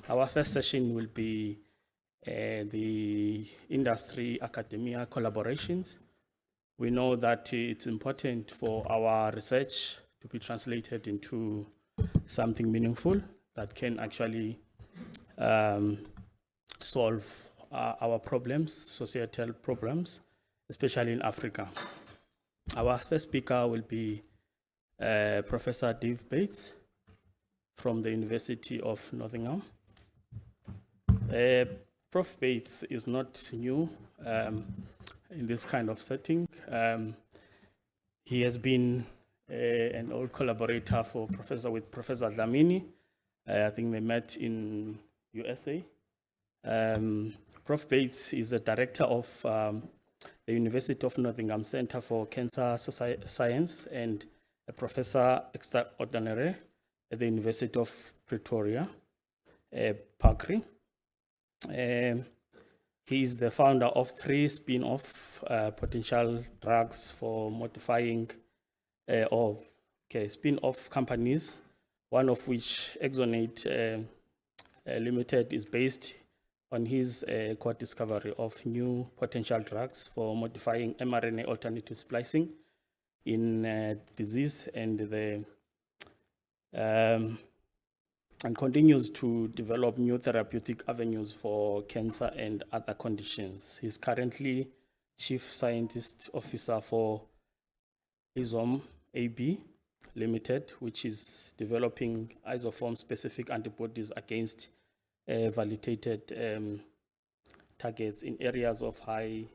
Our first session will be the industry academia collaborations. We know that it's important for our research to be translated into something meaningful that can actually solve our problems, societal problems, especially in Africa. Our first speaker will be Professor Dave Bates from the University of Nottingham. Prof. Bates is not new in this kind of setting. He has been an old collaborator with Professor Dlamini. I think they met in USA. Prof. Bates is the director of the University of Nottingham Center for Cancer Science and a professor extraordinary at the University of Pretoria, PACRI. He is the founder of 3 spin-off potential drugs for modifying spin-off companies, one of which Exonate Limited is based on his co-discovery of new potential drugs for modifying mRNA alternative splicing in disease and continues to develop new therapeutic avenues for cancer and other conditions. He's currently Chief Scientist Officer for Isome AB Limited, which is developing isoform-specific antibodies against validated targets in areas of high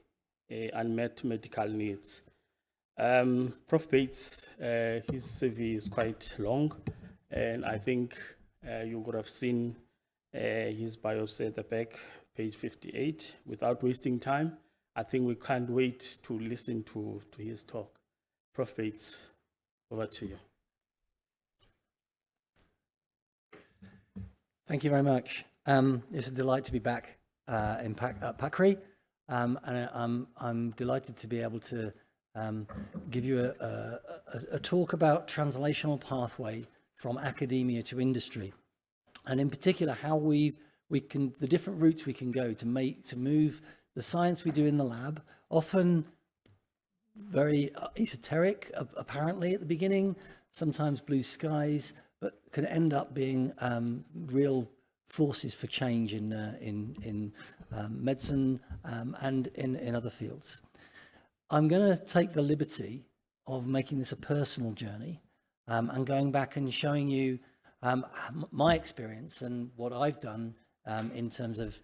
unmet medical needs. Prof. Bates, his CV is quite long, and I think you would have seen his biopsy at the back, page 58. Without wasting time, I think we can't wait to listen to his talk. Prof. Bates, over to you. Thank you very much. It's a delight to be back at PACRI, and I'm delighted to be able to give you a talk about translational pathway from academia to industry, and in particular how the different routes we can go to move the science we do in the lab, often very esoteric apparently at the beginning, sometimes blue skies, but can end up being real forces for change in medicine and in other fields. I'm going to take the liberty of making this a personal journey and going back and showing you my experience and what I've done in terms of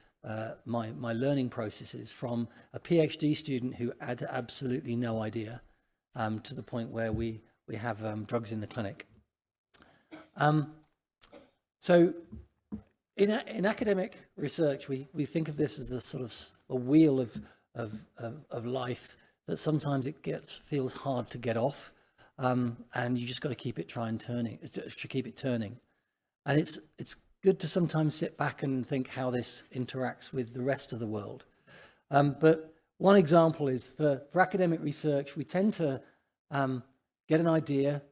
my learning processes from a PhD student who had absolutely no idea to the point where we have drugs in the clinic. So in academic research, we think of this as a sort of a wheel of life that sometimes feels hard to get off, and you just got to keep it turning. And it's good to sometimes sit back and think how this interacts with the rest of the world. But one example is for academic research, we tend to get an idea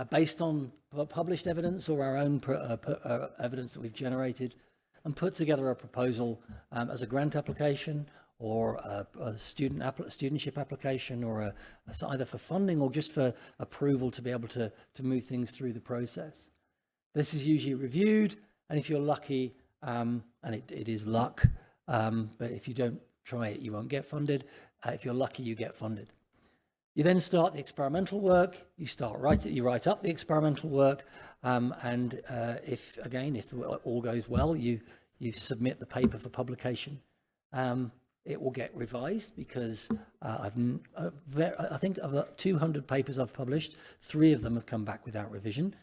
based on published evidence or our own evidence that we've generated, and put together a proposal as a grant application or a studentship application, or either for funding or just for approval to be able to move things through the process. This is usually reviewed, and if you're lucky, and it is luck, but if you don't try it, you won't get funded. If you're lucky, you get funded. You then start the experimental work. You write up the experimental work, and if all goes well, you submit the paper for publication. It will get revised because I think of the 200 papers I've published, 3 of them have come back without revision.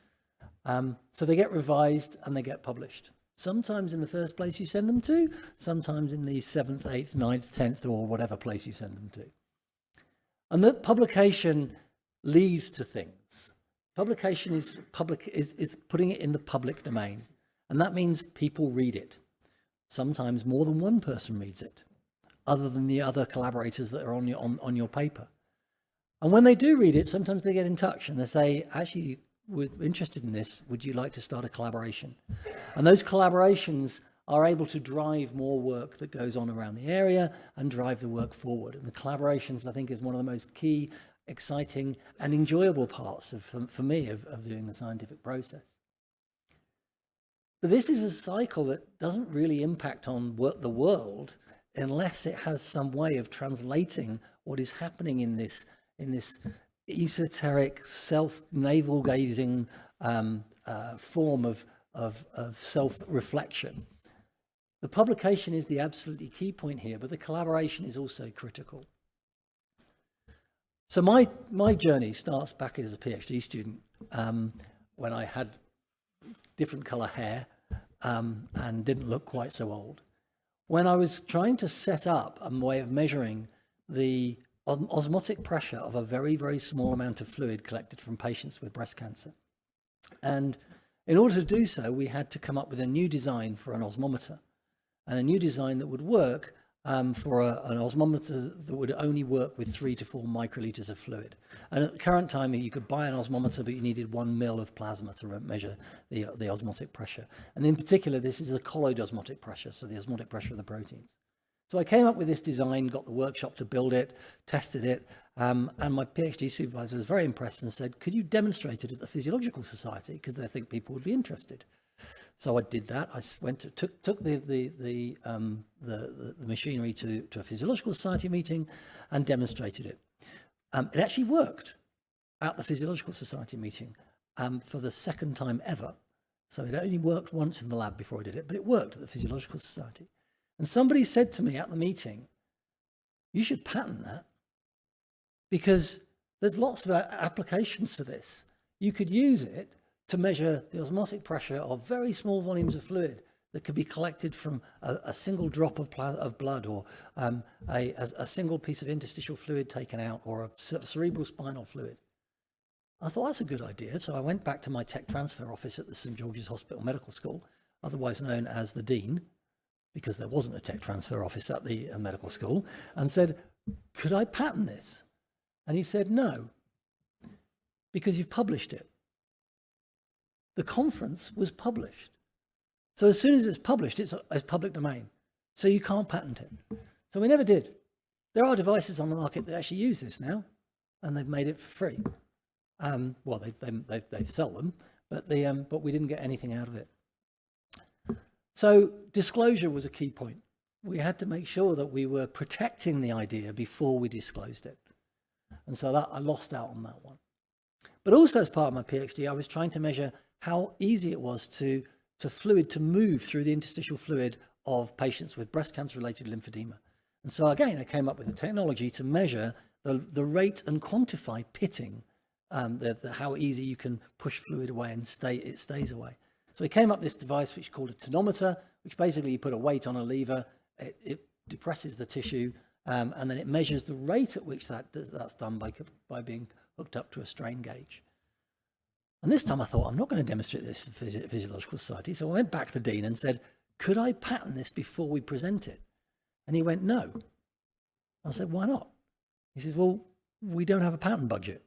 So they get revised and they get published. Sometimes in the first place you send them to, sometimes in the 7th, 8th, 9th, 10th, or whatever place you send them to. And that publication leads to things. Publication is putting it in the public domain, and that means people read it. Sometimes more than one person reads it, other than the other collaborators that are on your paper. And when they do read it, sometimes they get in touch and they say, actually, we're interested in this. Would you like to start a collaboration? And those collaborations are able to drive more work that goes on around the area and drive the work forward. And the collaborations, I think, is one of the most key, exciting and enjoyable parts for me of doing the scientific process. But this is a cycle that doesn't really impact on the world unless it has some way of translating what is happening in this esoteric, navel-gazing form of self-reflection. The publication is the absolutely key point here, but the collaboration is also critical. So my journey starts back as a PhD student when I had different colour hair and didn't look quite so old. When I was trying to set up a way of measuring the osmotic pressure of a very, very small amount of fluid collected from patients with breast cancer. And in order to do so, we had to come up with a new design for an osmometer, and a new design that would work for an osmometer that would only work with 3 to 4 microliters of fluid. And at the current time, you could buy an osmometer, but you needed 1 mil of plasma to measure the osmotic pressure. And in particular, this is the colloid osmotic pressure, so the osmotic pressure of the proteins. So I came up with this design, got the workshop to build it, tested it, and my PhD supervisor was very impressed and said, could you demonstrate it at the Physiological Society? Because they think people would be interested. So I did that. I took the machinery to a Physiological Society meeting and demonstrated it. It actually worked at the Physiological Society meeting for the second time ever. So it only worked once in the lab before I did it, but it worked at the Physiological Society. And somebody said to me at the meeting, you should patent that, because there's lots of applications for this. You could use it to measure the osmotic pressure of very small volumes of fluid that could be collected from a single drop of blood, or a single piece of interstitial fluid taken out, or a cerebral spinal fluid. I thought that's a good idea. So I went back to my tech transfer office at the St. George's Hospital Medical School, otherwise known as the Dean, because there wasn't a tech transfer office at the medical school, and said, could I patent this? And he said, no, because you've published it. The conference was published. So as soon as it's published, it's public domain. So you can't patent it. So we never did. There are devices on the market that actually use this now, and they've made it for free. Well, they sell them, but we didn't get anything out of it. So disclosure was a key point. We had to make sure that we were protecting the idea before we disclosed it. And so that I lost out on that one. But also as part of my PhD, I was trying to measure how easy it was to fluid to move through the interstitial fluid of patients with breast cancer related lymphedema. And so again, I came up with a technology to measure the rate and quantify pitting, how easy you can push fluid away and it stays away. So we came up with this device which is called a tonometer, which basically you put a weight on a lever, it depresses the tissue, and then it measures the rate at which that's done by being hooked up to a strain gauge. And this time I thought, I'm not going to demonstrate this at the Physiological Society. So I went back to the Dean and said, could I patent this before we present it? And he went, no. I said, why not? He says, well, we don't have a patent budget.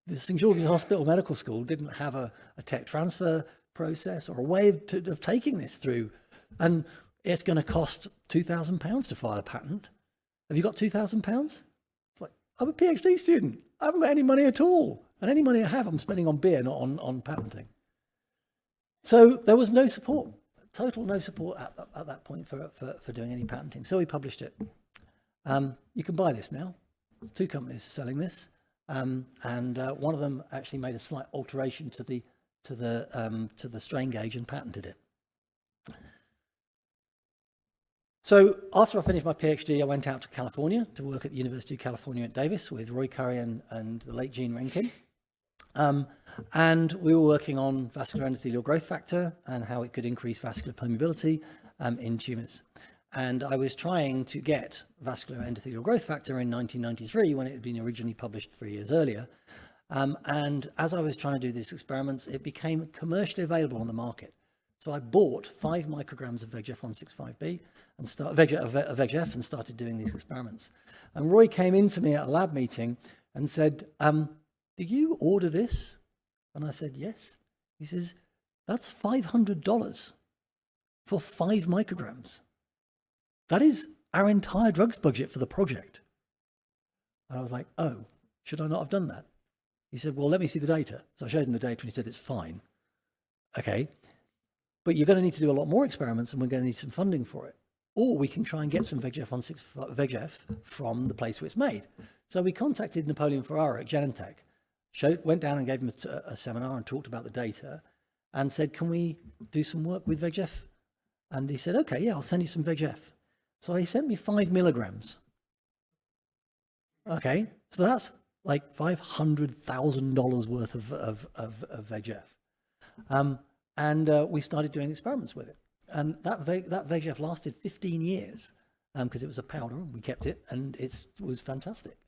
The St. George's Hospital Medical School didn't have a tech transfer process or a way of taking this through. And it's going to cost £2,000 to file a patent. Have you got £2,000? It's like, I'm a PhD student. I haven't got any money at all. And any money I have, I'm spending on beer, not on patenting. So there was no support, total no support at that point for doing any patenting. So we published it. You can buy this now. There's 2 companies selling this. And one of them actually made a slight alteration to the strain gauge and patented it. So after I finished my PhD, I went out to California to work at the University of California at Davis with Roy Curry and the late Gene Rankin. And we were working on vascular endothelial growth factor and how it could increase vascular permeability in tumours. And I was trying to get vascular endothelial growth factor in 1993 when it had been originally published 3 years earlier. And as I was trying to do these experiments, it became commercially available on the market. So I bought 5 micrograms of VEGF-165B and VEGF and started doing these experiments. And Roy came in to me at a lab meeting and said, did you order this? And I said, yes. He says, that's $500. for 5 micrograms. That is our entire drugs budget for the project. And I was like, oh, should I not have done that? He said, well, let me see the data. So I showed him the data and he said, it's fine. Okay, but you're going to need to do a lot more experiments and we're going to need some funding for it. Or we can try and get some VEGF from the place where it's made. So we contacted Napoleon Ferrara at Genentech, went down and gave him a seminar and talked about the data and said, can we do some work with VEGF? And he said, okay, yeah, I'll send you some VEGF. So he sent me 5 milligrams. Okay, so that's like $500,000 worth of VEGF. And we started doing experiments with it. And that VEGF lasted 15 years because it was a powder and we kept it and it was fantastic.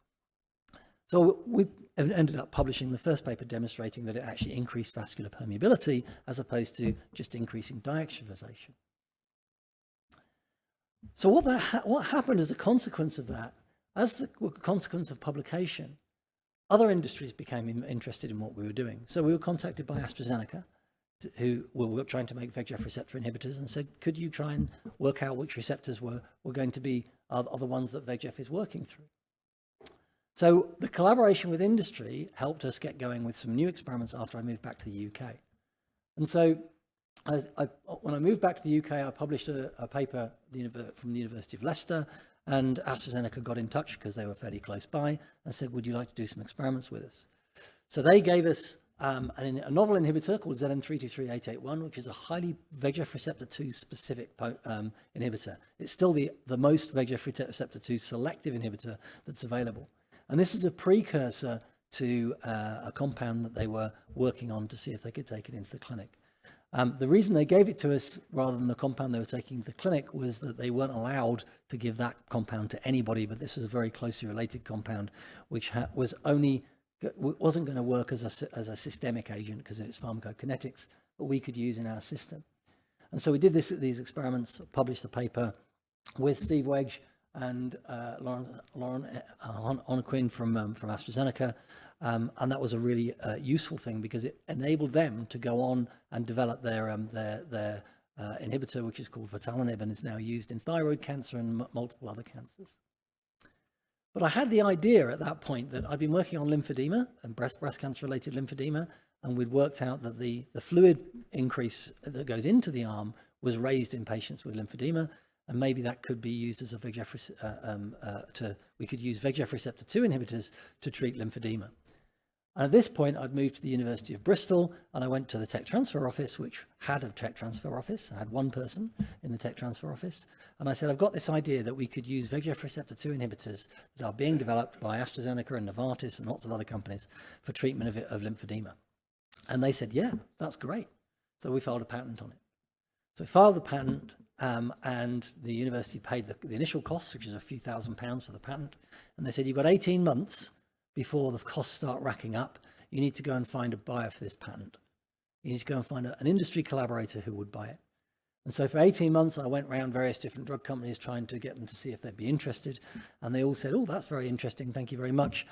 So we ended up publishing the first paper demonstrating that it actually increased vascular permeability as opposed to just increasing diextravasation. So what happened as a consequence of that, as the consequence of publication, other industries became interested in what we were doing. So we were contacted by AstraZeneca, who were trying to make VEGF receptor inhibitors, and said, could you try and work out which receptors were going to be are the ones that VEGF is working through? So the collaboration with industry helped us get going with some new experiments after I moved back to the UK. And so when I moved back to the UK, I published a paper from the University of Leicester, and AstraZeneca got in touch because they were fairly close by and said, would you like to do some experiments with us? So they gave us a novel inhibitor called ZN-323-881, which is a highly VEGF receptor 2 specific inhibitor. It's still the most VEGF receptor 2 selective inhibitor that's available. And this is a precursor to a compound that they were working on to see if they could take it into the clinic. The reason they gave it to us rather than the compound they were taking to the clinic was that they weren't allowed to give that compound to anybody, but this was a very closely related compound, which wasn't going to work as a systemic agent because of its pharmacokinetics, but we could use in our system. And so we did these experiments, published the paper with Steve Wedge and Lauren Onequin from AstraZeneca, and that was a really useful thing because it enabled them to go on and develop their inhibitor, which is called Vitalinib, and is now used in thyroid cancer and multiple other cancers. But I had the idea at that point that I'd been working on lymphedema and breast cancer related lymphedema, and we'd worked out that the fluid increase that goes into the arm was raised in patients with lymphedema, and maybe that could be used as a VEGF, we could use VEGF receptor 2 inhibitors to treat lymphedema. And at this point, I'd moved to the University of Bristol, and I went to the tech transfer office, which had a tech transfer office. I had one person in the tech transfer office. And I said, I've got this idea that we could use VEGF receptor 2 inhibitors that are being developed by AstraZeneca and Novartis and lots of other companies for treatment of lymphedema. And they said, yeah, that's great. So we filed a patent on it. So we filed the patent, and the university paid the initial costs, which is a few £1,000s for the patent. And they said, you've got 18 months before the costs start racking up. You need to go and find a buyer for this patent. You need to go and find an industry collaborator who would buy it. And so for 18 months, I went around various different drug companies trying to get them to see if they'd be interested. And they all said, oh, that's very interesting. Thank you very much.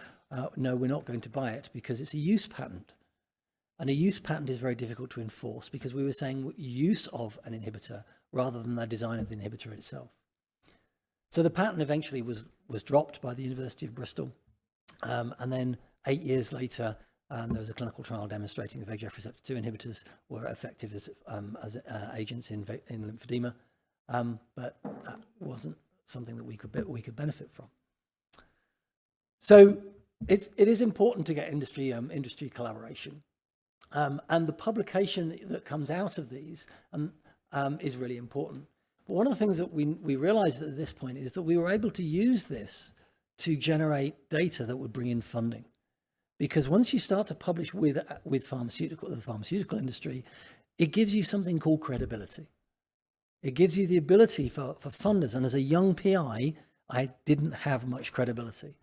No, we're not going to buy it because it's a use patent. And a use patent is very difficult to enforce because we were saying use of an inhibitor rather than the design of the inhibitor itself. So the patent eventually was dropped by the University of Bristol. And then 8 years later, there was a clinical trial demonstrating the VEGF receptor 2 inhibitors were effective as agents in lymphedema, but that wasn't something that we could benefit from. So it is important to get industry collaboration, and the publication that comes out of these is really important. But one of the things that we realized at this point is that we were able to use this to generate data that would bring in funding. Because once you start to publish with the pharmaceutical industry, it gives you something called credibility. It gives you the ability for funders. And as a young PI, I didn't have much credibility.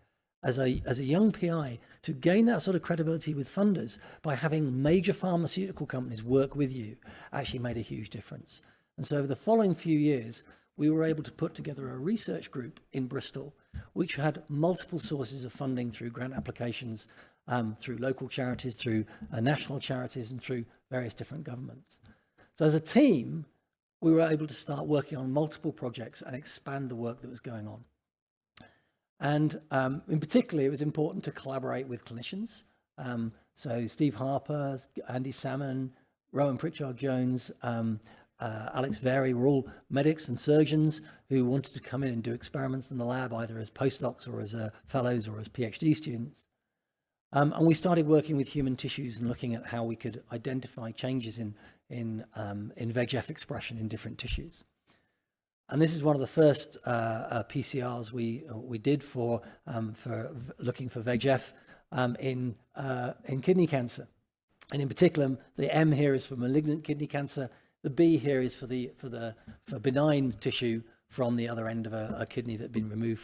As a young PI, to gain that sort of credibility with funders by having major pharmaceutical companies work with you actually made a huge difference. And so over the following few years, we were able to put together a research group in Bristol, which had multiple sources of funding through grant applications, through local charities, through national charities, and through various different governments. So as a team, we were able to start working on multiple projects and expand the work that was going on. And in particular, it was important to collaborate with clinicians. So Steve Harper, Andy Salmon, Rowan Pritchard-Jones, Alex Very were all medics and surgeons who wanted to come in and do experiments in the lab, either as postdocs or as fellows or as PhD students. And we started working with human tissues and looking at how we could identify changes in VEGF expression in different tissues. And this is one of the first PCRs we did for looking for VEGF in kidney cancer. And in particular, the M here is for malignant kidney cancer. The B here is for benign tissue from the other end of a kidney that had been removed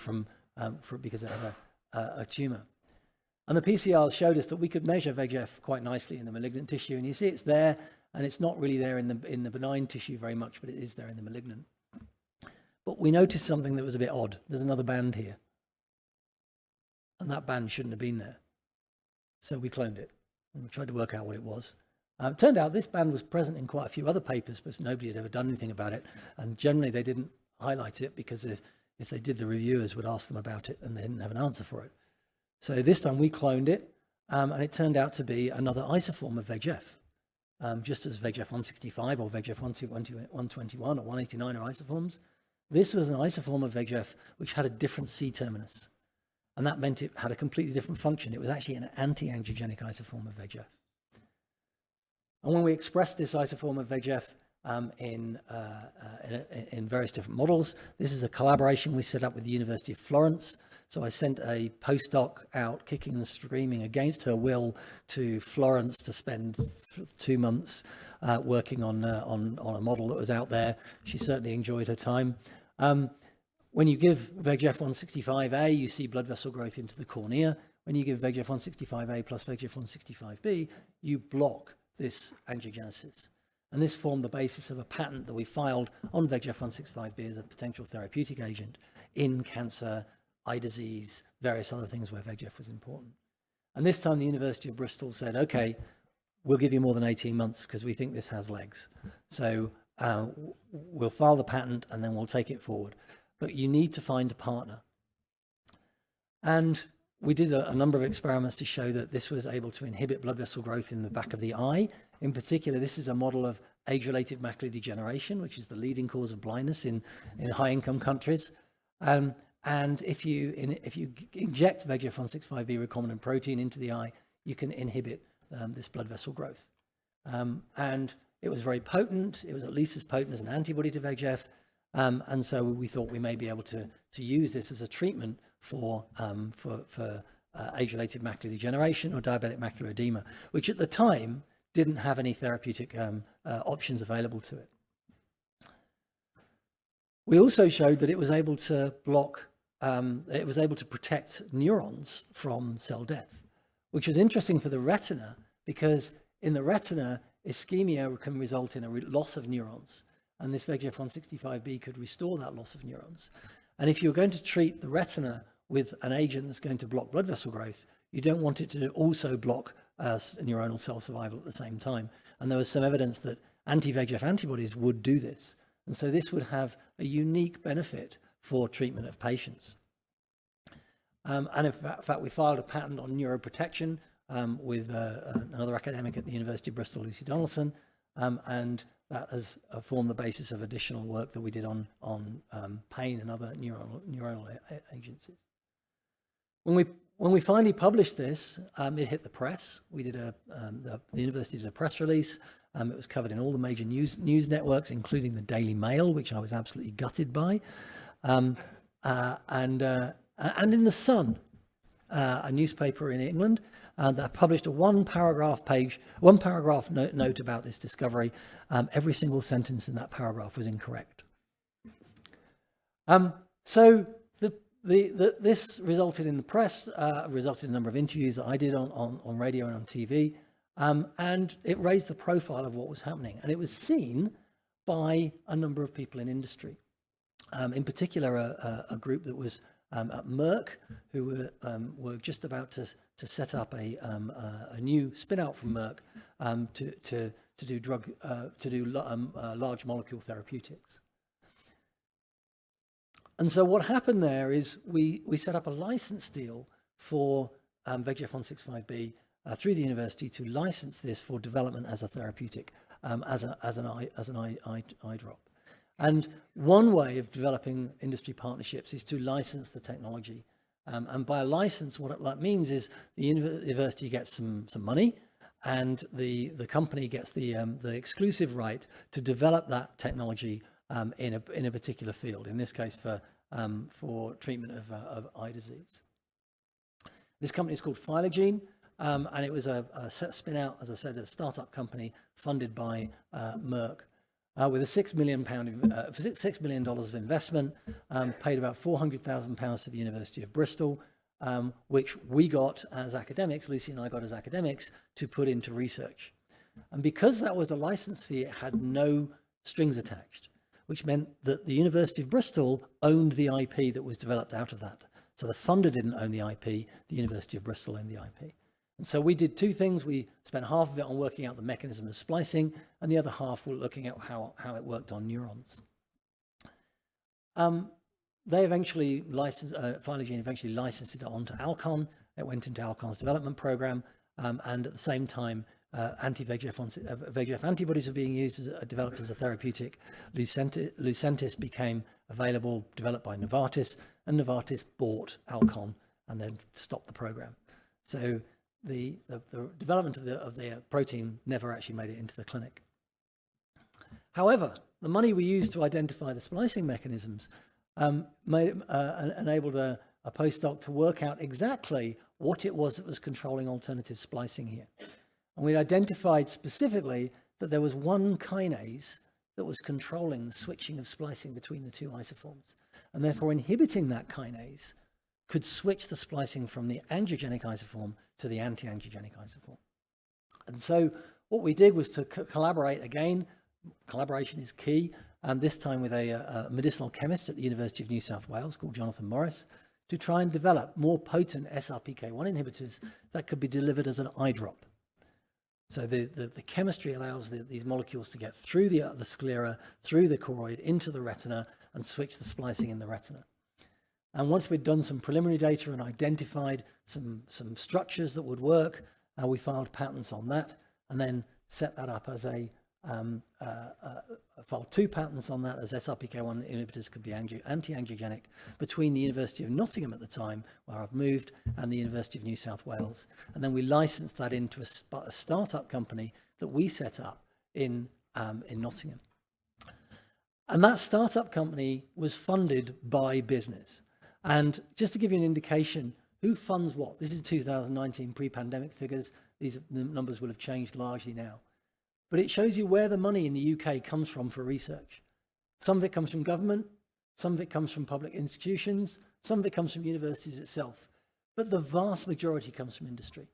because it had a tumor. And the PCRs showed us that we could measure VEGF quite nicely in the malignant tissue. And you see it's there, and it's not really there in the benign tissue very much, but it is there in the malignant. But we noticed something that was a bit odd. There's another band here. And that band shouldn't have been there. So we cloned it, and we tried to work out what it was. It turned out this band was present in quite a few other papers, but nobody had ever done anything about it. And generally they didn't highlight it because if they did, the reviewers would ask them about it and they didn't have an answer for it. So this time we cloned it, and it turned out to be another isoform of VEGF. Just as VEGF 165 or VEGF 121 or 189 are isoforms, this was an isoform of VEGF which had a different C terminus. And that meant it had a completely different function. It was actually an anti-angiogenic isoform of VEGF. And when we expressed this isoform of VEGF in various different models, this is a collaboration we set up with the University of Florence. So I sent a postdoc out kicking and screaming against her will to Florence to spend 2 months working on a model that was out there. She certainly enjoyed her time. When you give VEGF 165A, you see blood vessel growth into the cornea. When you give VEGF 165A plus VEGF 165B, you block this angiogenesis. And this formed the basis of a patent that we filed on VEGF 165B as a potential therapeutic agent in cancer, eye disease, various other things where VEGF was important. And this time the University of Bristol said, okay, we'll give you more than 18 months because we think this has legs. So we'll file the patent and then we'll take it forward. But you need to find a partner. And we did a number of experiments to show that this was able to inhibit blood vessel growth in the back of the eye. In particular, this is a model of age-related macular degeneration, which is the leading cause of blindness in high-income countries. And if you inject VEGF 165B recombinant protein into the eye, you can inhibit this blood vessel growth. And it was very potent. It was at least as potent as an antibody to VEGF. And so we thought we may be able to use this as a treatment for age-related macular degeneration or diabetic macular edema, which at the time didn't have any therapeutic options available to it. We also showed that it was able to protect neurons from cell death, which was interesting for the retina because in the retina, ischemia can result in a loss of neurons. And this VEGF 165B could restore that loss of neurons. And if you're going to treat the retina with an agent that's going to block blood vessel growth, you don't want it to also block neuronal cell survival at the same time. And there was some evidence that anti-VEGF antibodies would do this. And so this would have a unique benefit for treatment of patients. And in fact, we filed a patent on neuroprotection with another academic at the University of Bristol, Lucy Donaldson, and that has formed the basis of additional work that we did on pain and other neuronal agencies. When we finally published this, it hit the press. We did the university did a press release. It was covered in all the major news networks, including the Daily Mail, which I was absolutely gutted by, and in the Sun, a newspaper in England, that published a one paragraph note about this discovery. Every single sentence in that paragraph was incorrect. So this resulted in the press, resulted in a number of interviews that I did on radio and on TV, and it raised the profile of what was happening. And it was seen by a number of people in industry, in particular a group that was at Merck, who were just about to set up a new spin out from Merck to do large molecule therapeutics. And so what happened there is we set up a license deal for VEGF165B through the university to license this for development as a therapeutic, as an eye drop. And one way of developing industry partnerships is to license the technology. And by a license, what that means is the university gets some money, and the company gets the exclusive right to develop that technology in a particular field. In this case, for treatment of eye disease. This company is called Phylogene, and it was a spin out, as I said, a startup company funded by Merck. With a $6 million of investment, paid about £400,000 to the University of Bristol, which we got as academics, Lucy and I got as academics, to put into research. And because that was a license fee, it had no strings attached, which meant that the University of Bristol owned the IP that was developed out of that. So the funder didn't own the IP, the University of Bristol owned the IP. And so we did two things. We spent half of it on working out the mechanism of splicing, and the other half were looking at how it worked on neurons. They eventually licensed, Phylogene eventually licensed it onto Alcon. It went into Alcon's development program, and at the same time, VEGF antibodies were being used, developed as a therapeutic. Lucentis became available, developed by Novartis, and Novartis bought Alcon and then stopped the program. So the development of the protein never actually made it into the clinic. However, the money we used to identify the splicing mechanisms enabled a postdoc to work out exactly what it was that was controlling alternative splicing here. And we identified specifically that there was one kinase that was controlling the switching of splicing between the two isoforms. And therefore inhibiting that kinase could switch the splicing from the angiogenic isoform to the anti-angiogenic isoform. And so what we did was to collaborate again. Collaboration is key, and this time with a medicinal chemist at the University of New South Wales called Jonathan Morris, to try and develop more potent SRPK1 inhibitors that could be delivered as an eye drop. So the chemistry allows these molecules to get through the sclera, through the choroid, into the retina, and switch the splicing in the retina. And once we'd done some preliminary data and identified some structures that would work, we filed patents on that, and then set that up as filed 2 patents on that as SRPK1 inhibitors could be anti-angiogenic between the University of Nottingham at the time, where I've moved, and the University of New South Wales. And then we licensed that into a startup company that we set up in Nottingham. And that startup company was funded by business. And just to give you an indication, who funds what? This is 2019 pre-pandemic figures. The numbers will have changed largely now. But it shows you where the money in the UK comes from for research. Some of it comes from government, some of it comes from public institutions, some of it comes from universities itself. But the vast majority comes from industry.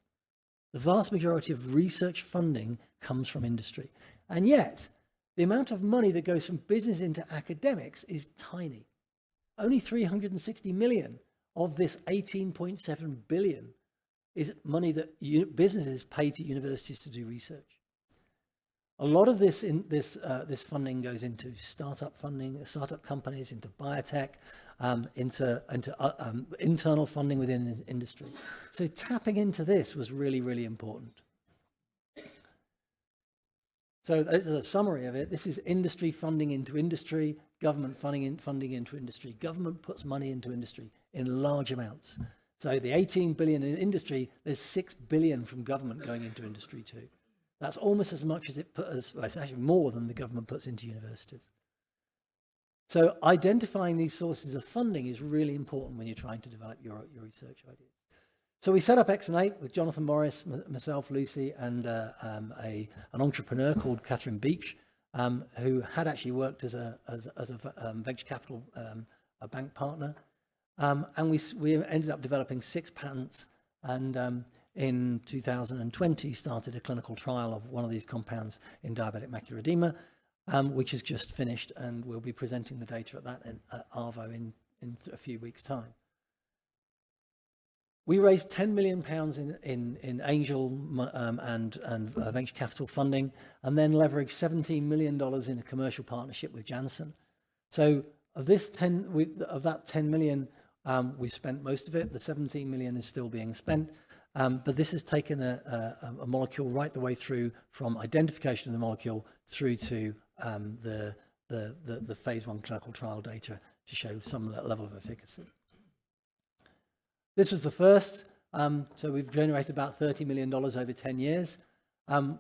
The vast majority of research funding comes from industry. And yet, the amount of money that goes from business into academics is tiny. Only 360 million of this 18.7 billion is money that businesses pay to universities to do research. A lot of this this funding goes into startup funding, startup companies, into biotech, into internal funding within industry. So tapping into this was really, really important. So this is a summary of it. This is industry funding into industry, government funding into industry. Government puts money into industry in large amounts. So the 18 billion in industry, there's 6 billion from government going into industry too. That's almost as much as it's actually more than the government puts into universities. So identifying these sources of funding is really important when you're trying to develop your research ideas. So we set up Exonate with Jonathan Morris, myself, Lucy, and an entrepreneur called Catherine Beach, who had actually worked as a venture capital a bank partner. And we ended up developing 6 patents, and in 2020 started a clinical trial of one of these compounds in diabetic macular edema, which has just finished, and we'll be presenting the data at that at ARVO in a few weeks' time. We raised £10 million in angel and venture capital funding, and then leveraged $17 million in a commercial partnership with Janssen. So of that 10 million, we've spent most of it. The 17 million is still being spent, but this has taken a molecule right the way through from identification of the molecule through to the phase 1 clinical trial data to show some level of efficacy. This was the first, so we've generated about $30 million over 10 years.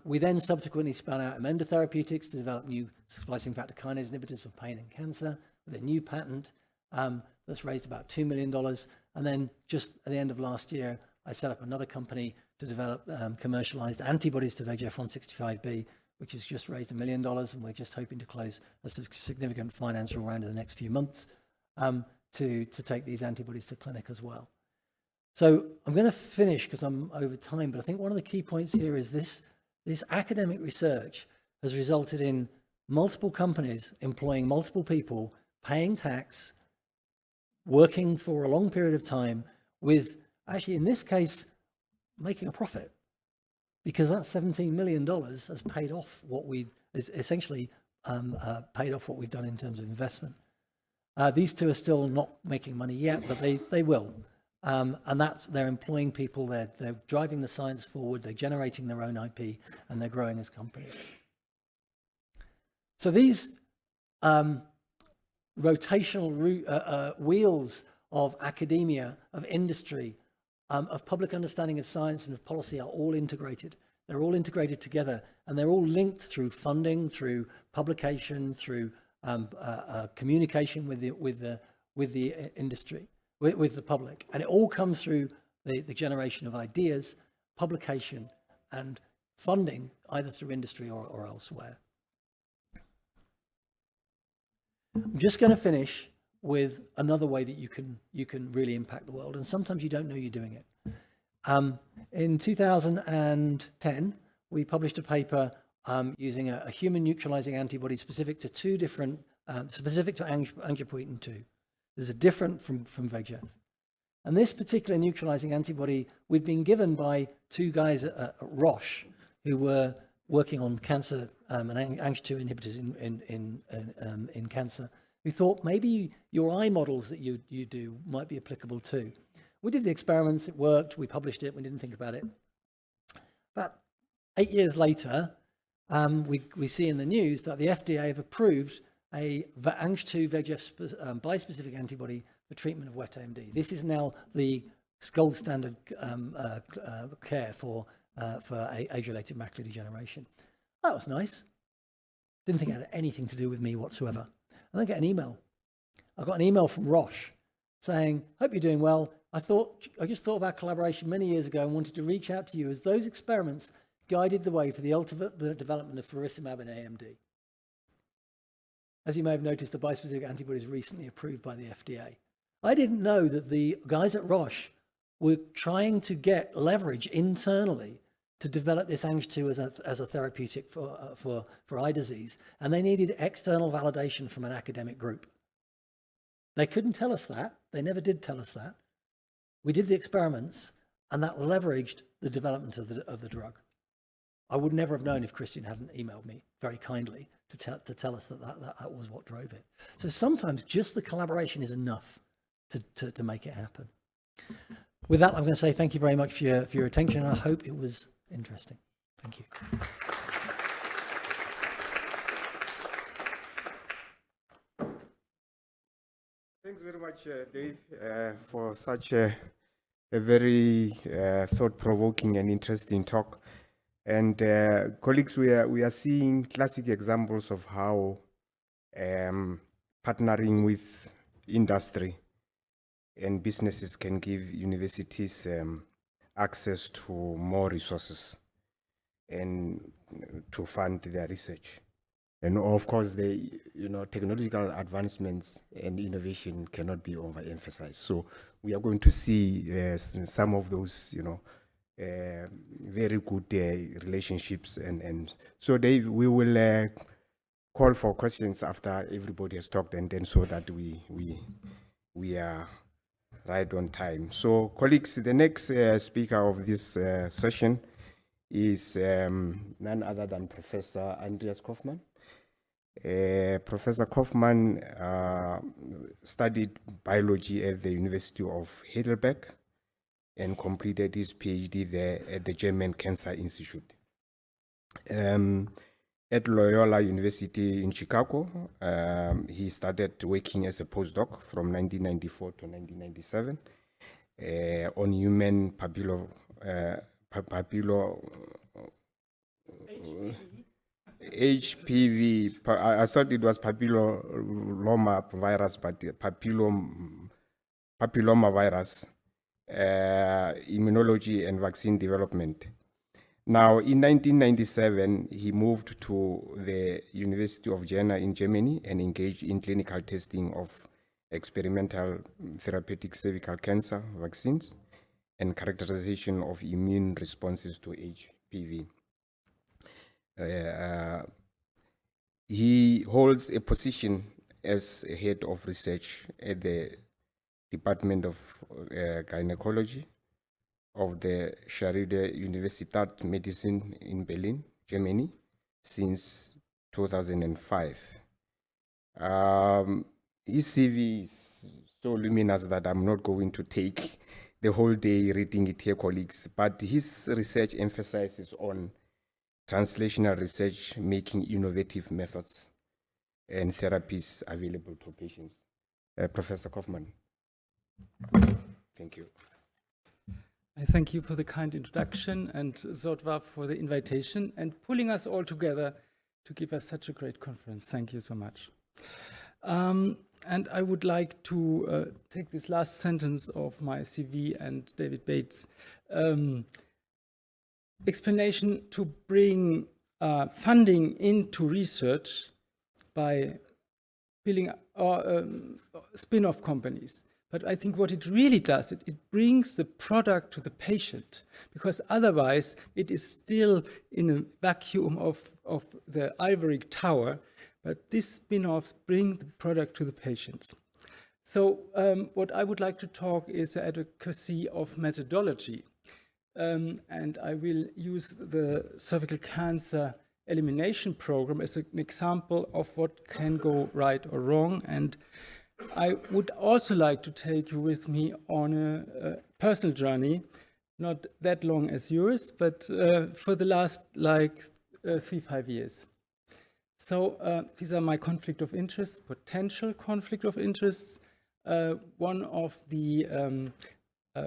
We then subsequently spun out Emenda Therapeutics to develop new splicing factor kinase inhibitors for pain and cancer with a new patent that's raised about $2 million. And then just at the end of last year, I set up another company to develop commercialized antibodies to VEGF-165B, which has just raised $1 million, and we're just hoping to close a significant financial round in the next few months to take these antibodies to clinic as well. So I'm going to finish because I'm over time, but I think one of the key points here is this academic research has resulted in multiple companies employing multiple people, paying tax, working for a long period of time with, actually in this case, making a profit, because that $17 million has paid off what we is essentially paid off what we've done in terms of investment. These two are still not making money yet, but they will. And they're employing people, they're driving the science forward, they're generating their own IP, and they're growing as companies. So these rotational wheels of academia, of industry, of public understanding of science and of policy are all integrated. They're all integrated together, and they're all linked through funding, through publication, through communication with the industry, with the public. And it all comes through the generation of ideas, publication, and funding, either through industry or elsewhere. I'm just going to finish with another way that you can really impact the world, and sometimes you don't know you're doing it. In 2010, we published a paper using a human neutralizing antibody specific to angiopoietin 2. This is different from VEGF. And this particular neutralizing antibody we'd been given by two guys at Roche who were working on cancer and Ang2 inhibitors in cancer, who thought maybe your eye models that you do might be applicable too. We did the experiments, it worked, we published it, we didn't think about it. About 8 years later, we see in the news that the FDA have approved a Ang2 VEGF bispecific antibody for treatment of wet AMD. This is now the gold standard care for age-related macular degeneration. That was nice. Didn't think it had anything to do with me whatsoever. And I get an email. I got an email from Roche saying, "Hope you're doing well. I just thought of our collaboration many years ago and wanted to reach out to you as those experiments guided the way for the ultimate development of faricimab in AMD." As you may have noticed, the bispecific antibody is recently approved by the FDA. I didn't know that the guys at Roche were trying to get leverage internally to develop this Ang2 as a therapeutic for eye disease, and they needed external validation from an academic group. They couldn't tell us that. They never did tell us that. We did the experiments, and that leveraged the development of the drug. I would never have known if Christian hadn't emailed me very kindly to tell us that was what drove it. So sometimes just the collaboration is enough to make it happen. With that, I'm going to say thank you very much for your attention, and I hope it was interesting. Thank you. Thanks very much, Dave, for such a very thought-provoking and interesting talk. And colleagues, we are seeing classic examples of how partnering with industry and businesses can give universities access to more resources and to fund their research. And of course, technological advancements and innovation cannot be overemphasized. So we are going to see some of those, very good relationships. And so Dave, we will call for questions after everybody has talked, and then so that we are right on time. So, colleagues, the next speaker of this session is none other than Professor Andreas Kaufmann. Professor Kaufmann studied biology at the University of Heidelberg and completed his PhD there at the German Cancer Institute. At Loyola University in Chicago, he started working as a postdoc from 1994 to 1997 on human HPV. I thought it was papilloma virus, but papilloma virus, immunology and vaccine development. Now, in 1997, he moved to the University of Jena in Germany and engaged in clinical testing of experimental therapeutic cervical cancer vaccines and characterization of immune responses to HPV. He holds a position as head of research at the Department of Gynecology of the Charité Universität Medicine in Berlin, Germany, since 2005. His CV is so luminous that I'm not going to take the whole day reading it here, colleagues, but his research emphasizes on translational research, making innovative methods and therapies available to patients. Professor Kaufmann. Thank you. I thank you for the kind introduction and Zodwa for the invitation and pulling us all together to give us such a great conference. Thank you so much. And I would like to take this last sentence of my CV and David Bates' explanation to bring funding into research by building spin-off companies. But I think what it really does, it brings the product to the patient, because otherwise it is still in a vacuum of the ivory tower, but these spin-offs bring the product to the patients. So what I would like to talk is the advocacy of methodology. And I will use the cervical cancer elimination program as an example of what can go right or wrong. And I would also like to take you with me on a personal journey, not that long as yours, but for the last 3-5 years. So these are my conflict of interest, potential conflict of interests. One of the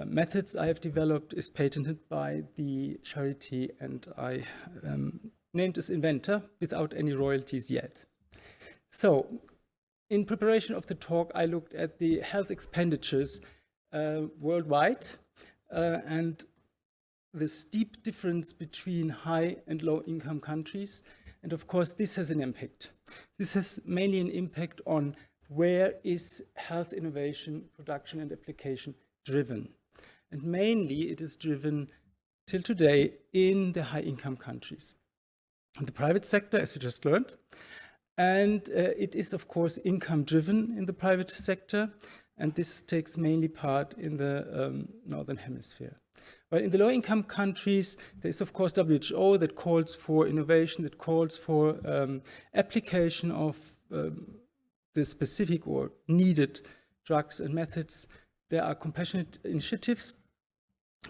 methods I have developed is patented by the Charité, and I named as inventor without any royalties yet. So in preparation of the talk, I looked at the health expenditures worldwide and the steep difference between high and low income countries. And of course, this has an impact. This has mainly an impact on where is health innovation, production and application driven. And mainly it is driven till today in the high income countries. In the private sector, as we just learned. And it is, of course, income driven in the private sector. And this takes mainly part in the Northern Hemisphere. But in the low income countries, there is, of course, WHO that calls for innovation, that calls for application of the specific or needed drugs and methods. There are compassionate initiatives,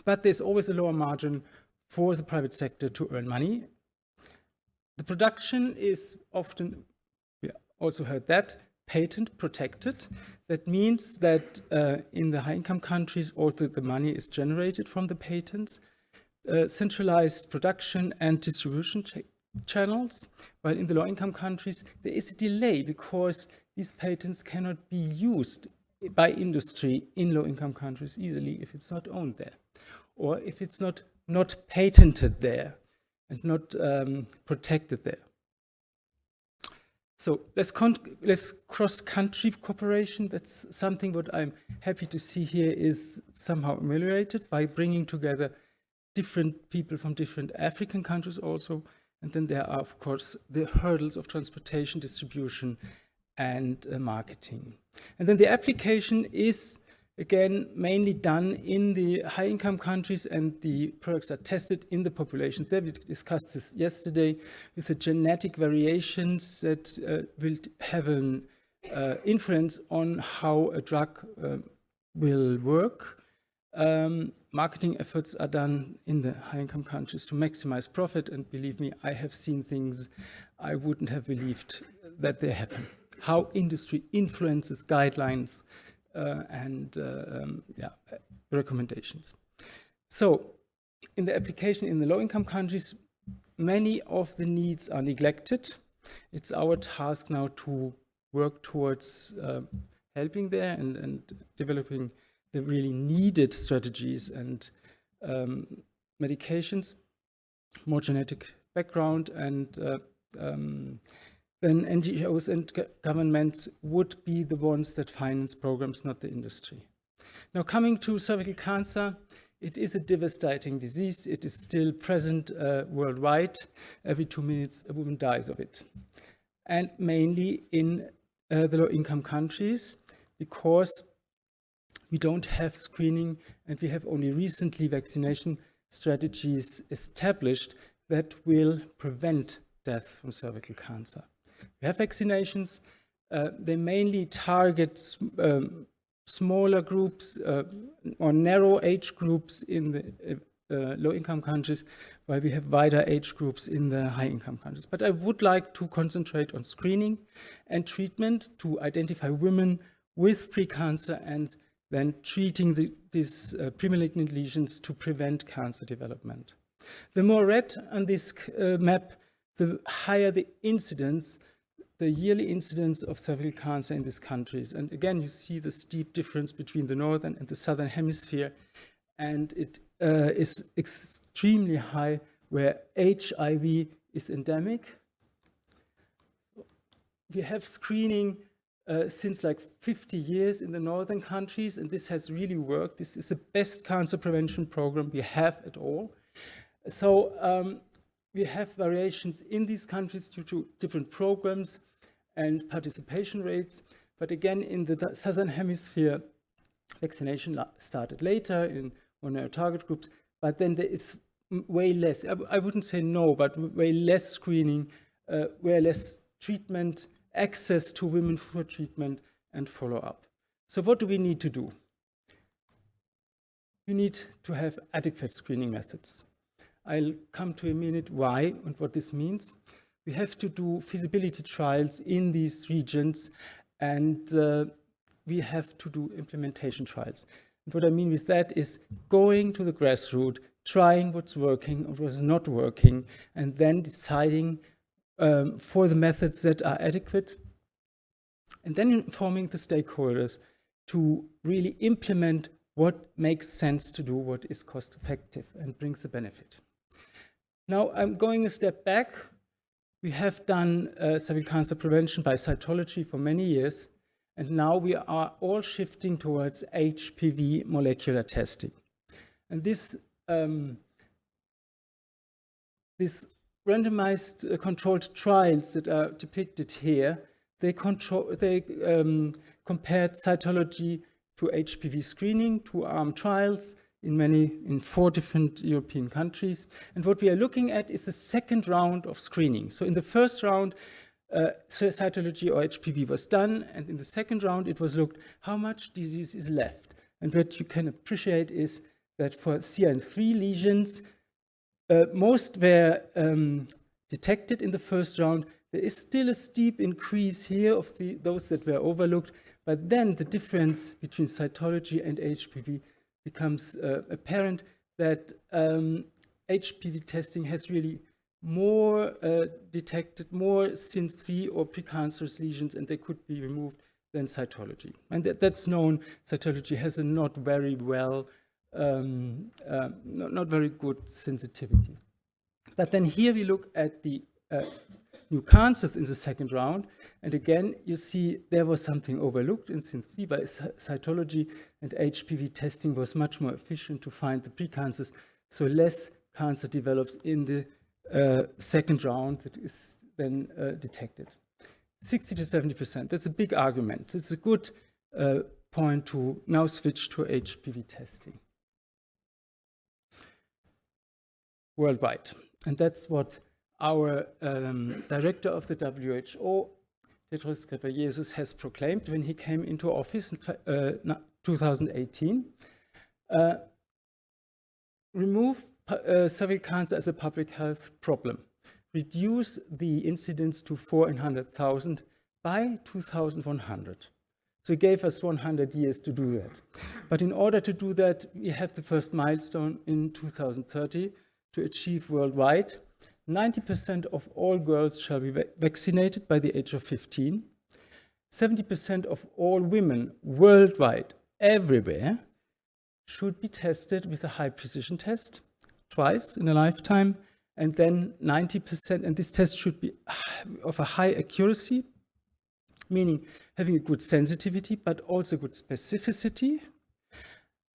but there's always a lower margin for the private sector to earn money. The production is often, we also heard that, patent protected. That means that in the high income countries, also the money is generated from the patents, centralized production and distribution channels, while in the low income countries, there is a delay because these patents cannot be used by industry in low income countries easily if it's not owned there, or if it's not patented there and not protected there. So let's cross-country cooperation. That's something what I'm happy to see here is somehow ameliorated by bringing together different people from different African countries also. And then there are, of course, the hurdles of transportation, distribution, and marketing. And then the application is again, mainly done in the high-income countries, and the products are tested in the populations. There we discussed this yesterday with the genetic variations that will have an influence on how a drug will work. Marketing efforts are done in the high-income countries to maximize profit, and believe me, I have seen things I wouldn't have believed that they happen. How industry influences guidelines and recommendations. So, in the application in the low-income countries, many of the needs are neglected. It's our task now to work towards helping there and developing the really needed strategies and medications, more genetic background, and then NGOs and governments would be the ones that finance programs, not the industry. Now, coming to cervical cancer, it is a devastating disease. It is still present worldwide. Every 2 minutes, a woman dies of it. And mainly in the low-income countries, because we don't have screening, and we have only recently vaccination strategies established that will prevent death from cervical cancer. We have vaccinations. They mainly target smaller groups or narrow age groups in the low-income countries, while we have wider age groups in the high-income countries. But I would like to concentrate on screening and treatment to identify women with precancer and then treating these premalignant lesions to prevent cancer development. The more red on this map, the higher the incidence, the yearly incidence of cervical cancer in these countries. And again, you see the steep difference between the northern and the southern hemisphere. And it is extremely high where HIV is endemic. We have screening since like 50 years in the northern countries, and this has really worked. This is the best cancer prevention program we have at all. So we have variations in these countries due to different programs and participation rates. But again, in the southern hemisphere, vaccination started later in one of our target groups, but then there is way less, I wouldn't say no, but way less screening, way less treatment, access to women for treatment and follow-up. So what do we need to do? We need to have adequate screening methods. I'll come to a minute why and what this means. We have to do feasibility trials in these regions, and we have to do implementation trials. And what I mean with that is going to the grassroots, trying what's working or what's not working, and then deciding for the methods that are adequate, and then informing the stakeholders to really implement what makes sense to do, what is cost effective and brings the benefit. Now I'm going a step back. We have done cervical cancer prevention by cytology for many years, and now we are all shifting towards HPV molecular testing. And this randomized controlled trials that are depicted here, they compared cytology to HPV screening, two-arm trials in 4 different European countries. And what we are looking at is the second round of screening. So in the first round, cytology or HPV was done, and in the second round, it was looked how much disease is left. And what you can appreciate is that for CIN3 lesions, most were detected in the first round. There is still a steep increase here of those that were overlooked, but then the difference between cytology and HPV becomes apparent that HPV testing has really more detected more CIN3 or precancerous lesions, and they could be removed than cytology. And that's known. Cytology has a not very well, not very good sensitivity. But then here we look at the new cancers in the second round, and again you see there was something overlooked in CIN3 by cytology, and HPV testing was much more efficient to find the precancers, so less cancer develops in the second round that is then detected. 60 to 70%, that's a big argument. It's a good point to now switch to HPV testing worldwide. And that's what our director of the WHO, Tedros Ghebreyesus, has proclaimed when he came into office in 2018. Remove cervical cancer as a public health problem. Reduce the incidence to 4 in 100,000 by 2100. So he gave us 100 years to do that. But in order to do that, we have the first milestone in 2030 to achieve worldwide. 90% of all girls shall be vaccinated by the age of 15. 70% of all women worldwide, everywhere, should be tested with a high precision test twice in a lifetime. And then 90%, and this test should be of a high accuracy, meaning having a good sensitivity, but also good specificity.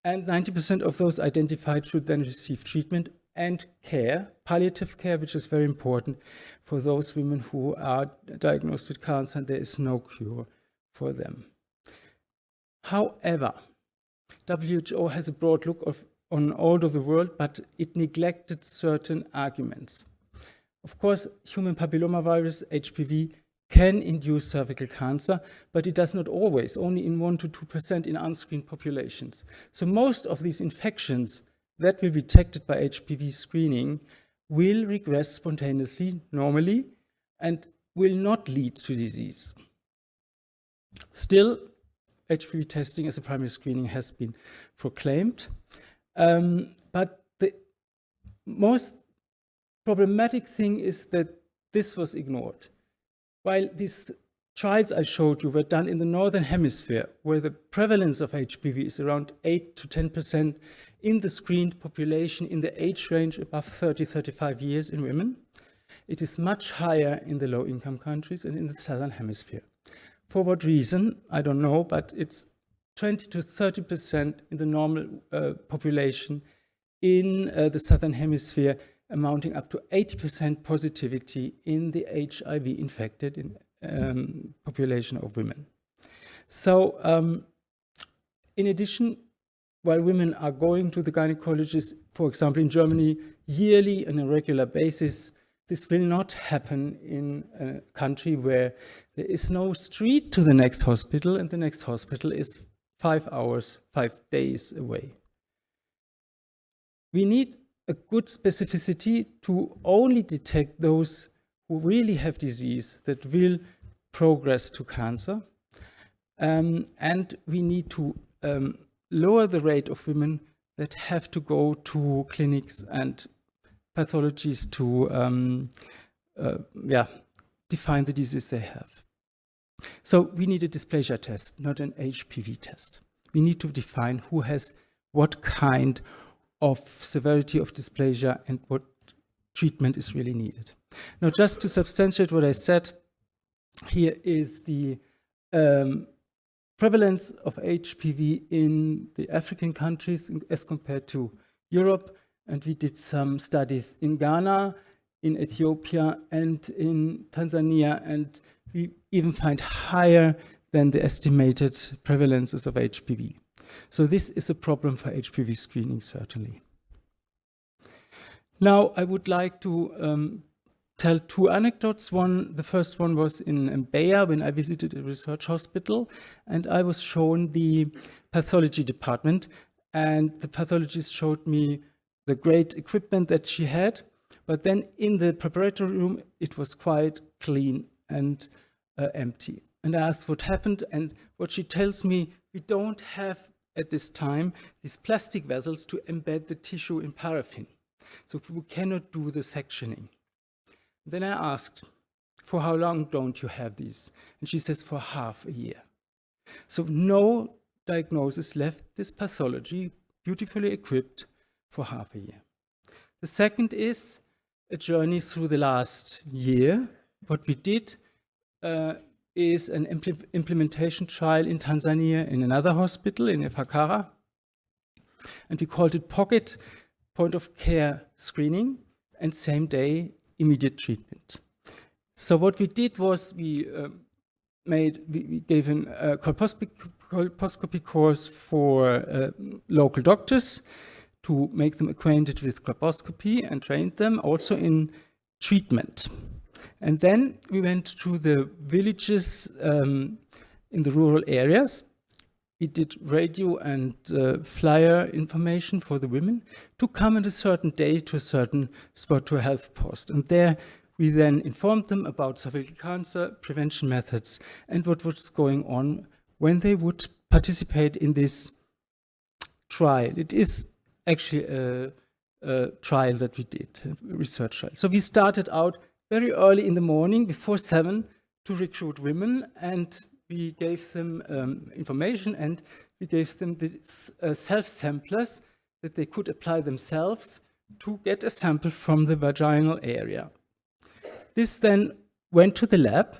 And 90% of those identified should then receive treatment and care, palliative care, which is very important for those women who are diagnosed with cancer and there is no cure for them. However, WHO has a broad look on all of the world, but it neglected certain arguments. Of course, human papillomavirus, HPV, can induce cervical cancer, but it does not always, only in 1 to 2% in unscreened populations. So most of these infections that will be detected by HPV screening will regress spontaneously, normally, and will not lead to disease. Still, HPV testing as a primary screening has been proclaimed. But the most problematic thing is that this was ignored. While these trials I showed you were done in the Northern Hemisphere, where the prevalence of HPV is around 8 to 10% in the screened population in the age range above 30-35 years in women, it is much higher in the low-income countries and in the Southern Hemisphere. For what reason? I don't know, but it's 20 to 30% in the normal population in the Southern Hemisphere, amounting up to 80% positivity in the HIV-infected population of women. So, in addition, while women are going to the gynecologist, for example, in Germany, yearly on a regular basis, this will not happen in a country where there is no street to the next hospital, and the next hospital is 5 hours, 5 days away. We need a good specificity to only detect those who really have disease that will progress to cancer. And we need to lower the rate of women that have to go to clinics and pathologies to define the disease they have. So we need a dysplasia test, not an HPV test. We need to define who has what kind of severity of dysplasia and what treatment is really needed. Now, just to substantiate what I said, here is the prevalence of HPV in the African countries as compared to Europe. And we did some studies in Ghana, in Ethiopia, and in Tanzania, and we even find higher than the estimated prevalences of HPV. So this is a problem for HPV screening, certainly. Now, I would like to tell 2 anecdotes. The first one was in Mbeya when I visited a research hospital, and I was shown the pathology department, and the pathologist showed me the great equipment that she had, but then in the preparatory room, it was quite clean and empty. And I asked what happened, and what she tells me, we don't have at this time these plastic vessels to embed the tissue in paraffin. So we cannot do the sectioning. Then I asked, for how long don't you have these? And she says, for half a year. So no diagnosis left this pathology, beautifully equipped, for half a year. The second is a journey through the last year. What we did is an implementation trial in Tanzania in another hospital in Ifakara. And we called it Pocket Point of Care Screening and same day immediate treatment. So what we did was we gave a colposcopy course for local doctors to make them acquainted with colposcopy and trained them also in treatment. And then we went to the villages in the rural areas. We did radio and flyer information for the women to come on a certain day to a certain spot, to a health post. And there we then informed them about cervical cancer, prevention methods, and what was going on when they would participate in this trial. It is actually a trial that we did, a research trial. So we started out very early in the morning, before 7, to recruit women, and we gave them information, and we gave them the self-samplers that they could apply themselves to get a sample from the vaginal area. This then went to the lab,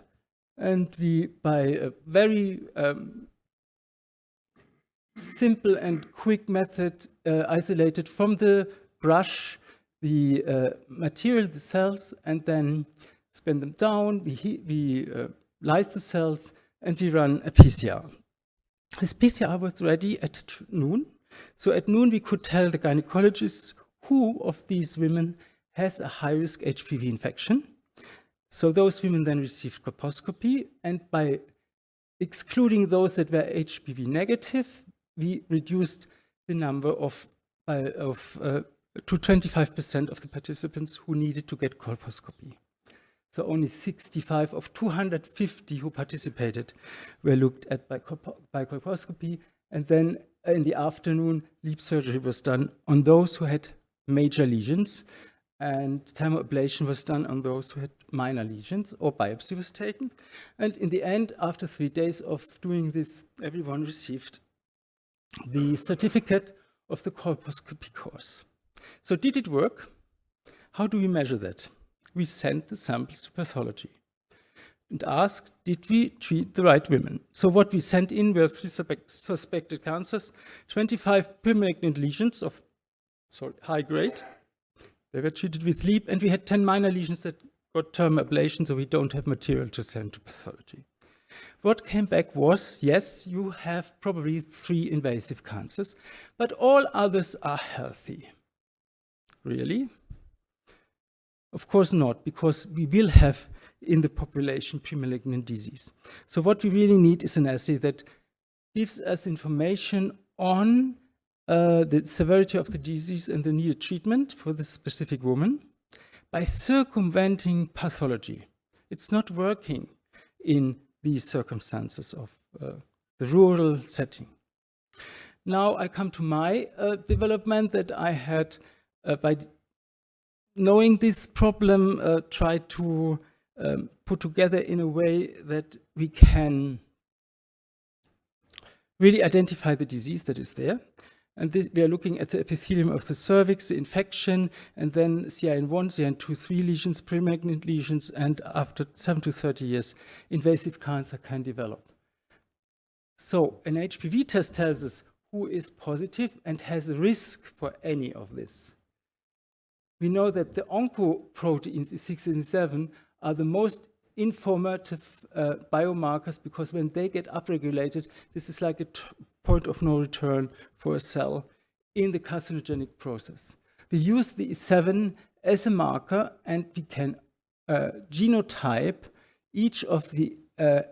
and we, by a very simple and quick method, isolated from the brush the material, the cells, and then spin them down. We lyse the cells, and we run a PCR. This PCR was ready at noon. So at noon, we could tell the gynecologists who of these women has a high-risk HPV infection. So those women then received colposcopy, and by excluding those that were HPV negative, we reduced the number to 25% of the participants who needed to get colposcopy. So only 65 of 250 who participated were looked at by colposcopy, and then in the afternoon, LEAP surgery was done on those who had major lesions, and thermoablation was done on those who had minor lesions, or biopsy was taken. And in the end, after 3 days of doing this, everyone received the certificate of the colposcopy course. So did it work? How do we measure that? We sent the samples to pathology and asked, did we treat the right women? So what we sent in were 3 suspected cancers, 25 premalignant lesions of high grade. They were treated with LEAP, and we had 10 minor lesions that got thermoablation, so we don't have material to send to pathology. What came back was, yes, you have probably 3 invasive cancers, but all others are healthy. Really? Of course not, because we will have in the population premalignant disease. So what we really need is an assay that gives us information on the severity of the disease and the needed treatment for the specific woman by circumventing pathology. It's not working in these circumstances of the rural setting. Now I come to my development that I had by knowing this problem, try to put together in a way that we can really identify the disease that is there. And we are looking at the epithelium of the cervix, the infection, and then CIN1, CIN2, 3 lesions, premalignant lesions, and after 7 to 30 years, invasive cancer can develop. So an HPV test tells us who is positive and has a risk for any of this. We know that the oncoproteins, E6 and E7, are the most informative biomarkers, because when they get upregulated, this is like a point of no return for a cell in the carcinogenic process. We use the E7 as a marker, and we can genotype each of the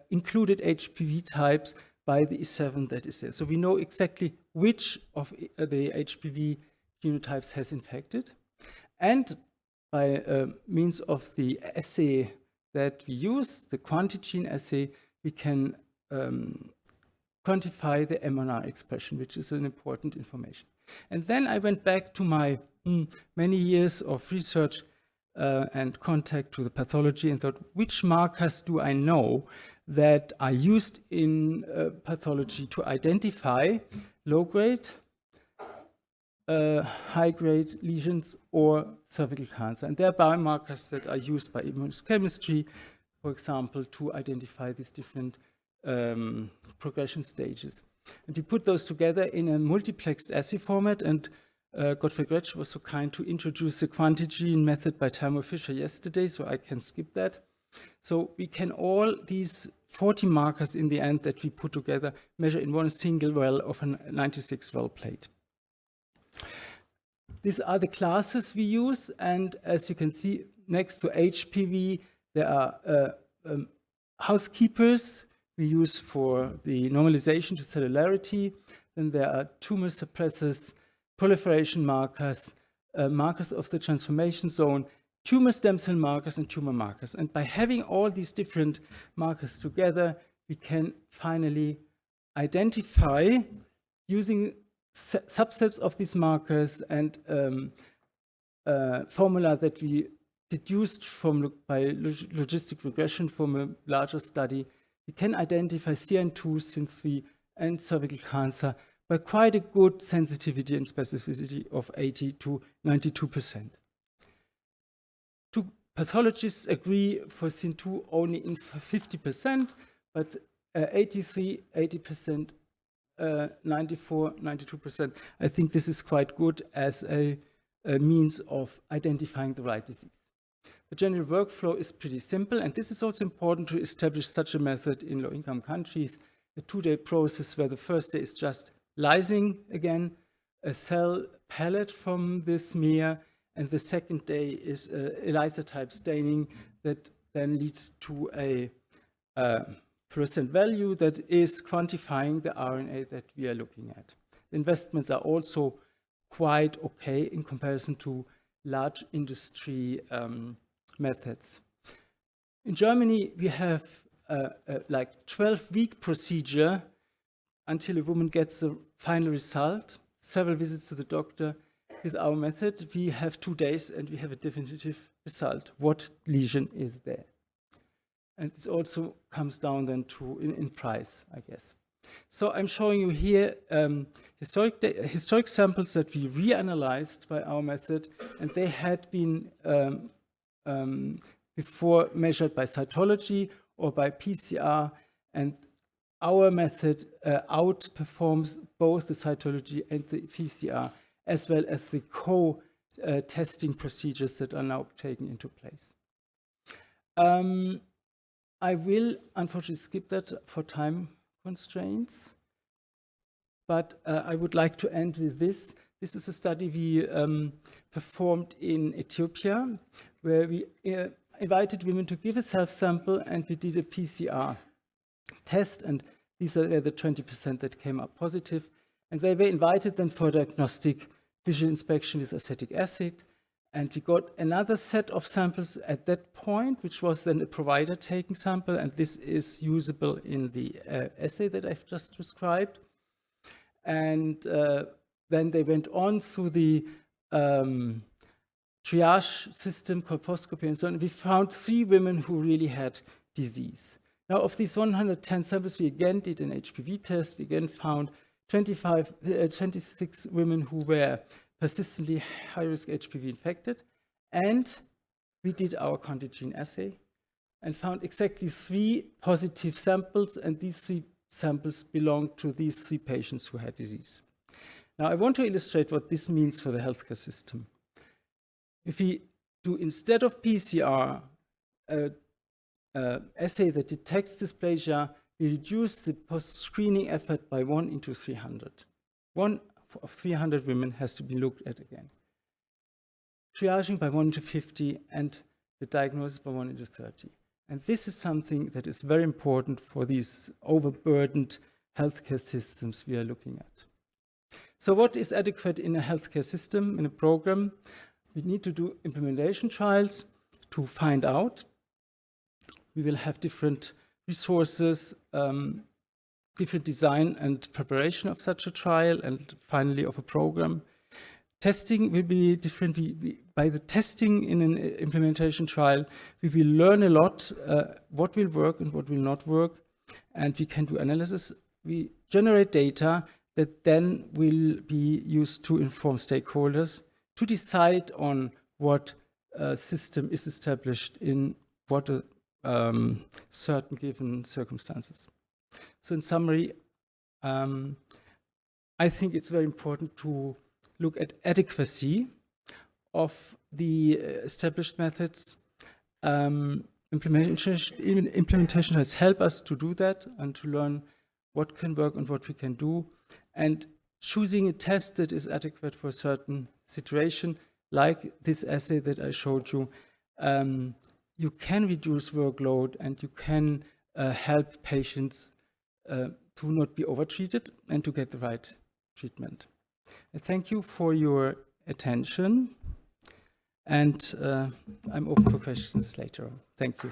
included HPV types by the E7 that is there. So we know exactly which of the HPV genotypes has infected. And by means of the assay that we use, the QuantiGene assay, we can quantify the MRNA expression, which is an important information. And then I went back to my many years of research and contact to the pathology and thought, which markers do I know that are used in pathology to identify low-grade, high-grade lesions or cervical cancer. And there are biomarkers that are used by immunochemistry, for example, to identify these different progression stages. And we put those together in a multiplexed assay format, and Gottfried Gretsch was so kind to introduce the QuantiGene method by Thermo Fisher yesterday, so I can skip that. So we can all these 40 markers in the end that we put together measure in one single well of a 96 well plate. These are the classes we use, and as you can see, next to HPV, there are housekeepers we use for the normalization to cellularity. Then there are tumor suppressors, proliferation markers, markers of the transformation zone, tumor stem cell markers, and tumor markers. And by having all these different markers together, we can finally identify, using subsets of these markers and formula that we deduced from by logistic regression from a larger study, we can identify CN2, SYN3, and cervical cancer by quite a good sensitivity and specificity of 80 to 92%. Two pathologists agree for SYN2 only in 50%, but 83, 80%, 94, 92%. I think this is quite good as a means of identifying the right disease. The general workflow is pretty simple, and this is also important to establish such a method in low-income countries. A 2-day process where the first day is just lysing again, a cell pellet from the smear, and the second day is ELISA-type staining that then leads to a fluorescent value that is quantifying the RNA that we are looking at. The investments are also quite okay in comparison to large industry methods. In Germany, we have like 12-week procedure until a woman gets the final result, several visits to the doctor. With our method, we have 2 days and we have a definitive result, what lesion is there. And it also comes down then to in price, I guess. So I'm showing you here historic samples that we reanalyzed by our method, and they had been before measured by cytology or by PCR, and our method outperforms both the cytology and the PCR, as well as the co-testing procedures that are now taken into place. I will unfortunately skip that for time constraints, but I would like to end with this. This is a study we performed in Ethiopia, where we invited women to give a self-sample, and we did a PCR test, and these are the 20% that came up positive. And they were invited then for diagnostic visual inspection with acetic acid. And we got another set of samples at that point, which was then a provider taking sample, and this is usable in the assay that I've just described. And then they went on through the triage system, colposcopy, and so on. We found 3 women who really had disease. Now, of these 110 samples, we again did an HPV test. We again found 26 women who were persistently high-risk HPV infected, and we did our CONTIGENE assay and found exactly 3 positive samples, and these 3 samples belonged to these 3 patients who had disease. Now, I want to illustrate what this means for the healthcare system. If we do, instead of PCR, assay that detects dysplasia, we reduce the post-screening effort by 1 into 300. 1 of 300 women has to be looked at again. Triaging by 1 to 50, and the diagnosis by 1 into 30. And this is something that is very important for these overburdened healthcare systems we are looking at. So what is adequate in a healthcare system, in a program? We need to do implementation trials to find out. We will have different resources, different design and preparation of such a trial, and finally of a program. Testing will be different. By the testing in an implementation trial, we will learn a lot what will work and what will not work, and we can do analysis. We generate data that then will be used to inform stakeholders to decide on what system is established in what certain given circumstances. So in summary, I think it's very important to look at adequacy of the established methods. implementation has helped us to do that and to learn what can work and what we can do. And choosing a test that is adequate for a certain situation, like this essay that I showed you, you can reduce workload and you can help patients to not be overtreated and to get the right treatment. I thank you for your attention, and I'm open for questions later on. Thank you.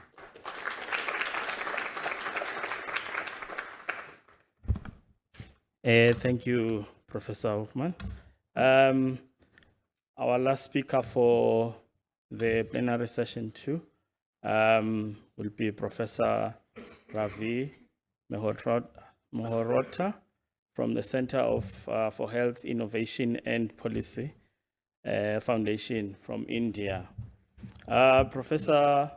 Thank you, Professor Hoffman. Our last speaker for the plenary session 2 will be Professor Ravi Mehrotra from the Center for Health Innovation and Policy Foundation from India. Professor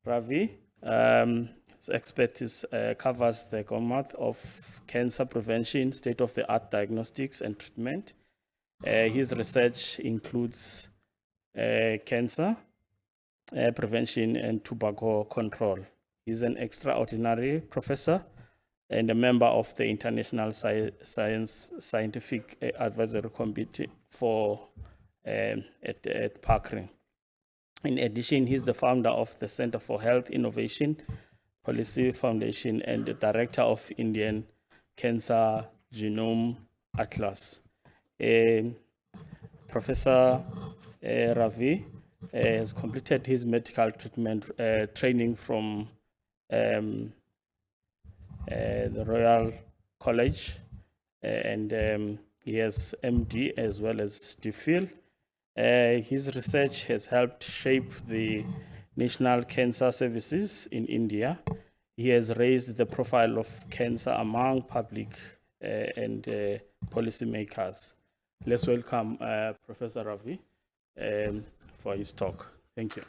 Ravi, his expertise covers the gamut of cancer prevention, state-of-the-art diagnostics and treatment. His research includes cancer prevention and tobacco control. He's an extraordinary professor and a member of the International Scientific Advisory Committee at Parkring. In addition, he's the founder of the Center for Health Innovation Policy Foundation and the director of Indian Cancer Genome Atlas. Professor Ravi has completed his medical treatment training from the Royal College, and he has MD as well as DPhil. His research has helped shape the National Cancer Services in India. He has raised the profile of cancer among public and policymakers. Let's welcome Professor Ravi for his talk. Thank you.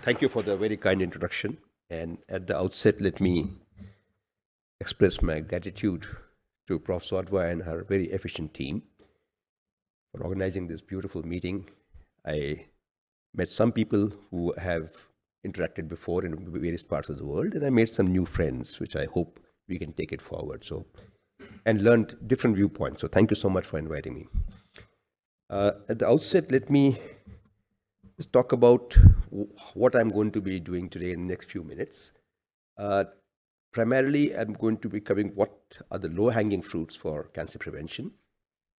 Thank you for the very kind introduction. And at the outset, let me express my gratitude to Prof. Swadwa and her very efficient team for organizing this beautiful meeting. I met some people who have interacted before in various parts of the world, and I made some new friends, which I hope we can take it forward. And learned different viewpoints. So thank you so much for inviting me. At the outset, let me just talk about what I'm going to be doing today in the next few minutes. Primarily, I'm going to be covering what are the low-hanging fruits for cancer prevention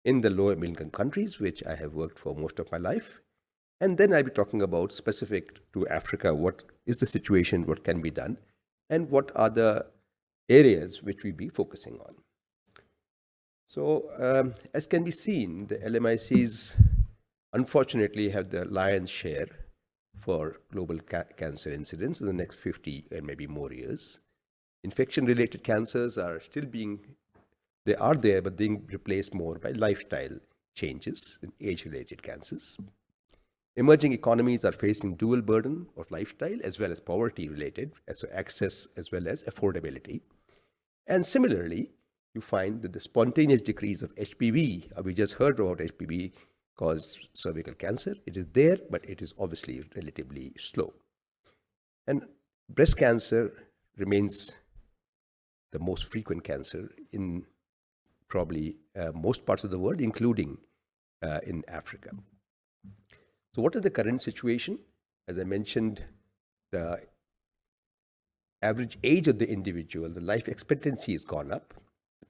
in the lower middle-income countries, which I have worked for most of my life. And then I'll be talking about specific to Africa, what is the situation, what can be done, and what are the areas which we'll be focusing on. So as can be seen, the LMICs unfortunately have the lion's share for global cancer incidence in the next 50 and maybe more years. Infection-related cancers are still they are there, but being replaced more by lifestyle changes in age-related cancers. Emerging economies are facing dual burden of lifestyle as well as poverty-related, so access as well as affordability. And similarly, you find that the spontaneous decrease of HPV, we just heard about HPV caused cervical cancer. It is there, but it is obviously relatively slow. And breast cancer remains the most frequent cancer in probably most parts of the world, including in Africa. So what is the current situation? As I mentioned, the average age of the individual, the life expectancy has gone up.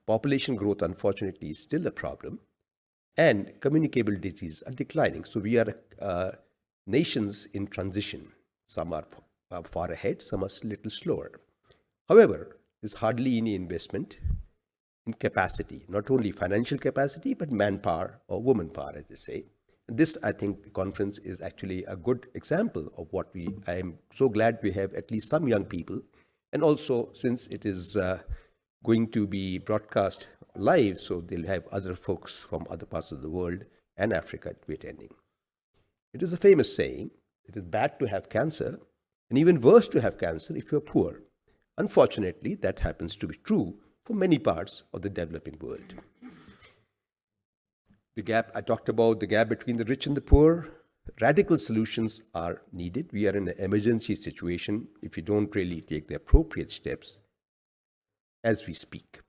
Population growth, unfortunately, is still a problem. And communicable diseases are declining. So we are nations in transition. Some are far ahead, some are a little slower. However, there's hardly any investment in capacity, not only financial capacity, but manpower or woman power, as they say. And this, I think, conference is actually a good example of what I am so glad we have at least some young people. And also, since it is going to be broadcast live, so they'll have other folks from other parts of the world and Africa to be attending. It is a famous saying, it is bad to have cancer, and even worse to have cancer if you're poor. Unfortunately, that happens to be true for many parts of the developing world. The gap, I talked about the gap between the rich and the poor. radical solutions are needed. We are in an emergency situation if you don't really take the appropriate steps as we speak.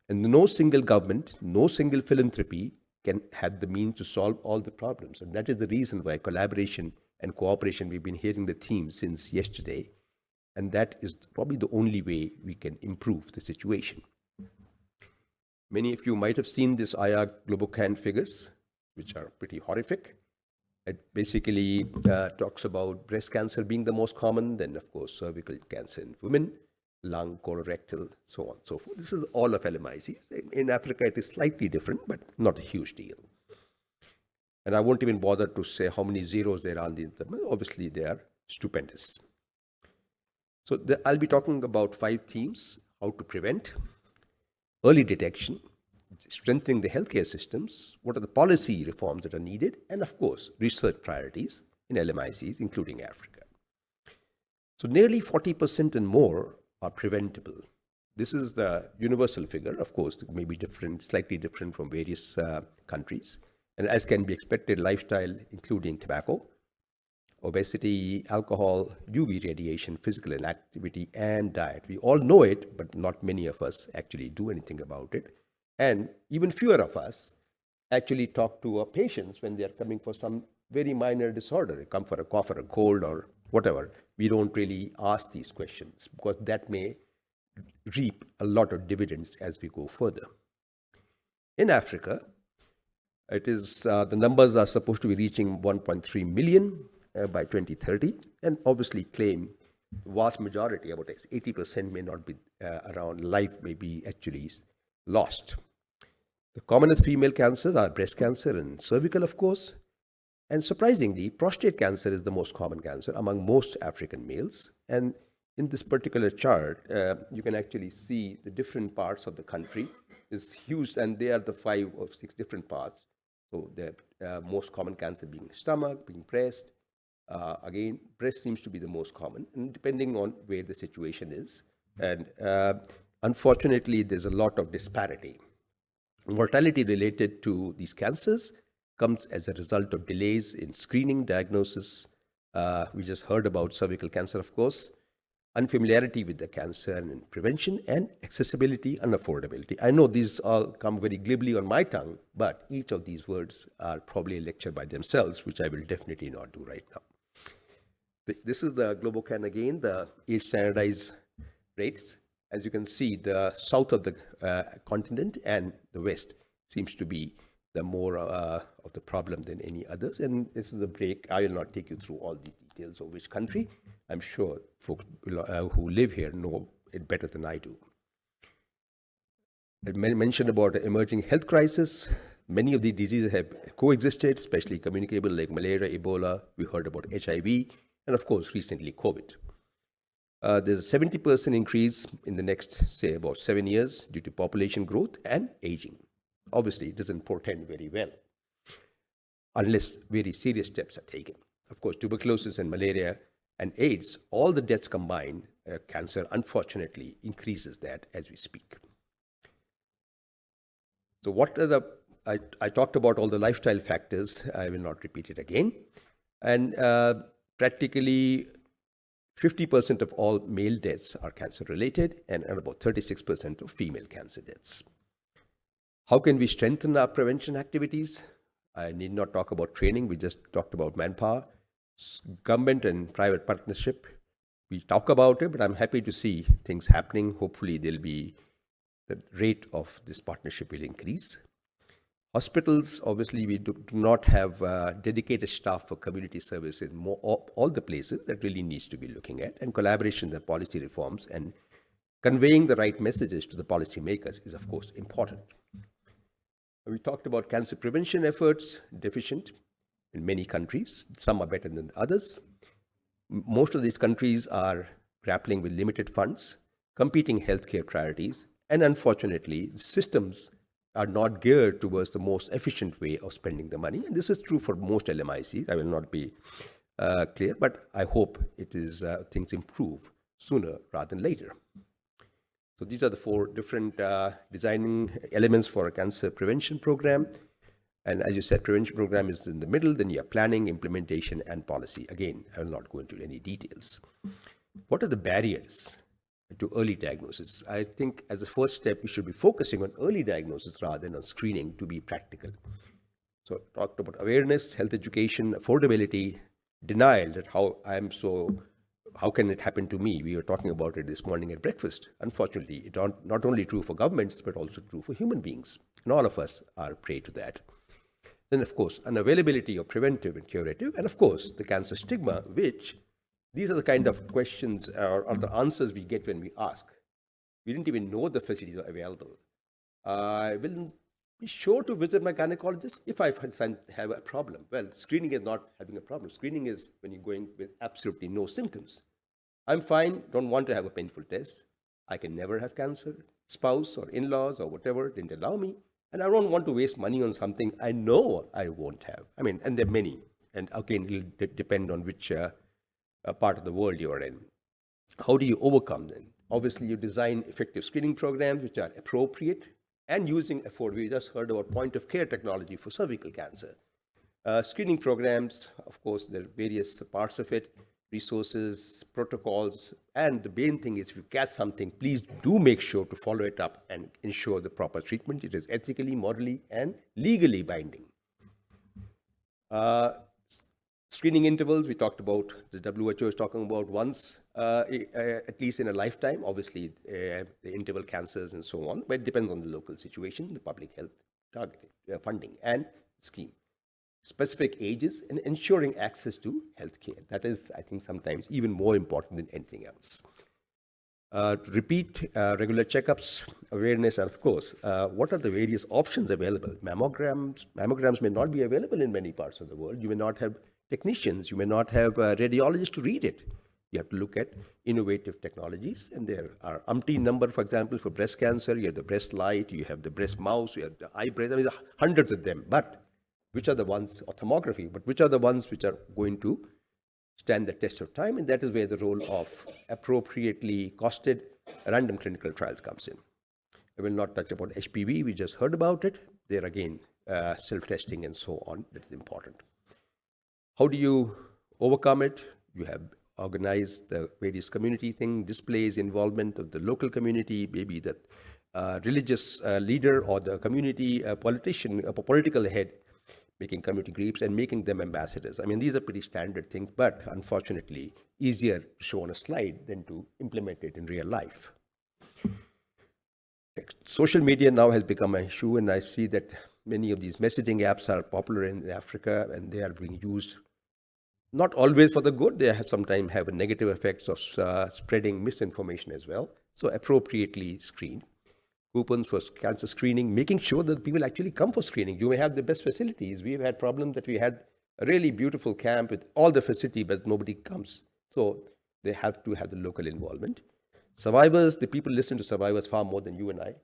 And no single government, no single philanthropy can have the means to solve all the problems. And that is the reason why collaboration and cooperation, we've been hearing the theme since yesterday. And that is probably the only way we can improve the situation. Many of you might have seen this IR GloboCan figures, which are pretty horrific. It basically talks about breast cancer being the most common, then of course cervical cancer in women, lung, colorectal, so on and so forth. This is all of LMIC. In Africa, it is slightly different, but not a huge deal. And I won't even bother to say how many zeros there are on the internet. Obviously, they are stupendous. So I'll be talking about 5 themes: how to prevent, early detection, strengthening the healthcare systems, what are the policy reforms that are needed, and of course, research priorities in LMICs, including Africa. So nearly 40% and more are preventable. This is the universal figure. Of course, it may be different, slightly different from various countries. And as can be expected, lifestyle, including tobacco, obesity, alcohol, UV radiation, physical inactivity, and diet. We all know it, but not many of us actually do anything about it. And even fewer of us actually talk to our patients when they are coming for some very minor disorder. They come for a cough or a cold or whatever. We don't really ask these questions because that may reap a lot of dividends as we go further. In Africa, it is the numbers are supposed to be reaching 1.3 million by 2030, and obviously claim the vast majority, about 80%, may not be around. Life may be actually lost. The commonest female cancers are breast cancer and cervical, of course. And surprisingly, prostate cancer is the most common cancer among most African males. And in this particular chart, you can actually see the different parts of the country is huge, and they are the 5 or 6 different parts. So the most common cancer being stomach, being breast. Again, breast seems to be the most common, and depending on where the situation is. And unfortunately, there's a lot of disparity. Mortality related to these cancers comes as a result of delays in screening, diagnosis. We just heard about cervical cancer, of course. Unfamiliarity with the cancer and prevention, and accessibility and affordability. I know these all come very glibly on my tongue, but each of these words are probably a lecture by themselves, which I will definitely not do right now. This is the GloboCan again, the age standardized rates. As you can see, the south of the continent and the west seems to be the more of the problem than any others. And this is a break. I will not take you through all the details of which country. I'm sure folks who live here know it better than I do. I mentioned about the emerging health crisis. Many of these diseases have coexisted, especially communicable like malaria, Ebola. We heard about HIV, and of course, recently COVID. There's a 70% increase in the next, say, about 7 years due to population growth and aging. Obviously, it doesn't portend very well unless very serious steps are taken. Of course, tuberculosis and malaria and AIDS, all the deaths combined, cancer unfortunately increases that as we speak. So what are the, I talked about all the lifestyle factors. I will not repeat it again. And practically 50% of all male deaths are cancer related, and about 36% of female cancer deaths. How can we strengthen our prevention activities? I need not talk about training. We just talked about manpower. Government and private partnership. We talk about it, but I'm happy to see things happening. Hopefully the rate of this partnership will increase. Hospitals, obviously, we do not have dedicated staff for community services, all the places that really needs to be looking at, and collaboration and policy reforms and conveying the right messages to the policymakers is, of course, important. We talked about cancer prevention efforts, deficient in many countries. Some are better than others. Most of these countries are grappling with limited funds, competing healthcare priorities, and unfortunately, systems are not geared towards the most efficient way of spending the money. And this is true for most LMICs. I will not be clear, but I hope it is things improve sooner rather than later. So these are the 4 different designing elements for a cancer prevention program. And as you said, prevention program is in the middle, then you have planning, implementation, and policy. Again, I will not go into any details. What are the barriers to early diagnosis? I think as a first step, we should be focusing on early diagnosis rather than on screening to be practical. So talked about awareness, health education, affordability, denial, that how can it happen to me? We were talking about it this morning at breakfast. Unfortunately, it's not only true for governments, but also true for human beings. And all of us are prey to that. Then, of course, unavailability of preventive and curative, and of course, the cancer stigma, which these are the kind of questions or the answers we get when we ask. We didn't even know the facilities are available. I will be sure to visit my gynecologist if I have a problem. Well, screening is not having a problem. Screening is when you're going with absolutely no symptoms. I'm fine, don't want to have a painful test. I can never have cancer. Spouse or in-laws or whatever didn't allow me. And I don't want to waste money on something I know I won't have. I mean, and there are many. And again, it'll depend on which part of the world you are in. How do you overcome them? Obviously, you design effective screening programs which are appropriate and using affordable. We just heard about point-of-care technology for cervical cancer. Screening programs, of course, there are various parts of it, resources, protocols, and the main thing is if you catch something, please do make sure to follow it up and ensure the proper treatment. It is ethically, morally, and legally binding. Screening intervals, we talked about, the WHO is talking about once, at least in a lifetime, obviously the interval cancers and so on, but it depends on the local situation, the public health targeting, funding and scheme. Specific ages and ensuring access to healthcare. That is, I think, sometimes even more important than anything else. Repeat regular checkups, awareness, and of course, what are the various options available? Mammograms may not be available in many parts of the world. You may not have technicians. You may not have radiologists to read it. You have to look at innovative technologies, and there are umpteen number, for example, for breast cancer. You have the breast light, you have the breast mouse, you have the eye breast. I mean, hundreds of them. But which are the ones, or thermography, but which are the ones which are going to stand the test of time? And that is where the role of appropriately costed random clinical trials comes in. I will not touch about HPV. We just heard about it. There again, self-testing and so on. That's important. How do you overcome it? You have organized the various community thing, displays, involvement of the local community, maybe the religious leader or the community politician, a political head, making community groups and making them ambassadors. I mean, these are pretty standard things, but unfortunately, easier to show on a slide than to implement it in real life. Social media now has become an issue, and I see that many of these messaging apps are popular in Africa, and they are being used not always for the good. They have sometimes have a negative effects of spreading misinformation as well. So appropriately screened. Coupons for cancer screening, making sure that people actually come for screening. You may have the best facilities. We've had problems that we had a really beautiful camp with all the facility, but nobody comes. So they have to have the local involvement. Survivors, the people listen to survivors far more than you and I.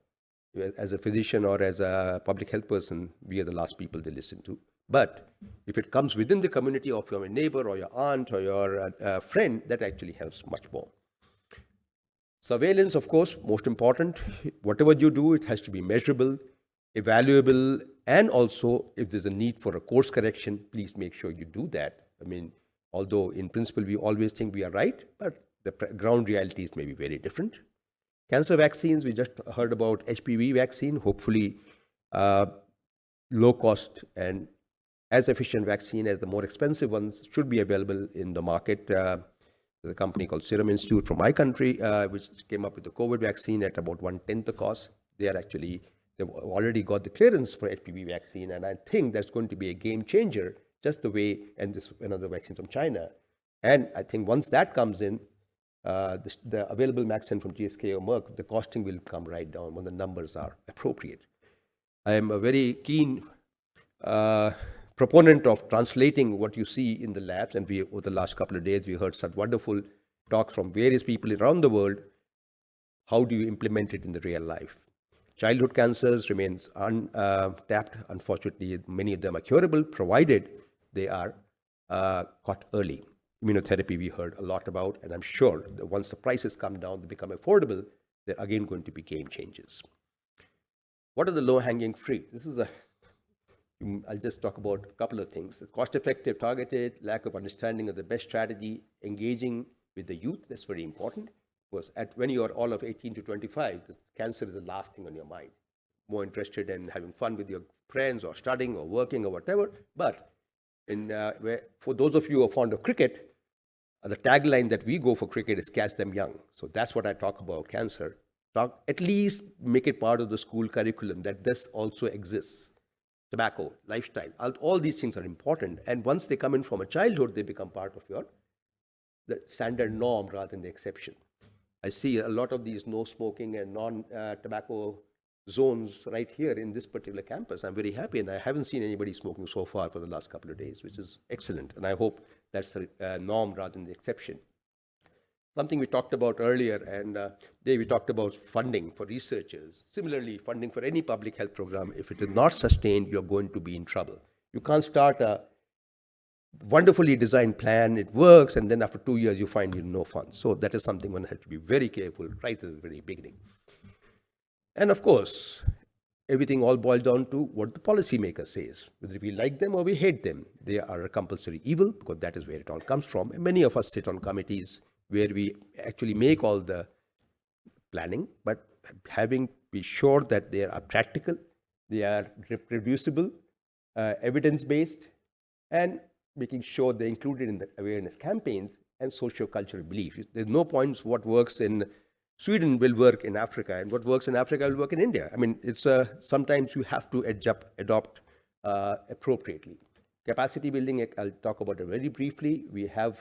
As a physician or as a public health person, we are the last people they listen to. But if it comes within the community of your neighbor or your aunt or your friend, that actually helps much more. Surveillance, of course, most important. Whatever you do, it has to be measurable, evaluable, and also if there's a need for a course correction, please make sure you do that. I mean, although in principle we always think we are right, but the ground realities may be very different. Cancer vaccines, we just heard about HPV vaccine, hopefully low cost and as efficient vaccine as the more expensive ones should be available in the market. There's a company called Serum Institute from my country, which came up with the COVID vaccine at about 1/10 the cost. They've already got the clearance for HPV vaccine, and I think that's going to be a game changer, just the way, and this another vaccine from China. And I think once that comes in, the available vaccine from GSK or Merck, the costing will come right down when the numbers are appropriate. I am a very keen proponent of translating what you see in the labs, and over the last couple of days we heard such wonderful talks from various people around the world. How do you implement it in the real life? Childhood cancers remains untapped. Unfortunately, many of them are curable, provided they are caught early. Immunotherapy we heard a lot about, and I'm sure that once the prices come down, they become affordable, they're again going to be game changers. What are the low-hanging fruit? This is a I'll just talk about a couple of things. Cost-effective, targeted, lack of understanding of the best strategy, engaging with the youth, that's very important. Because when you are all of 18 to 25, the cancer is the last thing on your mind. More interested in having fun with your friends or studying or working or whatever. But for those of you who are fond of cricket, the tagline that we go for cricket is catch them young. So that's what I talk about cancer. At least make it part of the school curriculum that this also exists. Tobacco, lifestyle, all these things are important. And once they come in from a childhood, they become part of the standard norm rather than the exception. I see a lot of these no smoking and non-tobacco zones right here in this particular campus. I'm very happy, and I haven't seen anybody smoking so far for the last couple of days, which is excellent. And I hope that's the norm rather than the exception. Something we talked about earlier, and Dave, we talked about funding for researchers. Similarly, funding for any public health program, if it is not sustained, you're going to be in trouble. You can't start a wonderfully designed plan, it works, and then after 2 years, you find you no funds. So that is something one has to be very careful right at the very beginning. And of course, everything all boils down to what the policymaker says. Whether we like them or we hate them, they are a compulsory evil, because that is where it all comes from. And many of us sit on committees where we actually make all the planning, but having be sure that they are practical, they are reproducible, evidence-based, and making sure they're included in the awareness campaigns and socio-cultural beliefs. There's no points what works in Sweden will work in Africa, and what works in Africa will work in India. I mean, it's sometimes you have to adopt appropriately. Capacity building, I'll talk about it very briefly. We have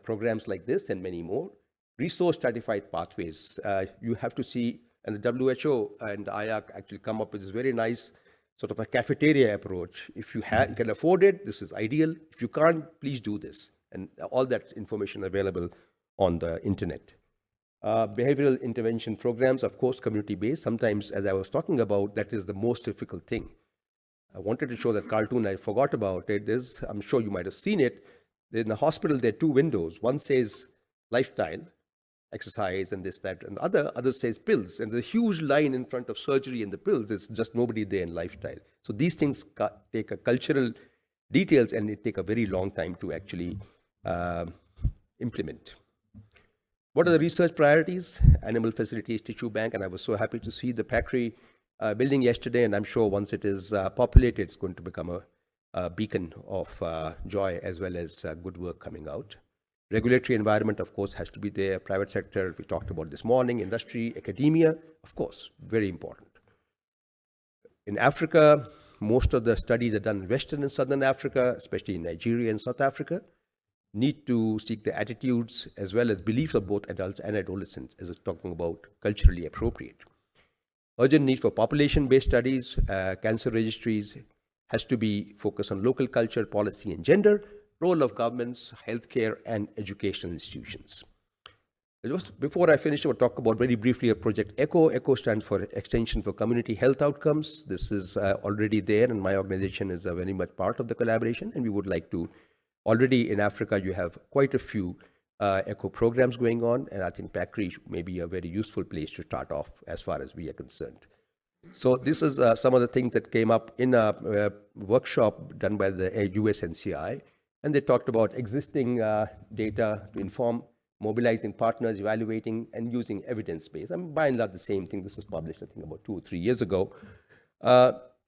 programs like this and many more. Resource stratified pathways. You have to see, and the WHO and the IARC actually come up with this very nice sort of a cafeteria approach. If you can afford it, this is ideal. If you can't, please do this. And all that information available on the internet. Behavioral intervention programs, of course, community-based. Sometimes, as I was talking about, that is the most difficult thing. I wanted to show that cartoon, I forgot about it. I'm sure you might have seen it. In the hospital, there are 2 windows. One says lifestyle, exercise and this, that, and the other says pills. And there's a huge line in front of surgery and the pills. There's just nobody there in lifestyle. So these things take a cultural details, and it take a very long time to actually implement. What are the research priorities? Animal facilities, tissue bank, and I was so happy to see the PACRI building yesterday, and I'm sure once it is populated, it's going to become a beacon of joy as well as good work coming out. Regulatory environment, of course, has to be there. Private sector, we talked about this morning. Industry, academia, of course, very important. In Africa, most of the studies are done in Western and Southern Africa, especially in Nigeria and South Africa. Need to seek the attitudes as well as beliefs of both adults and adolescents, as we're talking about culturally appropriate. Urgent need for population-based studies, cancer registries, has to be focused on local culture, policy, and gender, role of governments, healthcare, and educational institutions. Just before I finish, I'll talk about very briefly a project ECHO. ECHO stands for Extension for Community Health Outcomes. This is already there, and my organization is very much part of the collaboration, and we would like to, already in Africa, you have quite a few ECHO programs going on, and I think PACRI may be a very useful place to start off as far as we are concerned. So this is some of the things that came up in a workshop done by the USNCI, and they talked about existing data to inform, mobilizing partners, evaluating, and using evidence-based. I mean, by and large, the same thing. This was published, I think, about 2 or 3 years ago.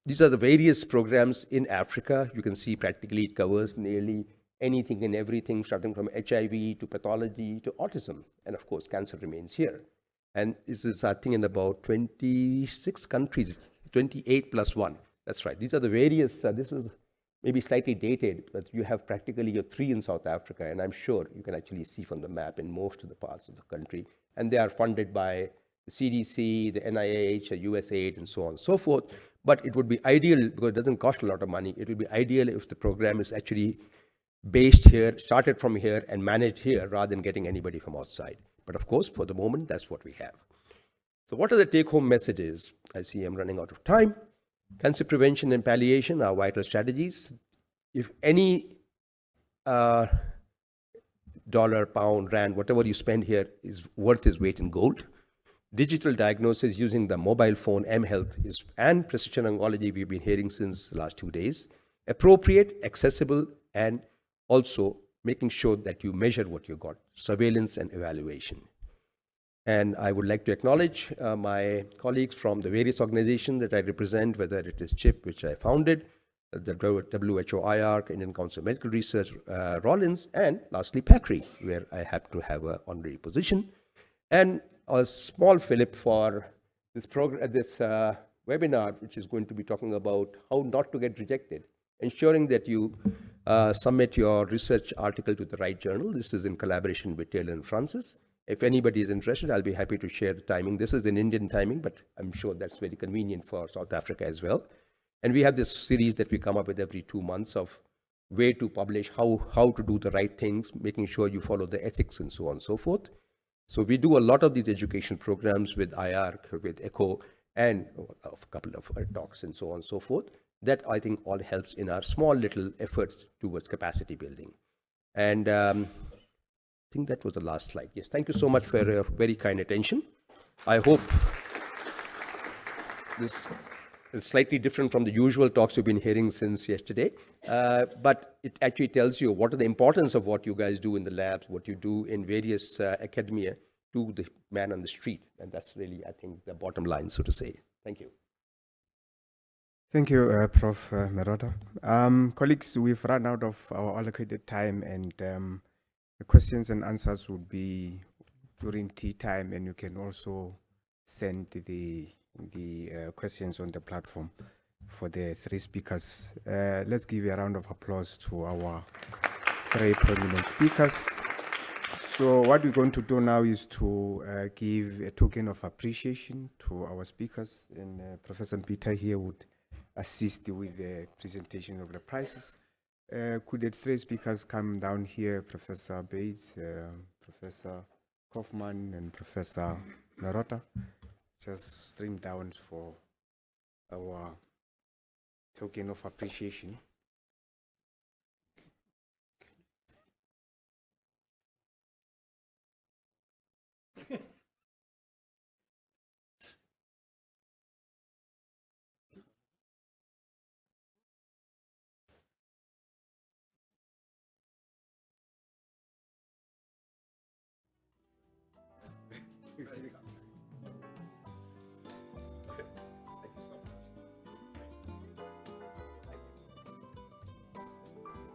These are the various programs in Africa. You can see practically it covers nearly anything and everything, starting from HIV to pathology to autism. And of course, cancer remains here. And this is, I think, in about 26 countries, 28 plus 1. That's right. These are the various, this is maybe slightly dated, but you have practically your 3 in South Africa, and I'm sure you can actually see from the map in most of the parts of the country. And they are funded by the CDC, the NIH, USAID, and so on and so forth. But it would be ideal, because it doesn't cost a lot of money, it would be ideal if the program is actually based here, started from here, and managed here, rather than getting anybody from outside. But of course, for the moment, that's what we have. So what are the take-home messages? I see I'm running out of time. Cancer prevention and palliation are vital strategies. If any dollar, pound, rand, whatever you spend here is worth its weight in gold. digital diagnosis using the mobile phone, mHealth, and precision oncology we've been hearing since the last 2 days. Appropriate, accessible, and also making sure that you measure what you got, surveillance and evaluation. And I would like to acknowledge my colleagues from the various organizations that I represent, whether it is CHIP, which I founded, the WHO IARC, Indian Council of Medical Research, Rollins, and lastly, PACRI, where I happen to have an honorary position. And a small fillip for this webinar, which is going to be talking about how not to get rejected, ensuring that you submit your research article to the right journal. This is in collaboration with Taylor and Francis. If anybody is interested, I'll be happy to share the timing. This is in Indian timing, but I'm sure that's very convenient for South Africa as well. And we have this series that we come up with every 2 months of way to publish, how to do the right things, making sure you follow the ethics and so on and so forth. So we do a lot of these education programs with IARC, with ECHO, and a couple of talks and so on and so forth. That I think all helps in our small little efforts towards capacity building. And I think that was the last slide. Yes, thank you so much for your very kind attention. I hope this is slightly different from the usual talks we've been hearing since yesterday, but it actually tells you what are the importance of what you guys do in the labs, what you do in various academia to the man on the street. And that's really, I think, the bottom line, so to say. Thank you. Thank you, Prof. Merota. Colleagues, we've run out of our allocated time, and the questions and answers would be during tea time, and you can also send the questions on the platform for the 3 speakers. Let's give a round of applause to our 3 prominent speakers. So what we're going to do now is to give a token of appreciation to our speakers, and Professor Peter here would assist with the presentation of the prizes. Could the 3 speakers come down here, Professor Bates, Professor Kaufman, and Professor Merota? Just stream down for our token of appreciation.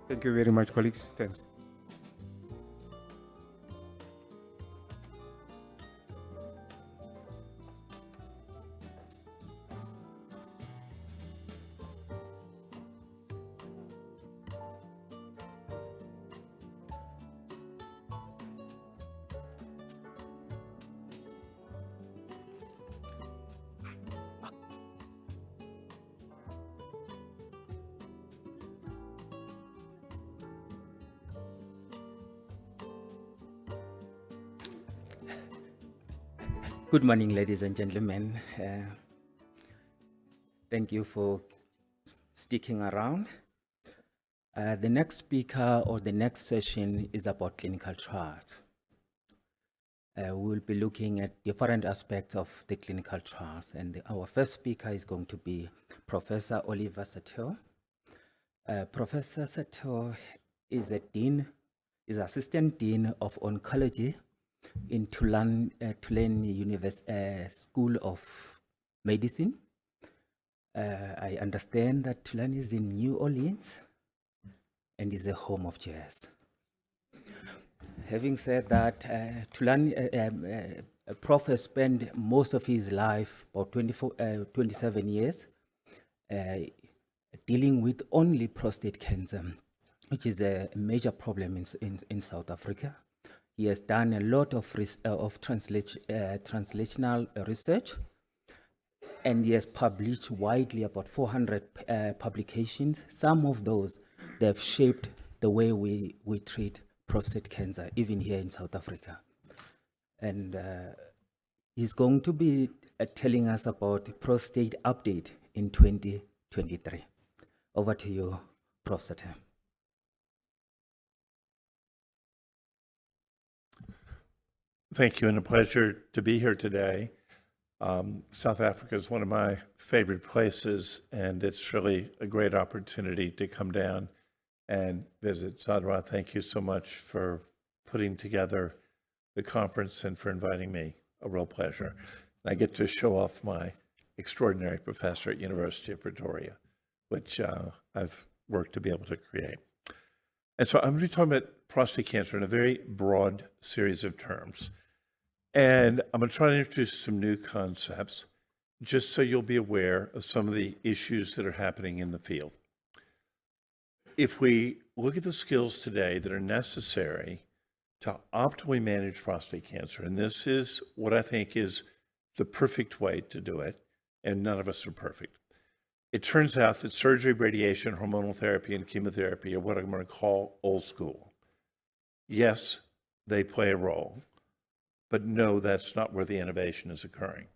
Thank you very much, colleagues. Thanks. Good morning, ladies and gentlemen. Thank you for sticking around. The next speaker or the next session is about clinical trials. We will be looking at different aspects of the clinical trials, and our first speaker is going to be Professor Oliver Satel. Professor Satel is Assistant Dean of Oncology in Tulane School of Medicine. I understand that Tulane is in New Orleans and is a home of jazz. Having said that, Tulane, Prof has spent most of his life, about 27 years, dealing with only prostate cancer, which is a major problem in South Africa. He has done a lot of translational research, and he has published widely about 400 publications. Some of those, they have shaped the way we treat prostate cancer, even here in South Africa. And he's going to be telling us about prostate update in 2023. Over to you, Prof. Satel. Thank you, and a pleasure to be here today. South Africa is one of my favorite places, and it's really a great opportunity to come down and visit. Zadra, thank you so much for putting together the conference and for inviting me. A real pleasure. And I get to show off my extraordinary professor at University of Pretoria, which I've worked to be able to create. And so I'm going to be talking about prostate cancer in a very broad series of terms. And I'm going to try to introduce some new concepts just so you'll be aware of some of the issues that are happening in the field. If we look at the skills today that are necessary to optimally manage prostate cancer, and this is what I think is the perfect way to do it, and none of us are perfect. It turns out that surgery, radiation, hormonal therapy, and chemotherapy are what I'm going to call old school. Yes, they play a role, but no, that's not where the innovation is occurring.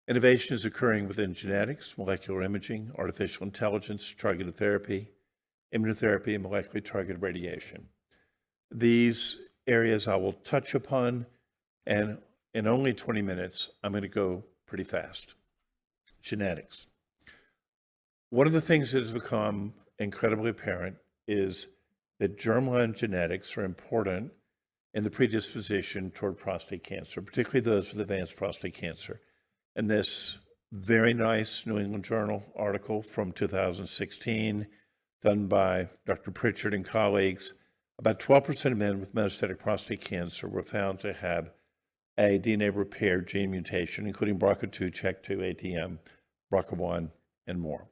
Innovation is occurring within genetics, molecular imaging, artificial intelligence, targeted therapy, immunotherapy, and molecularly targeted radiation. These areas I will touch upon, and in only 20 minutes, I'm going to go pretty fast. Genetics. One of the things that has become incredibly apparent is that germline genetics are important in the predisposition toward prostate cancer, particularly those with advanced prostate cancer. And this very nice New England Journal article from 2016, done by Dr. Pritchard and colleagues, about 12% of men with metastatic prostate cancer were found to have a DNA repair gene mutation, including BRCA2, CHEK2, ATM, BRCA1, and more.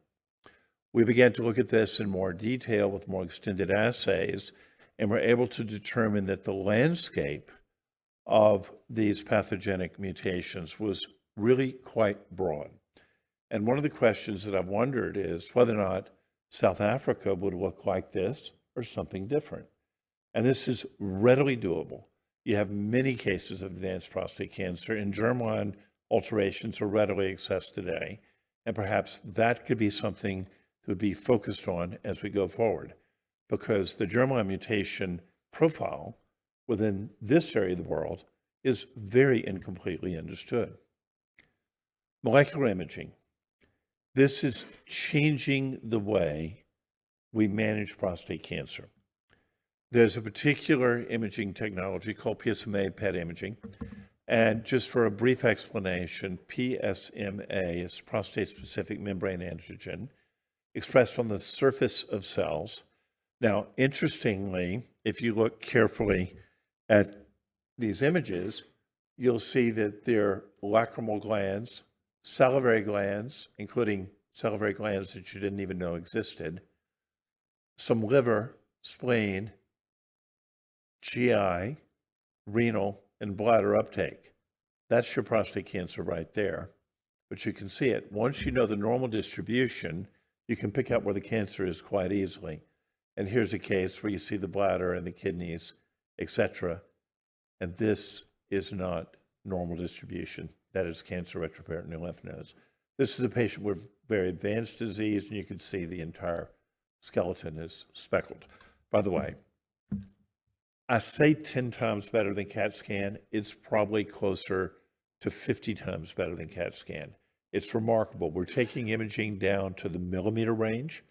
We began to look at this in more detail with more extended assays, and were able to determine that the landscape of these pathogenic mutations was really quite broad. And one of the questions that I've wondered is whether or not South Africa would look like this or something different. And this is readily doable. You have many cases of advanced prostate cancer, and germline alterations are readily accessed today. And perhaps that could be something that would be focused on as we go forward, because the germline mutation profile within this area of the world is very incompletely understood. Molecular imaging. This is changing the way we manage prostate cancer. There's a particular imaging technology called PSMA PET imaging. And just for a brief explanation, PSMA is prostate-specific membrane antigen expressed on the surface of cells. Now, interestingly, if you look carefully at these images, you'll see that there are lacrimal glands, salivary glands, including salivary glands that you didn't even know existed, some liver, spleen, GI, renal, and bladder uptake. That's your prostate cancer right there, but you can see it. Once you know the normal distribution, you can pick out where the cancer is quite easily. And here's a case where you see the bladder and the kidneys, etc. And this is not normal distribution. That is cancer retroperitoneal lymph nodes. This is a patient with very advanced disease, and you can see the entire skeleton is speckled. By the way, I say 10 times better than CAT scan. It's probably closer to 50 times better than CAT scan. It's remarkable. We're taking imaging down to the millimeter range,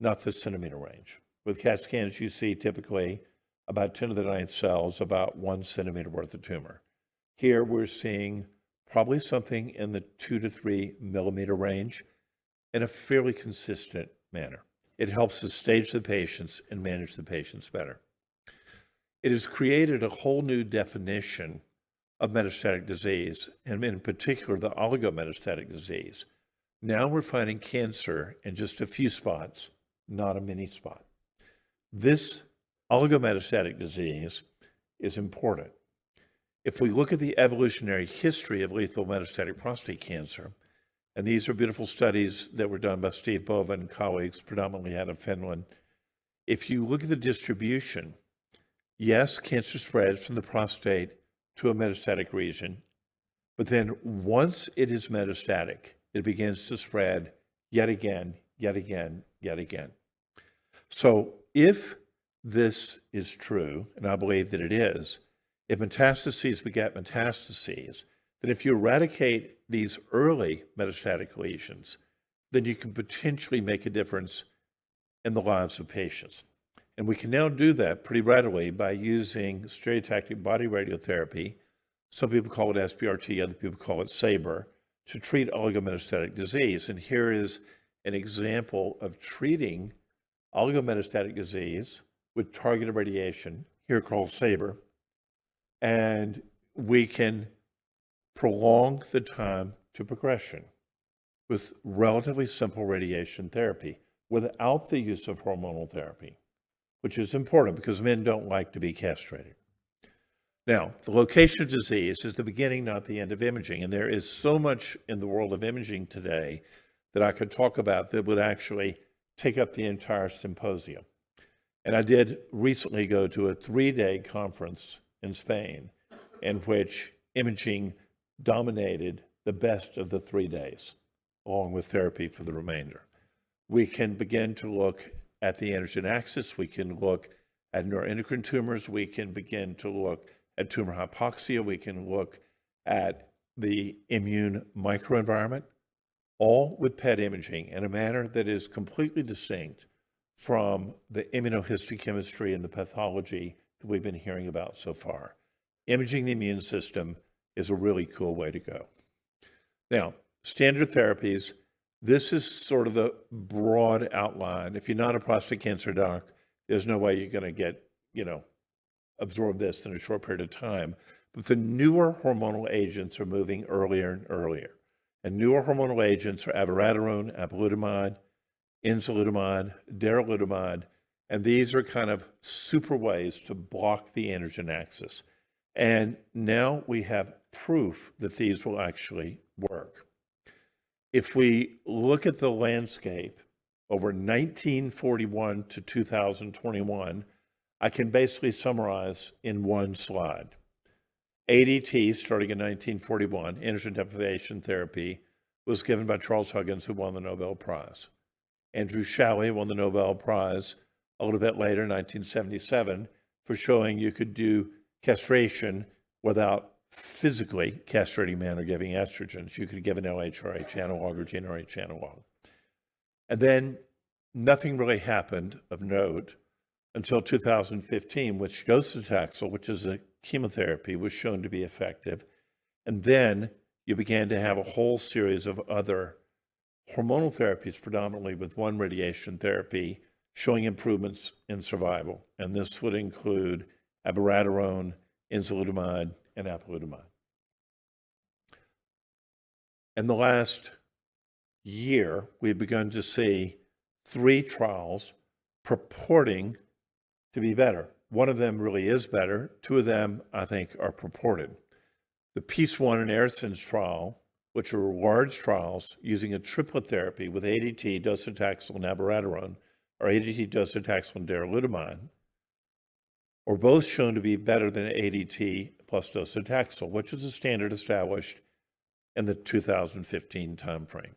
not the centimeter range. With CAT scans, you see typically about 10 to the 9th cells, about 1 centimeter worth of tumor. Here we're seeing probably something in the 2 to 3 millimeter range in a fairly consistent manner. It helps us stage the patients and manage the patients better. It has created a whole new definition of metastatic disease, and in particular, the oligometastatic disease. Now we're finding cancer in just a few spots, not a mini spot. This oligometastatic disease is important. If we look at the evolutionary history of lethal metastatic prostate cancer, and these are beautiful studies that were done by Steve Bova and colleagues, predominantly out of Finland. If you look at the distribution, yes, cancer spreads from the prostate to a metastatic region, but then once it is metastatic, it begins to spread yet again, yet again, yet again. So if this is true, and I believe that it is, if metastases beget metastases, that if you eradicate these early metastatic lesions, then you can potentially make a difference in the lives of patients. And we can now do that pretty readily by using stereotactic body radiotherapy. Some people call it SBRT, other people call it SABR, to treat oligometastatic disease. And here is an example of treating oligometastatic disease with targeted radiation, here called SABR. And we can prolong the time to progression with relatively simple radiation therapy without the use of hormonal therapy, which is important because men don't like to be castrated. Now, the location of disease is the beginning, not the end of imaging. And there is so much in the world of imaging today that I could talk about that would actually take up the entire symposium. And I did recently go to a 3-day conference in Spain in which imaging dominated the best of the 3 days, along with therapy for the remainder. We can begin to look at the androgen axis. We can look at neuroendocrine tumors. We can begin to look at tumor hypoxia. We can look at the immune microenvironment, all with PET imaging in a manner that is completely distinct from the immunohistochemistry and the pathology that we've been hearing about so far. Imaging the immune system is a really cool way to go. Now, standard therapies, this is sort of the broad outline. If you're not a prostate cancer doc, there's no way you're going to get, absorb this in a short period of time. But the newer hormonal agents are moving earlier and earlier. And newer hormonal agents are abiraterone, apalutamide, enzalutamide, darolutamide, and these are kind of super ways to block the androgen axis. And now we have proof that these will actually work. If we look at the landscape over 1941 to 2021, I can basically summarize in one slide. ADT, starting in 1941, androgen deprivation therapy, was given by Charles Huggins, who won the Nobel Prize. Andrew Shalley won the Nobel Prize a little bit later, 1977, for showing you could do castration without physically castrating men or giving estrogens. You could give an LHRH analog or GnRH analog. And then nothing really happened of note until 2015, which docetaxel, which is a chemotherapy, was shown to be effective. And then you began to have a whole series of other hormonal therapies, predominantly with one radiation therapy, showing improvements in survival. And this would include abiraterone, enzalutamide, and apalutamide. In the last year, we've begun to see 3 trials purporting to be better. One of them really is better. 2 of them, I think, are purported. The PEACE-1 and ARASENS trial, which are large trials using a triplet therapy with ADT, docetaxel, and abiraterone, or ADT, docetaxel, and darolutamide, are both shown to be better than ADT plus docetaxel, which is a standard established in the 2015 timeframe.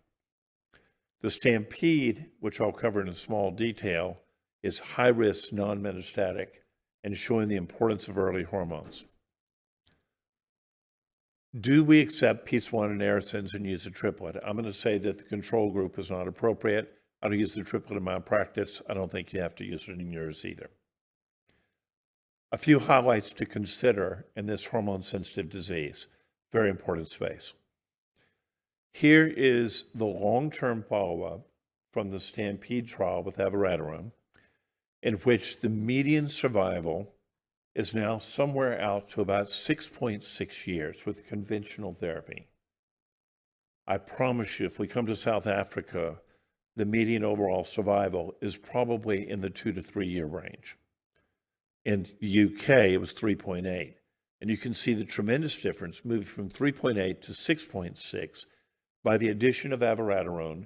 The STAMPEDE, which I'll cover in small detail, is high-risk, non-metastatic, and showing the importance of early hormones. Do we accept PEACE-1 and ARASENS and use a triplet? I'm going to say that the control group is not appropriate. I don't use the triplet in my practice. I don't think you have to use it in yours either. A few highlights to consider in this hormone-sensitive disease. Very important space. Here is the long-term follow-up from the STAMPEDE trial with abiraterone, in which the median survival is now somewhere out to about 6.6 years with conventional therapy. I promise you, if we come to South Africa, the median overall survival is probably in the 2 to 3 year range. In the UK, it was 3.8. And you can see the tremendous difference moving from 3.8 to 6.6 by the addition of abiraterone,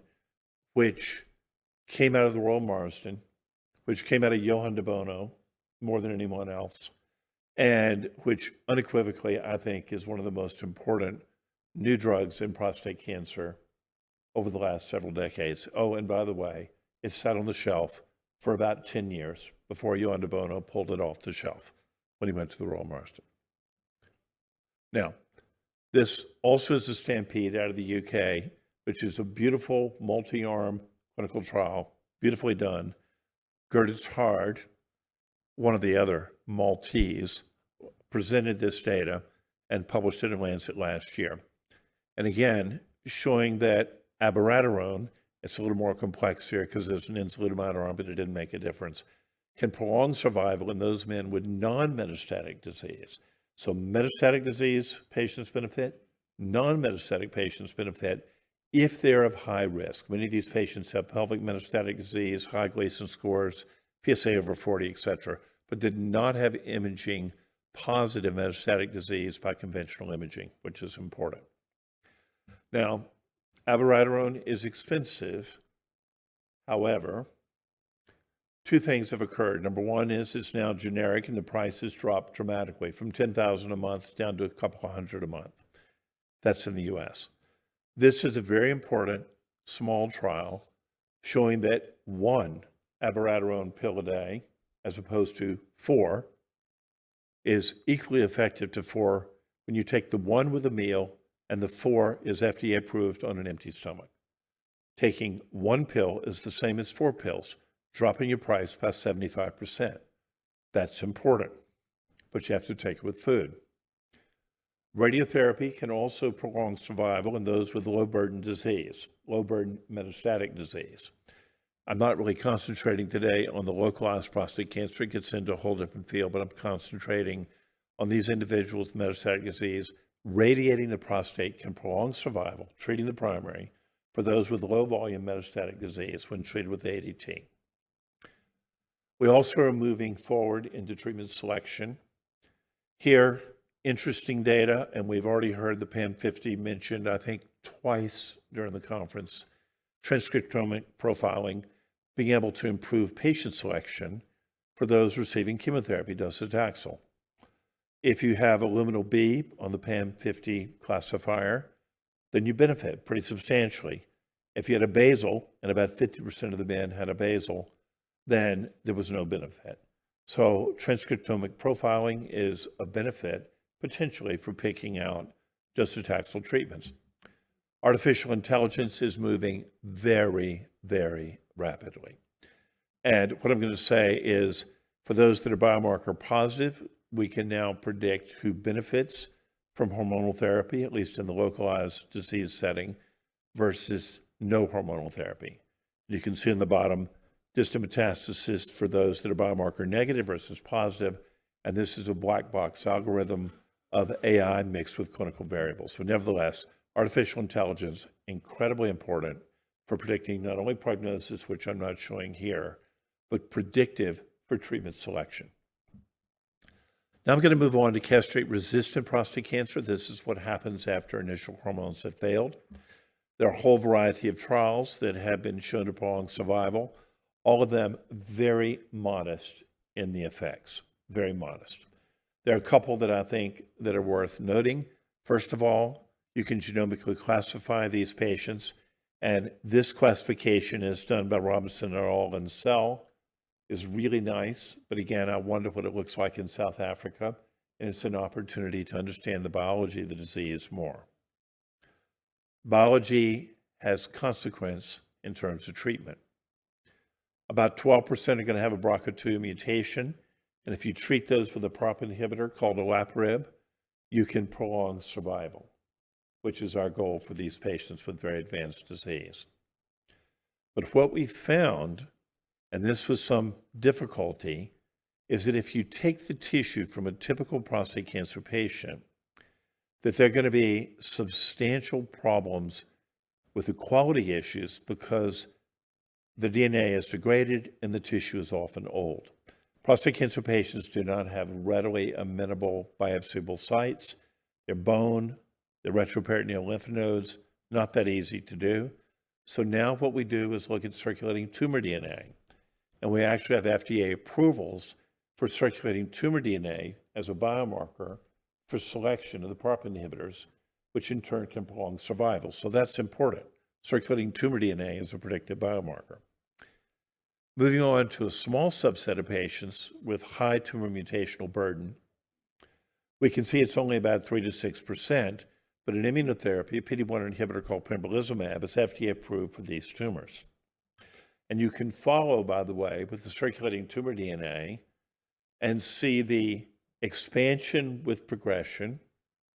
which came out of the Royal Marsden, which came out of Johann de Bono more than anyone else, and which unequivocally, I think, is one of the most important new drugs in prostate cancer over the last several decades. Oh, and by the way, it sat on the shelf for about 10 years before Johann de Bono pulled it off the shelf when he went to the Royal Marsden. Now, This also is a Stampede out of the UK, which is a beautiful multi-arm clinical trial, beautifully done. Gerda Tard, one of the other Maltese, presented this data and published it in Lancet last year. And again, showing that abiraterone, it's a little more complex here because there's an enzalutamide arm, but it didn't make a difference, can prolong survival in those men with non-metastatic disease. So metastatic disease patients benefit, non-metastatic patients benefit if they're of high risk. Many of these patients have pelvic metastatic disease, high Gleason scores, PSA over 40, et cetera, but did not have imaging positive metastatic disease by conventional imaging, which is important. Now, abiraterone is expensive. However, two things have occurred. Number one is it's now generic and the price has dropped dramatically from $10,000 a month down to a couple of hundred a month. That's in the US. This is a very important small trial showing that 1 abiraterone pill a day, as opposed to 4, is equally effective to 4 when you take the 1 with a meal and the 4 is FDA approved on an empty stomach. Taking 1 pill is the same as 4 pills, dropping your price by 75%. That's important, but you have to take it with food. Radiotherapy can also prolong survival in those with low burden disease, low burden metastatic disease. I'm not really concentrating today on the localized prostate cancer. It gets into a whole different field, but I'm concentrating on these individuals with metastatic disease. Radiating the prostate can prolong survival, treating the primary, for those with low volume metastatic disease when treated with ADT. We also are moving forward into treatment selection. Here, interesting data, and we've already heard the PAM50 mentioned, I think, twice during the conference. Transcriptomic profiling, being able to improve patient selection for those receiving chemotherapy, docetaxel. If you have a luminal B on the PAM50 classifier, then you benefit pretty substantially. If you had a basal, and about 50% of the men had a basal, then there was no benefit. So transcriptomic profiling is a benefit potentially for picking out docetaxel treatments. Artificial intelligence is moving very, very rapidly. And what I'm going to say is, for those that are biomarker positive, we can now predict who benefits from hormonal therapy, at least in the localized disease setting, versus no hormonal therapy. You can see in the bottom, distant metastasis for those that are biomarker negative versus positive, and this is a black box algorithm of AI mixed with clinical variables. But nevertheless, artificial intelligence, incredibly important for predicting not only prognosis, which I'm not showing here, but predictive for treatment selection. Now I'm going to move on to castrate-resistant prostate cancer. This is what happens after initial hormones have failed. There are a whole variety of trials that have been shown to prolong survival, all of them very modest in the effects, very modest. There are a couple that I think that are worth noting. First of all, you can genomically classify these patients, and this classification is done by Robinson et al. In Cell, is really nice, but again, I wonder what it looks like in South Africa, and it's an opportunity to understand the biology of the disease more. Biology has consequence in terms of treatment. About 12% are going to have a BRCA2 mutation, and if you treat those with a PARP inhibitor called olaparib, you can prolong survival, which is our goal for these patients with very advanced disease. But what we found, and this was some difficulty, is that if you take the tissue from a typical prostate cancer patient, that there are going to be substantial problems with the quality issues because the DNA is degraded and the tissue is often old. Prostate cancer patients do not have readily amenable biopsiable sites. Their bone, the retroperitoneal lymph nodes, not that easy to do. So now what we do is look at circulating tumor DNA. And we actually have FDA approvals for circulating tumor DNA as a biomarker for selection of the PARP inhibitors, which in turn can prolong survival. So that's important. Circulating tumor DNA is a predictive biomarker. Moving on to a small subset of patients with high tumor mutational burden, we can see it's only about 3 to 6%, but an immunotherapy, a PD-1 inhibitor called pembrolizumab, is FDA approved for these tumors. And you can follow, by the way, with the circulating tumor DNA and see the expansion with progression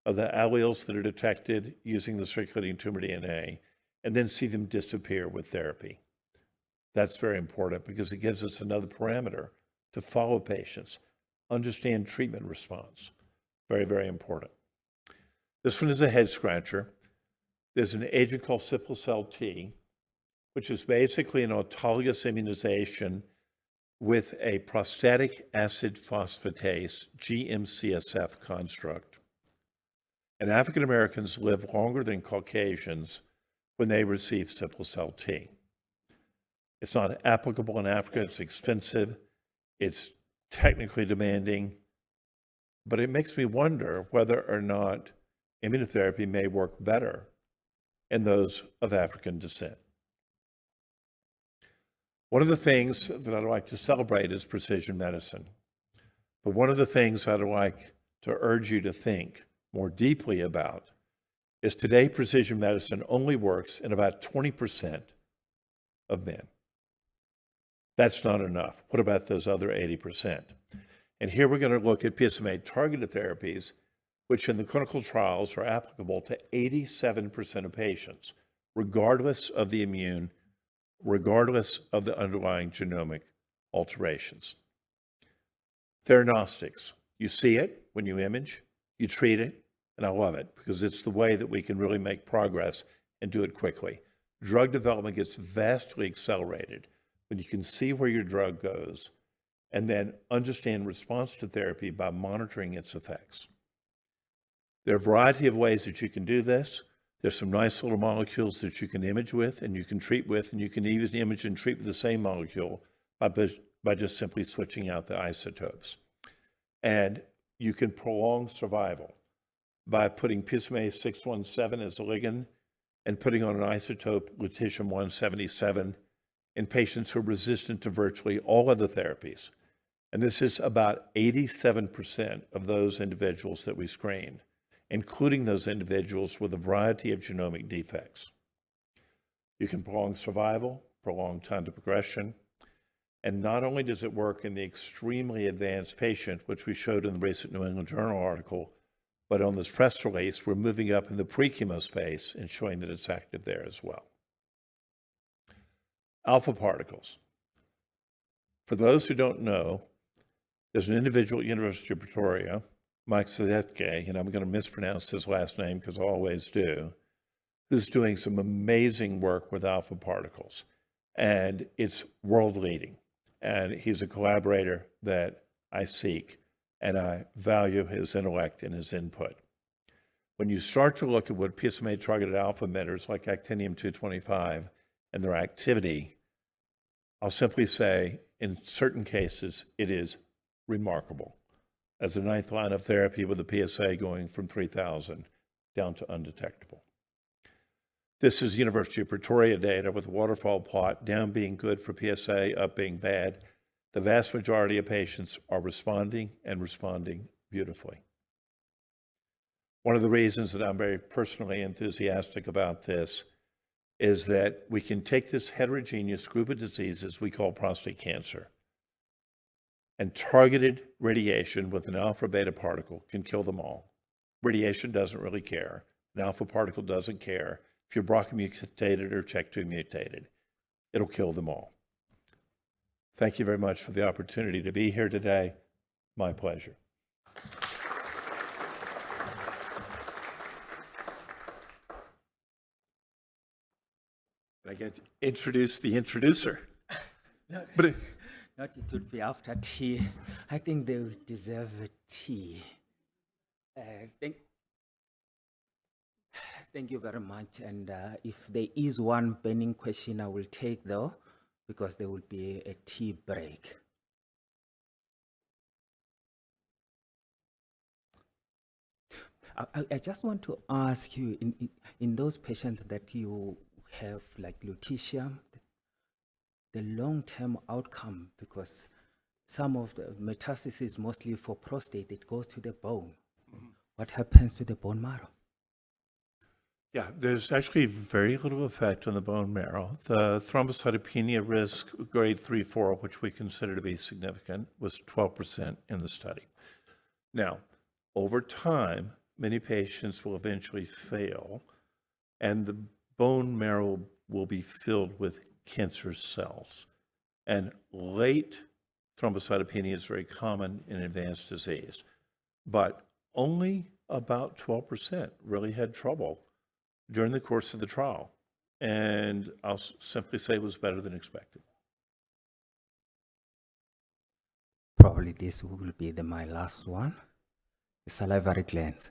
of the alleles that are detected using the circulating tumor DNA, and then see them disappear with therapy. That's very important because it gives us another parameter to follow patients, understand treatment response. Very, very important. This one is a head scratcher. There's an agent called Cipla T, which is basically an autologous immunization with a prostatic acid phosphatase, GM-CSF construct. And African Americans live longer than Caucasians when they receive Cipla T. It's not applicable in Africa, it's expensive, it's technically demanding, but it makes me wonder whether or not immunotherapy may work better in those of African descent. One of the things that I'd like to celebrate is precision medicine. But one of the things I'd like to urge you to think more deeply about is today precision medicine only works in about 20% of men. That's not enough. What about those other 80%? And here we're going to look at PSMA-targeted therapies, which in the clinical trials are applicable to 87% of patients, regardless of the immune, regardless of the underlying genomic alterations. Theranostics. You see it when you image, you treat it, and I love it because it's the way that we can really make progress and do it quickly. Drug development gets vastly accelerated when you can see where your drug goes and then understand response to therapy by monitoring its effects. There are a variety of ways that you can do this. There's some nice little molecules that you can image with and you can treat with, and you can even image and treat with the same molecule by just simply switching out the isotopes. And you can prolong survival by putting PSMA-617 as a ligand and putting on an isotope, lutetium-177, in patients who are resistant to virtually all other therapies. And this is about 87% of those individuals that we screened, including those individuals with a variety of genomic defects. You can prolong survival, prolong time to progression, and not only does it work in the extremely advanced patient, which we showed in the recent New England Journal article, but on this press release, we're moving up in the pre-chemo space and showing that it's active there as well. Alpha particles. For those who don't know, there's an individual at University of Pretoria, Mike Sadetke, and I'm going to mispronounce his last name because I always do, who's doing some amazing work with alpha particles. And it's world leading. And he's a collaborator that I seek, and I value his intellect and his input. When you start to look at what PSMA-targeted alpha emitters like actinium-225 and their activity, I'll simply say, in certain cases, it is remarkable. As a ninth line of therapy with a PSA going from 3,000 down to undetectable. This is University of Pretoria data with a waterfall plot, down being good for PSA, up being bad. The vast majority of patients are responding and responding beautifully. One of the reasons that I'm very personally enthusiastic about this is that we can take this heterogeneous group of diseases we call prostate cancer, and targeted radiation with an alpha beta particle can kill them all. Radiation doesn't really care. An alpha particle doesn't care if you're BRCA mutated or CHEK2 mutated. It'll kill them all. Thank you very much for the opportunity to be here today. My pleasure. I get to introduce the introducer. No, But not it would be after tea. I think they will deserve a tea. Thank you very much. And if there is one burning question, I will take though, because there will be a tea break. I just want to ask you, in those patients that you have like lutetium, the long-term outcome, because some of the metastasis, mostly for prostate, it goes to the bone. What happens to the bone marrow? Yeah, there's actually very little effect on the bone marrow. The thrombocytopenia risk, grade 3, 4, which we consider to be significant, was 12% in the study. Now, over time, many patients will eventually fail, and the bone marrow will be filled with cancer cells. And late thrombocytopenia is very common in advanced disease, but only about 12% really had trouble during the course of the trial. And I'll simply say it was better than expected. Probably this will be my last one. The salivary glands.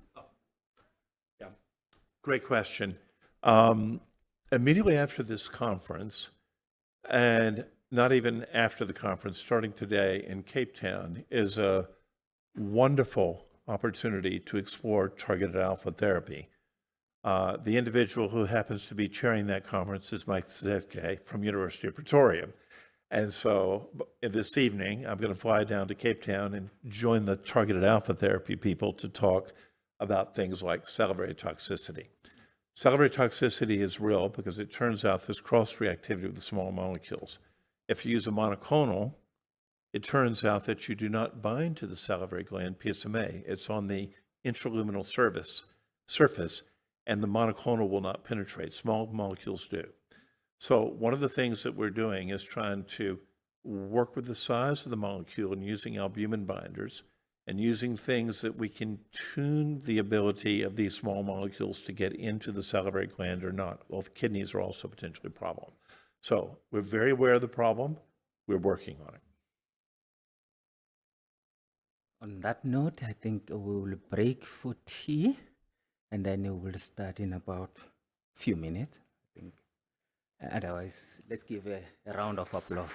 Yeah, great question. Immediately after this conference, and not even after the conference, starting today in Cape Town, is a wonderful opportunity to explore targeted alpha therapy. The individual who happens to be chairing that conference is Mike Zetke from University of Pretoria. And so this evening, I'm going to fly down to Cape Town and join the targeted alpha therapy people to talk about things like salivary toxicity. Salivary toxicity is real because it turns out there's cross-reactivity with the small molecules. If you use a monoclonal, it turns out that you do not bind to the salivary gland PSMA. It's on the intraluminal surface, and the monoclonal will not penetrate. Small molecules do. So one of the things that we're doing is trying to work with the size of the molecule and using albumin binders and using things that we can tune the ability of these small molecules to get into the salivary gland or not. Well, the kidneys are also potentially a problem. So we're very aware of the problem. We're working on it. On that note, I think we will break for tea, and then we will start in about a few minutes, I think. Otherwise, let's give a round of applause.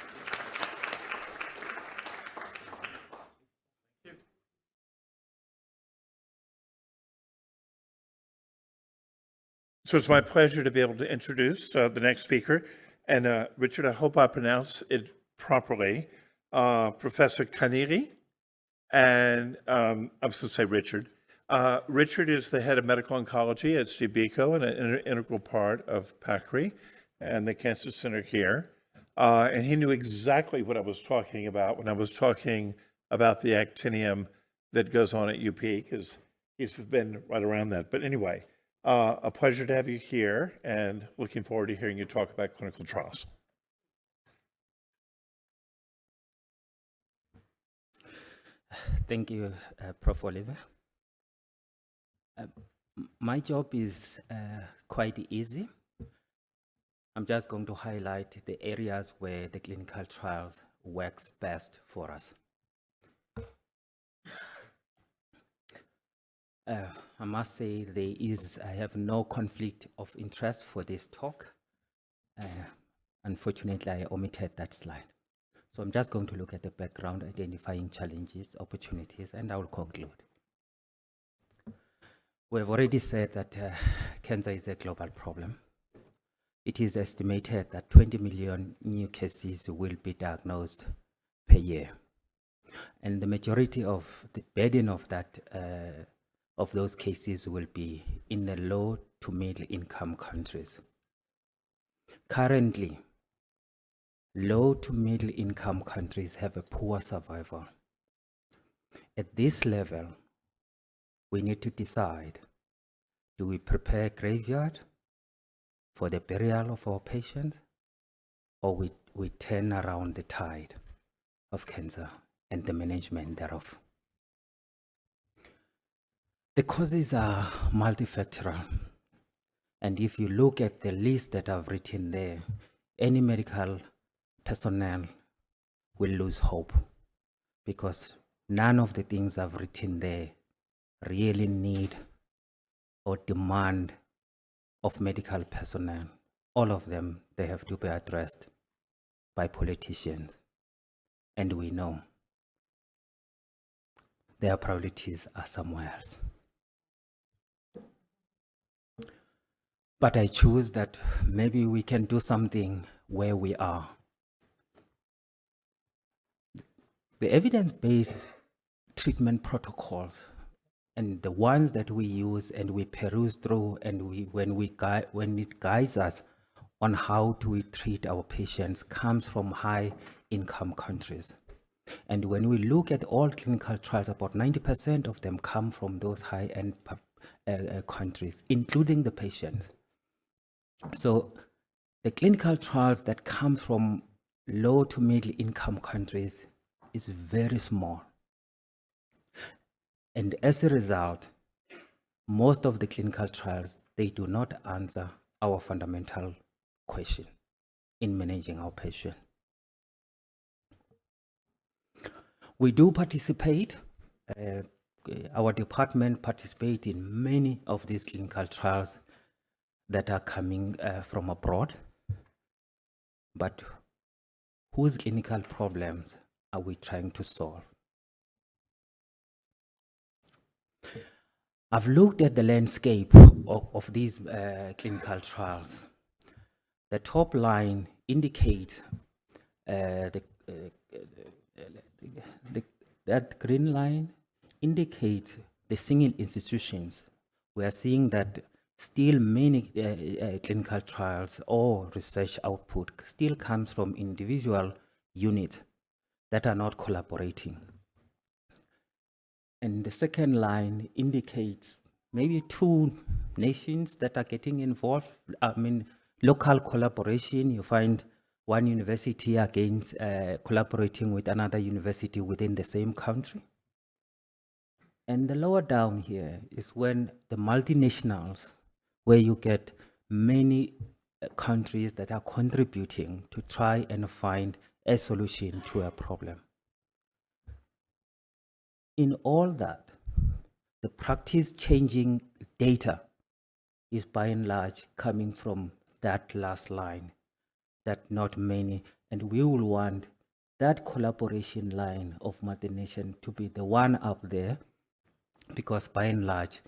So it's my pleasure to be able to introduce the next speaker. And Richard, I hope I pronounce it properly. Professor Kaniri. And I'm supposed to say Richard. Richard is the head of medical oncology at CBICO and an integral part of PACRI and the Cancer Center here. And he knew exactly what I was talking about when I was talking about the actinium that goes on at UP, because he's been right around that. But anyway, a pleasure to have you here and looking forward to hearing you talk about clinical trials. Thank you, Prof. Oliver. My job is quite easy. I'm just going to highlight the areas where the clinical trials works best for us. I must say I have no conflict of interest for this talk. Unfortunately, I omitted that slide. So I'm just going to look at the background, identifying challenges, opportunities, and I will conclude. We have already said that cancer is a global problem. It is estimated that 20 million new cases will be diagnosed per year. And the majority of the burden of that, of those cases will be in the low to middle income countries. Currently, low to middle income countries have a poor survival. At this level, we need to decide, do we prepare graveyard for the burial of our patients, or we turn around the tide of cancer and the management thereof? The causes are multifactorial. And if you look at the list that I've written there, any medical personnel will lose hope, because none of the things I've written there really need or demand of medical personnel. All of them, they have to be addressed by politicians. And we know their priorities are somewhere else. But I choose that maybe we can do something where we are. The evidence-based treatment protocols And the ones that we use and we peruse through, and when it guides us on how do we treat our patients, comes from high income countries. And when we look at all clinical trials, about 90% of them come from those high-end countries, including the patients. So the clinical trials that come from low to middle income countries is very small. And as a result, most of the clinical trials, they do not answer our fundamental question in managing our patient. We do participate, our department participates in many of these clinical trials that are coming from abroad. But whose clinical problems are we trying to solve? I've looked at the landscape of these clinical trials. The top line indicates that green line indicates the single institutions. We are seeing that still many clinical trials or research output still comes from individual units that are not collaborating. And the second line indicates maybe 2 nations that are getting involved. I mean, local collaboration, you find one university against collaborating with another university within the same country. And the lower down here is when the multinationals, where you get many countries that are contributing to try and find a solution to a problem. In all that, the practice changing data is by and large coming from that last line, that not many, and we will want that collaboration line of multinational to be the one up there, because by and large,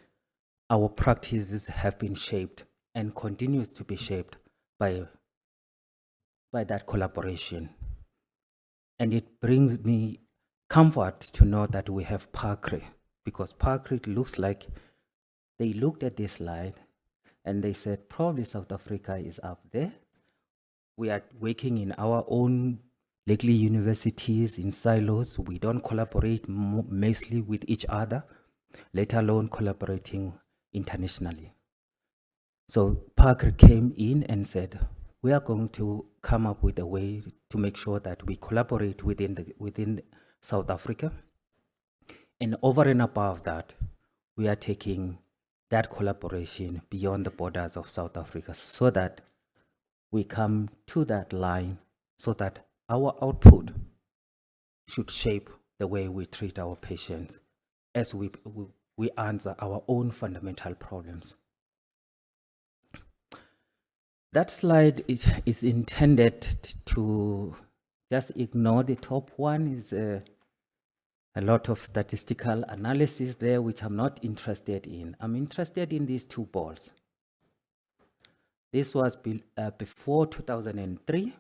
our practices have been shaped and continues to be shaped by that collaboration. And it brings me comfort to know that we have PACRI, because PACRI looks like they looked at this slide and they said, probably South Africa is up there. We are working in our own little universities in silos. We don't collaborate mostly with each other, let alone collaborating internationally. So PACRI came in and said, we are going to come up with a way to make sure that we collaborate within South Africa. And over and above that, we are taking that collaboration beyond the borders of South Africa, so that we come to that line, so that our output should shape the way we treat our patients as we answer our own fundamental problems. That slide is intended to just ignore the top one. Is a lot of statistical analysis there, which I'm not interested in. I'm interested in these 2 balls. This was before 2003.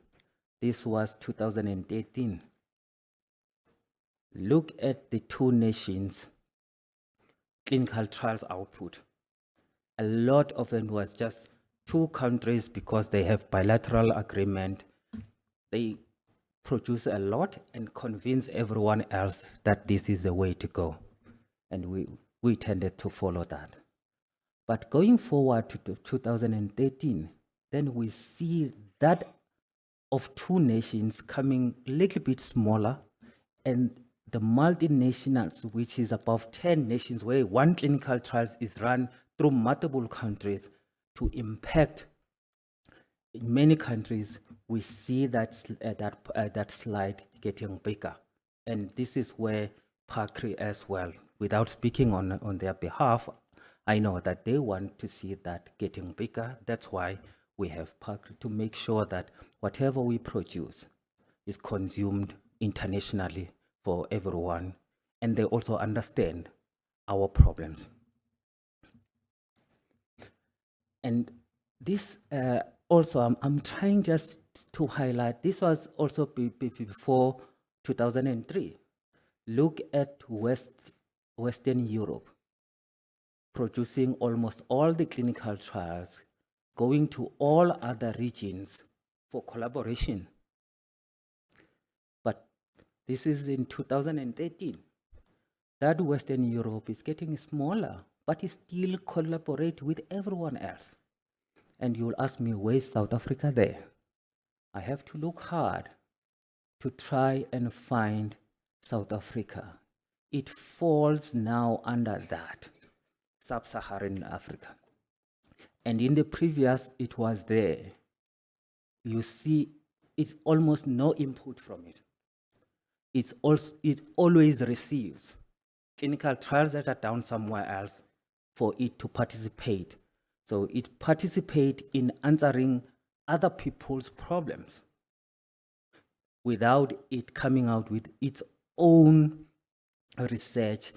This was 2018. Look at the 2 nations' clinical trials output. A lot of it was just 2 countries, because they have bilateral agreement. They produce a lot and convince everyone else that this is the way to go. And we tended to follow that. But going forward to 2013, then we see that of 2 nations coming a little bit smaller, and the multinationals, which is above 10 nations, where one clinical trial is run through multiple countries to impact in many countries. We see that slide getting bigger. And this is where PACRI as well, without speaking on their behalf, I know that they want to see that getting bigger. That's why we have PACRI, to make sure that whatever we produce is consumed internationally for everyone, and they also understand our problems. And this also, I'm trying just to highlight, this was also before 2003. Look at Western Europe. producing almost all the clinical trials, going to all other regions for collaboration. But this is in 2013. That Western Europe is getting smaller, but it still collaborate with everyone else. And you'll ask me, where's South Africa there? I have to look hard to try and find South Africa. It falls now under that, Sub-Saharan Africa. And in the previous, it was there. You see, it's almost no input from it. It always receives clinical trials that are done somewhere else for it to participate. So it participates in answering other people's problems without it coming out with its own research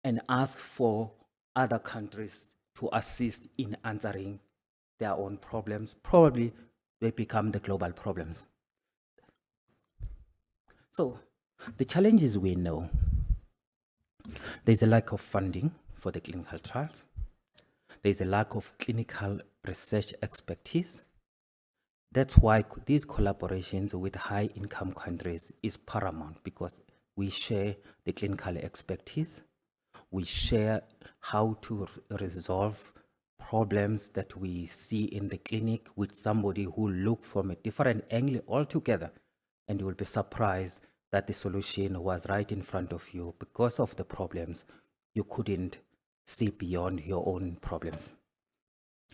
and ask for other countries to assist in answering their own problems. Probably they become the global problems. So the challenges we know, there's a lack of funding for the clinical trials. There's a lack of clinical research expertise. That's why these collaborations with high-income countries is paramount, because we share the clinical expertise. We share how to resolve problems that we see in the clinic with somebody who look from a different angle altogether, and you will be surprised that the solution was right in front of you. Because of the problems, you couldn't see beyond your own problems.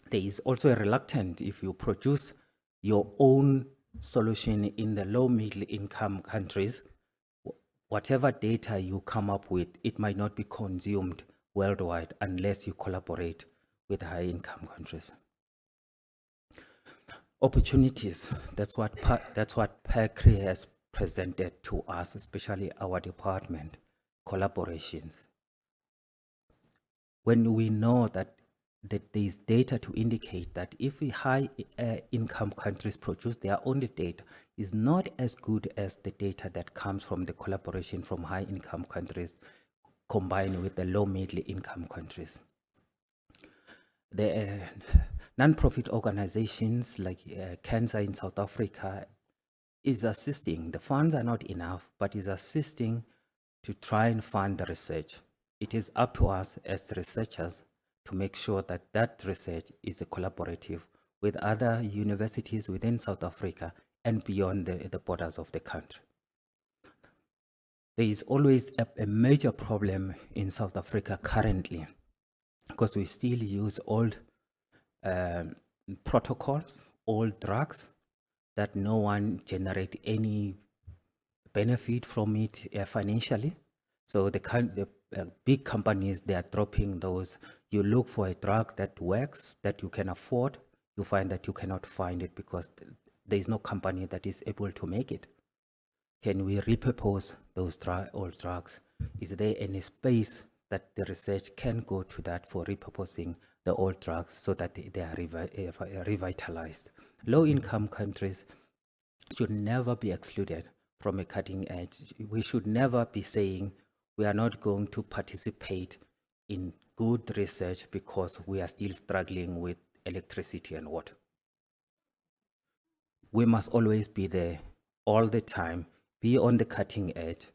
There is also a reluctance if you produce your own solution in the low middle income countries, whatever data you come up with, it might not be consumed worldwide unless you collaborate with high income countries. Opportunities, that's what PECRI has presented to us, especially our department, collaborations. When we know that there is data to indicate that if high income countries produce their own data, is not as good as the data that comes from the collaboration from high income countries combined with the low middle income countries. The non-profit organizations like Cancer in South Africa is assisting. The funds are not enough, but is assisting to try and fund the research. It is up to us as researchers to make sure that that research is collaborative with other universities within South Africa and beyond the borders of the country. There is always a major problem in South Africa currently, because we still use old protocols, old drugs that no one generate any benefit from it financially. So the big companies, they are dropping those. You look for a drug that works, that you can afford, you find that you cannot find it because there is no company that is able to make it. Can we repurpose those old drugs? Is there any space that the research can go to that for repurposing the old drugs so that they are revitalized? Low-income countries should never be excluded from a cutting edge. We should never be saying we are not going to participate in good research because we are still struggling with electricity and water. We must always be there all the time, be on the cutting edge,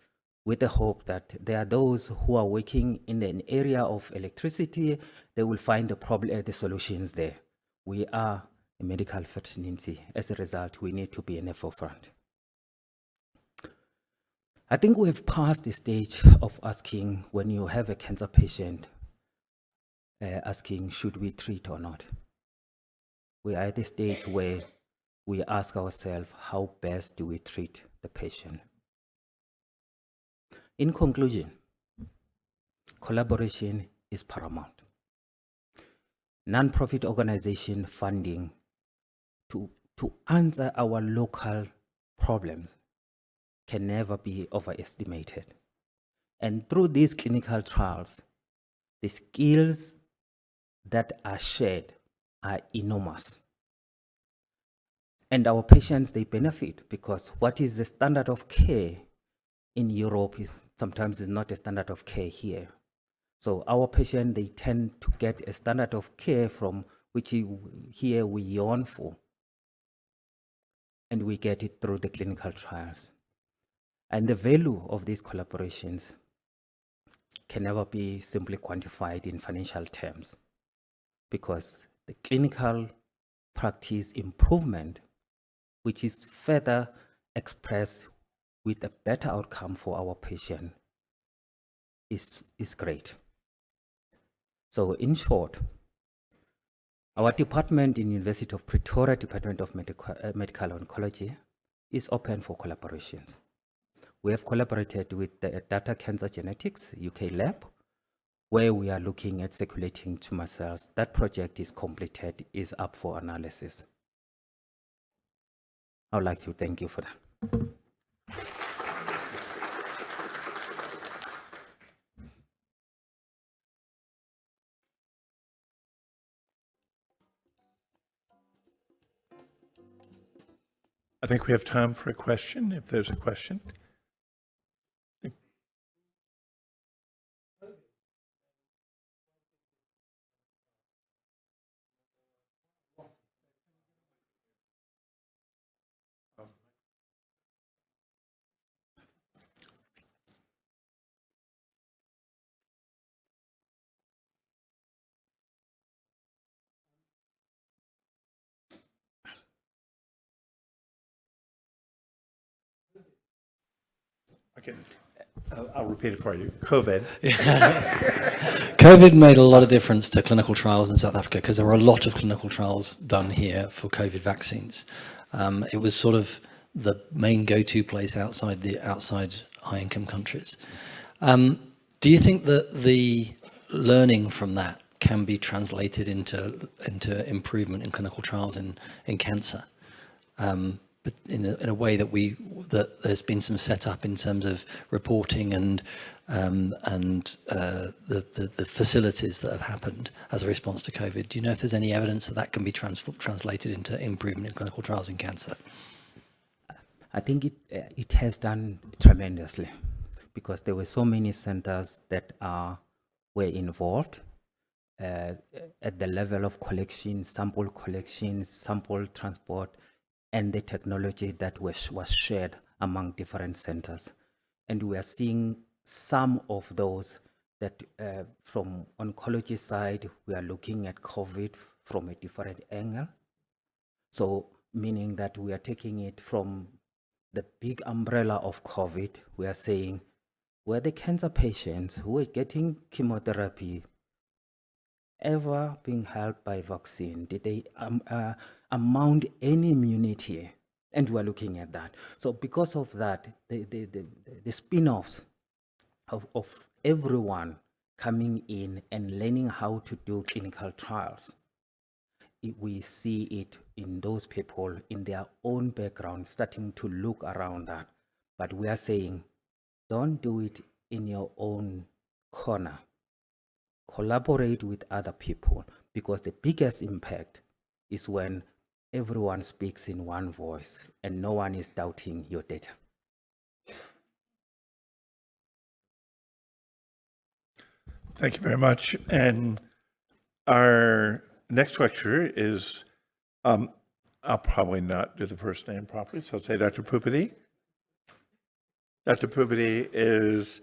with the hope that there are those who are working in an area of electricity, they will find the solutions there. We are a medical fraternity. As a result, we need to be in the forefront. I think we have passed the stage of asking, when you have a cancer patient, asking, should we treat or not? We are at the stage where we ask ourselves, how best do we treat the patient? In conclusion, collaboration is paramount. Non-profit organization funding to answer our local problems can never be overestimated. And through these clinical trials, the skills that are shared are enormous. And our patients, they benefit, because what is the standard of care in Europe is sometimes is not a standard of care here. So our patients, they tend to get a standard of care from which here we yearn for. And we get it through the clinical trials. And the value of these collaborations can never be simply quantified in financial terms, because the clinical practice improvement, which is further expressed with a better outcome for our patient, is great. So in short, our department in University of Pretoria, Department of Medical Oncology, is open for collaborations. We have collaborated with the Data Cancer Genetics UK lab, where we are looking at circulating tumor cells. That project is completed, is up for analysis. I would like to thank you for that. I think we have time for a question, if there's a question. Okay, I'll repeat it for you. COVID. COVID made a lot of difference to clinical trials in South Africa because there were a lot of clinical trials done here for COVID vaccines. It was sort of the main go-to place outside high-income countries. Do you think that the learning from that can be translated into improvement in clinical trials in cancer? But in a way that there's been some setup in terms of reporting and the facilities that have happened as a response to COVID. Do you know if there's any evidence that can be translated into improvement in clinical trials in cancer? I think it has done tremendously, because there were so many centers that were involved at the level of collection, sample transport, and the technology that was shared among different centers. And we are seeing some of those that from oncology side, we are looking at COVID from a different angle. So meaning that we are taking it from the big umbrella of COVID. We are saying, were the cancer patients who were getting chemotherapy ever being helped by vaccine? Did they amount any immunity? And we're looking at that. So because of that, the spin-offs of everyone coming in and learning how to do clinical trials, we see it in those people in their own background starting to look around that. But we are saying, don't do it in your own corner. Collaborate with other people, because the biggest impact is when everyone speaks in one voice and no one is doubting your data. Thank you very much. And our next lecturer is, I'll probably not do the first name properly, so I'll say Dr. Pupati. Dr. Pupati is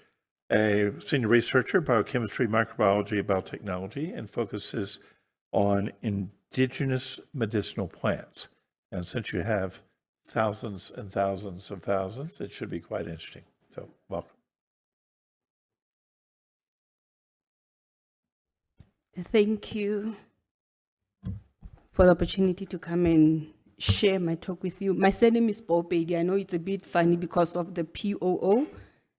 a senior researcher, biochemistry, microbiology, biotechnology, and focuses on indigenous medicinal plants. And since you have thousands and thousands of thousands, it should be quite interesting. So welcome. Thank you for the opportunity to come and share my talk with you. My surname is Popedi. I know it's a bit funny because of the POO.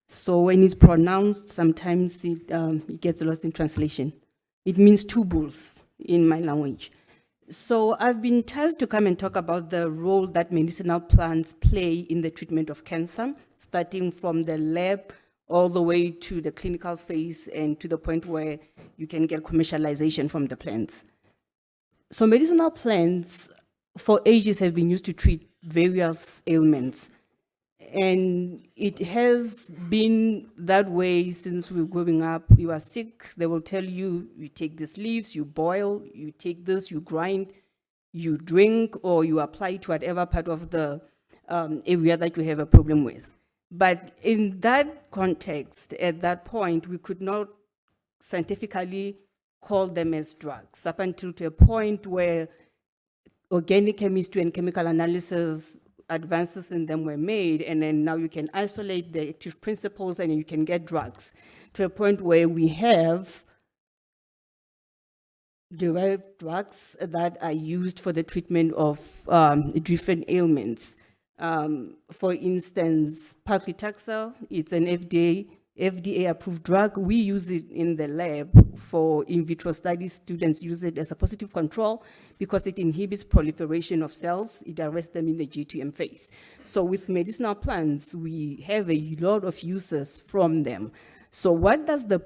So when it's pronounced, sometimes it gets lost in translation. It means two bulls in my language. So I've been tasked to come and talk about the role that medicinal plants play in the treatment of cancer, starting from the lab all the way to the clinical phase and to the point where you can get commercialization from the plants. So medicinal plants for ages have been used to treat various ailments. And it has been that way since we're growing up. You are sick, they will tell you, you take these leaves, you boil, you take this, you grind, you drink, or you apply it to whatever part of the area that you have a problem with. But in that context, at that point, we could not scientifically call them as drugs up until to a point where organic chemistry and chemical analysis advances in them were made, and then now you can isolate the active principles and you can get drugs to a point where we have derived drugs that are used for the treatment of different ailments. For instance, paclitaxel, it's an FDA-approved drug. We use it in the lab for in vitro studies. Students use it as a positive control because it inhibits proliferation of cells. It arrests them in the G2M phase. So with medicinal plants, we have a lot of uses from them. So what does the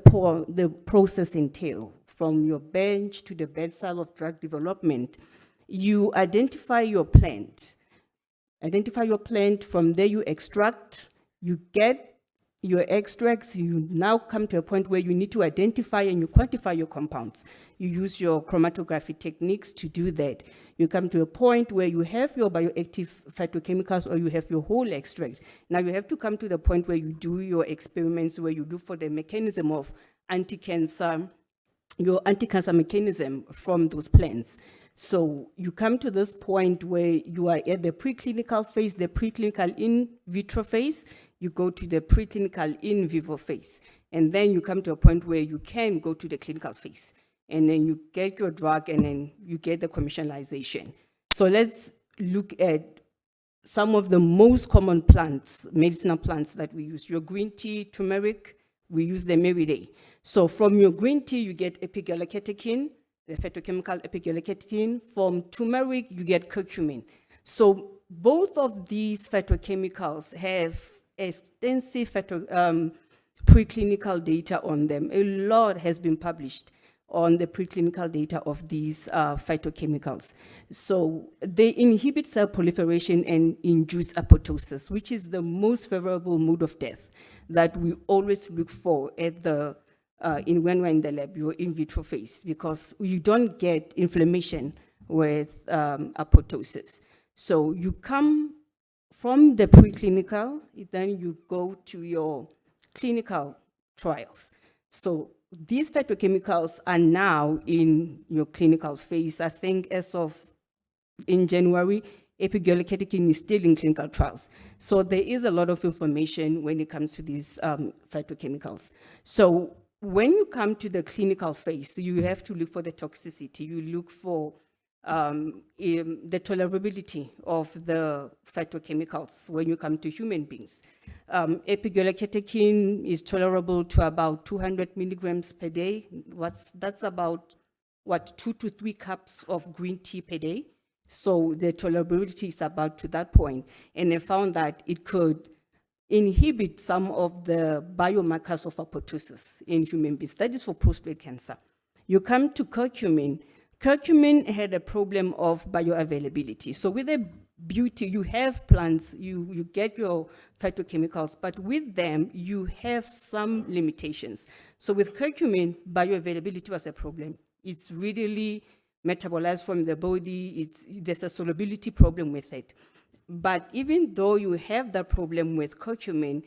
process entail? From your bench to the bedside of drug development, you identify your plant. From there you extract, you get your extracts, you now come to a point where you need to identify and you quantify your compounds. You use your chromatography techniques to do that. You come to a point where you have your bioactive phytochemicals or you have your whole extract. Now you have to come to the point where you do your experiments, where you look for the mechanism of your anti-cancer mechanism from those plants. So you come to this point where you are at the preclinical phase, the preclinical in vitro phase, you go to the preclinical in vivo phase, and then you come to a point where you can go to the clinical phase, and then you get your drug, and then you get the commercialization. So let's look at some of the most common plants, medicinal plants that we use. Your green tea, turmeric, we use them every day. So from your green tea, you get epigallocatechin, the phytochemical epigallocatechin. From turmeric, you get curcumin. So both of these phytochemicals have extensive preclinical data on them. A lot has been published on the preclinical data of these phytochemicals. So they inhibit cell proliferation and induce apoptosis, which is the most favorable mode of death that we always look for at the when we're in the lab, your in vitro phase, because you don't get inflammation with apoptosis. So you come from the preclinical, then you go to your clinical trials. So these phytochemicals are now in your clinical phase. I think as of in January, epigallocatechin is still in clinical trials. So there is a lot of information when it comes to these phytochemicals. So when you come to the clinical phase, you have to look for the toxicity. You look for the tolerability of the phytochemicals when you come to human beings. Epigallocatechin is tolerable to about 200 milligrams per day. That's about, 2 to 3 cups of green tea per day. So the tolerability is about to that point. And they found that it could inhibit some of the biomarkers of apoptosis in human beings. That is for prostate cancer. You come to curcumin. Curcumin had a problem of bioavailability. So with the beauty, you have plants, you get your phytochemicals, but with them, you have some limitations. So with curcumin, bioavailability was a problem. It's readily metabolized from the body. There's a solubility problem with it. But even though you have that problem with curcumin,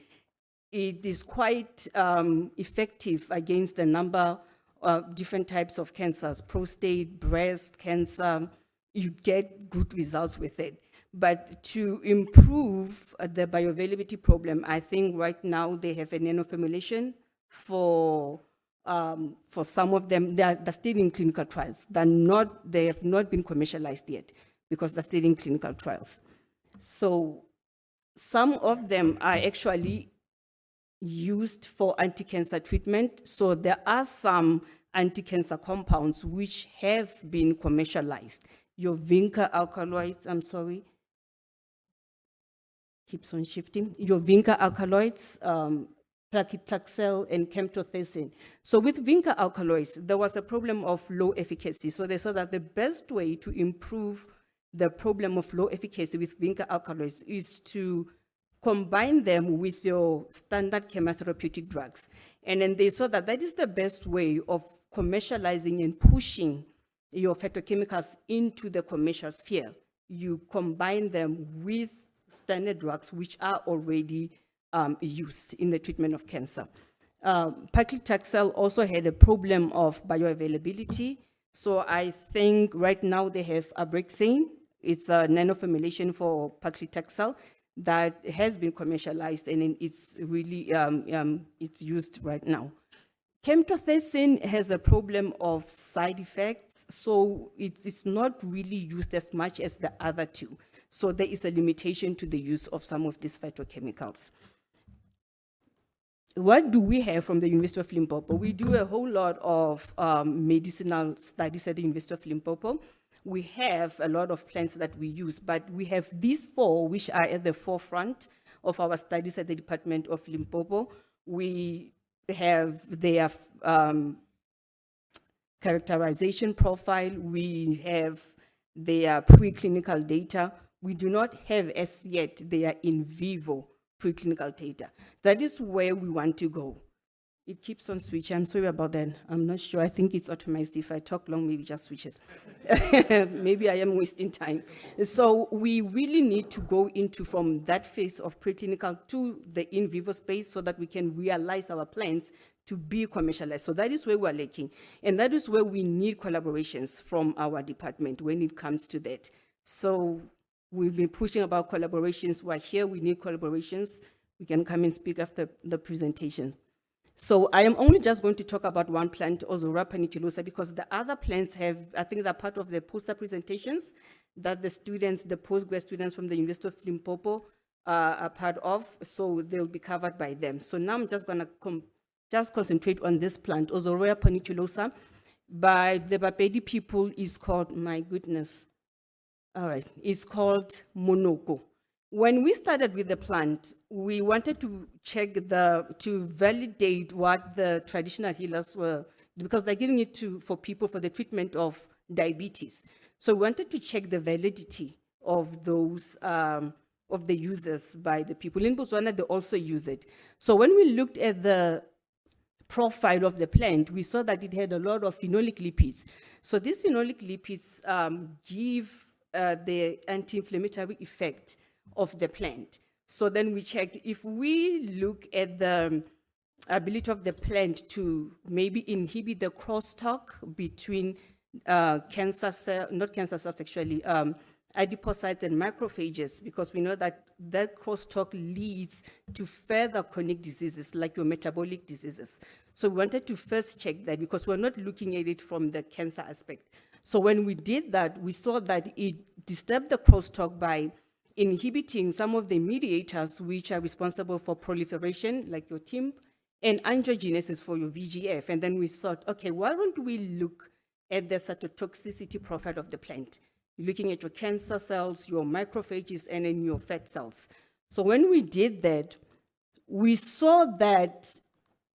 it is quite effective against a number of different types of cancers, prostate, breast cancer. You get good results with it. But to improve the bioavailability problem, I think right now they have a nanoformulation for some of them. They're still in clinical trials. They have not been commercialized yet because they're still in clinical trials. So some of them are actually used for anti-cancer treatment. So there are some anti-cancer compounds which have been commercialized. Your vinca alkaloids, keeps on shifting. Your vinca alkaloids, paclitaxel and chemtothecin. So with vinca alkaloids, there was a problem of low efficacy. So they saw that the best way to improve the problem of low efficacy with vinca alkaloids is to combine them with your standard chemotherapeutic drugs. And then they saw that that is the best way of commercializing and pushing your phytochemicals into the commercial sphere. You combine them with standard drugs which are already used in the treatment of cancer. Paclitaxel also had a problem of bioavailability. So I think right now they have Abraxane. It's a nanoformulation for paclitaxel that has been commercialized and it's really, it's used right now. Chemotherapy has a problem of side effects, so it's not really used as much as the other two. So there is a limitation to the use of some of these phytochemicals. What do we have from the University of Limpopo? We do a whole lot of medicinal studies at the University of Limpopo. We have a lot of plants that we use, but we have these four which are at the forefront of our studies at the Department of Limpopo. We have their characterization profile, we have their preclinical data. We do not have as yet their in vivo preclinical data. That is where we want to go. It keeps on switching. I'm sorry about that. I'm not sure. I think it's automated. If I talk long, maybe it just switches. Maybe I am wasting time. So we really need to go into from that phase of preclinical to the in vivo space so that we can realize our plans to be commercialized. So that is where we're lacking. And that is where we need collaborations from our department when it comes to that. So we've been pushing about collaborations. We're here, we need collaborations. We can come and speak after the presentation. So I am only just going to talk about one plant, Ozora paniculosa, because the other plants have, I think they're part of the poster presentations that the students, the postgrad students from the University of Limpopo are part of, so they'll be covered by them. So now I'm just gonna concentrate on this plant, Ozora paniculosa. By the Bapedi people is called, my goodness, all right, it's called monoko. When we started with the plant, we wanted to check to validate what the traditional healers were, because they're giving it for people for the treatment of diabetes. So we wanted to check the validity of those, of the users by the people. In Botswana, they also use it. So when we looked at the profile of the plant, we saw that it had a lot of phenolic lipids. So these phenolic lipids give the anti-inflammatory effect of the plant. So then we checked, if we look at the ability of the plant to maybe inhibit the crosstalk between cancer cell, not cancer cells actually, adipocytes and macrophages, because we know that that crosstalk leads to further chronic diseases like your metabolic diseases. So we wanted to first check that because we're not looking at it from the cancer aspect. So when we did that, we saw that it disturbed the crosstalk by inhibiting some of the mediators which are responsible for proliferation, like your TIMP, and angiogenesis for your VGF. And then we thought, okay, why don't we look at the cytotoxicity profile of the plant? You're looking at your cancer cells, your macrophages, and then your fat cells. So when we did that, we saw that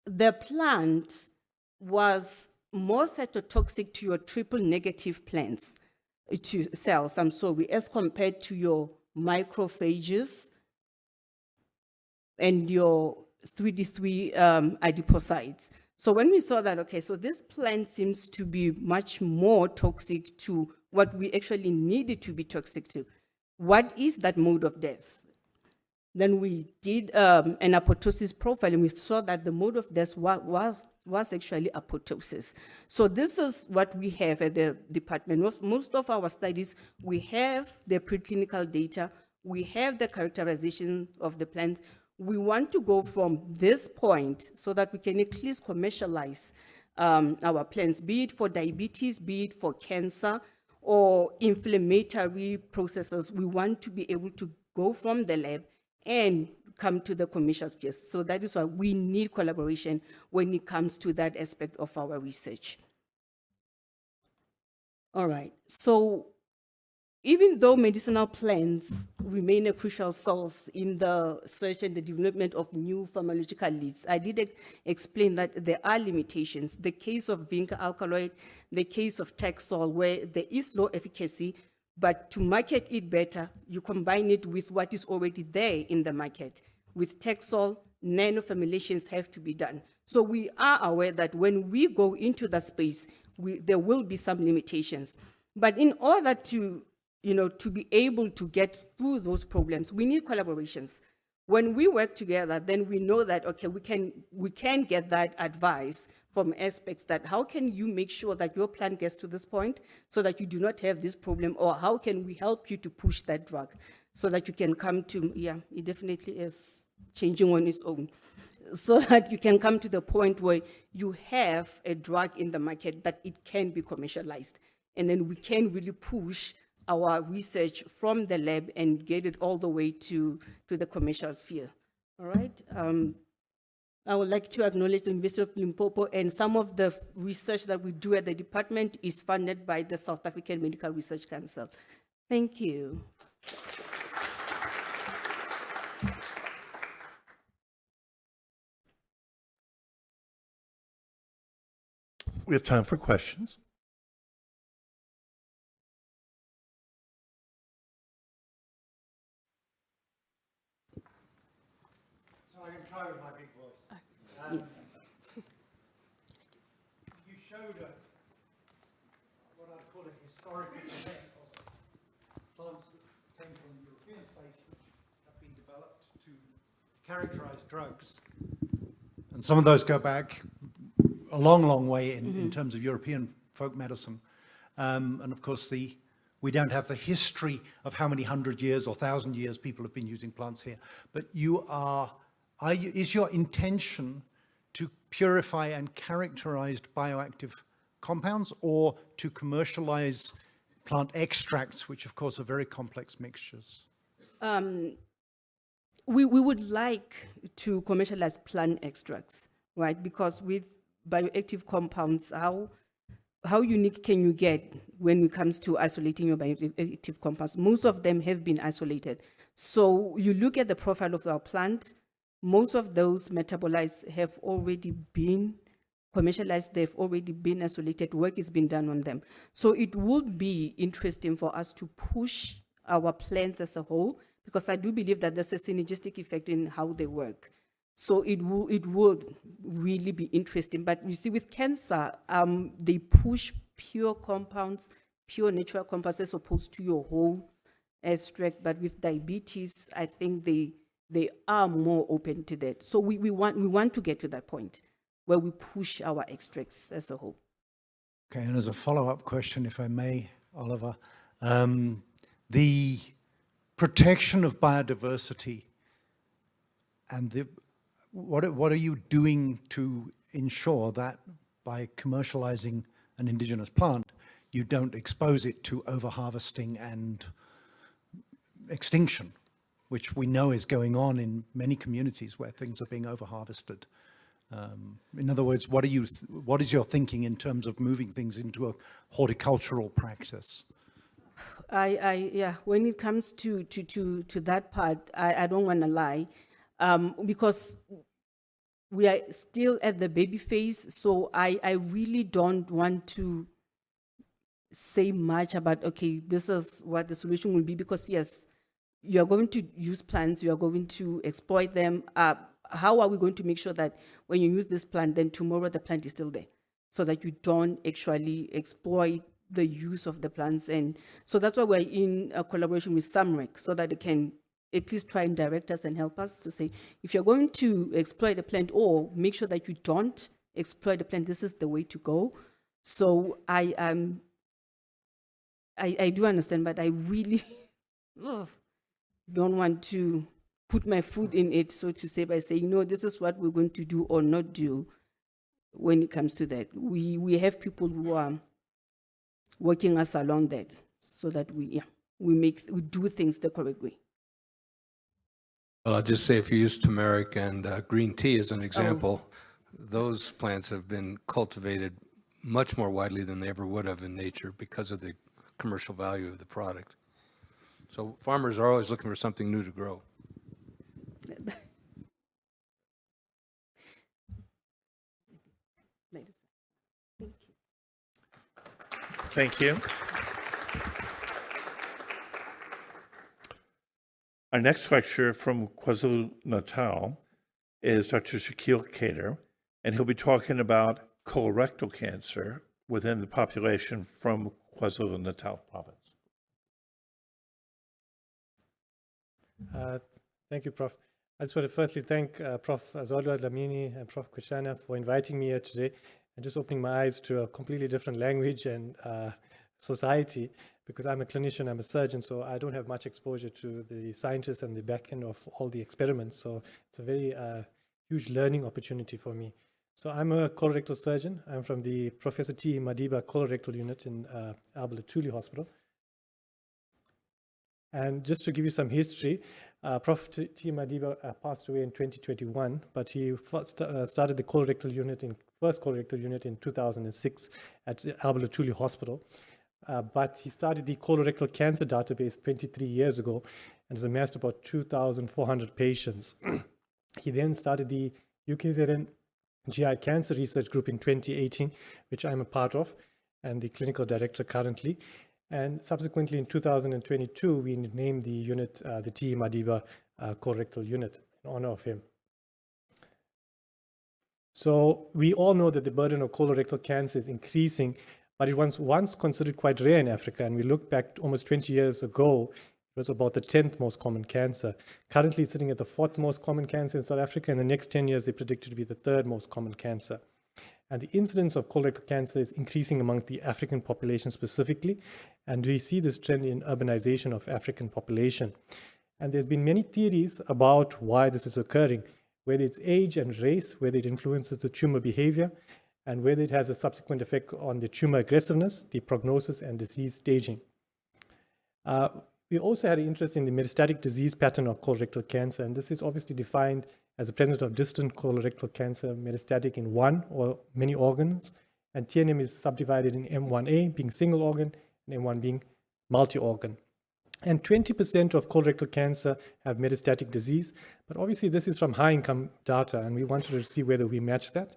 the plant was more cytotoxic to your triple negative plants, to cells, I'm sorry, as compared to your macrophages and your 3D3 adipocytes. So when we saw that, okay, so this plant seems to be much more toxic to what we actually needed to be toxic to. What is that mode of death? Then we did an apoptosis profile, and we saw that the mode of death was actually apoptosis. So this is what we have at the department. Most of our studies, we have the preclinical data, we have the characterization of the plant. We want to go from this point so that we can at least commercialize our plants, be it for diabetes, be it for cancer, or inflammatory processes. We want to be able to go from the lab and come to the commercial space. So that is why we need collaboration when it comes to that aspect of our research. All right, so even though medicinal plants remain a crucial source in the search and the development of new pharmacological leads, I did explain that there are limitations. The case of vinca alkaloid, the case of Taxol, where there is low efficacy, But to market it better, you combine it with what is already there in the market. With Texol, nano-formulations have to be done. So we are aware that when we go into the space, there will be some limitations. But in order to, to be able to get through those problems, we need collaborations. When we work together, then we know that, okay, we can get that advice from aspects that how can you make sure that your plant gets to this point so that you do not have this problem, or how can we help you to push that drug so that you can come to, it definitely is changing on its own, so that you can come to the point where you have a drug in the market that it can be commercialized. And then we can really push our research from the lab and get it all the way to the commercial sphere. All right. I would like to acknowledge the University of Limpopo, and some of the research that we do at the department is funded by the South African Medical Research Council. Thank you. We have time for questions. So I can try with my big voice. Yes. You showed what I'd call a historical set of plants that came from the European space, which have been developed to characterize drugs. And some of those go back a long, long way in terms of European folk medicine. And of course, we don't have the history of how many 100 years or 1,000 years people have been using plants here. But is your intention to purify and characterize bioactive compounds, or to commercialize plant extracts, which of course are very complex mixtures? We would like to commercialize plant extracts, right? Because with bioactive compounds, how unique can you get when it comes to isolating your bioactive compounds? Most of them have been isolated. So you look at the profile of our plant, most of those metabolites have already been commercialized, they've already been isolated, work has been done on them. So it would be interesting for us to push our plants as a whole, because I do believe that there's a synergistic effect in how they work. So it would really be interesting. But you see, with cancer, they push pure compounds, pure natural compounds, as opposed to your whole extract. But with diabetes, I think they are more open to that. So we want to get to that point where we push our extracts as a whole. Okay, and as a follow-up question, if I may, Oliver, the protection of biodiversity and what are you doing to ensure that by commercializing an indigenous plant, you don't expose it to overharvesting and extinction, which we know is going on in many communities where things are being overharvested? In other words, what is your thinking in terms of moving things into a horticultural practice? When it comes to that part, I don't want to lie, because we are still at the baby phase. So I really don't want to say much about, okay, this is what the solution will be, because yes, you are going to use plants, you are going to exploit them. How are we going to make sure that when you use this plant, then tomorrow the plant is still there, so that you don't actually exploit the use of the plants? And so that's why we're in a collaboration with SAMREC, so that they can at least try and direct us and help us to say, if you're going to exploit a plant, or make sure that you don't exploit the plant, this is the way to go. So I do understand, but I really don't want to put my foot in it, so to say, by saying, no, this is what we're going to do or not do when it comes to that. We have people who are working us along that, so that we do things the correct way. Well, I'll just say, if you use turmeric and green tea as an example, those plants have been cultivated much more widely than they ever would have in nature because of the commercial value of the product. So farmers are always looking for something new to grow. Thank you. Our next lecturer from KwaZulu-Natal is Dr. Shaquille Cater, and he'll be talking about colorectal cancer within the population from KwaZulu-Natal province. Thank you, Prof. I just want to firstly thank Prof. Zodwa Dlamini and Prof. Kushana for inviting me here today and just opening my eyes to a completely different language and society, because I'm a clinician, I'm a surgeon, so I don't have much exposure to the scientists and the back end of all the experiments. So it's a very huge learning opportunity for me. So I'm a colorectal surgeon. I'm from the Professor T. Madiba Colorectal Unit in Alba Lutuli Hospital. And just to give you some history, Prof. T. Madiba passed away in 2021, but he first started the colorectal unit in 2006 at Alba Lutuli Hospital. But he started the colorectal cancer database 23 years ago and has amassed about 2,400 patients. He then started the UKZN GI Cancer Research Group in 2018, which I'm a part of and the clinical director currently. And subsequently in 2022, we named the unit the T. Madiba Colorectal Unit in honor of him. So we all know that the burden of colorectal cancer is increasing, but it was once considered quite rare in Africa. And we look back almost 20 years ago, it was about the 10th most common cancer. Currently it's sitting at the 4th most common cancer in South Africa. In the next 10 years, they predict it to be the 3rd most common cancer. And the incidence of colorectal cancer is increasing among the African population specifically. And we see this trend in urbanization of African population. And there's been many theories about why this is occurring, whether it's age and race, whether it influences the tumor behavior, and whether it has a subsequent effect on the tumor aggressiveness, the prognosis, and disease staging. We also had an interest in the metastatic disease pattern of colorectal cancer, and this is obviously defined as the presence of distant colorectal cancer metastatic in one or many organs, and TNM is subdivided in M1A being single organ and M1 being multi-organ. And 20% of colorectal cancer have metastatic disease, but obviously this is from high-income data, and we wanted to see whether we match that.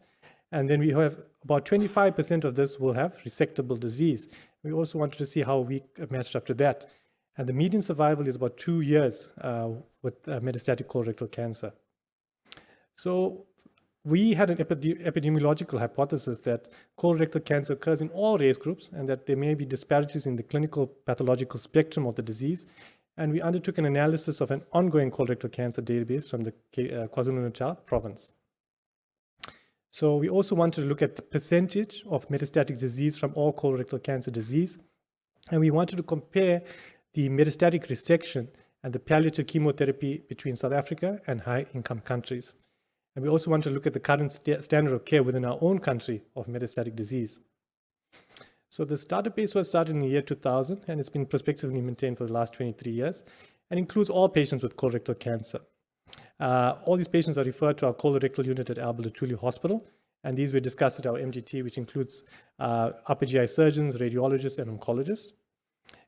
And then we have about 25% of this will have resectable disease. We also wanted to see how we matched up to that. And the median survival is about 2 years with metastatic colorectal cancer. So we had an epidemiological hypothesis that colorectal cancer occurs in all race groups and that there may be disparities in the clinical pathological spectrum of the disease. And we undertook an analysis of an ongoing colorectal cancer database from the KwaZulu-Natal province. So we also wanted to look at the percentage of metastatic disease from all colorectal cancer disease. And we wanted to compare the metastatic resection and the palliative chemotherapy between South Africa and high-income countries. And we also want to look at the current standard of care within our own country of metastatic disease. So this database was started in the year 2000, and it's been prospectively maintained for the last 23 years, and includes all patients with colorectal cancer. All these patients are referred to our colorectal unit at Alba Lutuli Hospital, and these were discussed at our MGT, which includes upper GI surgeons, radiologists, and oncologists.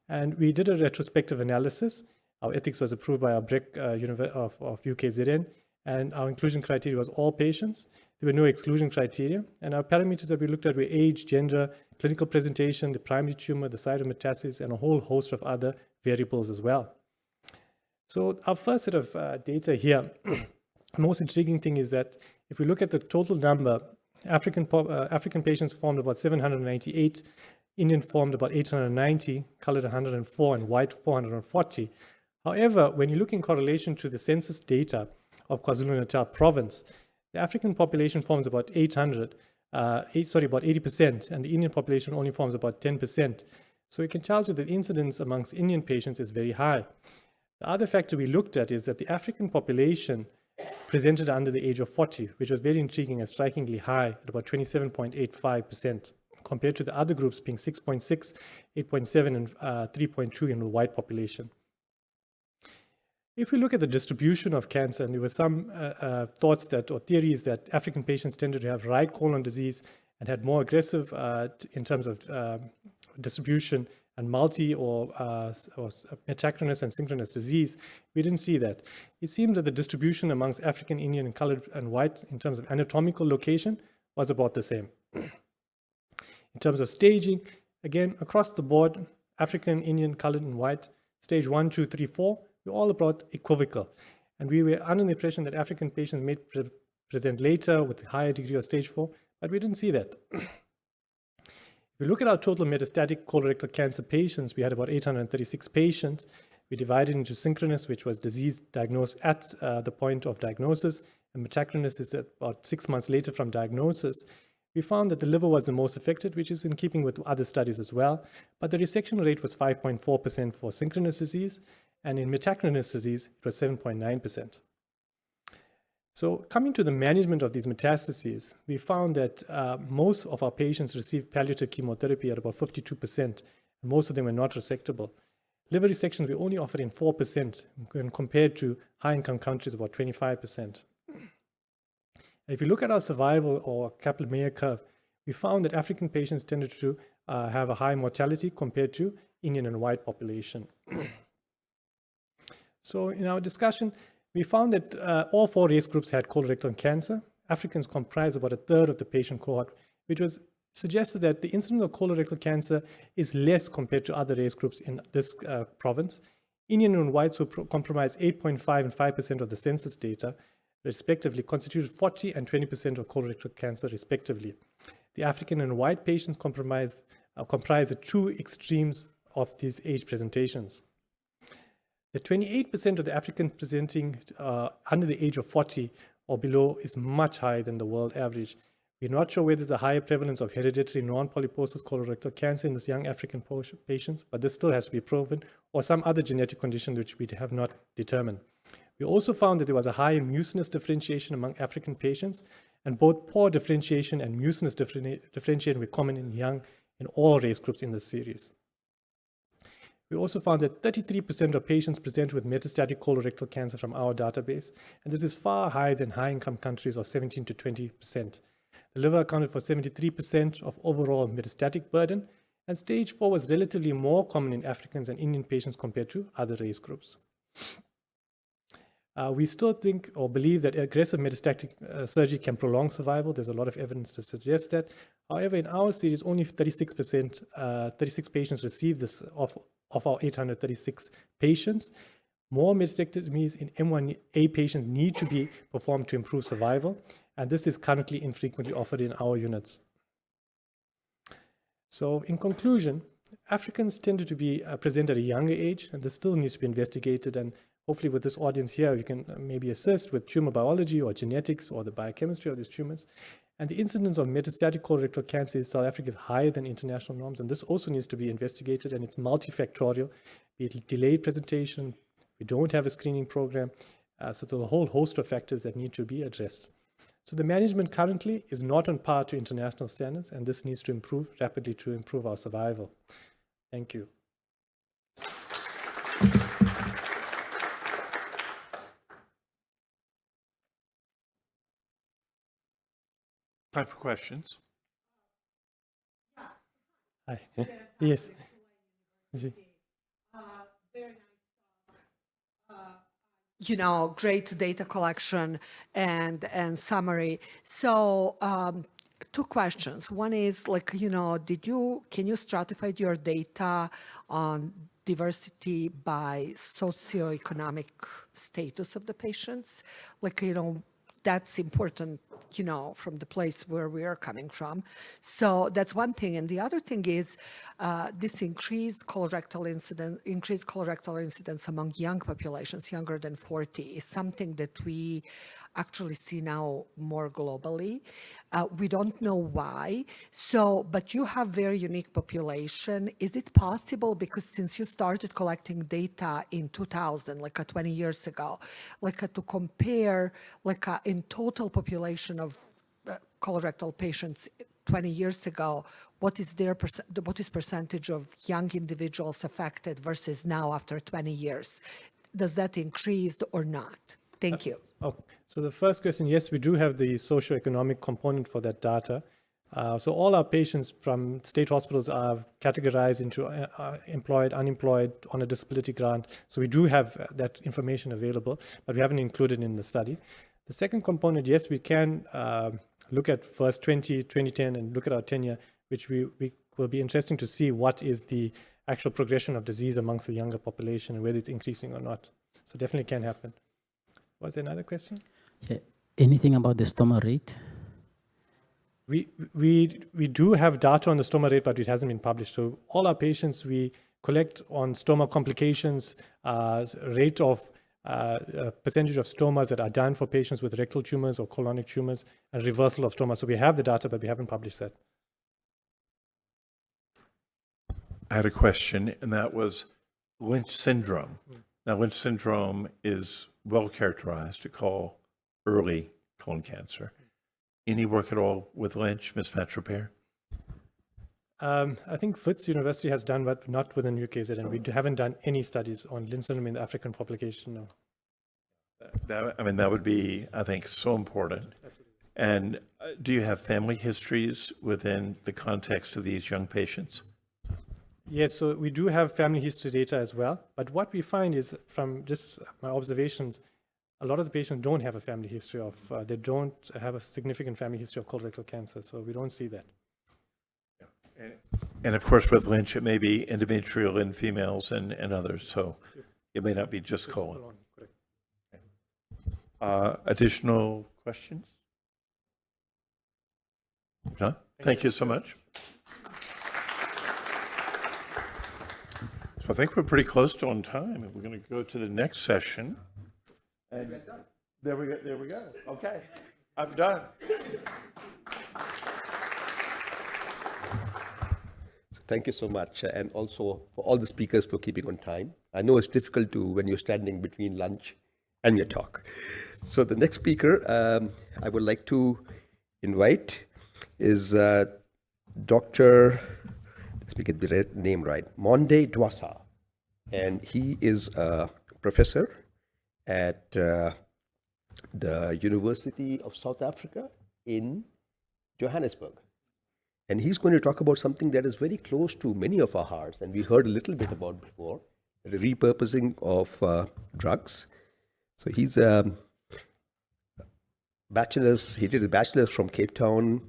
And we did a retrospective analysis. Our ethics was approved by our BREC of UKZN, and our inclusion criteria was all patients. There were no exclusion criteria. And our parameters that we looked at were age, gender, clinical presentation, the primary tumor, the site of metastasis, and a whole host of other variables as well. So our first set of data here, the most intriguing thing is that if we look at the total number, African patients formed about 798, Indian formed about 890, colored 104, and white 440. However, when you look in correlation to the census data of KwaZulu-Natal province, the African population forms about 80%, and the Indian population only forms about 10%. So it can tell you that the incidence amongst Indian patients is very high. The other factor we looked at is that the African population presented under the age of 40, which was very intriguing and strikingly high at about 27.85%, compared to the other groups being 6.6, 8.7, and 3.2 in the white population. If we look at the distribution of cancer, and there were some thoughts that, or theories that African patients tended to have right colon disease and had more aggressive in terms of distribution and multi or metachronous and synchronous disease, we didn't see that. It seemed that the distribution amongst African, Indian, and colored and white in terms of anatomical location was about the same. In terms of staging, again, across the board, African, Indian, colored, and white, stage 1, 2, 3, 4 were all about equivocal. And we were under the impression that African patients may present later with a higher degree of stage 4, but we didn't see that. If we look at our total metastatic colorectal cancer patients, we had about 836 patients. We divided into synchronous, which was disease diagnosed at the point of diagnosis, and metachronous is about 6 months later from diagnosis. We found that the liver was the most affected, which is in keeping with other studies as well, but the resection rate was 5.4% for synchronous disease, and in metachronous disease, it was 7.9%. So coming to the management of these metastases, we found that most of our patients received palliative chemotherapy at about 52%, and most of them were not resectable. Liver resections were only offered in 4% when compared to high-income countries, about 25%. And if you look at our survival or Kaplan-Meier curve, we found that African patients tended to have a high mortality compared to Indian and white population. So in our discussion, we found that all 4 race groups had colorectal cancer. Africans comprised about a third of the patient cohort, which was suggested that the incidence of colorectal cancer is less compared to other race groups in this province. Indian and whites, who comprised 8.5 and 5% of the census data, respectively, constituted 40 and 20% of colorectal cancer, respectively. The African and white patients comprise the 2 extremes of these age presentations. The 28% of the Africans presenting under the age of 40 or below is much higher than the world average. We're not sure whether there's a higher prevalence of hereditary non-polyposis colorectal cancer in this young African patients, but this still has to be proven, or some other genetic condition which we have not determined. We also found that there was a higher mucinous differentiation among African patients, and both poor differentiation and mucinous differentiation were common in all race groups in this series. We also found that 33% of patients present with metastatic colorectal cancer from our database, and this is far higher than high-income countries of 17 to 20%. The liver accounted for 73% of overall metastatic burden, and stage 4 was relatively more common in Africans and Indian patients compared to other race groups. We still think or believe that aggressive metastatic surgery can prolong survival. There's a lot of evidence to suggest that. However, in our series, only 36 patients received this of our 836 patients. More mastectomies in M1A patients need to be performed to improve survival, and this is currently infrequently offered in our units. So in conclusion, Africans tended to be present at a younger age, and this still needs to be investigated, and hopefully with this audience here, you can maybe assist with tumor biology or genetics or the biochemistry of these tumors. And the incidence of metastatic colorectal cancer in South Africa is higher than international norms, and this also needs to be investigated, and it's multifactorial, be it delayed presentation, we don't have a screening program, so there's a whole host of factors that need to be addressed. So the management currently is not on par to international standards, and this needs to improve rapidly to improve our survival. Thank you. Time for questions. Hi. Yes. You know, great data collection and summary. So 2 questions. One is like, you know, can you stratify your data on diversity by socioeconomic status of the patients? Like, you know, that's important, you know, from the place where we are coming from. So that's one thing. And the other thing is this increased colorectal incidence among young populations, younger than 40, is something that we actually see now more globally. We don't know why. So, but you have very unique population. Is it possible, because since you started collecting data in 2000, like 20 years ago, like to compare like in total population of colorectal patients 20 years ago, what is percentage of young individuals affected versus now after 20 years? Does that increase or not? Thank you. Okay. So the first question, yes, we do have the socioeconomic component for that data. So all our patients from state hospitals are categorized into employed, unemployed, on a disability grant. So we do have that information available, but we haven't included in the study. The second component, yes, we can look at first 2010 and look at our tenure, which we will be interesting to see what is the actual progression of disease amongst the younger population and whether it's increasing or not. So definitely can happen. Was there another question? Yeah. Anything about the stoma rate? We do have data on the stoma rate, but it hasn't been published. So all our patients we collect on stoma complications, rate of percentage of stomas that are done for patients with rectal tumors or colonic tumors, and reversal of stoma. So we have the data, but we haven't published that. I had a question, and that was Lynch syndrome. Now, Lynch syndrome is well characterized to call early colon cancer. Any work at all with Lynch, mismatch repair? I think Wits University has done, but not within UKZN. We haven't done any studies on Lynch syndrome in the African population. No. That would be, I think, so important. And do you have family histories within the context of these young patients? Yes, so we do have family history data as well. But what we find is, from just my observations, a lot of the patients don't have a family history of, they don't have a significant family history of colorectal cancer. So we don't see that. And of course, with Lynch, it may be endometrial in females and others. So it may not be just colon. Additional questions? No? Thank you so much. So I think we're pretty close to on time, and we're going to go to the next session. And there we go. There we go. Okay, I'm done. So thank you so much, and also for all the speakers for keeping on time. I know it's difficult to when you're standing between lunch and your talk. So the next speaker I would like to invite is Dr. Let's get the name right, Monde Dwasa, and he is a professor at the University of South Africa in Johannesburg. And he's going to talk about something that is very close to many of our hearts, and we heard a little bit about before, the repurposing of drugs. So he's a bachelor's, he did a bachelor's from Cape Town,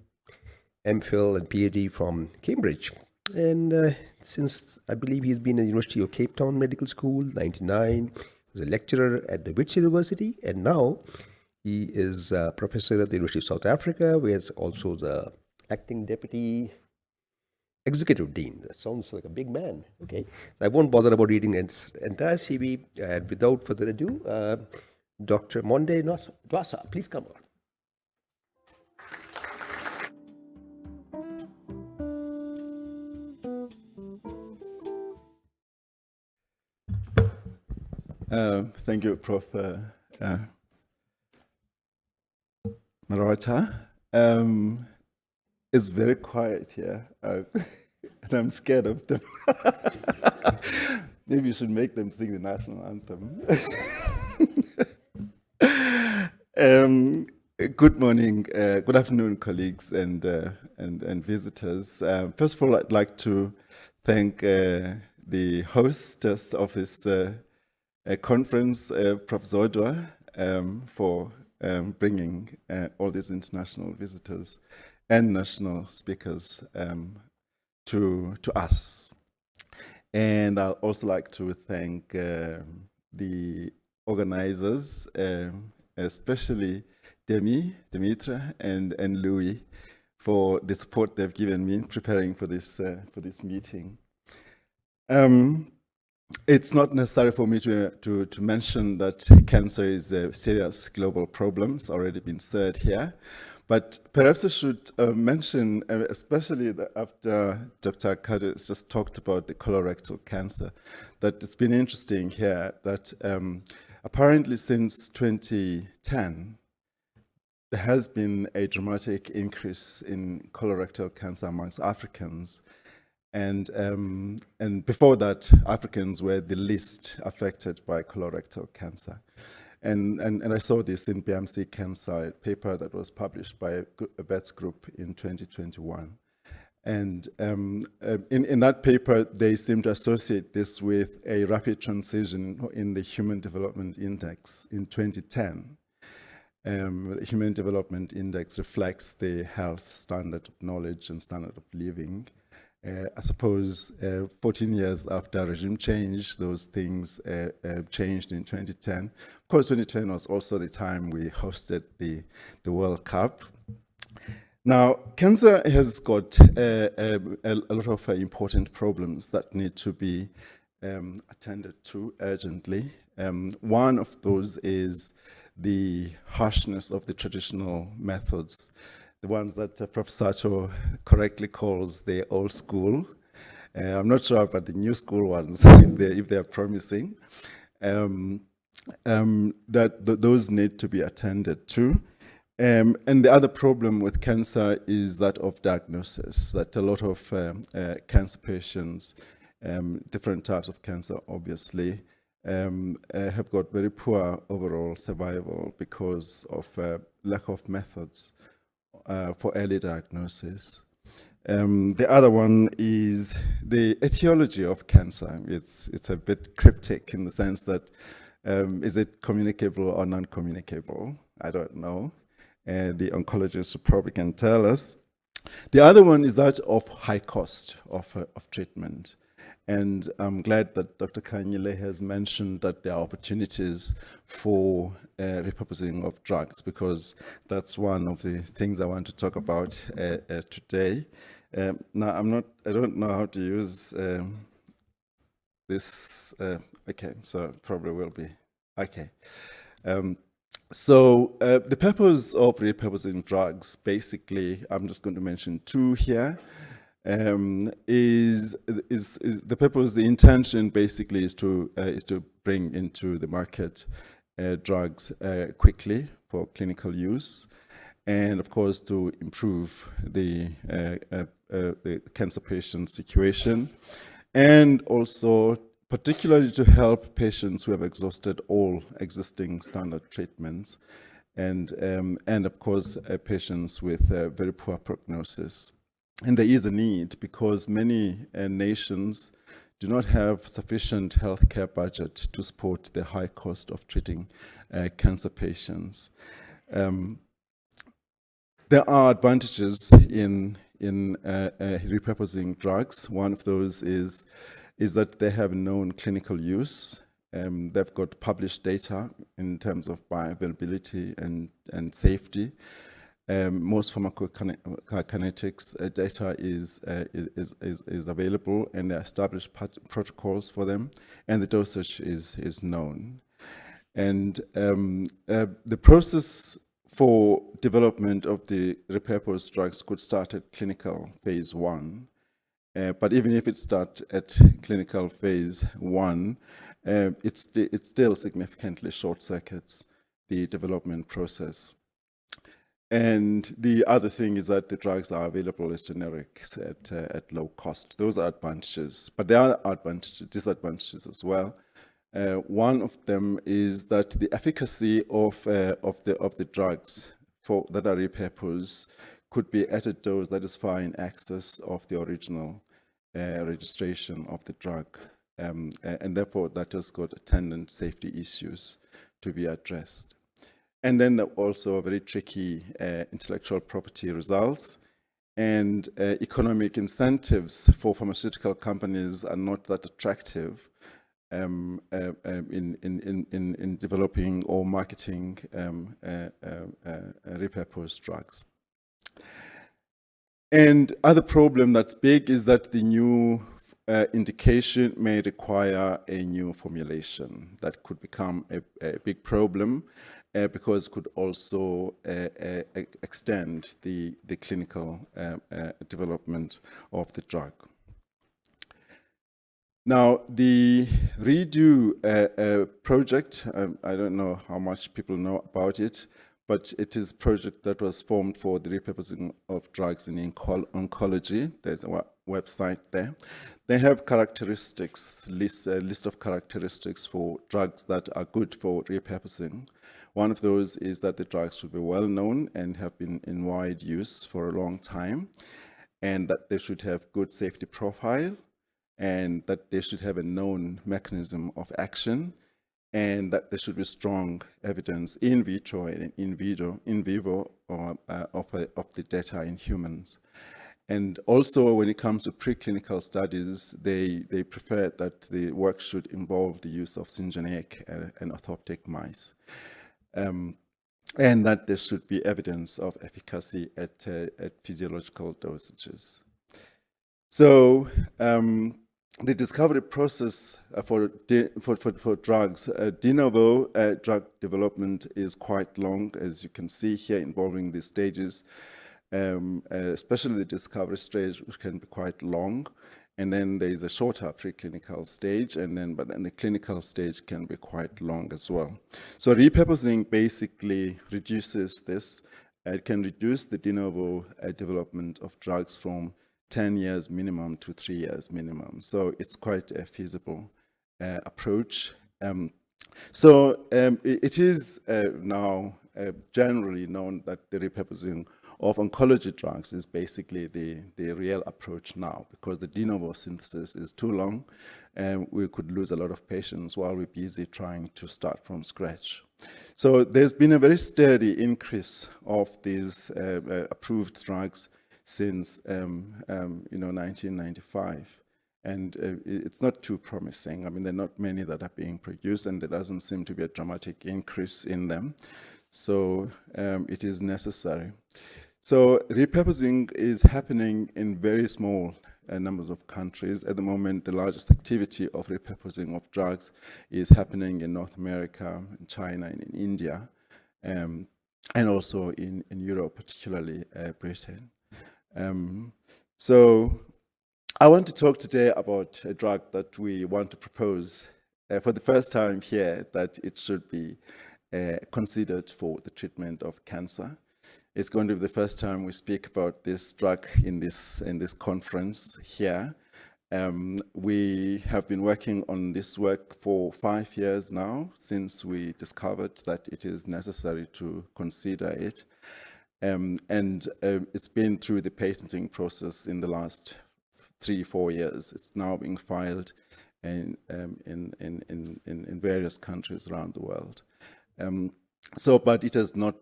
MPhil and PhD from Cambridge. And since I believe he's been at the University of Cape Town Medical School, 99, he was a lecturer at the Wits University, and now he is a professor at the University of South Africa, where he's also the acting deputy executive dean. That sounds like a big man. Okay, I won't bother about reading its entire CV. And without further ado, Dr. Monde Dwasa, please come on. Thank you, Prof. Marota. It's very quiet here, and I'm scared of them. Maybe you should make them sing the national anthem. Good morning, good afternoon, colleagues and visitors. First of all, I'd like to thank the hostess of this conference, Prof. Zodwa, for bringing all these international visitors and national speakers to us. And I'd also like to thank the organizers, especially Dimitra and Louis, for the support they've given me in preparing for this meeting. It's not necessary for me to mention that cancer is a serious global problem. It's already been said here. But perhaps I should mention, especially after Dr. Kadis just talked about the colorectal cancer, that it's been interesting here that apparently since 2010, there has been a dramatic increase in colorectal cancer amongst Africans. And before that, Africans were the least affected by colorectal cancer. And I saw this in BMC Cancer, a paper that was published by a VETS group in 2021. And in that paper, they seem to associate this with a rapid transition in the Human Development Index in 2010. The Human Development Index reflects the health standard of knowledge and standard of living. I suppose 14 years after regime change, those things changed in 2010. Of course, 2010 was also the time we hosted the World Cup. Now, cancer has got a lot of important problems that need to be attended to urgently. One of those is the harshness of the traditional methods, the ones that Professor Sato correctly calls the old school. I'm not sure about the new school ones, if they're promising. Those need to be attended to. And the other problem with cancer is that of diagnosis, that a lot of cancer patients, different types of cancer obviously, have got very poor overall survival because of lack of methods for early diagnosis. The other one is the etiology of cancer. It's a bit cryptic in the sense that is it communicable or non-communicable? I don't know. The oncologist probably can tell us. The other one is that of high cost of treatment. And I'm glad that Dr. Kanyile has mentioned that there are opportunities for repurposing of drugs, because that's one of the things I want to talk about today. Now, I don't know how to use this. Okay, so it probably will be. Okay. So the purpose of repurposing drugs, basically, I'm just going to mention two here. Is the purpose, the intention basically is to bring into the market drugs quickly for clinical use, and of course to improve the cancer patient situation, and also particularly to help patients who have exhausted all existing standard treatments, and of course patients with very poor prognosis. And there is a need because many nations do not have sufficient healthcare budget to support the high cost of treating cancer patients. There are advantages in repurposing drugs. One of those is that they have known clinical use. They've got published data in terms of bioavailability and safety. Most pharmacokinetics data is available, and there are established protocols for them, and the dosage is known. And the process for development of the repurposed drugs could start at clinical phase 1. But even if it starts at clinical phase 1, it still significantly short circuits the development process. And the other thing is that the drugs are available as generics at low cost. Those are advantages, but there are disadvantages as well. One of them is that the efficacy of the drugs that are repurposed could be at a dose that is far in excess of the original registration of the drug, and therefore that has got attendant safety issues to be addressed. And then also very tricky intellectual property results, and economic incentives for pharmaceutical companies are not that attractive in developing or marketing repurposed drugs. And other problem that's big is that the new indication may require a new formulation that could become a big problem, because it could also extend the clinical development of the drug. Now, the REDO project, I don't know how much people know about it, but it is a project that was formed for the repurposing of drugs in oncology. There's a website there. They have characteristics, a list of characteristics for drugs that are good for repurposing. One of those is that the drugs should be well known and have been in wide use for a long time, and that they should have good safety profile, and that they should have a known mechanism of action, and that there should be strong evidence in vitro and in vivo of the data in humans. And also, when it comes to preclinical studies, they prefer that the work should involve the use of syngeneic and orthoptic mice. And that there should be evidence of efficacy at physiological dosages. So the discovery process for drugs, de novo drug development is quite long, as you can see here, involving the stages, especially the discovery stage, which can be quite long. And then there is a shorter preclinical stage, but then the clinical stage can be quite long as well. So repurposing basically reduces this. It can reduce the de novo development of drugs from 10 years minimum to 3 years minimum. So it's quite a feasible approach. It is now generally known that the repurposing of oncology drugs is basically the real approach now, because the de novo synthesis is too long and we could lose a lot of patients while we're busy trying to start from scratch. So there's been a very steady increase of these approved drugs since 1995. And it's not too promising. I mean, there are not many that are being produced, and there doesn't seem to be a dramatic increase in them. So it is necessary. So repurposing is happening in very small numbers of countries. At the moment, the largest activity of repurposing of drugs is happening in North America, in China, and in India, and also in Europe, particularly Britain. So I want to talk today about a drug that we want to propose for the first time here, that it should be considered for the treatment of cancer. It's going to be the first time we speak about this drug in this conference here. We have been working on this work for 5 years now, since we discovered that it is necessary to consider it. It's been through the patenting process in the last 3-4 years. It's now being filed in various countries around the world. But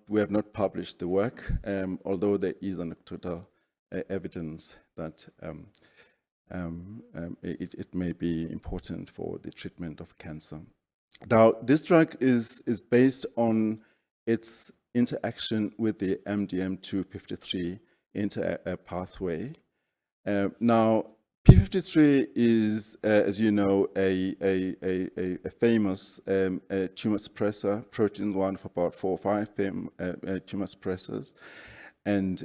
we have not published the work, although there is anecdotal evidence that it may be important for the treatment of cancer. Now, this drug is based on its interaction with the MDM2-p53 pathway. Now, p53 is, as you know, a famous tumor suppressor, protein one of about 4 or 5 tumor suppressors, and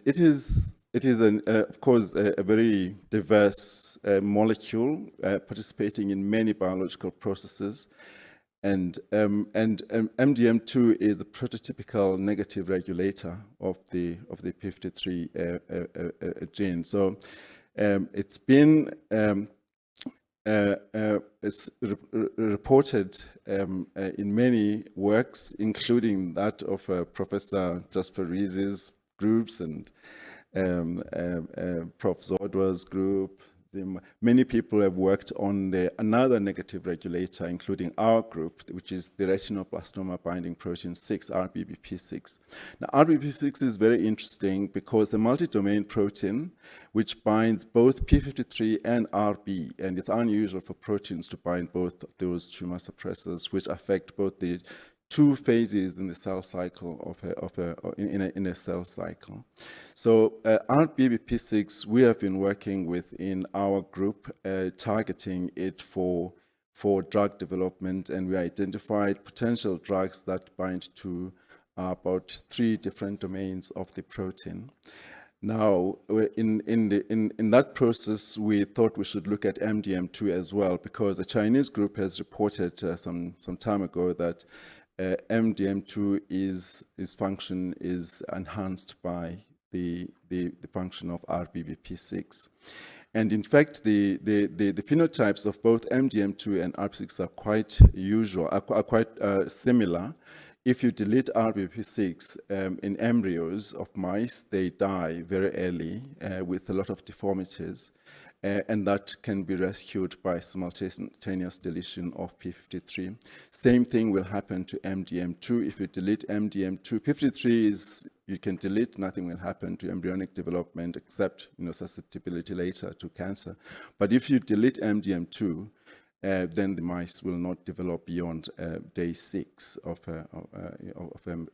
it is of course a very diverse molecule participating in many biological processes. And MDM2 is a prototypical negative regulator of the p53 gene. So it's been reported in many works, including that of Professor Jasper Rees's groups and Prof. Zodwa's group. Many people have worked on another negative regulator, including our group, which is the retinoblastoma binding protein 6, RBBP6. Now, RBBP6 is very interesting because a multi-domain protein which binds both p53 and RB, and it's unusual for proteins to bind both of those tumor suppressors, which affect both the 2 phases in the cell cycle in a cell cycle. So RBBP6 we have been working with in our group, targeting it for drug development, and we identified potential drugs that bind to about 3 different domains of the protein. Now, in that process, we thought we should look at MDM2 as well, because a Chinese group has reported some time ago that MDM2's function is enhanced by the function of RBBP6. And in fact, the phenotypes of both MDM2 and RB6 are quite usual, are quite similar. If you delete RBP6 in embryos of mice, they die very early with a lot of deformities. and that can be rescued by simultaneous deletion of p53. Same thing will happen to MDM2. If you delete MDM2, p53 is, you can delete, nothing will happen to embryonic development except susceptibility later to cancer. But if you delete MDM2, then the mice will not develop beyond day 6 of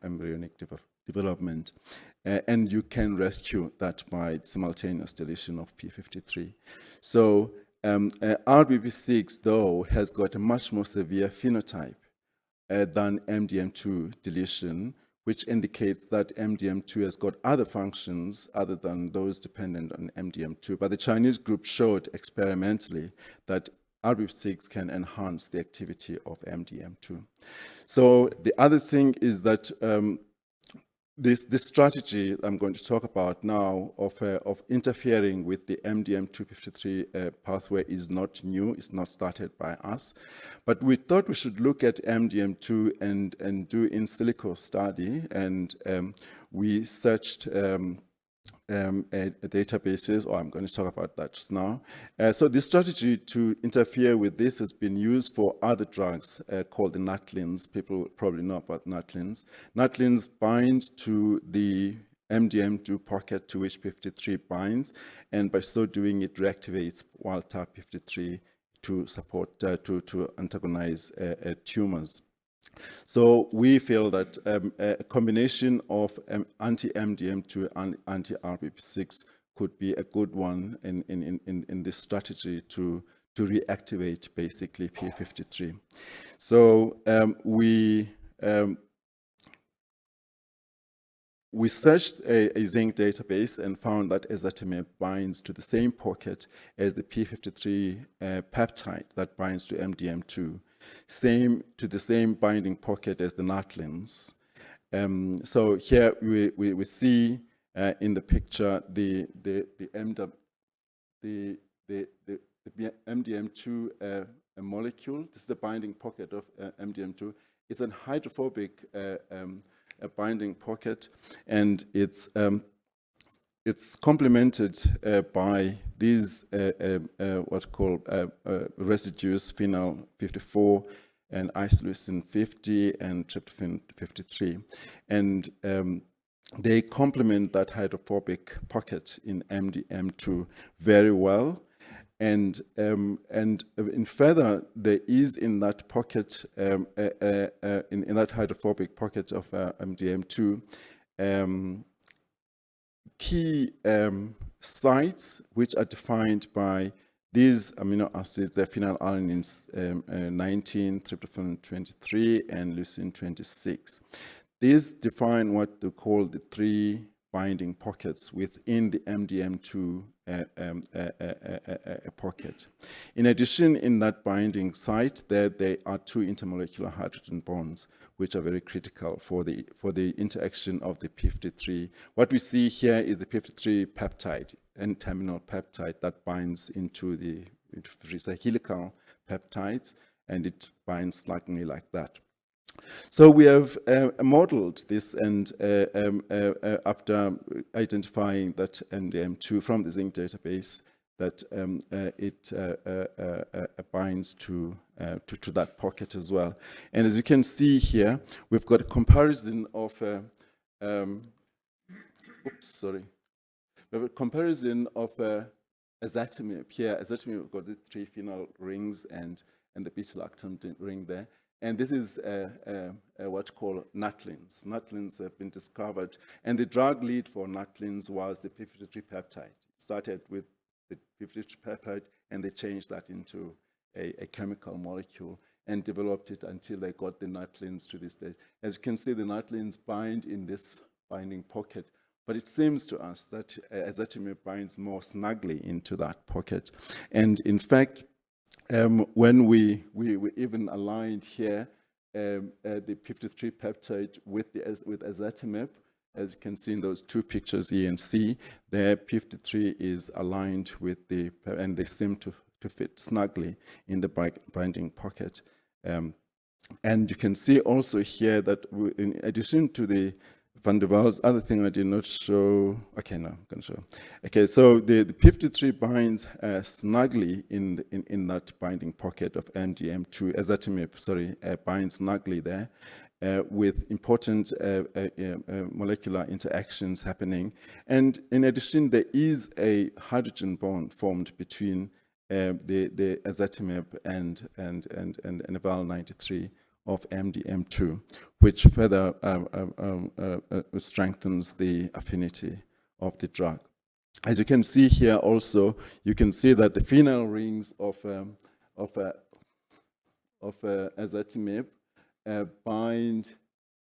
embryonic development. And you can rescue that by simultaneous deletion of p53. So RBP6, though, has got a much more severe phenotype than MDM2 deletion, which indicates that MDM2 has got other functions other than those dependent on MDM2. But the Chinese group showed experimentally that RBP6 can enhance the activity of MDM2. So the other thing is that this strategy I'm going to talk about now of interfering with the MDM2-p53 pathway is not new. It's not started by us. But we thought we should look at MDM2 and do in silico study. And we searched databases, or I'm going to talk about that just now. So this strategy to interfere with this has been used for other drugs called the nucleins. People probably know about nucleins. Nucleins bind to the MDM2 pocket to which p53 binds, and by so doing it reactivates wild-type p53 to support, to antagonize tumors. So we feel that a combination of anti-MDM2 and anti-RBP6 could be a good one in this strategy to reactivate basically p53. So we searched a zinc database and found that ezetimibe binds to the same pocket as the p53 peptide that binds to MDM2. To the same binding pocket as the nucleins. So here we see in the picture the MDM2 molecule. This is the binding pocket of MDM2. It's a hydrophobic binding pocket, and it's complemented by these what called residues, phenol 54 and isoleucine 50 and tryptophan 53. And they complement that hydrophobic pocket in MDM2 very well. And in further, there is in that pocket, in that hydrophobic pocket of MDM2, key sites which are defined by these amino acids, the phenylalanines 19, tryptophan 23, and leucine 26. These define what they call the 3 binding pockets within the MDM2 pocket. In addition, in that binding site, there are 2 intermolecular hydrogen bonds, which are very critical for the interaction of the p53. What we see here is the p53 peptide, N-terminal peptide that binds into the helical peptides, and it binds slightly like that. So we have modeled this, and after identifying that MDM2 from the zinc database, that it binds to that pocket as well. And as you can see here, we've got a comparison of we have a comparison of ezetimibe here. Ezetimibe, we've got the 3 phenyl rings and the beta-lactam ring there. And this is what's called nucleins. Nucleins have been discovered. And the drug lead for nucleins was the p53 peptide. It started with the p53 peptide, and they changed that into a chemical molecule and developed it until they got the nucleins to this stage. As you can see, the nucleins bind in this binding pocket. But it seems to us that ezetimibe binds more snugly into that pocket. And in fact, when we even aligned here the p53 peptide with ezetimibe, as you can see in those 2 pictures, E and C, the p53 is aligned with and they seem to fit snugly in the binding pocket. And you can see also here that in addition to the Van der Waals. Other thing I did not show. Okay, no, I'm going to show. Okay, so the p53 binds snugly in that binding pocket of MDM2. Ezetimibe, sorry, binds snugly there. With important molecular interactions happening. And in addition, there is a hydrogen bond formed between the ezetimibe and val-93 of MDM2, which further strengthens the affinity of the drug. As you can see here also, you can see that the phenyl rings of ezetimibe bind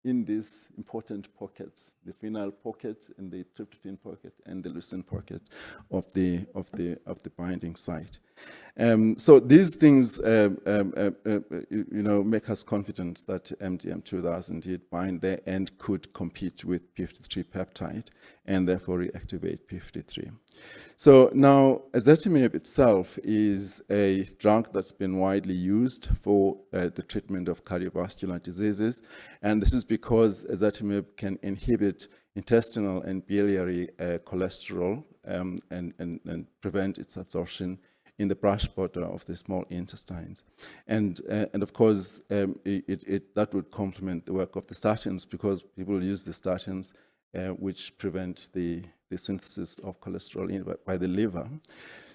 in these important pockets, the phenyl pocket and the tryptophan pocket and the leucine pocket of the binding site. So these things, make us confident that MDM2 does indeed bind there and could compete with p53 peptide and therefore reactivate p53. So now, ezetimibe itself is a drug that's been widely used for the treatment of cardiovascular diseases, and this is because ezetimibe can inhibit intestinal and biliary cholesterol and prevent its absorption in the brush border of the small intestines. And of course, that would complement the work of the statins, because people use the statins which prevent the synthesis of cholesterol by the liver.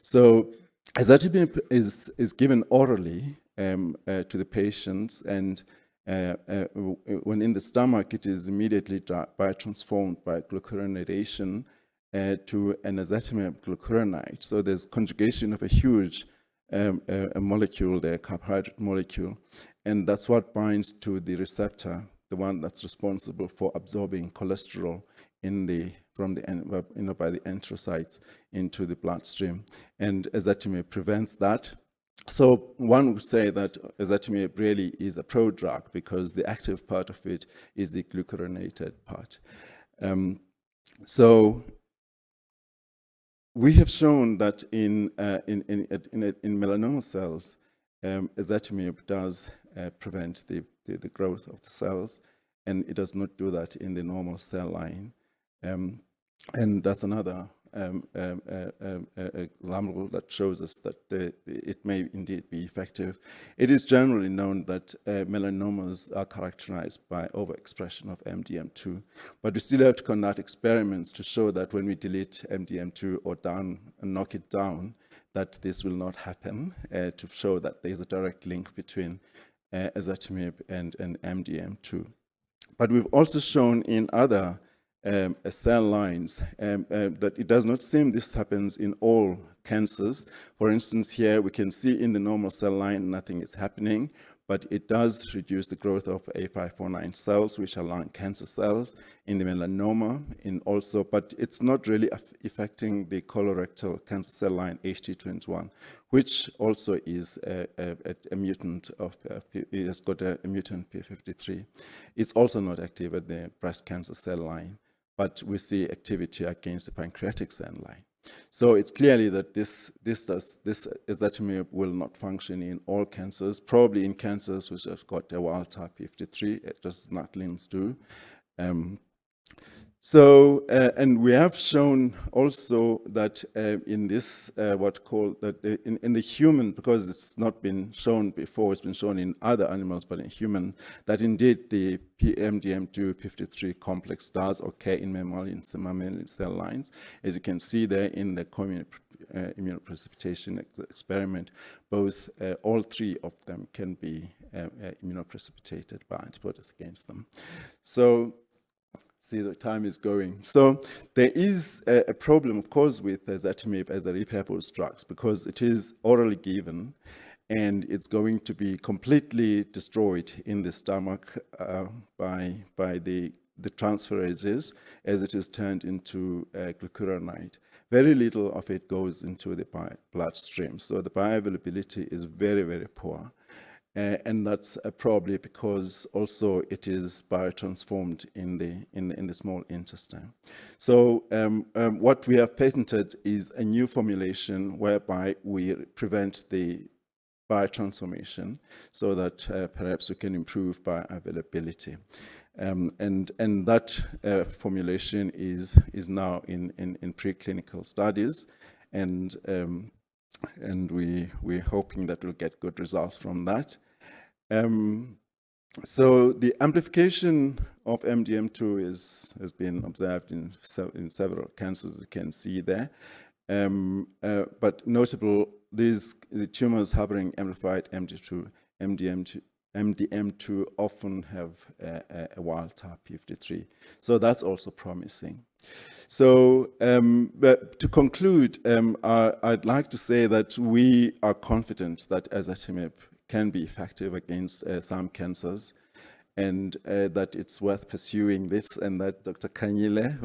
So ezetimibe is given orally to the patients, and when in the stomach, it is immediately biotransformed by glucuronidation to an ezetimibe glucuronide. So there's conjugation of a huge a molecule there, carbohydrate molecule, and that's what binds to the receptor, the one that's responsible for absorbing cholesterol by the enterocytes into the bloodstream. And ezetimibe prevents that. So one would say that ezetimibe really is a prodrug because the active part of it is the glucurinated part. So we have shown that in melanoma cells, ezetimibe does prevent the growth of the cells, and it does not do that in the normal cell line. And that's another example that shows us that it may indeed be effective. It is generally known that melanomas are characterized by overexpression of MDM2, but we still have to conduct experiments to show that when we delete MDM2 or knock it down, that this will not happen, to show that there is a direct link between ezetimibe and MDM2. But we've also shown in other cell lines that it does not seem this happens in all cancers. For instance, here we can see in the normal cell line nothing is happening, but it does reduce the growth of A549 cells, which are lung cancer cells, in the melanoma, but it's not really affecting the colorectal cancer cell line HT21, which also is a mutant it has got a mutant P53. It's also not active at the breast cancer cell line, but we see activity against the pancreatic cell line. So it's clearly that this ezetimibe will not function in all cancers, probably in cancers which have got a wild type P53, just as NATLIMs do. And we have shown also that in this, in the human, because it's not been shown before, it's been shown in other animals, but in human, that indeed the MDM2 P53 complex does occur in mammalian cell lines. As you can see there in the immunoprecipitation experiment, all three of them can be immunoprecipitated by antibodies against them. So, see, the time is going. So there is a problem, of course, with ezetimibe as a repurposed drug, because it is orally given, and it's going to be completely destroyed in the stomach by the transferases as it is turned into glucuronide. Very little of it goes into the bloodstream, so the bioavailability is very, very poor. And that's probably because also it is biotransformed in the small intestine. So what we have patented is a new formulation whereby we prevent the biotransformation so that perhaps we can improve bioavailability. And that formulation is now in preclinical studies, and we're hoping that we'll get good results from that. So the amplification of MDM2 has been observed in several cancers, you can see there. But notable, the tumors harboring amplified MDM2 often have a wild type p53. So that's also promising. So but to conclude, I'd like to say that we are confident that ezetimibe can be effective against some cancers, and that it's worth pursuing this, and that Dr. Kanyile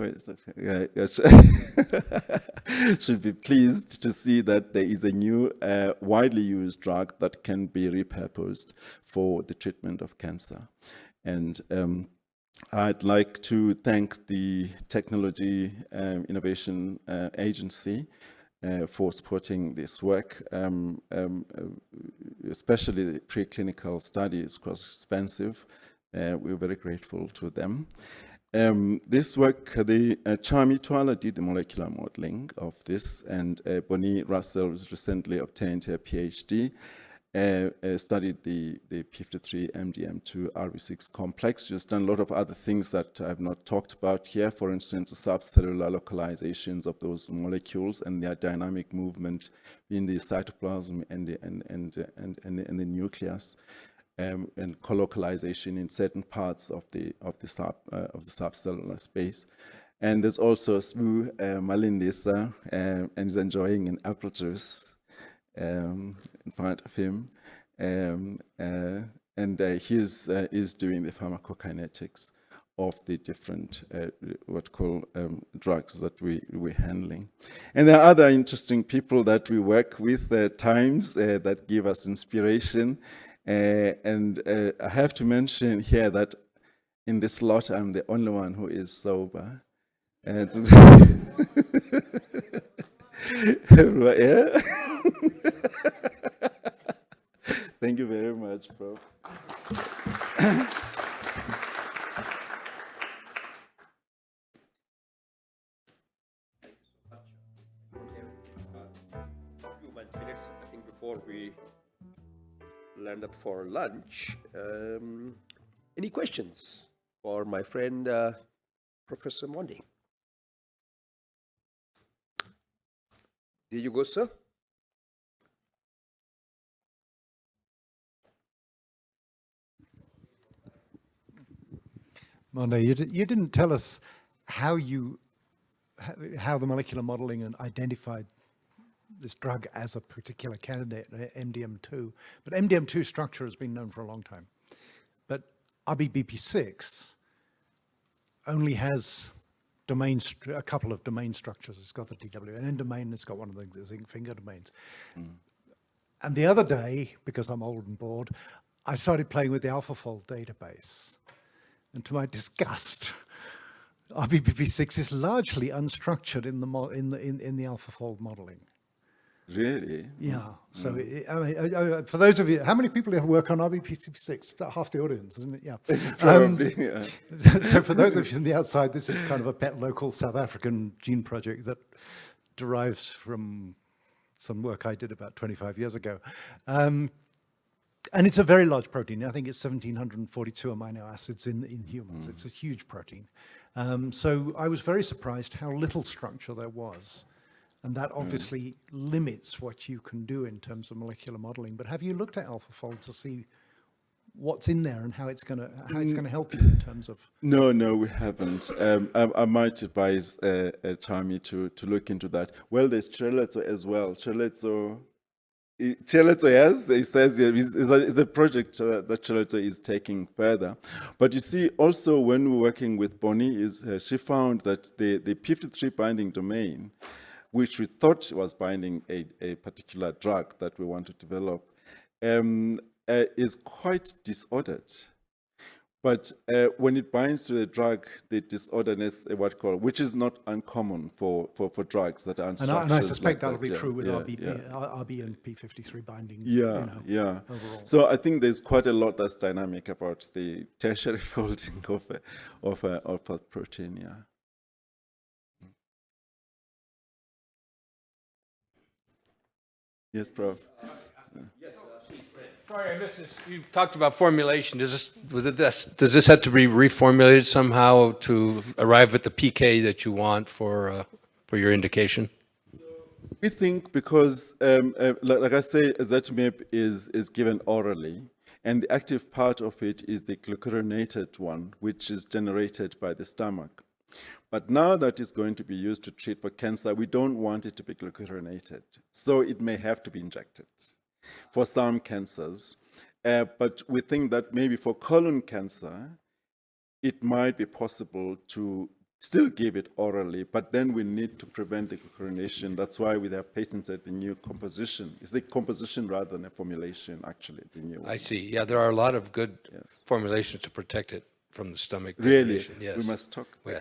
should be pleased to see that there is a new widely used drug that can be repurposed for the treatment of cancer. And I'd like to thank the Technology Innovation Agency for supporting this work, especially the preclinical studies, was expensive. We're very grateful to them. This work, the Chami Twala did the molecular modeling of this, and Bonnie Russell has recently obtained her PhD, studied the p53 MDM2 RB6 complex. She's done a lot of other things that I've not talked about here, for instance, the subcellular localizations of those molecules and their dynamic movement in the cytoplasm and the nucleus. And colocalization in certain parts of the subcellular space. And there's also Sbu Malindisa, and he's enjoying an apple juice in front of him. And he's doing the pharmacokinetics of the different what call drugs that we're handling. And there are other interesting people that we work with at times that give us inspiration. And I have to mention here that in this lot, I'm the only one who is sober. And yeah. Thank you very much, Prof. A few minutes, I think, before we land up for lunch. Any questions for my friend, Professor Mondi? There you go, sir. Mondi, you didn't tell us how the molecular modeling and identified this drug as a particular candidate, MDM2. But MDM2 structure has been known for a long time. But RBBP6 only has a couple of domain structures. It's got the DWNN domain, it's got one of the zinc finger domains. And the other day, because I'm old and bored, I started playing with the AlphaFold database. And to my disgust, RBBP6 is largely unstructured in the AlphaFold modeling. Really? Yeah. So I mean, for those of you, how many people who work on RBP6? About half the audience, isn't it? Yeah. Probably, yeah. So for those of you on the outside, this is kind of a pet local South African gene project that derives from some work I did about 25 years ago. And it's a very large protein. I think it's 1,742 amino acids in humans. It's a huge protein. So I was very surprised how little structure there was. And that obviously limits what you can do in terms of molecular modeling. But have you looked at AlphaFold to see what's in there and how it's going to help you in terms of? No, we haven't. I might advise Chami to look into that. Well, there's Cheletso as well. Cheletso, yes, he says is a project that Cheletso is taking further. But you see, also when we're working with Bonnie, she found that the p53 binding domain, which we thought was binding a particular drug that we want to develop, is quite disordered. But when it binds to the drug, the disorderness, which is not uncommon for drugs that are unstructured. And I suspect like that'll that, be yeah, true with yeah, RB, yeah. RB and P53 binding. Yeah, yeah. Overall. So I think there's quite a lot that's dynamic about the tertiary folding of a protein. Yeah. Yes, Prof. Sorry, I missed this. You talked about formulation. Does this have to be reformulated somehow to arrive at the PK that you want for your indication? We think because, like I say, ezetimibe is given orally, and the active part of it is the glucurinated one, which is generated by the stomach. But now that it's going to be used to treat for cancer, we don't want it to be glucurinated. So it may have to be injected for some cancers. But we think that maybe for colon cancer, it might be possible to still give it orally, but then we need to prevent the glucuronation. That's why we have patented the new composition. It's the composition rather than a formulation, actually, the new one. I see. Yeah, there are a lot of good formulations to protect it from the stomach. Really? degradation. Yes. We must talk. Yeah.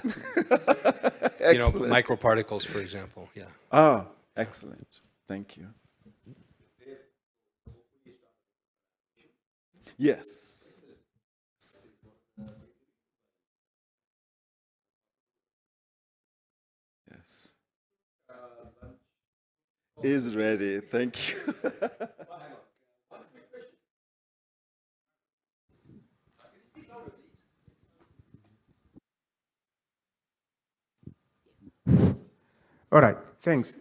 Excellent. Microparticles, for example. Yeah. Ah, excellent. Thank you. Yes. Yes. Is ready. Thank you. All right, thanks.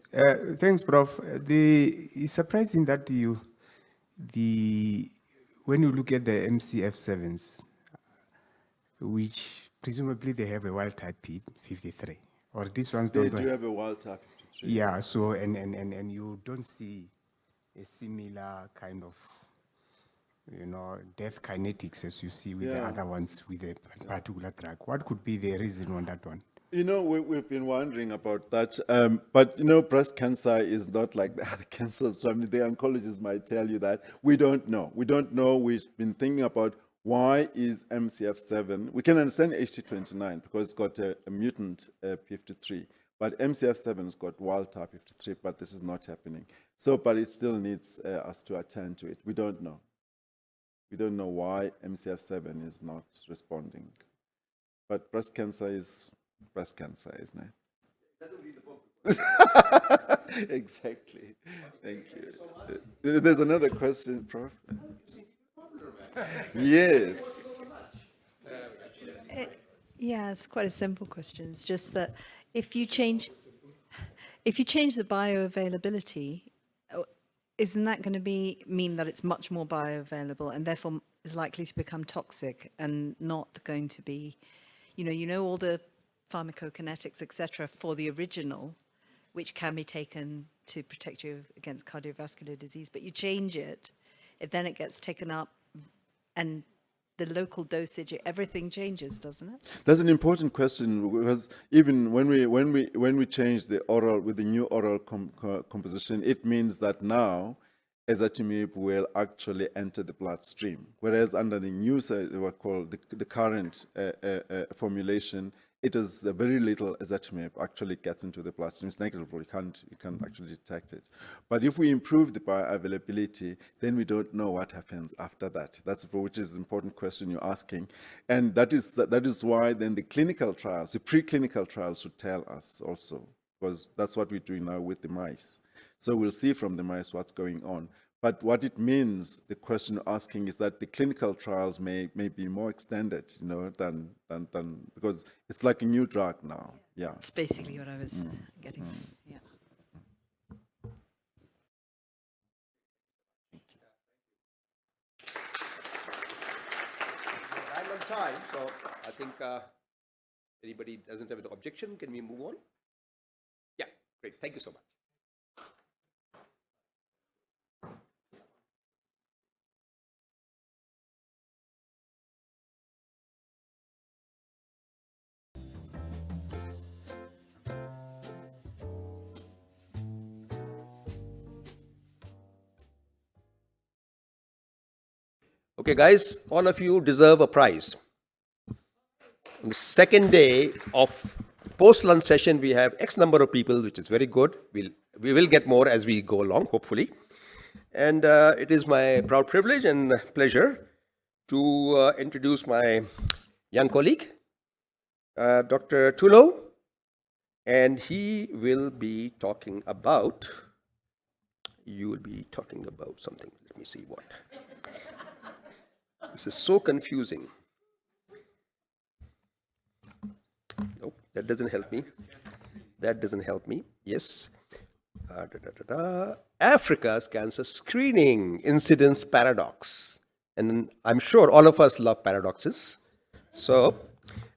Thanks, Prof. It's surprising that when you look at the MCF7s, which presumably they have a wild type P53, or this ones They don't. do have a wild type 53. Yeah, so and you don't see a similar kind of, death kinetics as you see with the other ones with a particular drug. What could be the reason on that one? We've been wondering about that. But, breast cancer is not like the other cancers. I mean, the oncologists might tell you that. We don't know. We don't know. We've been thinking about why is MCF7. We can understand HT29 because it's got a mutant P53. But MCF7 has got wild type 53, but this is not happening. But it still needs us to attend to it. We don't know. We don't know why MCF7 is not responding. But breast cancer is breast cancer, isn't it? Exactly. Thank you. There's another question, Prof. Yes. Yeah, it's quite a simple question. It's just that if you change the bioavailability, isn't that going to mean that it's much more bioavailable and therefore is likely to become toxic and not going to be, all the pharmacokinetics, etc., for the original, which can be taken to protect you against cardiovascular disease, but you change it, then it gets taken up, and the local dosage, everything changes, doesn't it? That's an important question because even when we change the oral with the new oral composition, it means that now ezetimibe will actually enter the bloodstream, whereas under the new, what called the current formulation, it is very little ezetimibe actually gets into the bloodstream. It's negligible. You can't actually detect it. But if we improve the bioavailability, then we don't know what happens after that. Which is an important question you're asking, and that is why then the clinical trials, the preclinical trials, should tell us also, because that's what we're doing now with the mice. So we'll see from the mice what's going on. But what it means, the question you're asking, is that the clinical trials may be more extended, than because it's like a new drug now. Yeah. That's basically what I was getting. Yeah. I'm on time, so I think anybody doesn't have an objection, can we move on? Yeah, great. Thank you so much. Okay, guys, all of you deserve a prize. On the second day of post-lunch session, we have X number of people, which is very good. We will get more as we go along, hopefully. And it is my proud privilege and pleasure to introduce my young colleague, Dr. Tulo, and he will be talking about, you will be talking about something. Let me see what. This is so confusing. Nope, that doesn't help me. That doesn't help me. Yes. Africa's cancer screening incidence paradox. And I'm sure all of us love paradoxes. So,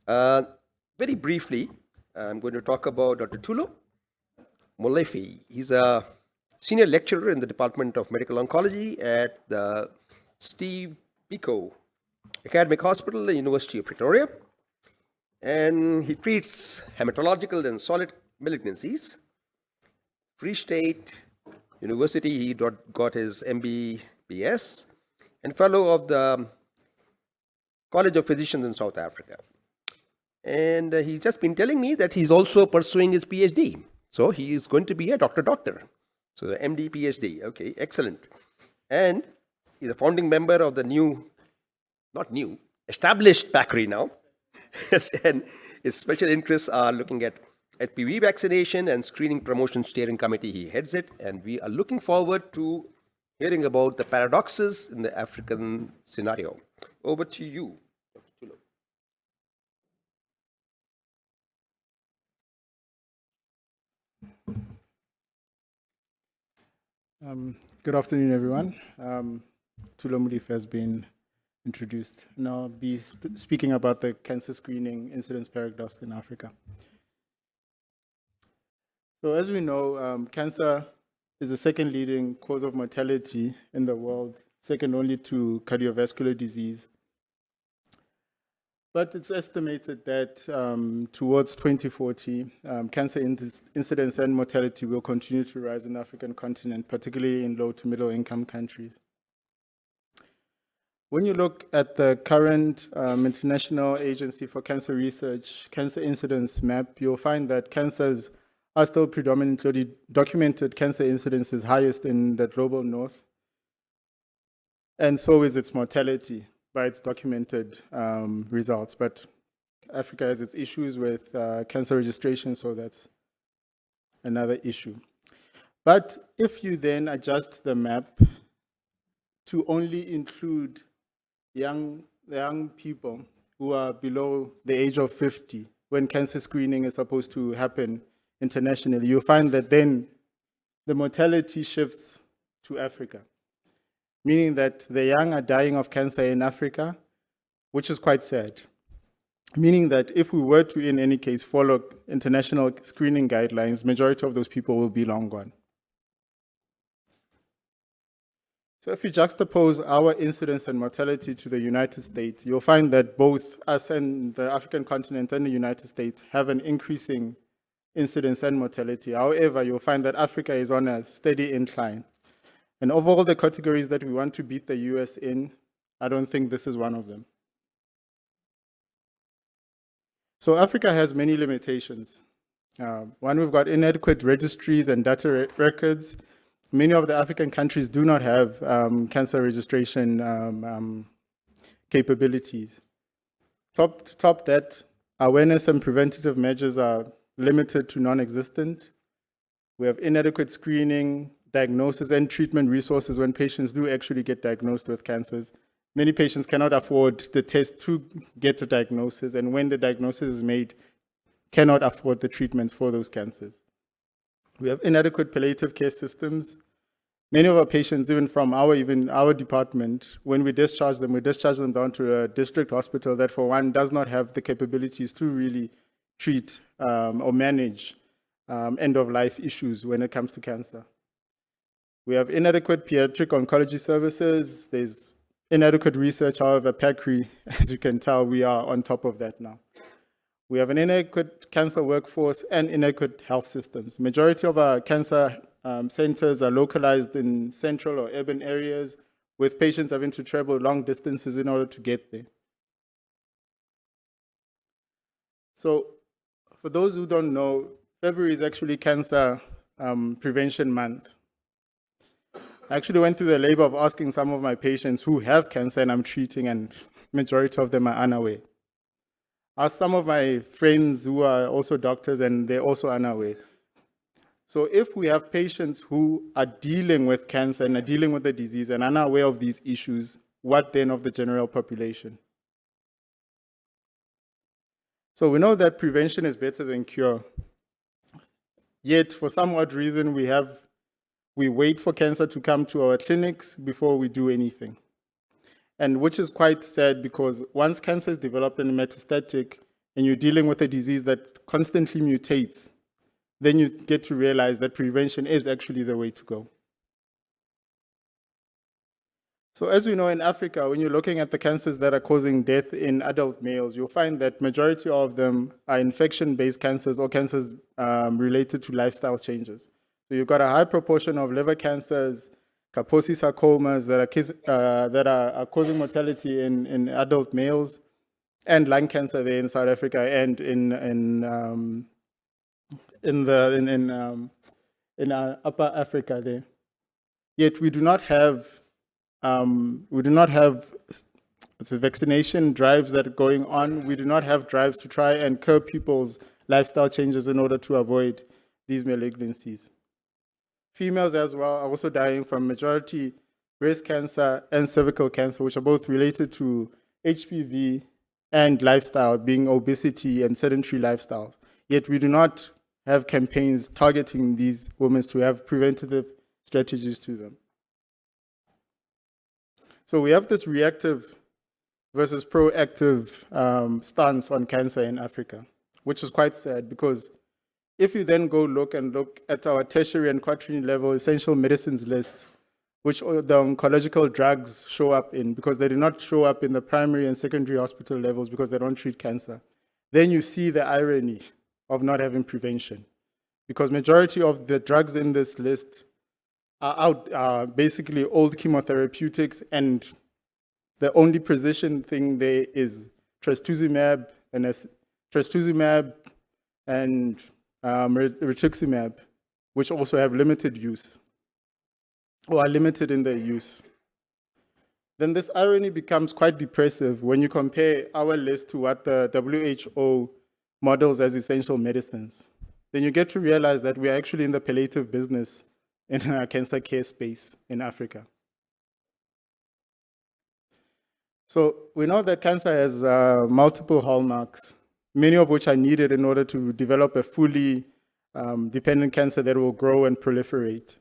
very briefly, I'm going to talk about Dr. Tulo Molefe. He's a senior lecturer in the Department of Medical Oncology at the Steve Biko Academic Hospital, the University of Pretoria. And he treats hematological and solid malignancies. Free State University, he got his MBBS, and fellow of the College of Physicians in South Africa. And he's just been telling me that he's also pursuing his PhD. So he is going to be a doctor. So the MD, PhD. Okay, excellent. And he's a founding member of the established PACRI now. And his special interests are looking at HPV vaccination and screening promotion steering committee. He heads it, and we are looking forward to hearing about the paradoxes in the African scenario. Over to you, Dr. Tulo. Good afternoon, everyone. Tulo Molefe has been introduced. Now I'll be speaking about the cancer screening incidence paradox in Africa. So as we know, cancer is the second leading cause of mortality in the world, second only to cardiovascular disease. But it's estimated that towards 2040, cancer incidence and mortality will continue to rise in the African continent, particularly in low to middle income countries. When you look at the current International Agency for Cancer Research cancer incidence map, you'll find that cancers are still predominantly documented cancer incidence is highest in the global north, and so is its mortality by its documented results. But Africa has its issues with cancer registration, so that's another issue. But if you then adjust the map to only include young people who are below the age of 50, when cancer screening is supposed to happen internationally, you'll find that then the mortality shifts to Africa, meaning that the young are dying of cancer in Africa, which is quite sad. Meaning that if we were to, in any case, follow international screening guidelines, majority of those people will be long gone. So if you juxtapose our incidence and mortality to the United States, you'll find that both us and the African continent and the United States have an increasing incidence and mortality. However, you'll find that Africa is on a steady incline. And of all the categories that we want to beat the US in, I don't think this is one of them. So Africa has many limitations. One, we've got inadequate registries and data records. Many of the African countries do not have cancer registration capabilities. Top that, awareness and preventative measures are limited to non-existent. We have inadequate screening, diagnosis, and treatment resources when patients do actually get diagnosed with cancers. Many patients cannot afford the test to get a diagnosis, and when the diagnosis is made, cannot afford the treatments for those cancers. We have inadequate palliative care systems. Many of our patients, even from our department, when we discharge them down to a district hospital that, for one, does not have the capabilities to really treat or manage end-of-life issues when it comes to cancer. We have inadequate pediatric oncology services. There's inadequate research. However, PACRI, as you can tell, we are on top of that now. We have an inadequate cancer workforce and inadequate health systems. Majority of our cancer centers are localized in central or urban areas, with patients having to travel long distances in order to get there. So for those who don't know, February is actually Cancer Prevention Month. I actually went through the labor of asking some of my patients who have cancer and I'm treating, and majority of them are unaware. Asked some of my friends who are also doctors and they're also unaware. So if we have patients who are dealing with cancer and are dealing with the disease and unaware of these issues, what then of the general population? So we know that prevention is better than cure. Yet, for some odd reason, we wait for cancer to come to our clinics before we do anything. And which is quite sad, because once cancer is developed and metastatic and you're dealing with a disease that constantly mutates, then you get to realize that prevention is actually the way to go. So as we know, in Africa, when you're looking at the cancers that are causing death in adult males, you'll find that majority of them are infection-based cancers or cancers related to lifestyle changes. So you've got a high proportion of liver cancers, Kaposi sarcomas that are causing mortality in adult males, and lung cancer there in South Africa and in Upper Africa there. Yet we do not have vaccination drives that are going on. We do not have drives to try and curb people's lifestyle changes in order to avoid these malignancies. Females as well are also dying from majority breast cancer and cervical cancer, which are both related to HPV and lifestyle, being obesity and sedentary lifestyles. Yet we do not have campaigns targeting these women to have preventative strategies to them. So we have this reactive versus proactive stance on cancer in Africa, which is quite sad, because if you then go look at our tertiary and quaternary level essential medicines list, which the oncological drugs show up in, because they do not show up in the primary and secondary hospital levels because they don't treat cancer, then you see the irony of not having prevention. Because majority of the drugs in this list are basically old chemotherapeutics, and the only precision thing there is trastuzumab and rituximab, which also have limited use, or are limited in their use. Then this irony becomes quite depressive when you compare our list to what the WHO models as essential medicines. Then you get to realize that we are actually in the palliative business in our cancer care space in Africa. So we know that cancer has multiple hallmarks, many of which are needed in order to develop a fully dependent cancer that will grow and proliferate.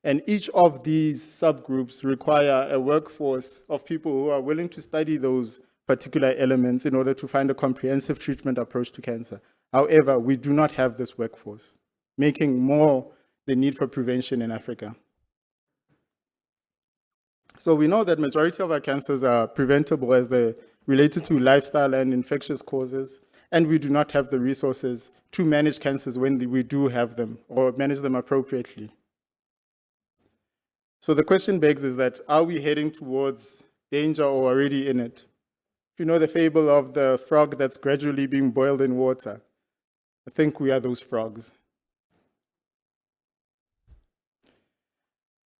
And each of these subgroups require a workforce of people who are willing to study those particular elements in order to find a comprehensive treatment approach to cancer. However, we do not have this workforce, making more the need for prevention in Africa. So we know that majority of our cancers are preventable as they're related to lifestyle and infectious causes, and we do not have the resources to manage cancers when we do have them, or manage them appropriately. So the question begs is that, are we heading towards danger or already in it? If you know the fable of the frog that's gradually being boiled in water, I think we are those frogs.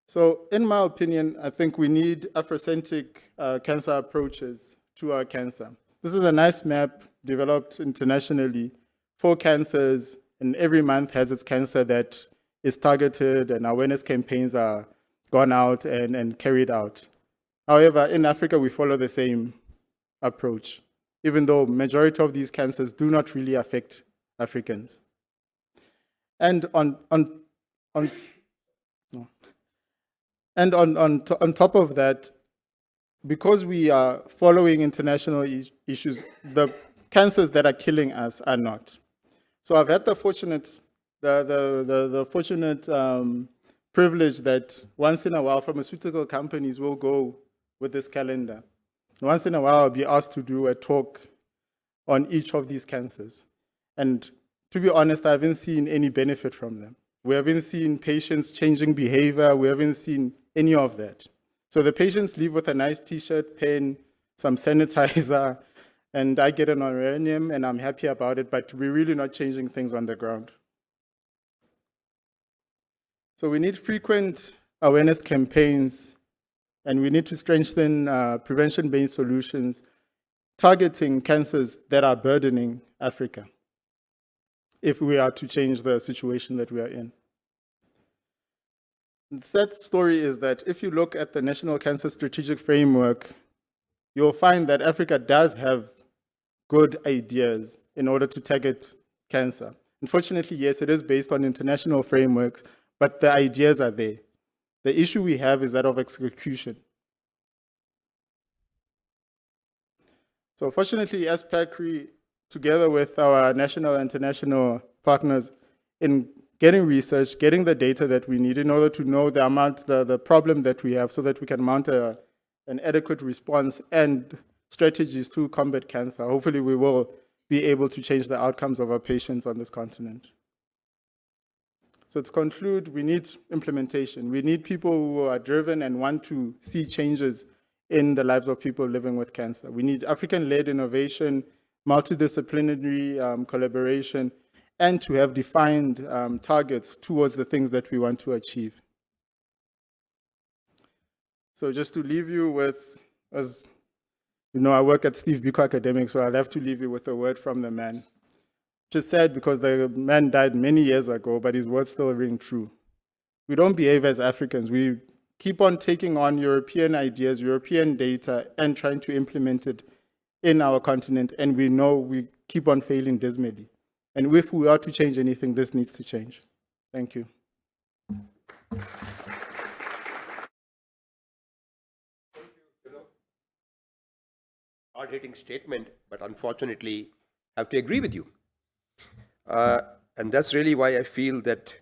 So in my opinion, I think we need Afrocentric cancer approaches to our cancer. This is a nice map developed internationally for cancers, and every month has its cancer that is targeted, and awareness campaigns are gone out and carried out. However, in Africa, we follow the same approach, even though majority of these cancers do not really affect Africans. And on top of that, because we are following international issues, the cancers that are killing us are not. So I've had the fortunate privilege that once in a while pharmaceutical companies will go with this calendar. Once in a while I'll be asked to do a talk on each of these cancers. And to be honest, I haven't seen any benefit from them. We haven't seen patients changing behavior. We haven't seen any of that. So the patients leave with a nice t-shirt, pen, some sanitizer, And I get an honorarium and I'm happy about it, but we're really not changing things on the ground. So we need frequent awareness campaigns, and we need to strengthen prevention-based solutions targeting cancers that are burdening Africa if we are to change the situation that we are in. The sad story is that if you look at the National Cancer Strategic Framework, you'll find that Africa does have good ideas in order to target cancer. Unfortunately, yes, it is based on international frameworks, but the ideas are there. The issue we have is that of execution. So fortunately, as PACRI, together with our national and international partners, in getting research, getting the data that we need in order to know the amount, the problem that we have so that we can mount an adequate response and strategies to combat cancer. Hopefully we will be able to change the outcomes of our patients on this continent. So to conclude, we need implementation. We need people who are driven and want to see changes in the lives of people living with cancer. We need African-led innovation, multidisciplinary collaboration, and to have defined targets towards the things that we want to achieve. So just to leave you with, as you know, I work at Steve Biko Academics, so I'll have to leave you with a word from the man. Just sad because the man died many years ago, but his words still ring true. We don't behave as Africans. We keep on taking on European ideas, European data, and trying to implement it in our continent, and we know we keep on failing dismally. And if we are to change anything, this needs to change. Thank you. Hard-hitting statement, but unfortunately, I have to agree with you. And that's really why I feel that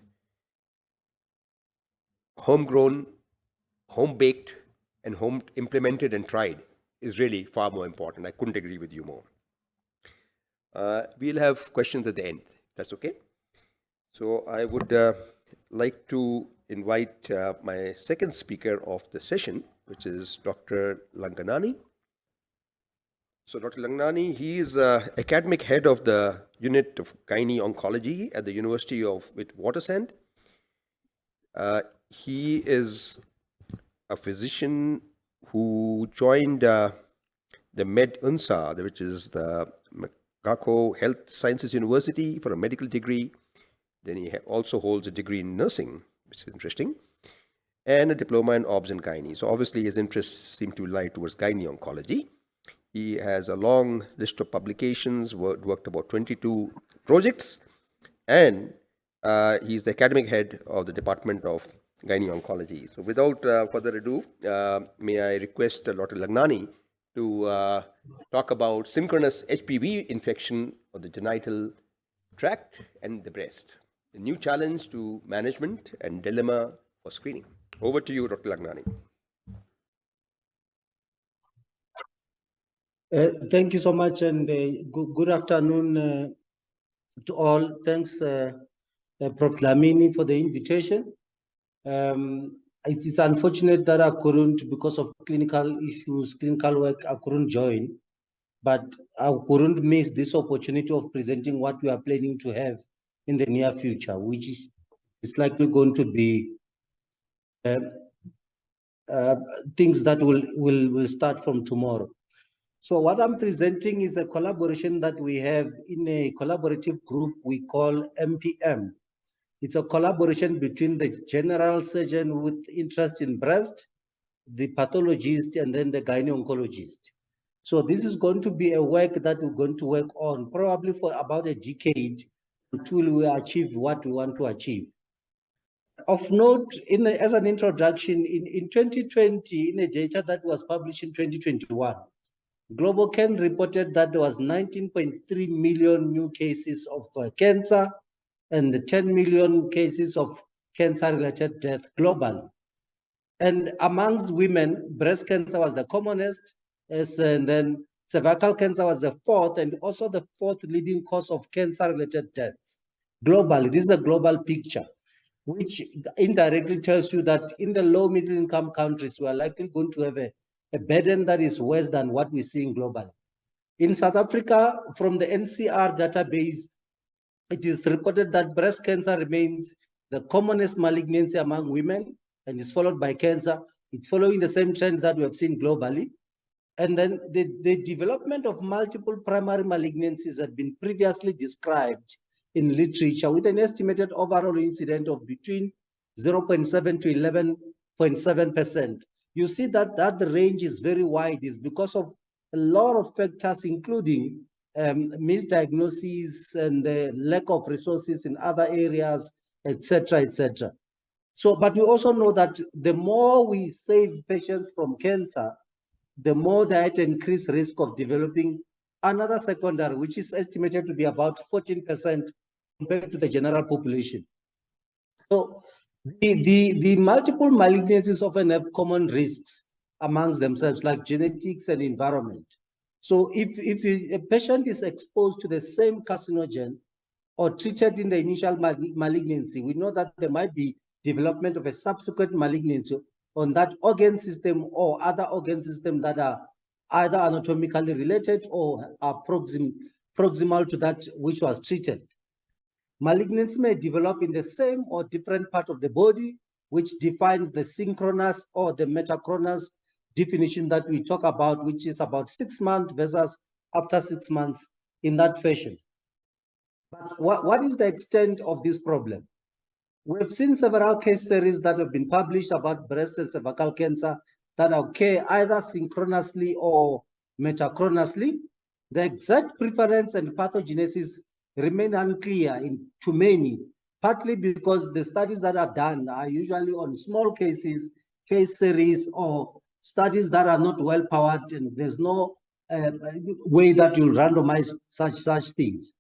homegrown, home-baked, and home-implemented and tried is really far more important. I couldn't agree with you more. We'll have questions at the end. That's okay? So I would like to invite my second speaker of the session, which is Dr. Langanani. So Dr. Langanani, he is academic head of the unit of gynae oncology at the University of Witwatersrand. He is a physician who joined the MedUnsa, which is the Makako Health Sciences University, for a medical degree. Then he also holds a degree in nursing, which is interesting, and a diploma in obs and gynae. So obviously his interests seem to lie towards gynae oncology. He has a long list of publications, worked about 22 projects, and he's the academic head of the Department of Gynae Oncology. So without further ado, may I request Dr. Langanani to talk about synchronous HPV infection of the genital tract and the breast, the new challenge to management and dilemma for screening. Over to you, Dr. Langanani. Thank you so much, and good afternoon to all. Thanks, Prof. Dlamini, for the invitation. It's unfortunate that I couldn't, because of clinical issues, clinical work, I couldn't join, but I couldn't miss this opportunity of presenting what we are planning to have in the near future, which is likely going to be things that will start from tomorrow. So what I'm presenting is a collaboration that we have in a collaborative group we call MPM. It's a collaboration between the general surgeon with interest in breast, the pathologist, and then the gynecologist. So this is going to be a work that we're going to work on probably for about a decade until we achieve what we want to achieve. Of note, as an introduction, in 2020, in a data that was published in 2021, GlobalCan reported that there was 19.3 million new cases of cancer and 10 million cases of cancer-related death globally. And amongst women, breast cancer was the commonest, and then cervical cancer was the fourth, and also the fourth leading cause of cancer-related deaths globally. This is a global picture, which indirectly tells you that in the low middle-income countries, we are likely going to have a burden that is worse than what we're seeing globally. In South Africa, from the NCR database, it is reported that breast cancer remains the commonest malignancy among women and is followed by cancer. It's following the same trend that we have seen globally. And then the development of multiple primary malignancies had been previously described in literature with an estimated overall incidence of between 0.7 to 11.7%. You see that the range is very wide is because of a lot of factors, including misdiagnoses and the lack of resources in other areas, etc., etc. So, but we also know that the more we save patients from cancer, the more they at increased risk of developing another secondary, which is estimated to be about 14% compared to the general population. So the multiple malignancies often have common risks amongst themselves, like genetics and environment. So if a patient is exposed to the same carcinogen or treated in the initial malignancy, we know that there might be development of a subsequent malignancy on that organ system or other organ system that are either anatomically related or are proximal to that which was treated. Malignancy may develop in the same or different part of the body, which defines the synchronous or the metachronous definition that we talk about, which is about 6 months versus after 6 months in that fashion. But what is the extent of this problem? We've seen several case series that have been published about breast and cervical cancer that occur either synchronously or metachronously. The exact prevalence and pathogenesis remain unclear to many, partly because the studies that are done are usually on small cases, case series, or studies that are not well powered, and there's no way that you'll randomize such things.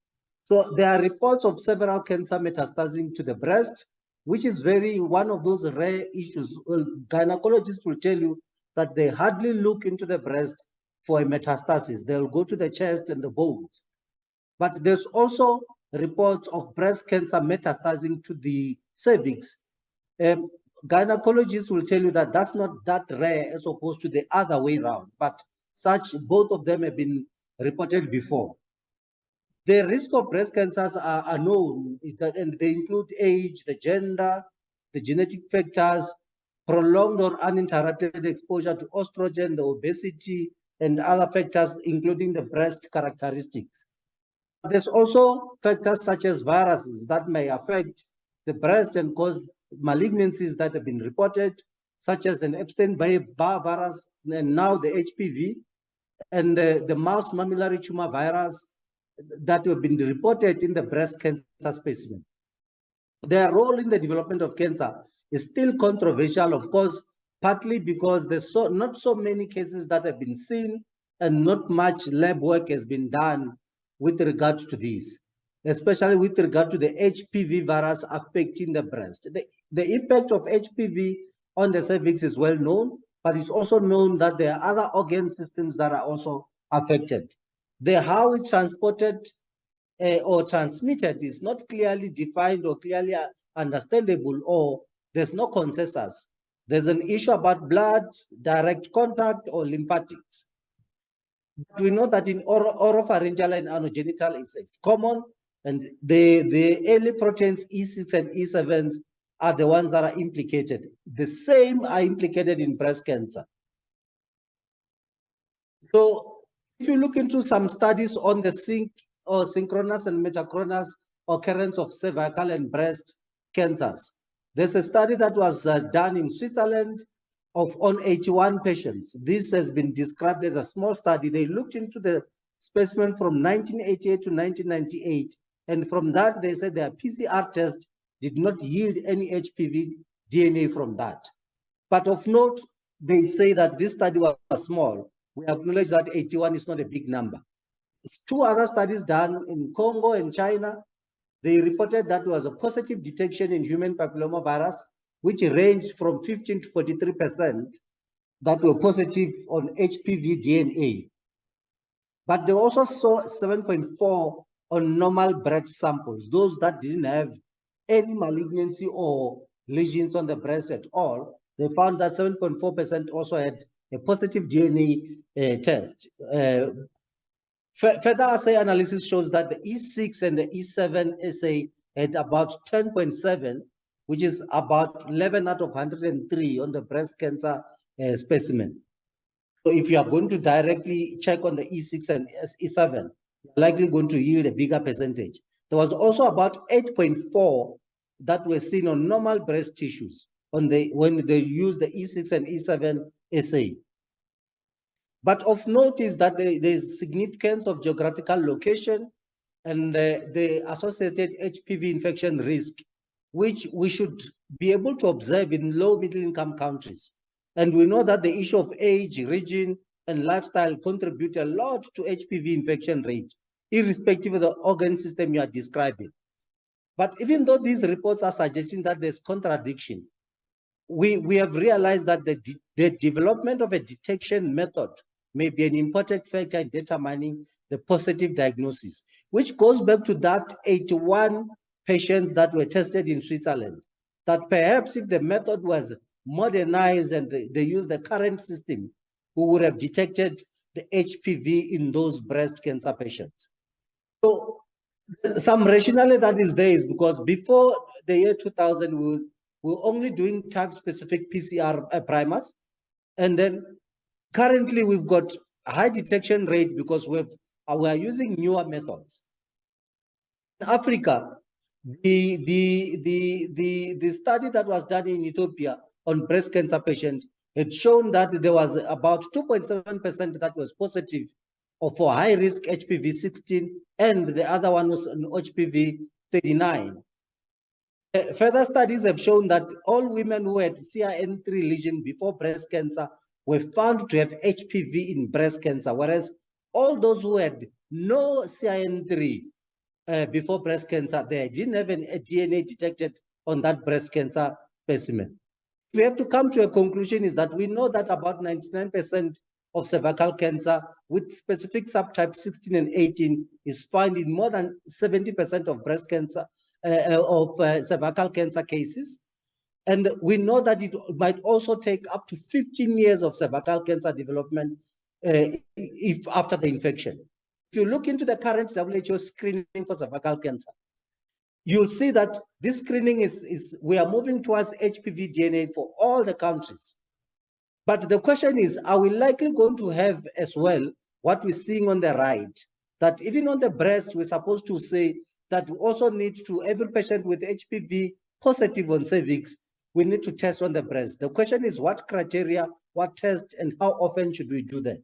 So there are reports of several cancer metastasizing to the breast, which is one of those rare issues. Well, gynecologists will tell you that they hardly look into the breast for a metastasis. They'll go to the chest and the bones. But there's also reports of breast cancer metastasizing to the cervix. Gynecologists will tell you that that's not that rare as opposed to the other way around, but both of them have been reported before. The risk of breast cancers are known, and they include age, the gender, the genetic factors, prolonged or uninterrupted exposure to estrogen, the obesity, and other factors, including the breast characteristic. There's also factors such as viruses that may affect the breast and cause malignancies that have been reported, such as an Epstein-Barr virus, and now the HPV, and the mouse mammillary tumor virus that have been reported in the breast cancer specimen. Their role in the development of cancer is still controversial, of course, partly because there's not so many cases that have been seen and not much lab work has been done with regard to these, especially with regard to the HPV virus affecting the breast. The impact of HPV on the cervix is well known, but it's also known that there are other organ systems that are also affected. How it's transported or transmitted is not clearly defined or clearly understandable, or there's no consensus. There's an issue about blood, direct contact, or lymphatics. We know that in oropharyngeal and anogenital it's common, and the early proteins E6 and E7 are the ones that are implicated. The same are implicated in breast cancer. So if you look into some studies on the synchronous and metachronous occurrence of cervical and breast cancers, there's a study that was done in Switzerland on 81 patients. This has been described as a small study. They looked into the specimen from 1988 to 1998, and from that they said their PCR test did not yield any HPV DNA from that. But of note, they say that this study was small. We acknowledge that 81 is not a big number. 2 other studies done in Congo and China, they reported that there was a positive detection in human papillomavirus, which ranged from 15 to 43% that were positive on HPV DNA. But they also saw 7.4 on normal breast samples, those that didn't have any malignancy or lesions on the breast at all. They found that 7.4% also had a positive DNA test. Further assay analysis shows that the E6 and the E7 assay had about 10.7, which is about 11 out of 103 on the breast cancer specimen. So if you are going to directly check on the E6 and E7, you're likely going to yield a bigger percentage. There was also about 8.4 that were seen on normal breast tissues when they use the E6 and E7 assay. But of note is that there's significance of geographical location and the associated HPV infection risk, which we should be able to observe in low middle income countries. And we know that the issue of age, region, and lifestyle contribute a lot to HPV infection rate, irrespective of the organ system you are describing. But even though these reports are suggesting that there's contradiction, we have realized that the development of a detection method may be an important factor in determining the positive diagnosis, which goes back to that 81 patients that were tested in Switzerland, that perhaps if the method was modernized and they used the current system, we would have detected the HPV in those breast cancer patients. So some rationale that is there is because before the year 2000, we were only doing type-specific PCR primers. And then currently we've got a high detection rate because we are using newer methods. In Africa, the study that was done in Ethiopia on breast cancer patients had shown that there was about 2.7% that was positive or for high-risk HPV 16, and the other one was an HPV 39. Further studies have shown that all women who had CIN3 lesion before breast cancer were found to have HPV in breast cancer, whereas all those who had no CIN3 before breast cancer, they didn't have a DNA detected on that breast cancer specimen. We have to come to a conclusion is that we know that about 99% of cervical cancer with specific subtype 16 and 18 is found in more than 70% of breast cancer, cervical cancer cases. And we know that it might also take up to 15 years of cervical cancer development if after the infection. If you look into the current WHO screening for cervical cancer, you'll see that this screening we are moving towards HPV DNA for all the countries. But the question is, are we likely going to have as well what we're seeing on the right, that even on the breast, we're supposed to say that we also need to, every patient with HPV positive on cervix, we need to test on the breast. The question is what criteria, what test, and how often should we do that?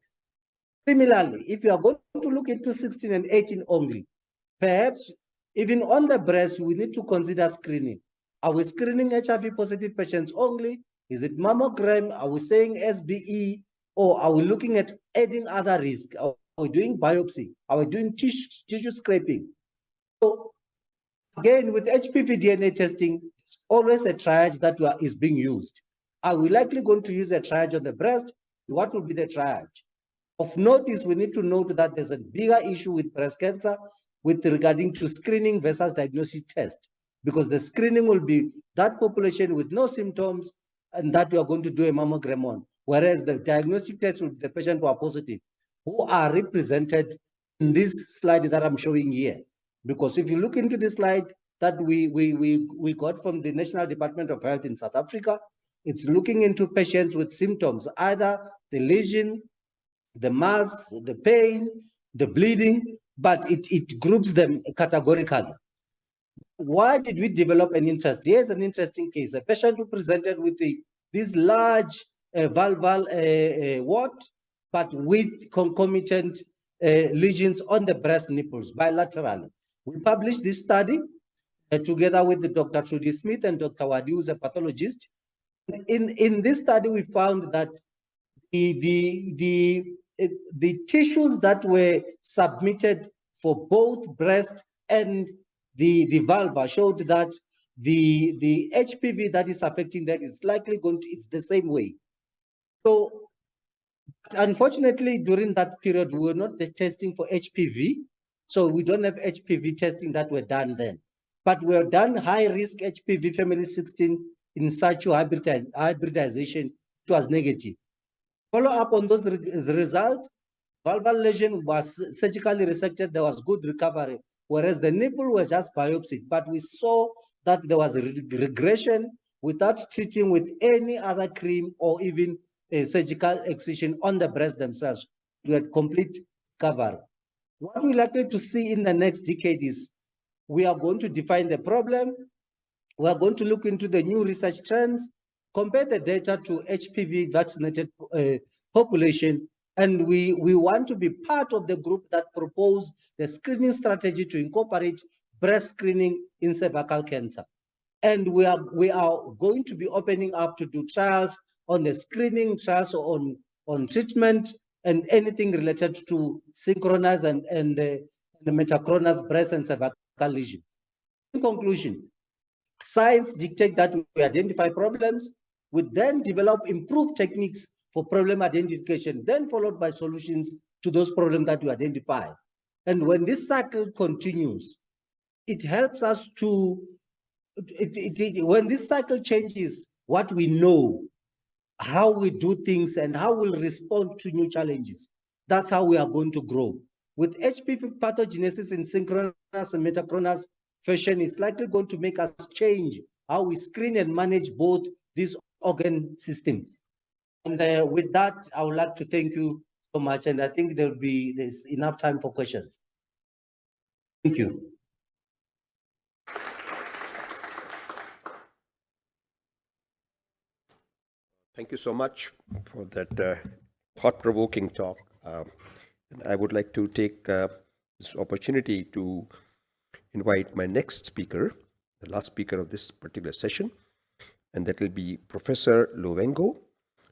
Similarly, if you are going to look into 16 and 18 only, perhaps even on the breast, we need to consider screening. Are we screening HIV positive patients only? Is it mammogram? Are we saying SBE? Or are we looking at adding other risk? Are we doing biopsy? Are we doing tissue scraping? So again, with HPV DNA testing, it's always a triage that is being used. Are we likely going to use a triage on the breast? What will be the triage? Of notice, we need to note that there's a bigger issue with breast cancer with regarding to screening versus diagnostic test, because the screening will be that population with no symptoms and that you are going to do a mammogram on, whereas the diagnostic test will be the patient who are positive, who are represented in this slide that I'm showing here. Because if you look into the slide that we got from the National Department of Health in South Africa, it's looking into patients with symptoms, either the lesion, the mass, the pain, the bleeding, but it groups them categorically. Why did we develop an interest? Here's an interesting case. A patient who presented with this large vulval wart, but with concomitant lesions on the breast nipples bilaterally. We published this study together with Dr. Trudy Smith and Dr. Wadi, who's a pathologist. In this study, we found that the tissues that were submitted for both breast and the vulva showed that the HPV that is affecting that is likely going to, it's the same way. So unfortunately, during that period, we were not testing for HPV. So we don't have HPV testing that were done then. But we have done high-risk HPV family 16 in situ hybridization. It was negative. Follow up on those results, Vulval lesion was surgically resected, there was good recovery, whereas the nipple was just biopsied. But we saw that there was a regression without treating with any other cream or even a surgical excision on the breast themselves. We had complete recovery. What we're likely to see in the next decade is we are going to define the problem. We are going to look into the new research trends, compare the data to HPV vaccinated population, and we want to be part of the group that propose the screening strategy to incorporate breast screening in cervical cancer. And we are going to be opening up to do trials on the screening, trials on treatment, and anything related to synchronous and the metachronous breast and cervical lesions. In conclusion, science dictates that we identify problems, we then develop improved techniques for problem identification, then followed by solutions to those problems that we identify. And when this cycle continues, it helps us to, when this cycle changes what we know, how we do things and how we'll respond to new challenges, that's how we are going to grow. With HPV pathogenesis in synchronous and metachronous fashion, is likely going to make us change how we screen and manage both these organ systems. And with that, I would like to thank you so much. And I think there's enough time for questions. Thank you. Thank you so much for that thought-provoking talk. And I would like to take this opportunity to invite my next speaker, the last speaker of this particular session, and that will be Professor Luvengo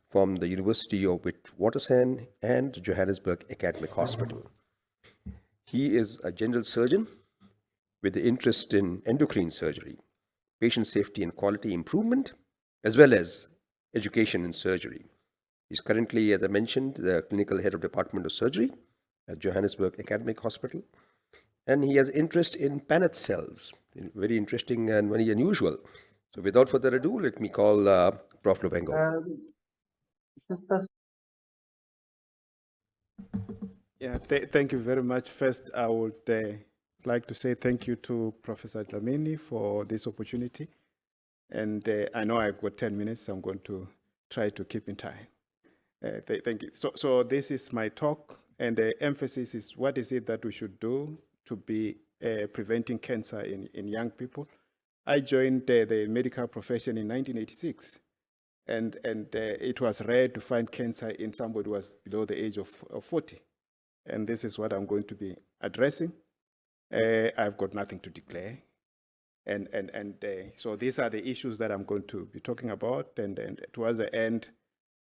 from the University of Witwatersrand and Johannesburg Academic Hospital. He is a general surgeon with the interest in endocrine surgery, patient safety and quality improvement, as well as education in surgery. He's currently, as I mentioned, the clinical head of Department of Surgery at Johannesburg Academic Hospital. And he has interest in Paneth cells, very interesting and very unusual. So without further ado, let me call Prof. Luvengo. Yeah, thank you very much. First, I would like to say thank you to Professor Dlamini for this opportunity. And I know I've got 10 minutes, so I'm going to try to keep in time. Thank you. So this is my talk, and the emphasis is what is it that we should do to be preventing cancer in young people. I joined the medical profession in 1986, and it was rare to find cancer in somebody who was below the age of 40. And this is what I'm going to be addressing. I've got nothing to declare. So these are the issues that I'm going to be talking about. And towards the end,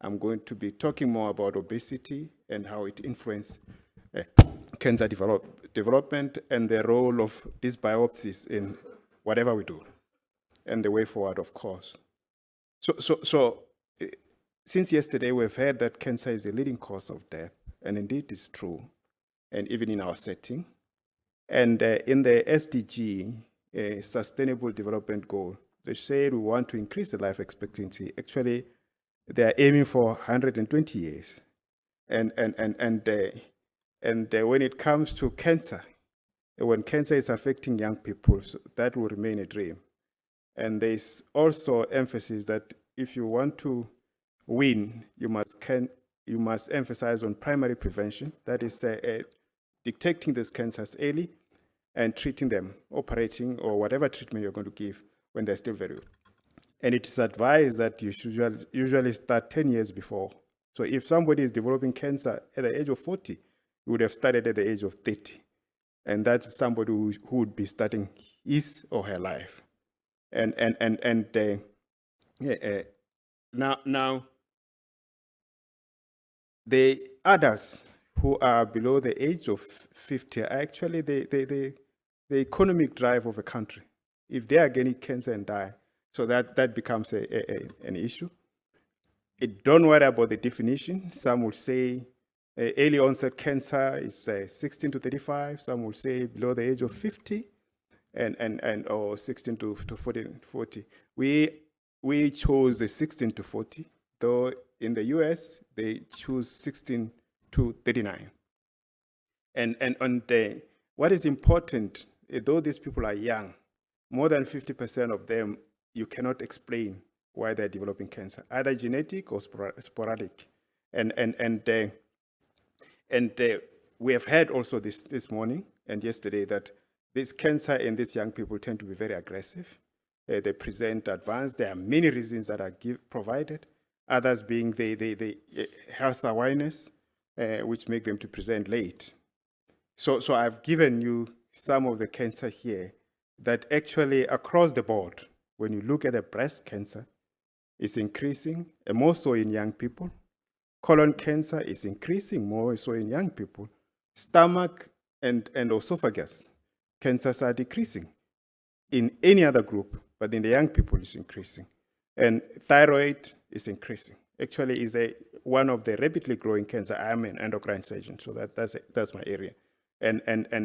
I'm going to be talking more about obesity and how it influences cancer development and the role of these biopsies in whatever we do and the way forward, of course. So since yesterday, we've heard that cancer is a leading cause of death, and indeed it's true, and even in our setting. And in the SDG, Sustainable Development Goal, they say we want to increase the life expectancy. Actually, they are aiming for 120 years. And when it comes to cancer, when cancer is affecting young people, so that will remain a dream. And there's also emphasis that if you want to win, you must emphasize on primary prevention. That is detecting these cancers early and treating them, operating or whatever treatment you're going to give when they're still very young. And it is advised that you should usually start 10 years before. So if somebody is developing cancer at the age of 40, you would have started at the age of 30. And that's somebody who would be starting his or her life. Now, the others who are below the age of 50 are actually the economic drive of a country. If they are getting cancer and die, so that becomes an issue. Don't worry about the definition. Some will say early onset cancer is 16 to 35. Some will say below the age of 50, or 16 to 40. We chose the 16 to 40, though in the US they choose 16 to 39. What is important, though these people are young, more than 50% of them, you cannot explain why they're developing cancer, either genetic or sporadic. We have heard also this morning and yesterday that this cancer in these young people tend to be very aggressive. They present advanced. There are many reasons that are provided, others being the health awareness, which make them to present late. So I've given you some of the cancer here that actually across the board, when you look at the breast cancer, is increasing, and more so in young people. Colon cancer is increasing, more so in young people. Stomach and esophagus cancers are decreasing in any other group, but in the young people it's increasing. And thyroid is increasing. Actually, is one of the rapidly growing cancer. I'm an endocrine surgeon, so that's my area. And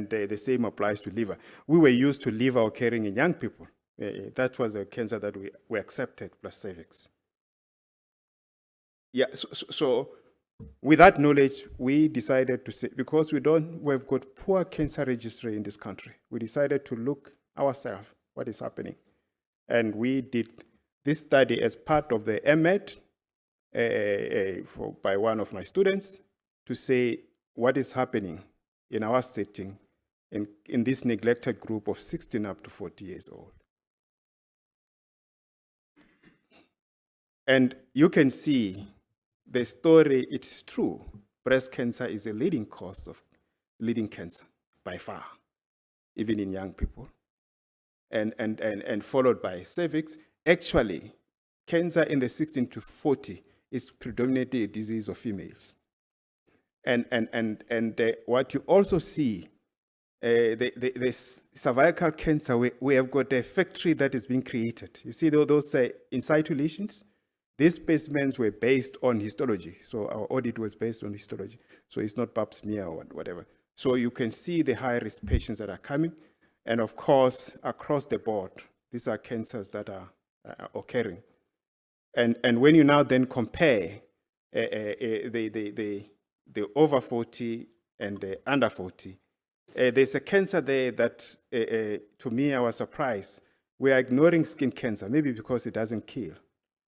the same applies to liver. We were used to liver occurring in young people. That was a cancer that we accepted, plus cervix. Yeah, so with that knowledge, we decided to say, because we've got poor cancer registry in this country, we decided to look ourselves what is happening. And we did this study as part of the MED by one of my students to say what is happening in our setting in this neglected group of 16 up to 40 years old. And you can see the story, it's true. Breast cancer is the leading cause of leading cancer by far, even in young people. And followed by cervix. Actually, cancer in the 16 to 40 is predominantly a disease of females. And what you also see, the cervical cancer, we have got a factory that is being created. You see those in situ lesions? These specimens were based on histology. So our audit was based on histology. So it's not pap smear or whatever. So you can see the high-risk patients that are coming. And of course, across the board, these are cancers that are occurring. And when you now then compare the over 40 and the under 40, there's a cancer there that, to me, I was surprised. We are ignoring skin cancer, maybe because it doesn't kill.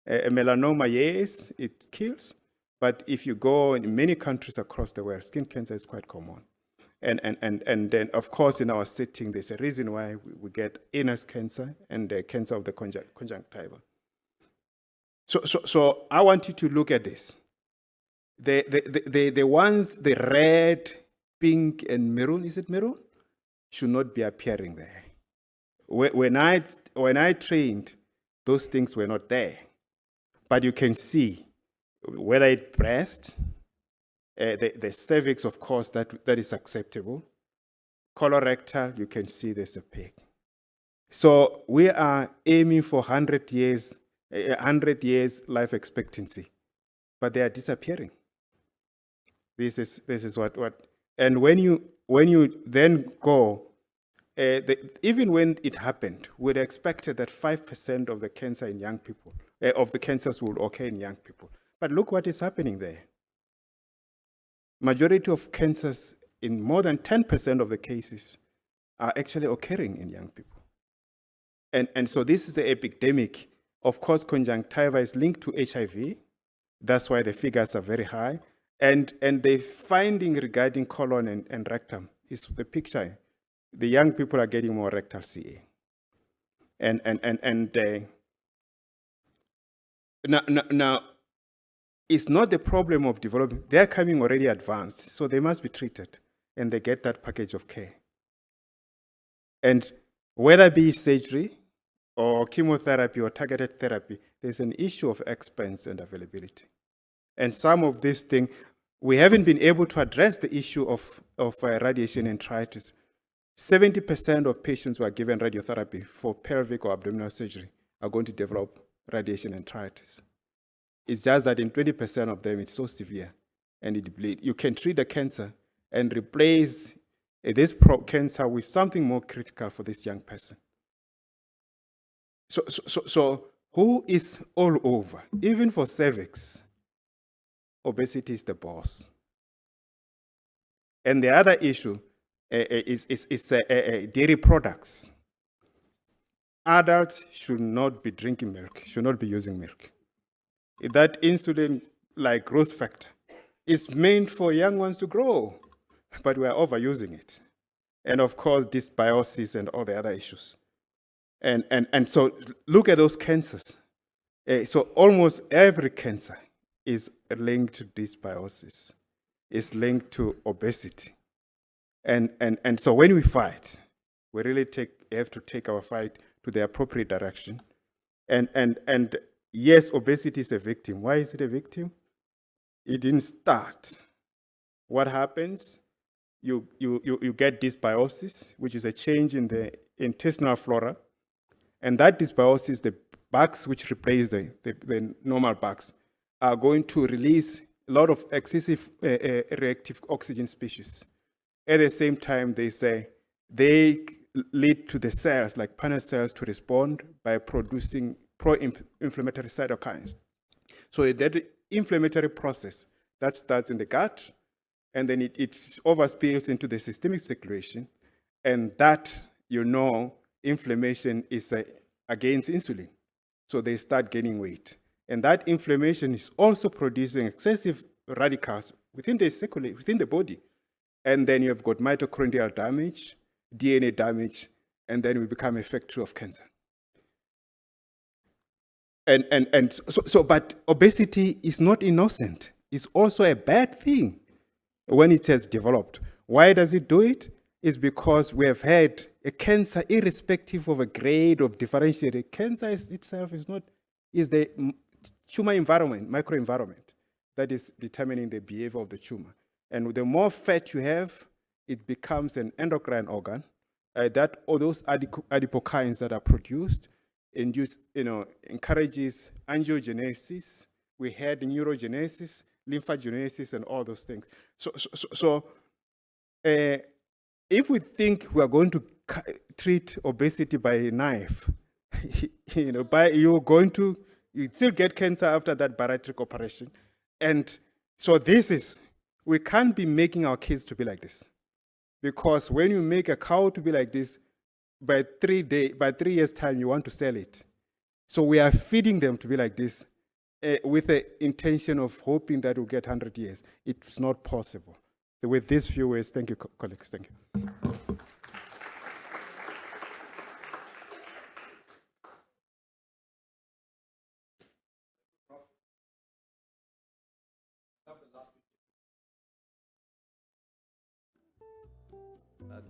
Melanoma, yes, it kills. But if you go in many countries across the world, skin cancer is quite common. And then, of course, in our setting, there's a reason why we get anus cancer and the cancer of the conjunctiva. So I want you to look at this. The ones, the red, pink, and maroon, is it maroon? Should not be appearing there. When I trained, those things were not there. But you can see whether it's breast, the cervix, of course, that is acceptable. Colorectal, you can see there's a peak. So we are aiming for 100 years life expectancy, but they are disappearing. This is what and when you then go, even when it happened, we'd expected that 5% of the cancer in young people, of the cancers will occur in young people. But look what is happening there. Majority of cancers, in more than 10% of the cases, are actually occurring in young people. And so this is an epidemic. Of course, conjunctiva is linked to HIV. That's why the figures are very high. And the finding regarding colon and rectum is the picture. The young people are getting more rectal CA. Now, it's not the problem of development. They're coming already advanced, so they must be treated, and they get that package of care. And whether it be surgery or chemotherapy or targeted therapy, there's an issue of expense and availability. And some of these things, we haven't been able to address the issue of radiation enteritis. 70% of patients who are given radiotherapy for pelvic or abdominal surgery are going to develop radiation enteritis. It's just that in 20% of them, it's so severe and it bleeds. You can treat the cancer and replace this cancer with something more critical for this young person. So who is all over? Even for cervix, obesity is the boss. And the other issue is dairy products. Adults should not be drinking milk, should not be using milk. That insulin-like growth factor is meant for young ones to grow, but we are overusing it. And of course, dysbiosis and all the other issues. And so look at those cancers. So almost every cancer is linked to dysbiosis, is linked to obesity. And so when we fight, we really have to take our fight to the appropriate direction. And yes, obesity is a victim. Why is it a victim? It didn't start. What happens? You get dysbiosis, which is a change in the intestinal flora. And that dysbiosis, the bugs which replace the normal bugs, are going to release a lot of excessive reactive oxygen species. At the same time, they lead to the cells, like panel cells, to respond by producing pro-inflammatory cytokines. So that inflammatory process, that starts in the gut, and then it overspills into the systemic circulation, and that, inflammation is against insulin. So they start gaining weight. And that inflammation is also producing excessive radicals within the body. And then you have got mitochondrial damage, DNA damage, and then we become a factory of cancer. But obesity is not innocent. It's also a bad thing when it has developed. Why does it do it? It's because we have had a cancer irrespective of a grade of differentiated. Cancer itself is the tumor environment, microenvironment, that is determining the behavior of the tumor. And the more fat you have, it becomes an endocrine organ. All those adipokines that are produced encourages angiogenesis. We had neurogenesis, lymphogenesis, and all those things. So if we think we are going to treat obesity by a knife, you still get cancer after that bariatric operation. And so we can't be making our kids to be like this. Because when you make a cow to be like this, by 3 years' time, you want to sell it. So we are feeding them to be like this with the intention of hoping that we'll get 100 years. It's not possible. So with these few words, thank you, colleagues. Thank you.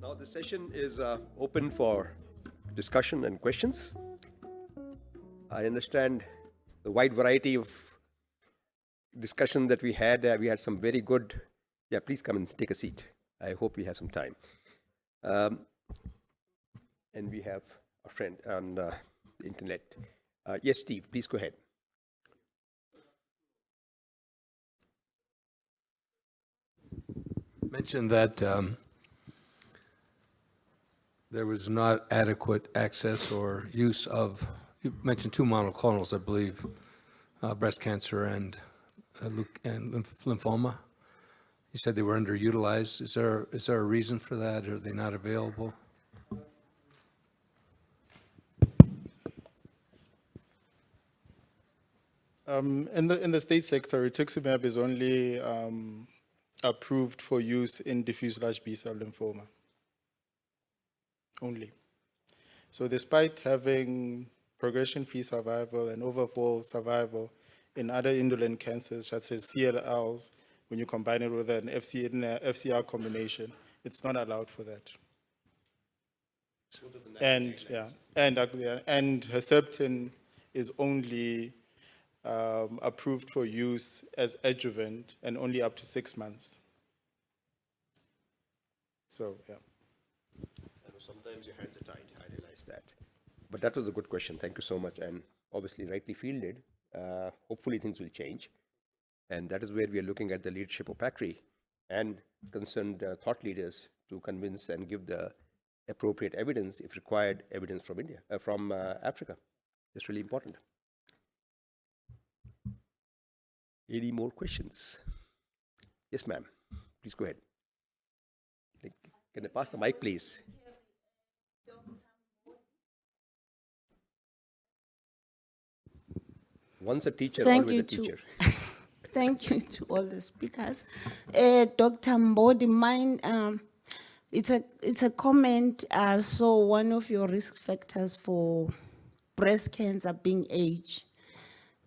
Now the session is open for discussion and questions. I understand the wide variety of discussion that we had. We had some very good. Yeah, please come and take a seat. I hope we have some time. And we have a friend on the internet. Yes, Steve, please go ahead. Mentioned that there was not adequate access or use of, you mentioned 2 monoclonals, I believe, breast cancer and lymphoma. You said they were underutilized. Is there a reason for that? Are they not available? In the state sector, rituximab is only approved for use in diffuse large B-cell lymphoma. Only. So despite having progression-free survival and overall survival in other indolent cancers, such as CLLs, when you combine it with an FCR combination, it's not allowed for that. And Herceptin is only approved for use as adjuvant and only up to 6 months. So, yeah. Sometimes your hands are tied, I realize that. But that was a good question. Thank you so much. And obviously rightly fielded. Hopefully things will change. And that is where we are looking at the leadership of PACRI and concerned thought leaders to convince and give the appropriate evidence, if required, evidence from from Africa. It's really important. Any more questions? Yes, ma'am. Please go ahead. Can I pass the mic, please? Once a teacher, Thank always you a teacher. Thank you to all the speakers. Dr. Mbodi, mine, it's a comment. So one of your risk factors for breast cancer being age.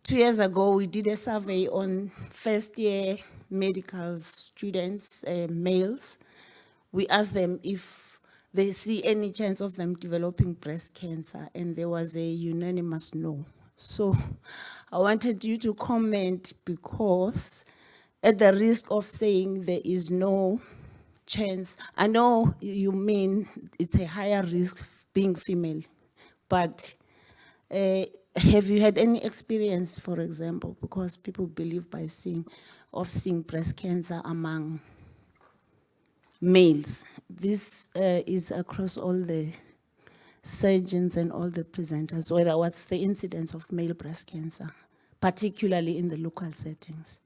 2 years ago, we did a survey on first-year medical students, males. We asked them if they see any chance of them developing breast cancer, and there was a unanimous no. So I wanted you to comment, because at the risk of saying there is no chance, I know you mean it's a higher risk being female, but have you had any experience, for example, because people believe by seeing breast cancer among males? This is across all the surgeons and all the presenters, whether what's the incidence of male breast cancer, particularly in the local settings.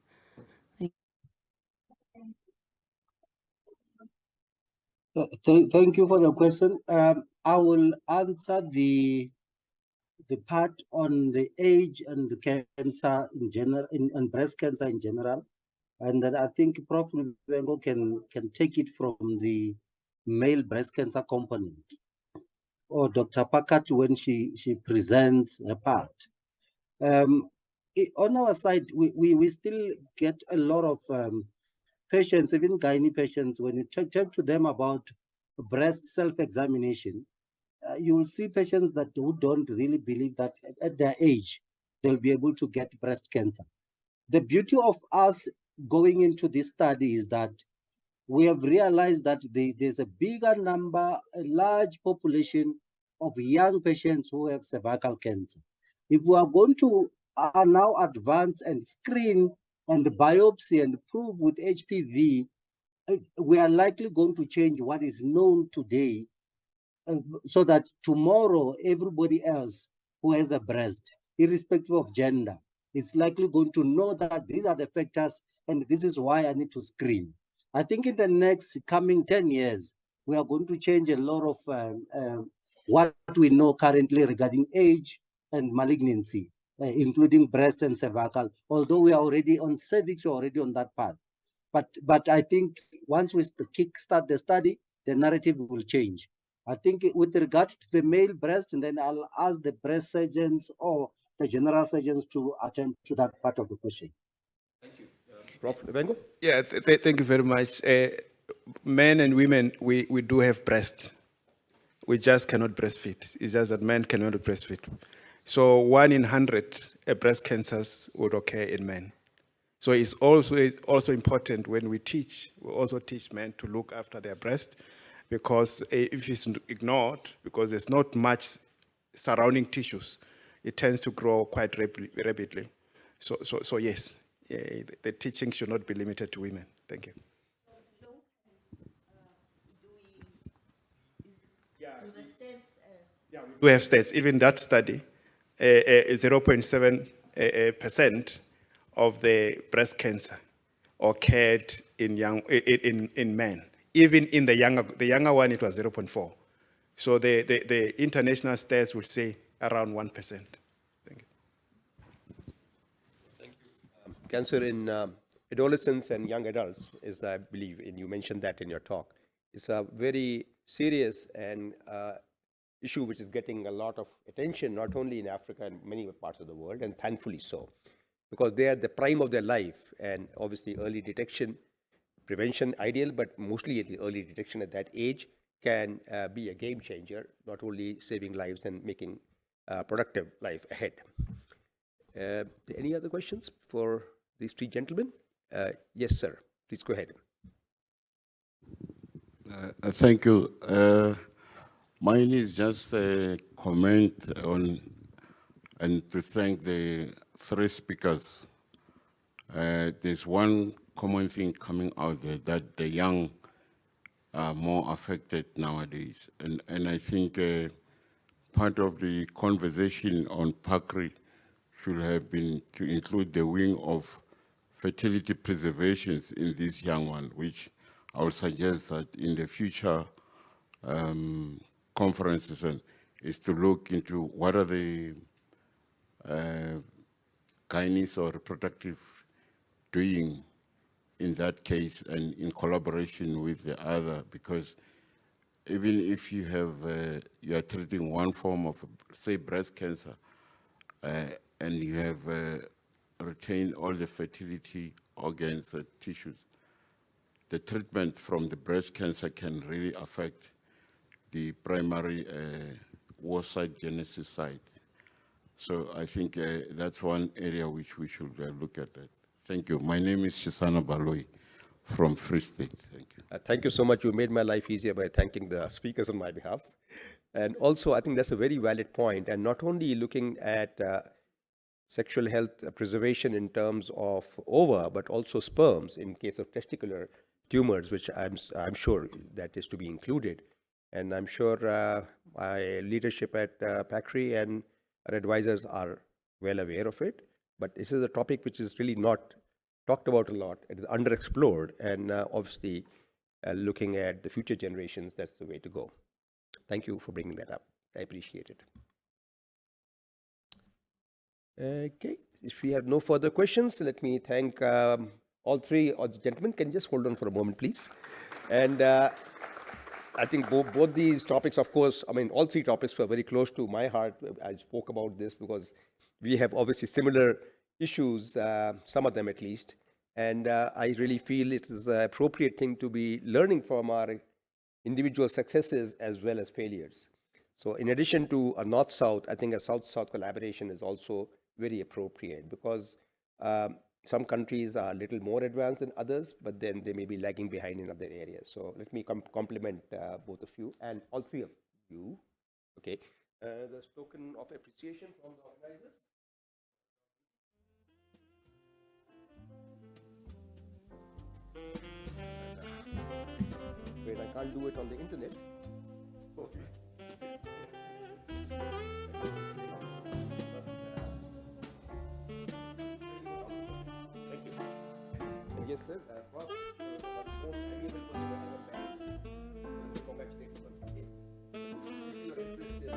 Thank you for the question. I will answer the part on the age and the cancer in general, and breast cancer in general, and then I think Prof. Lubengo can take it from the male breast cancer component, or Dr. Pakat when she presents her part. On our side, we still get a lot of patients, even gynae patients, when you talk to them about breast self-examination, you will see patients who don't really believe that at their age, they'll be able to get breast cancer. The beauty of us going into this study is that we have realized that there's a bigger number, a large population of young patients who have cervical cancer. If we are going to now advance and screen and biopsy and prove with HPV, we are likely going to change what is known today, so that tomorrow everybody else who has a breast, irrespective of gender, it's likely going to know that these are the factors and this is why I need to screen. I think in the next coming 10 years, we are going to change a lot of what we know currently regarding age and malignancy, including breast and cervical, although we are already on cervix, we're already on that path. But I think once we kickstart the study, the narrative will change. I think with regard to the male breast, and then I'll ask the breast surgeons or the general surgeons to attend to that part of the question. Thank you. Prof. Lubengo? Yeah, thank you very much. Men and women, we do have breasts. We just cannot breastfeed. It's just that men cannot breastfeed. So 1 in 100 breast cancers would occur in men. So it's also important when we also teach men to look after their breast, because if it's ignored, because there's not much surrounding tissues, it tends to grow quite rapidly. So yes, the teaching should not be limited to women. Thank you. We have stats. Even that study, 0.7% of the breast cancer occurred in men. Even in the younger one, it was 0.4. So the international stats would say around 1%. Thank you. Thank you. Cancer in adolescents and young adults is, I believe, and you mentioned that in your talk, is a very serious and issue which is getting a lot of attention, not only in Africa and many parts of the world, and thankfully so, because they are the prime of their life, and obviously early detection, prevention ideal, but mostly at the early detection at that age can be a game changer, not only saving lives and making productive life ahead. Any other questions for these three gentlemen? Yes, sir. Please go ahead. Thank you. Mine is just a comment on, and to thank the three speakers. There's one common thing coming out there, that the young are more affected nowadays. And I think part of the conversation on PACRI should have been to include the wing of fertility preservations in this young one, which I would suggest that in the future conferences is to look into what are the gynaes or reproductive doing in that case and in collaboration with the other, because even if you have you are treating one form of, say, breast cancer, and you have retained all the fertility organs and tissues, the treatment from the breast cancer can really affect the primary oocyte genesis site. So I think that's one area which we should look at that. Thank you. My name is Shisana Baloi from Free State. Thank you. Thank you so much. You made my life easier by thanking the speakers on my behalf. And also, I think that's a very valid point. And not only looking at sexual health preservation in terms of ova, but also sperms in case of testicular tumors, which I'm sure that is to be included. And I'm sure my leadership at PACRI and our advisors are well aware of it. But this is a topic which is really not talked about a lot. It is underexplored, and obviously looking at the future generations, that's the way to go. Thank you for bringing that up. I appreciate it. Okay, if we have no further questions, let me thank all three of the gentlemen. Can you just hold on for a moment, please? And I think both these topics, of course, I mean, all three topics were very close to my heart. I spoke about this because we have obviously similar issues, some of them at least. And I really feel it is an appropriate thing to be learning from our individual successes as well as failures. So in addition to a North-South, I think a South-South collaboration is also very appropriate, because some countries are a little more advanced than others, but then they may be lagging behind in other areas. So let me compliment both of you and all three of you. Okay, the token of appreciation from the organizers. Wait, I can't do it on the internet. Okay. Thank you. And yes, sir, Rob, most valuable person I ever met. Congratulations once again. If you are interested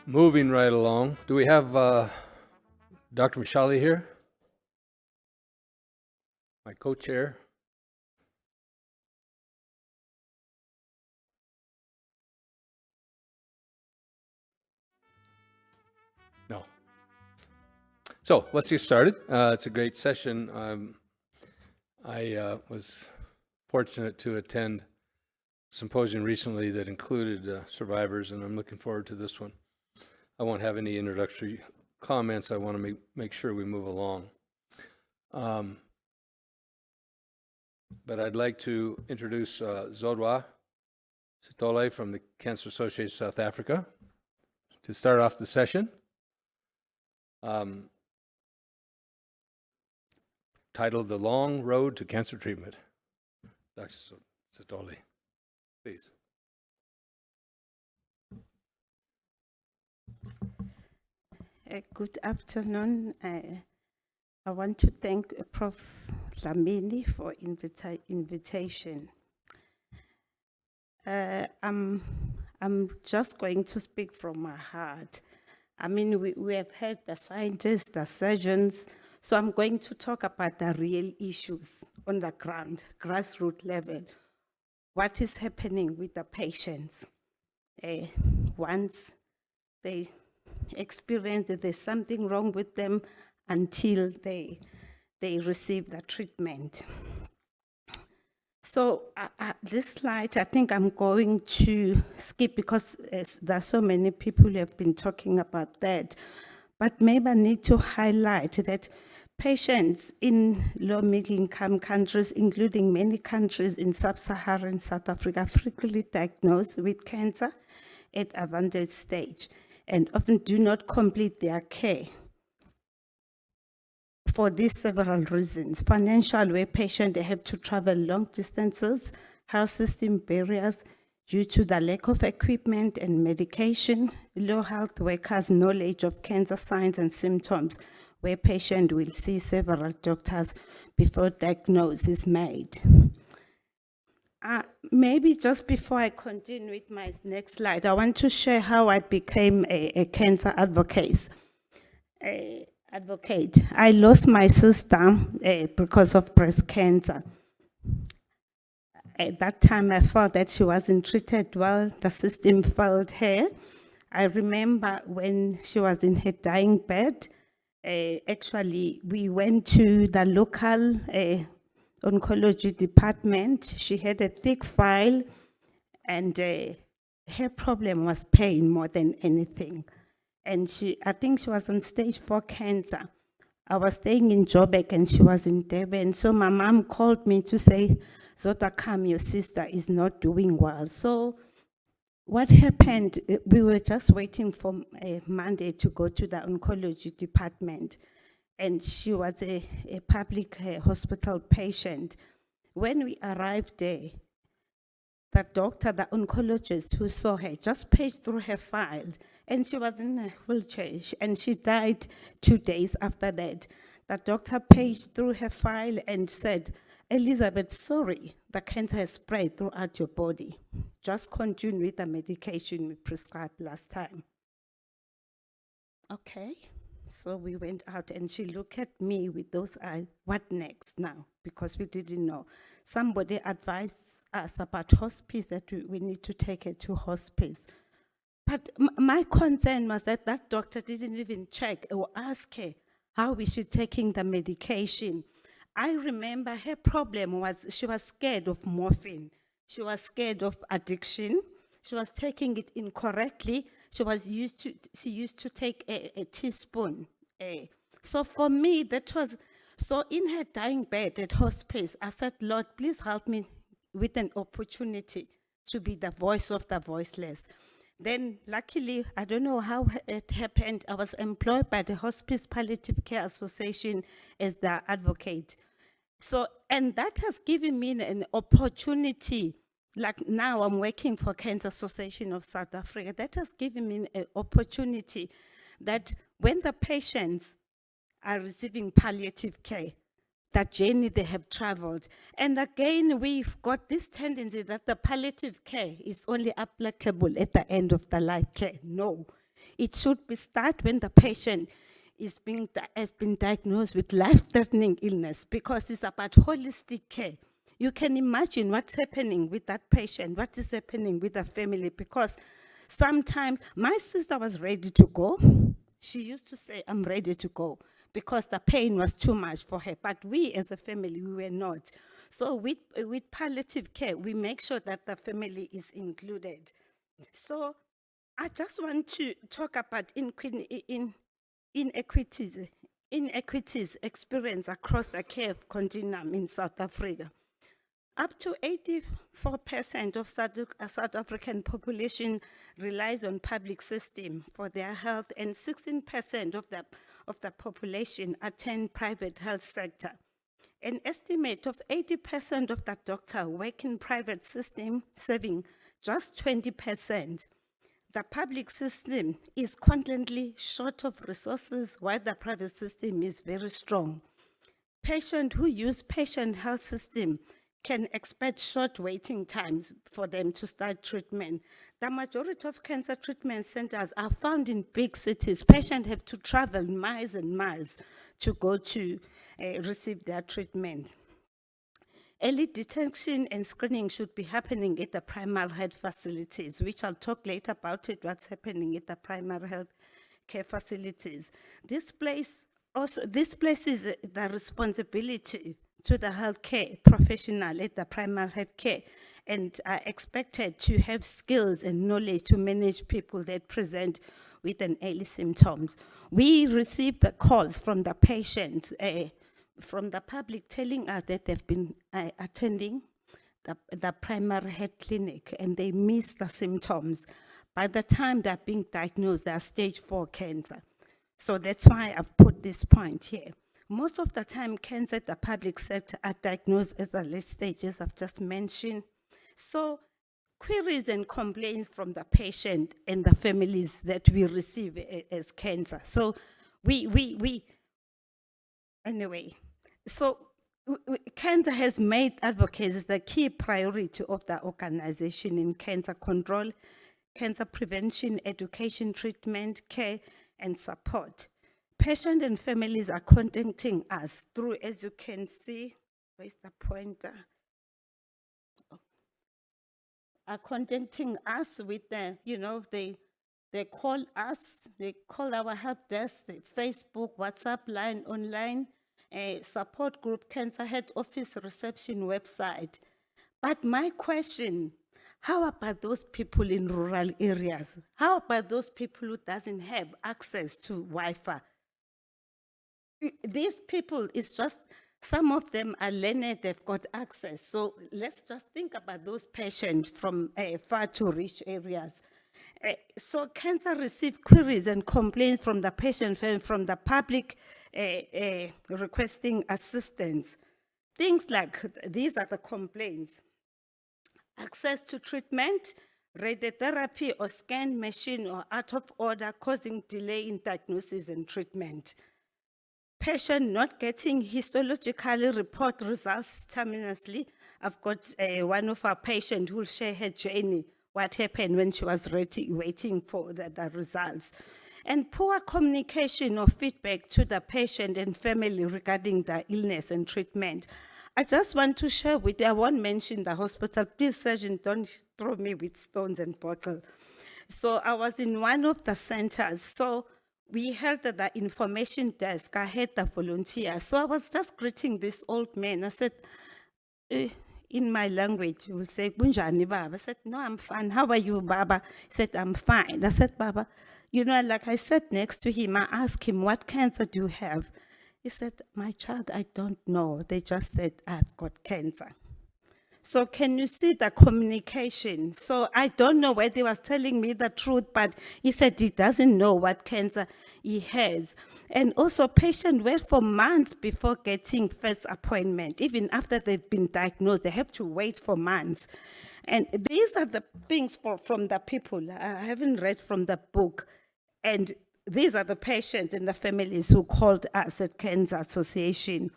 Moving right along, do we have Dr. Mishali here? My co-chair. No. So let's get started. It's a great session. I was fortunate to attend a symposium recently that included survivors, and I'm looking forward to this one. I won't have any introductory comments. I want to make sure we move along. But I'd like to introduce Zodwa Sitole from the Cancer Association of South Africa to start off the session. Titled The Long Road to Cancer Treatment. Dr. Sitole, please. Good afternoon. I want to thank Prof. Dlamini for invitation. I'm just going to speak from my heart. I mean, we have heard the scientists, the surgeons, so I'm going to talk about the real issues on the ground, grassroots level. What is happening with the patients once they experience that there's something wrong with them until they receive the treatment. So this slide, I think I'm going to skip because there are so many people who have been talking about that. But maybe I need to highlight that patients in low-middle income countries, including many countries in sub-Saharan South Africa, frequently diagnosed with cancer at advanced stage and often do not complete their care. For these several reasons: financial, where patients have to travel long distances; health system barriers due to the lack of equipment and medication; low health workers' knowledge of cancer signs and symptoms, where patient will see several doctors before diagnosis is made. Maybe just before I continue with my next slide, I want to share how I became a cancer advocate. I lost my sister because of breast cancer. At that time, I felt that she wasn't treated well. The system failed her. I remember when she was in her dying bed, actually, we went to the local oncology department. She had a thick file, and her problem was pain more than anything. And I think she was on stage 4 cancer. I was staying in Joburg and she was in Durban. So my mom called me to say, Zota, come, your sister is not doing well. So what happened, we were just waiting for Monday to go to the oncology department. And she was a public hospital patient. When we arrived there, the doctor, the oncologist who saw her, just paged through her file, and she was in a wheelchair, and she died 2 days after that. The doctor paged through her file and said, Elizabeth, sorry, the cancer has spread throughout your body. Just continue with the medication we prescribed last time. Okay, so we went out and she looked at me with those eyes, what next now? Because we didn't know. Somebody advised us about hospice, that we need to take her to hospice. But my concern was that that doctor didn't even check or ask her how is she taking the medication. I remember her problem was she was scared of morphine. She was scared of addiction. She was taking it incorrectly. She used to take a teaspoon. So for me, that was, so in her dying bed at hospice, I said, Lord, please help me with an opportunity to be the voice of the voiceless. Then luckily, I don't know how it happened, I was employed by the Hospice Palliative Care Association as the advocate. So, and that has given me an opportunity. Like now I'm working for Cancer Association of South Africa. That has given me an opportunity that when the patients are receiving palliative care, that journey they have traveled. And again, we've got this tendency that the palliative care is only applicable at the end of the life care. No, it should be start when the patient has been diagnosed with life-threatening illness, because it's about holistic care. You can imagine what's happening with that patient, what is happening with the family, because sometimes my sister was ready to go. She used to say, I'm ready to go, because the pain was too much for her. But we as a family, we were not. So with palliative care, we make sure that the family is included. So I just want to talk about inequities experience across the care continuum in South Africa. Up to 84% of South African population relies on public system for their health, and 16% of the population attend private health sector. An estimate of 80% of the doctor work in private system, saving just 20%. The public system is constantly short of resources, while the private system is very strong. Patients who use patient health system can expect short waiting times for them to start treatment. The majority of cancer treatment centers are found in big cities. Patients have to travel miles and miles to go to receive their treatment. Early detection and screening should be happening at the primary health facilities, which I'll talk later about it, what's happening at the primary health care facilities. This places the responsibility to the healthcare professional at the primary healthcare and are expected to have skills and knowledge to manage people that present with an early symptoms. We receive the calls from the patients, from the public telling us that they've been attending the primary health clinic and they miss the symptoms. By the time they're being diagnosed, they're stage 4 cancer. So that's why I've put this point here. Most of the time, cancer at the public sector are diagnosed as the late stages I've just mentioned. So queries and complaints from the patient and the families that we receive as cancer. So anyway, so cancer has made advocacy the key priority of the organization in cancer control, cancer prevention, education, treatment, care, and support. Patients and families are contacting us through, as you can see, where's the pointer? Are contacting us with the, they call us, they call our help desk, the Facebook, WhatsApp line, online, support group, Cancer Head Office reception website. But my question, how about those people in rural areas? How about those people who doesn't have access to Wi-Fi? These people, it's just, some of them are learned, they've got access. So let's just think about those patients from far to rich areas. So cancer receives queries and complaints from the patient and from the public requesting assistance. Things like, these are the complaints. Access to treatment, radiotherapy or scan machine or out of order causing delay in diagnosis and treatment. Patient not getting histologically report results simultaneously. I've got one of our patients who will share her journey, what happened when she was waiting for the results. And poor communication or feedback to the patient and family regarding the illness and treatment. I just want to share with you, I won't mention the hospital, please surgeon, don't throw me with stones and bottles. So I was in one of the centers, so we held at the information desk, I had the volunteer. So I was just greeting this old man. I said, in my language, he will say, "Bunjani Baba." I said, "No, I'm fine. How are you, Baba?" He said, "I'm fine." I said, "Baba," like I sat next to him, I asked him, "What cancer do you have?" He said, "My child, I don't know. They just said I've got cancer." So can you see the communication? So I don't know whether he was telling me the truth, but he said he doesn't know what cancer he has. And also patients wait for months before getting first appointment. Even after they've been diagnosed, they have to wait for months. And these are the things from the people. I haven't read from the book. And these are the patients and the families who called us at Cancer Association.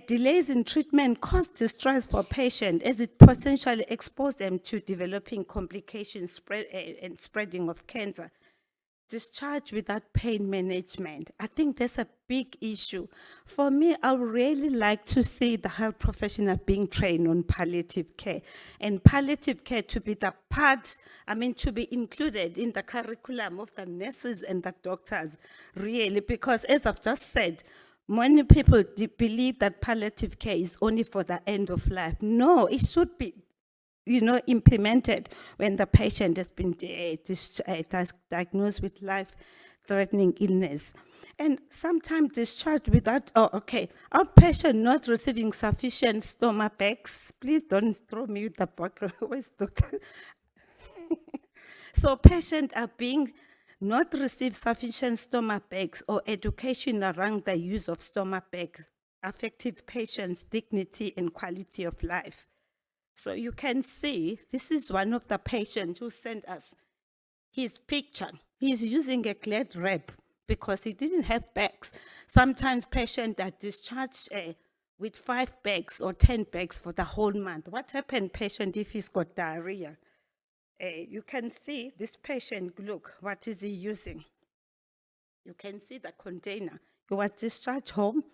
Delays in treatment cause distress for patients as it potentially exposes them to developing complications and spreading of cancer. Discharge without pain management. I think that's a big issue. For me, I would really like to see the health professional being trained on palliative care, and palliative care to be the part, to be included in the curriculum of the nurses and the doctors, really, because as I've just said, many people believe that palliative care is only for the end of life. No, it should be, implemented when the patient has been diagnosed with life-threatening illness. And sometimes discharged without, outpatient not receiving sufficient stomach bags. Please don't throw me with the buckle. Where's doctor? So patients are being not receive sufficient stomach bags or education around the use of stomach bags, affecting patients' dignity and quality of life. So you can see, this is one of the patients who sent us his picture. He's using a glad wrap because he didn't have bags. Sometimes patients are discharged with 5 bags or 10 bags for the whole month. What happened, patient, if he's got diarrhea? You can see this patient, look, what is he using? You can see the container. He was discharged home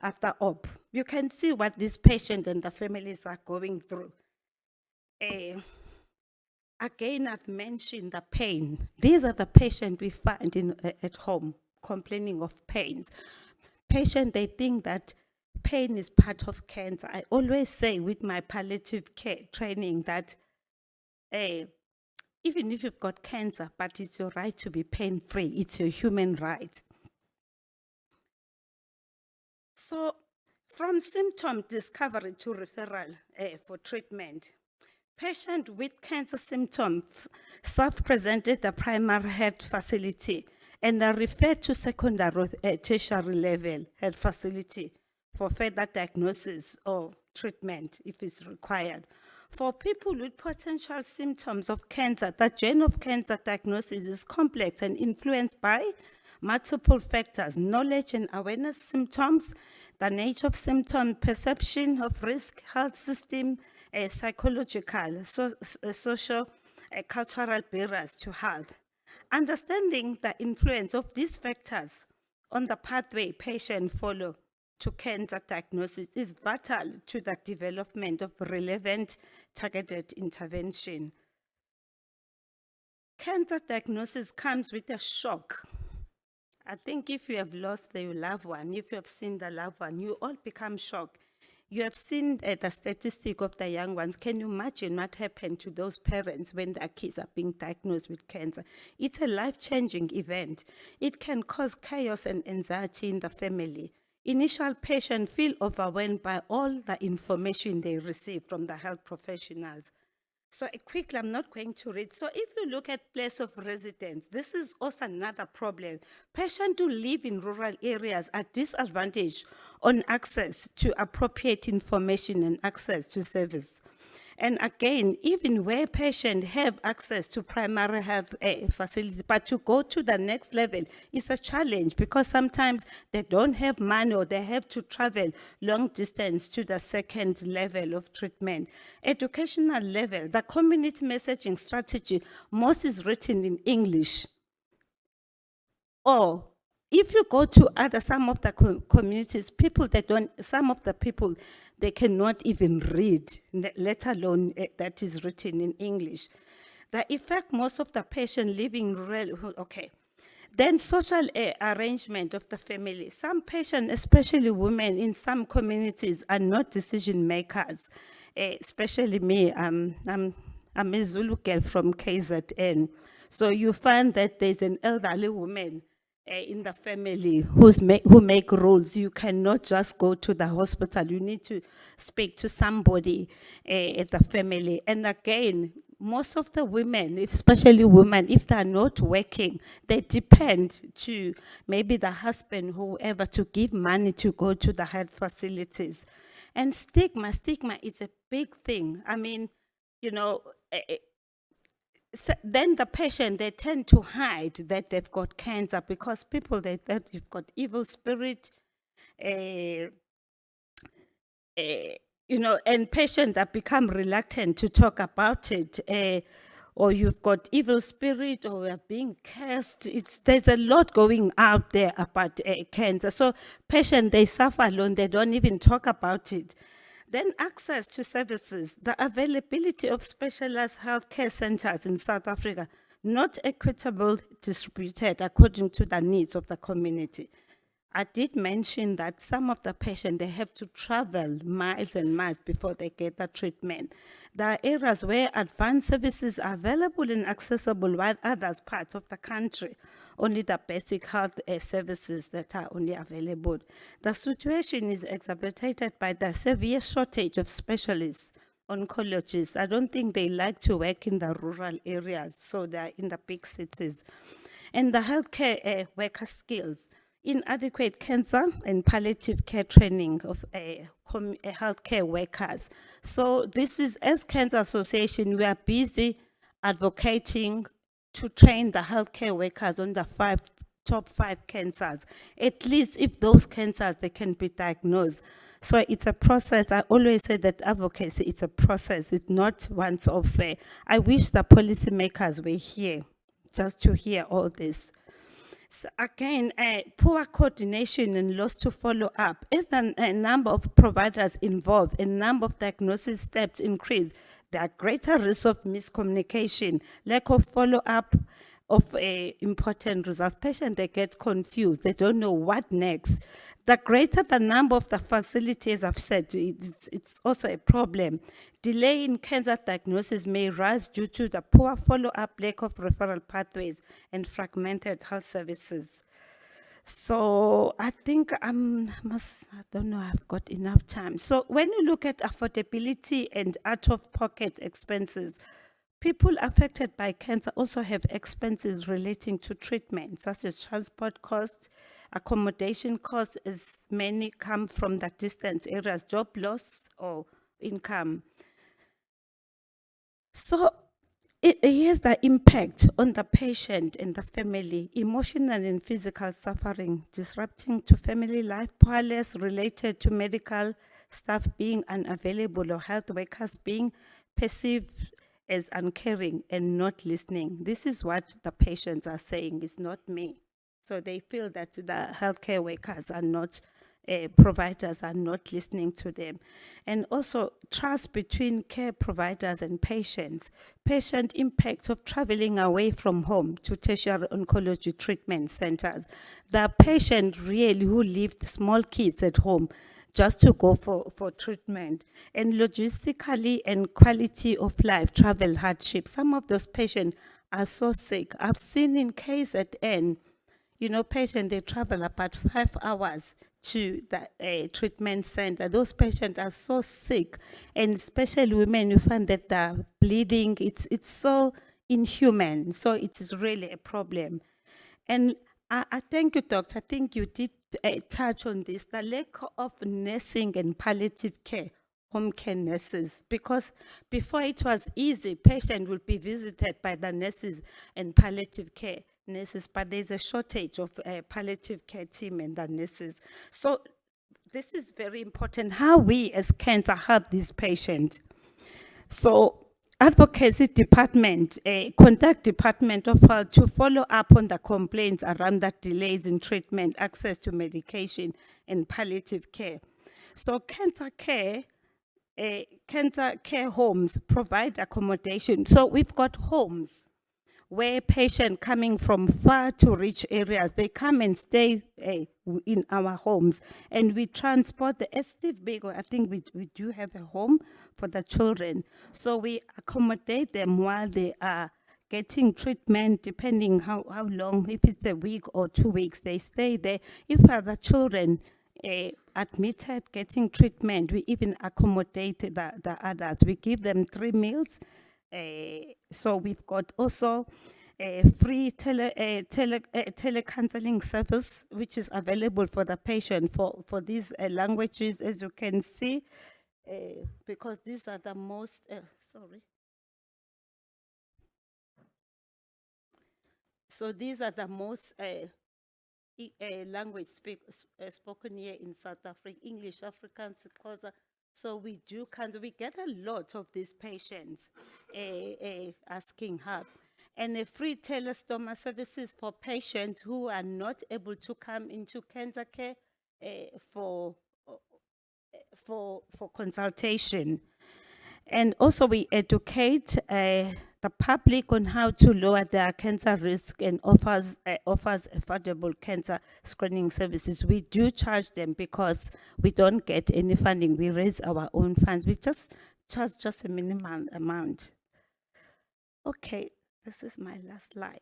after op. You can see what this patient and the families are going through. Again, I've mentioned the pain. These are the patients we find at home complaining of pains. Patients, they think that pain is part of cancer. I always say with my palliative care training that even if you've got cancer, but it's your right to be pain-free. It's your human right. So from symptom discovery to referral for treatment, patient with cancer symptoms self-present at the primary health facility and are referred to secondary or tertiary level health facility for further diagnosis or treatment if it's required. For people with potential symptoms of cancer, the journey of cancer diagnosis is complex and influenced by multiple factors: knowledge and awareness symptoms, the nature of symptom, perception of risk, health system, psychological, social, cultural barriers to health. Understanding the influence of these factors on the pathway patients follow to cancer diagnosis is vital to the development of relevant targeted intervention. Cancer diagnosis comes with a shock. I think if you have lost your loved one, if you have seen the loved one, you all become shocked. You have seen the statistic of the young ones. Can you imagine what happened to those parents when their kids are being diagnosed with cancer? It's a life-changing event. It can cause chaos and anxiety in the family. Initial patients feel overwhelmed by all the information they receive from the health professionals. So quickly, I'm not going to read. So if you look at place of residence, this is also another problem. Patients who live in rural areas are disadvantaged on access to appropriate information and access to service. And again, even where patients have access to primary health facilities, but to go to the next level is a challenge because sometimes they don't have money or they have to travel long distance to the second level of treatment. Educational level, the community messaging strategy, most is written in English. Or if you go to some of the communities, some of the people, they cannot even read, let alone that is written in English. The effect, most of the patients living rural, okay. Then social arrangement of the family. Some patients, especially women in some communities, are not decision makers. Especially me, I'm a Zulu girl from KZN. So you find that there's an elderly woman in the family who make rules. You cannot just go to the hospital. You need to speak to somebody at the family. And again, most of the women, especially women, if they're not working, they depend to maybe the husband, whoever, to give money to go to the health facilities. And stigma is a big thing. I mean, you know, so then the patient, they tend to hide that they've got cancer because people that you've got evil spirit, you know, and patients that become reluctant to talk about it, or you've got evil spirit, or are being cursed. There's a lot going out there about cancer. So patients, they suffer alone. They don't even talk about it. Then access to services, the availability of specialized healthcare centers in South Africa, not equitable distributed according to the needs of the community. I did mention that some of the patients, they have to travel miles and miles before they get the treatment. There are areas where advanced services are available and accessible, while other parts of the country, only the basic health services that are only available. The situation is exacerbated by the severe shortage of specialists, oncologists. I don't think they like to work in the rural areas, so they're in the big cities. And the healthcare worker skills. Inadequate cancer and palliative care training of healthcare workers. So this is, as Cancer Association, we are busy advocating to train the healthcare workers on the top five cancers. At least if those cancers, they can be diagnosed. So it's a process. I always say that advocacy, it's a process. It's not once off. I wish the policymakers were here just to hear all this. So again, poor coordination and loss to follow up. As the number of providers involved and number of diagnosis steps increase, there are greater risks of miscommunication, lack of follow-up of important results. Patients, they get confused. They don't know what next. The greater the number of the facilities, I've said, it's also a problem. Delay in cancer diagnosis may rise due to the poor follow-up, lack of referral pathways, and fragmented health services. So I think I don't know, I've got enough time. So when you look at affordability and out-of-pocket expenses, people affected by cancer also have expenses relating to treatment, such as transport costs, accommodation costs, as many come from the distant areas, job loss or income. So here's the impact on the patient and the family: emotional and physical suffering, disrupting to family life, powerless related to medical staff being unavailable or health workers being perceived as uncaring and not listening. This is what the patients are saying, it's not me. So they feel that the healthcare workers are not, providers are not listening to them. And also trust between care providers and patients. Patient impacts of traveling away from home to tertiary oncology treatment centers. The patient really who leave small kids at home just to go for treatment, and logistically and quality of life, travel hardship. Some of those patients are so sick. I've seen in KZN, you know, patients, they travel about 5 hours to the treatment center. Those patients are so sick, and especially women, you find that the bleeding, it's so inhuman. So it is really a problem. And I thank you, doctor. I think you did touch on this, the lack of nursing and palliative care, home care nurses, because before it was easy, patient would be visited by the nurses and palliative care nurses, but there's a shortage of palliative care team and the nurses. So this is very important, how we as cancer help these patients. So advocacy department, conduct department of health to follow up on the complaints around the delays in treatment, access to medication, and palliative care. So cancer care homes provide accommodation. So we've got homes where patients coming from far to rich areas, they come and stay in our homes, and we transport the Steve Biko. I think we do have a home for the children. So we accommodate them while they are getting treatment, depending how long, if it's a week or 2 weeks, they stay there. If other children admitted getting treatment, we even accommodate the adults. We give them 3 meals. So we've got also a free telecounseling service, which is available for the patient for these languages, as you can see, because these are the most, So these are the most language spoken here in South Africa: English, Afrikaans, Xhosa. So we get a lot of these patients asking help. And a free telestoma services for patients who are not able to come into cancer care for consultation. And also we educate the public on how to lower their cancer risk and offers affordable cancer screening services. We do charge them because we don't get any funding. We raise our own funds. We just charge just a minimum amount. Okay, this is my last slide.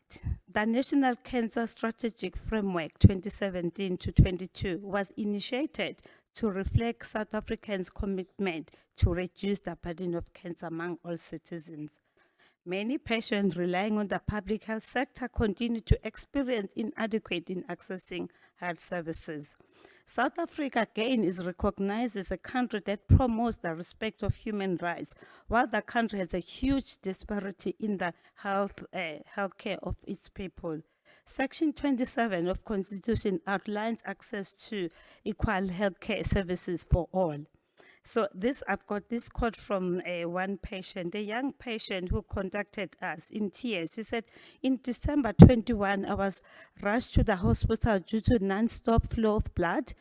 The National Cancer Strategic Framework 2017 to 22 was initiated to reflect South Africans' commitment to reduce the burden of cancer among all citizens. Many patients relying on the public health sector continue to experience inadequate in accessing health services. South Africa, again, is recognized as a country that promotes the respect of human rights, while the country has a huge disparity in the healthcare of its people. Section 27 of Constitution outlines access to equal healthcare services for all. So I've got this quote from one patient, a young patient who contacted us in tears. He said, in December 21, I was rushed to the hospital due to non-stop flow of blood.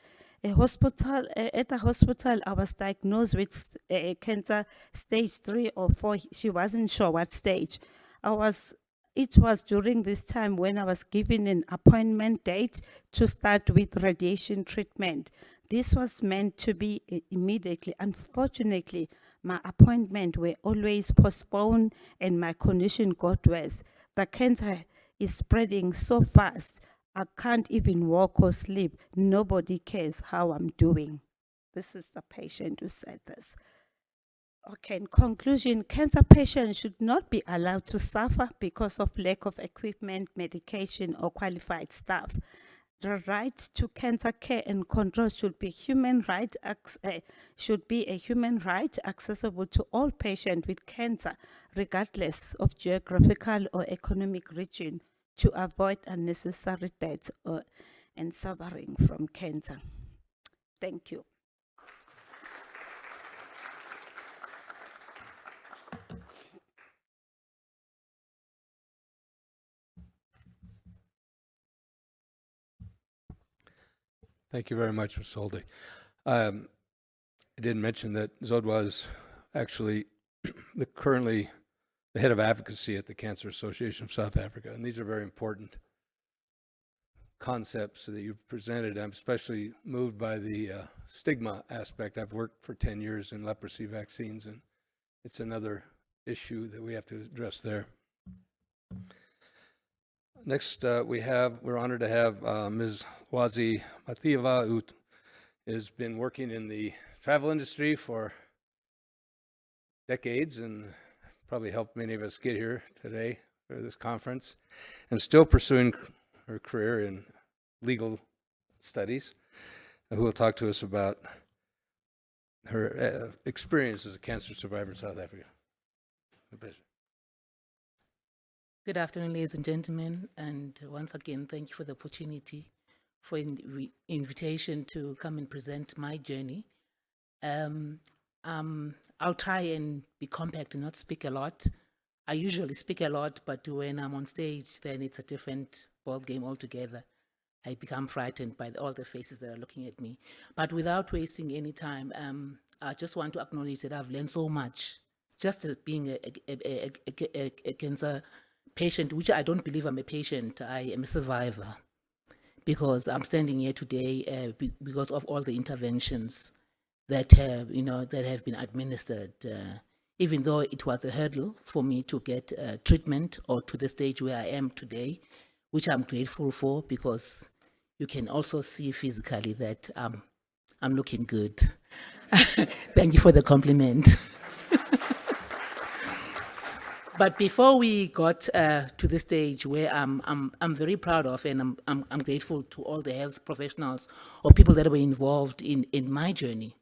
At the hospital, I was diagnosed with cancer stage 3 or 4. She wasn't sure what stage. I was It was during this time when I was given an appointment date to start with radiation treatment. This was meant to be immediately. Unfortunately, my appointment were always postponed and my condition got worse. The cancer is spreading so fast. I can't even walk or sleep. Nobody cares how I'm doing. This is the patient who said this. Okay, in conclusion, cancer patients should not be allowed to suffer because of lack of equipment, medication, or qualified staff. The right to cancer care and control should be a human right accessible to all patients with cancer, regardless of geographical or economic region, to avoid unnecessary deaths and suffering from cancer. Thank you. Thank you very much, Ms. Solde. I didn't mention that Zodwa is actually currently the head of advocacy at the Cancer Association of South Africa, and these are very important concepts that you've presented. I'm especially moved by the stigma aspect. I've worked for 10 years in leprosy vaccines, and it's another issue that we have to address there. Next, we're honored to have Ms. Wazi Mathieva, who has been working in the travel industry for decades and probably helped many of us get here today for this conference, and still pursuing her career in legal studies, who will talk to us about her experience as a cancer survivor in South Africa. A pleasure. Good afternoon, ladies and gentlemen, and once again, thank you for the opportunity, for invitation to come and present my journey. I'll try and be compact and not speak a lot. I usually speak a lot, but when I'm on stage, then it's a different ball game altogether. I become frightened by all the faces that are looking at me. But without wasting any time, I just want to acknowledge that I've learned so much, just as being a cancer patient, which I don't believe I'm a patient. I am a survivor, because I'm standing here today because of all the interventions that that have been administered. Even though it was a hurdle for me to get treatment or to the stage where I am today, which I'm grateful for, because you can also see physically that I'm looking good. Thank you for the compliment. But before we got to the stage where I'm very proud of, and I'm grateful to all the health professionals or people that were involved in my journey,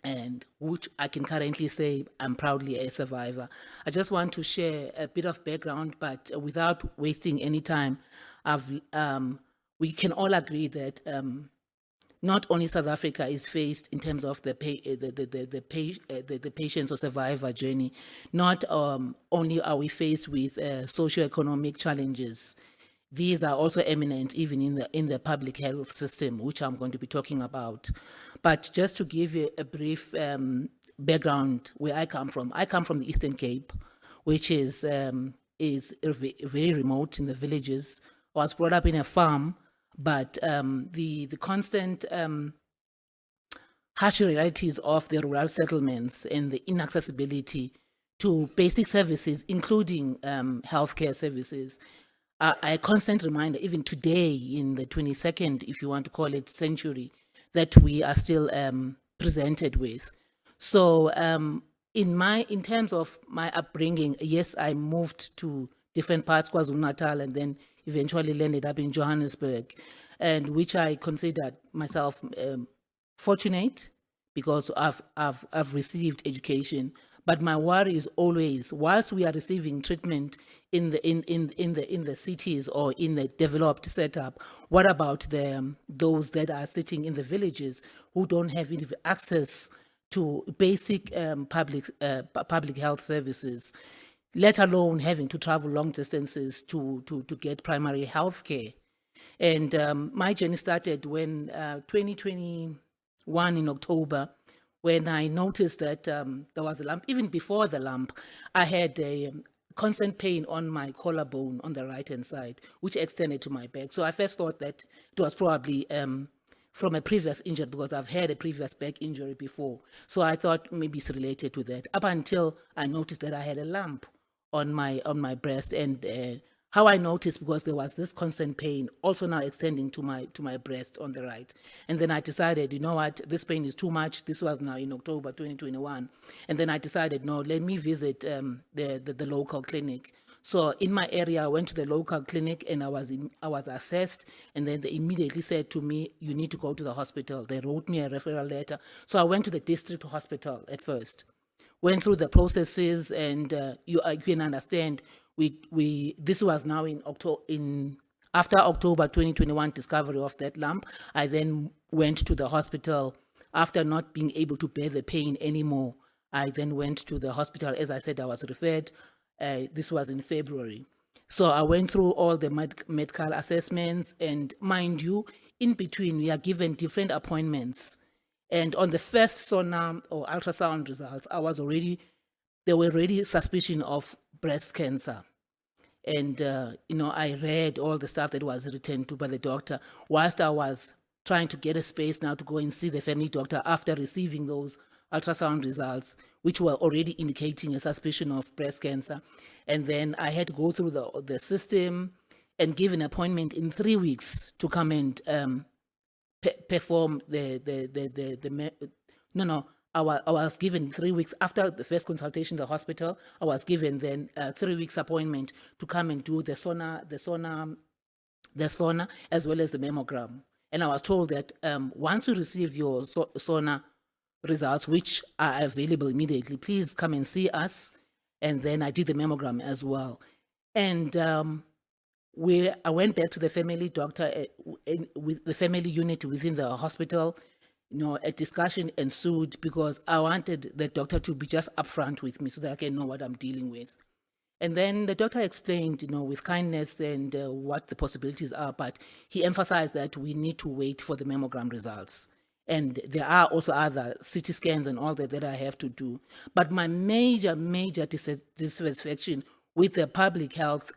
and which I can currently say I'm proudly a survivor. I just want to share a bit of background, but without wasting any time, we can all agree that not only South Africa is faced in terms of the patients or survivor journey, not only are we faced with socioeconomic challenges, these are also eminent even in the public health system, which I'm going to be talking about. But just to give you a brief background where I come from the Eastern Cape, which is very remote in the villages. I was brought up in a farm, but the constant harsh realities of the rural settlements and the inaccessibility to basic services, including healthcare services, are a constant reminder, even today in the 22nd, if you want to call it, century, that we are still presented with. So in terms of my upbringing, yes, I moved to different parts, KwaZulu-Natal, and then eventually landed up in Johannesburg, and which I considered myself fortunate, because I've received education. But my worry is always, whilst we are receiving treatment in the cities or in the developed setup, what about those that are sitting in the villages who don't have access to basic public health services, let alone having to travel long distances to get primary health care? And my journey started when 2021 in October, when I noticed that there was a lump. Even before the lump, I had constant pain on my collarbone on the right-hand side, which extended to my back. So I first thought that it was probably from a previous injury, because I've had a previous back injury before. So I thought maybe it's related to that, up until I noticed that I had a lump on my breast. And how I noticed, because there was this constant pain also now extending to my breast on the right. And then I decided, you know what, this pain is too much. This was now in October 2021. And then I decided, no, let me visit the local clinic. So in my area, I went to the local clinic and I was assessed, and then they immediately said to me, you need to go to the hospital. They wrote me a referral letter. So I went to the district hospital at first, went through the processes, and you can understand, this was now after October 2021 discovery of that lump. I then went to the hospital after not being able to bear the pain anymore. I then went to the hospital. As I said, I was referred. This was in February. So I went through all the medical assessments, and mind you, in between we are given different appointments. And on the first sonar or ultrasound results, there were already suspicion of breast cancer. And, I read all the stuff that was written to by the doctor whilst I was trying to get a space now to go and see the family doctor after receiving those ultrasound results, which were already indicating a suspicion of breast cancer. And then I had to go through the system and give an appointment in 3 weeks to come and perform I was given 3 weeks after the first consultation in the hospital. I was given then a 3 weeks appointment to come and do the sauna as well as the mammogram. And I was told that once you receive your sauna results, which are available immediately, please come and see us. And then I did the mammogram as well. And I went back to the family doctor with the family unit within the hospital. A discussion ensued because I wanted the doctor to be just upfront with me so that I can know what I'm dealing with. And then the doctor explained, with kindness and what the possibilities are, but he emphasized that we need to wait for the mammogram results. And there are also other CT scans and all that I have to do. But my major dissatisfaction with the public health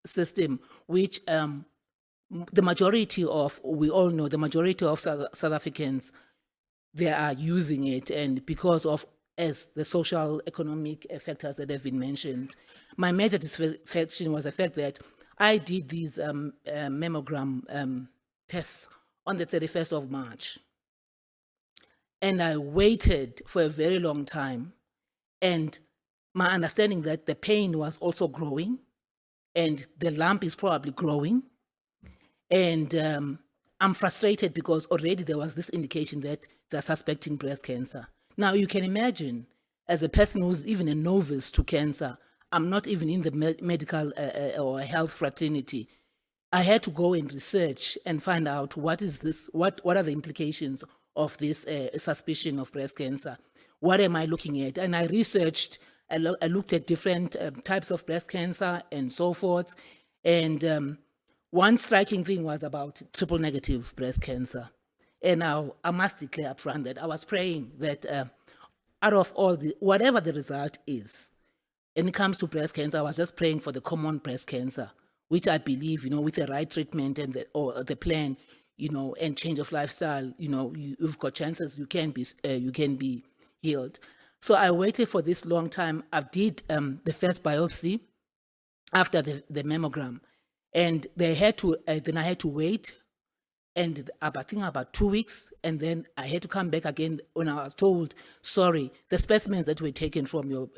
system, which the majority of South Africans, they are using it, and because of as the social economic factors that have been mentioned. My major dissatisfaction was the fact that I did these mammogram tests on the 31st of March. And I waited for a very long time. And my understanding that the pain was also growing and the lump is probably growing. And I'm frustrated because already there was this indication that they're suspecting breast cancer. Now you can imagine, as a person who's even a novice to cancer, I'm not even in the medical or health fraternity. I had to go and research and find out what is this, what are the implications of this suspicion of breast cancer. What am I looking at? And I researched, I looked at different types of breast cancer and so forth. And one striking thing was about triple negative breast cancer. And now I must declare up front that I was praying that out of all whatever the result is, when it comes to breast cancer, I was just praying for the common breast cancer, which I believe, with the right treatment and the plan, and change of lifestyle, you've got chances you can be healed. So I waited for this long time. I did the first biopsy after the mammogram, and then I had to wait, and I think about 2 weeks, and then I had to come back again when I was told, sorry, the specimens that were taken from your,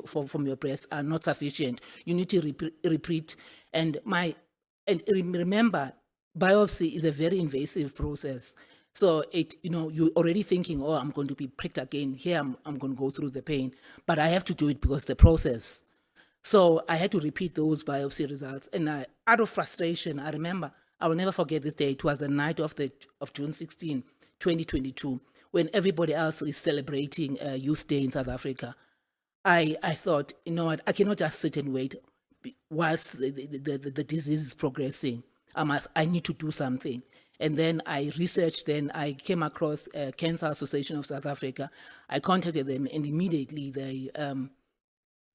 from your breast are not sufficient. You need to repeat. And remember, biopsy is a very invasive process. So you're already thinking, oh, I'm going to be pricked again. Here, I'm going to go through the pain, but I have to do it because the process. So I had to repeat those biopsy results. And out of frustration, I remember, I will never forget this day. It was the night of June 16, 2022, when everybody else is celebrating Youth Day in South Africa. I thought, you know what, I cannot just sit and wait whilst the disease is progressing. I need to do something. And then I researched, then I came across Cancer Association of South Africa. I contacted them, and immediately they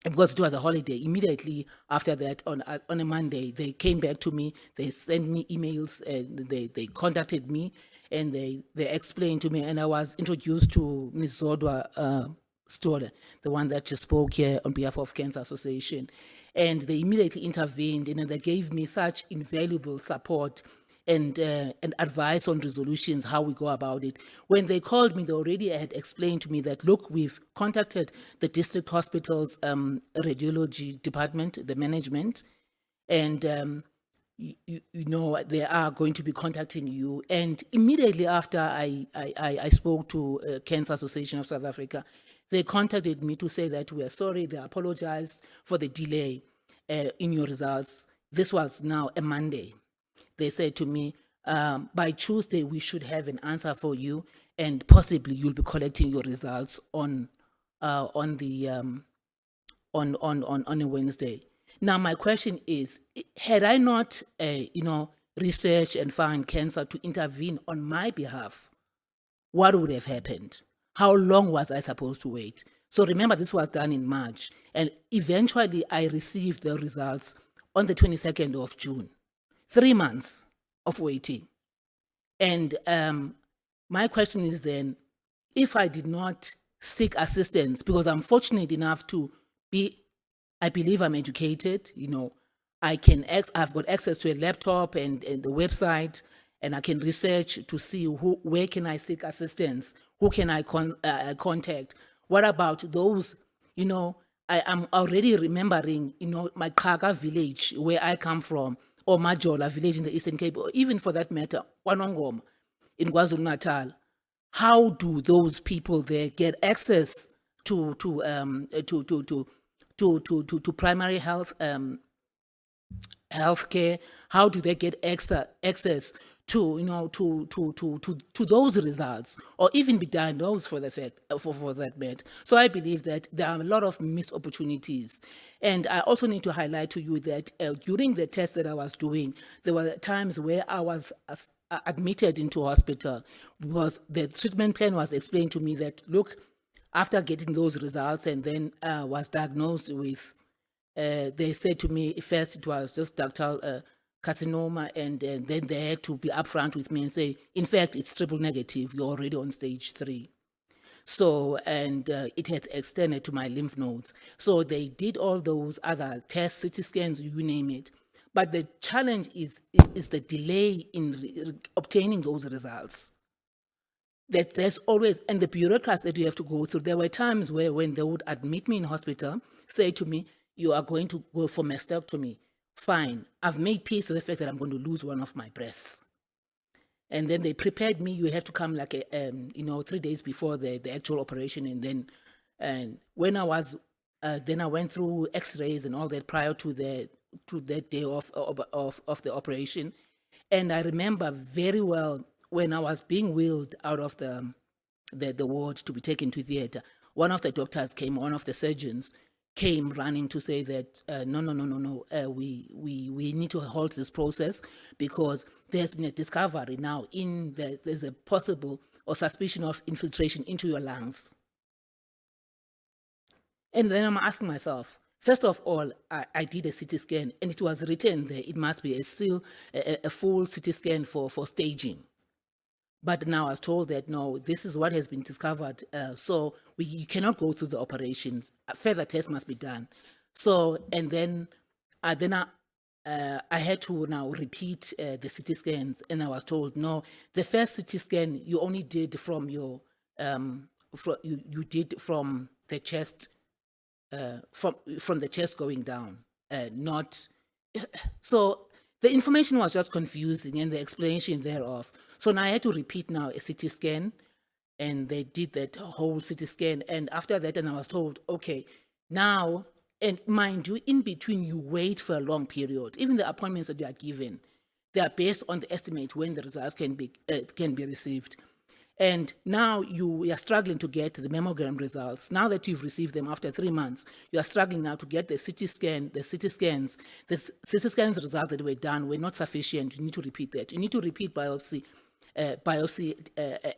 because it was a holiday. Immediately after that, on a Monday, they came back to me. They sent me emails and they contacted me and they explained to me. And I was introduced to Ms. Zodwa Stoller, the one that just spoke here on behalf of Cancer Association. And they immediately intervened and they gave me such invaluable support and advice on resolutions, how we go about it. When they called me, they already had explained to me that, look, we've contacted the district hospital's radiology department, the management, and you know, they are going to be contacting you. And immediately after I spoke to Cancer Association of South Africa, they contacted me to say that we are sorry, they apologized for the delay in your results. This was now a Monday. They said to me, by Tuesday, we should have an answer for you, and possibly you'll be collecting your results on a Wednesday. Now, my question is, had I not, researched and found cancer to intervene on my behalf, what would have happened? How long was I supposed to wait? So remember, this was done in March, and eventually I received the results on the 22nd of June. 3 months of waiting. And my question is then, if I did not seek assistance, because I'm fortunate enough to be, I believe I'm educated, I've got access to a laptop and the website, and I can research to see where can I seek assistance, who can I contact. What about those, I am already remembering, my Kaga village, where I come from, or Majola village in the Eastern Cape, or even for that matter, Wanongoma in KwaZulu-Natal. How do those people there get access to primary health healthcare? How do they get access to those results, or even be diagnosed for that matter? So I believe that there are a lot of missed opportunities. And I also need to highlight to you that during the test that I was doing, there were times where I was admitted into hospital because the treatment plan was explained to me that, look, after getting those results and then was diagnosed with, they said to me, first it was just ductal carcinoma, and then they had to be upfront with me and say, in fact, it's triple negative, you're already on stage 3. So, and it had extended to my lymph nodes. So they did all those other tests, CT scans, you name it. But the challenge is the delay in obtaining those results. That there's always, and the bureaucrats that you have to go through. There were times where when they would admit me in hospital, say to me, you are going to go for mastectomy. Fine, I've made peace with the fact that I'm going to lose one of my breasts. And then they prepared me. You have to come like 3 days before the actual operation. And when I was, then I went through X-rays and all that prior to that day of the operation. And I remember very well when I was being wheeled out of the ward to be taken to theater. One of the doctors came, one of the surgeons came running to say that no, we need to halt this process because there's been a discovery now there's a possible or suspicion of infiltration into your lungs. And then I'm asking myself, first of all, I did a CT scan and it was written there it must be a full CT scan for staging. But now I was told that, no, this is what has been discovered. So you cannot go through the operations. Further tests must be done. So, and then I had to now repeat the CT scans. And I was told, no, the first CT scan you only did from your, you did from the chest, from the chest going down, not, so the information was just confusing and the explanation thereof. So now I had to repeat now a CT scan, and they did that whole CT scan. And after that, and I was told, okay, now, and mind you, in between you wait for a long period. Even the appointments that you are given, they are based on the estimate when the results can be received. And now you are struggling to get the mammogram results. Now that you've received them after 3 months, you are struggling now to get the CT scan, the CT scans. The CT scans results that were done were not sufficient. You need to repeat that. You need to repeat biopsy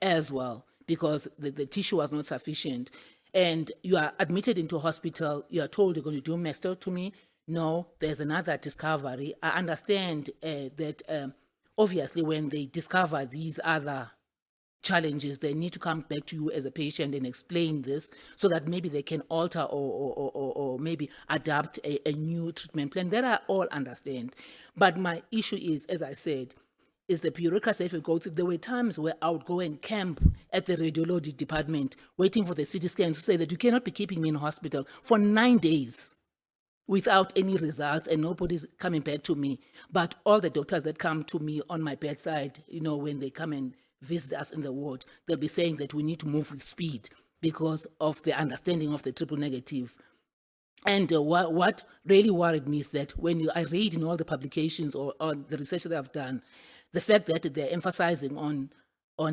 as well, because the tissue was not sufficient. and you are admitted into hospital, you are told you're going to do mastectomy. No, there's another discovery. I understand that obviously when they discover these other challenges, they need to come back to you as a patient and explain this so that maybe they can alter or maybe adapt a new treatment plan. That I all understand. But my issue is, as I said, is the bureaucracy if we go through. There were times where I would go and camp at the radiology department waiting for the CT scans to say that you cannot be keeping me in hospital for 9 days without any results and nobody's coming back to me. But all the doctors that come to me on my bedside, when they come and visit us in the ward, they'll be saying that we need to move with speed because of the understanding of the triple negative. And what really worried me is that when I read in all the publications or the research that I've done, the fact that they're emphasizing on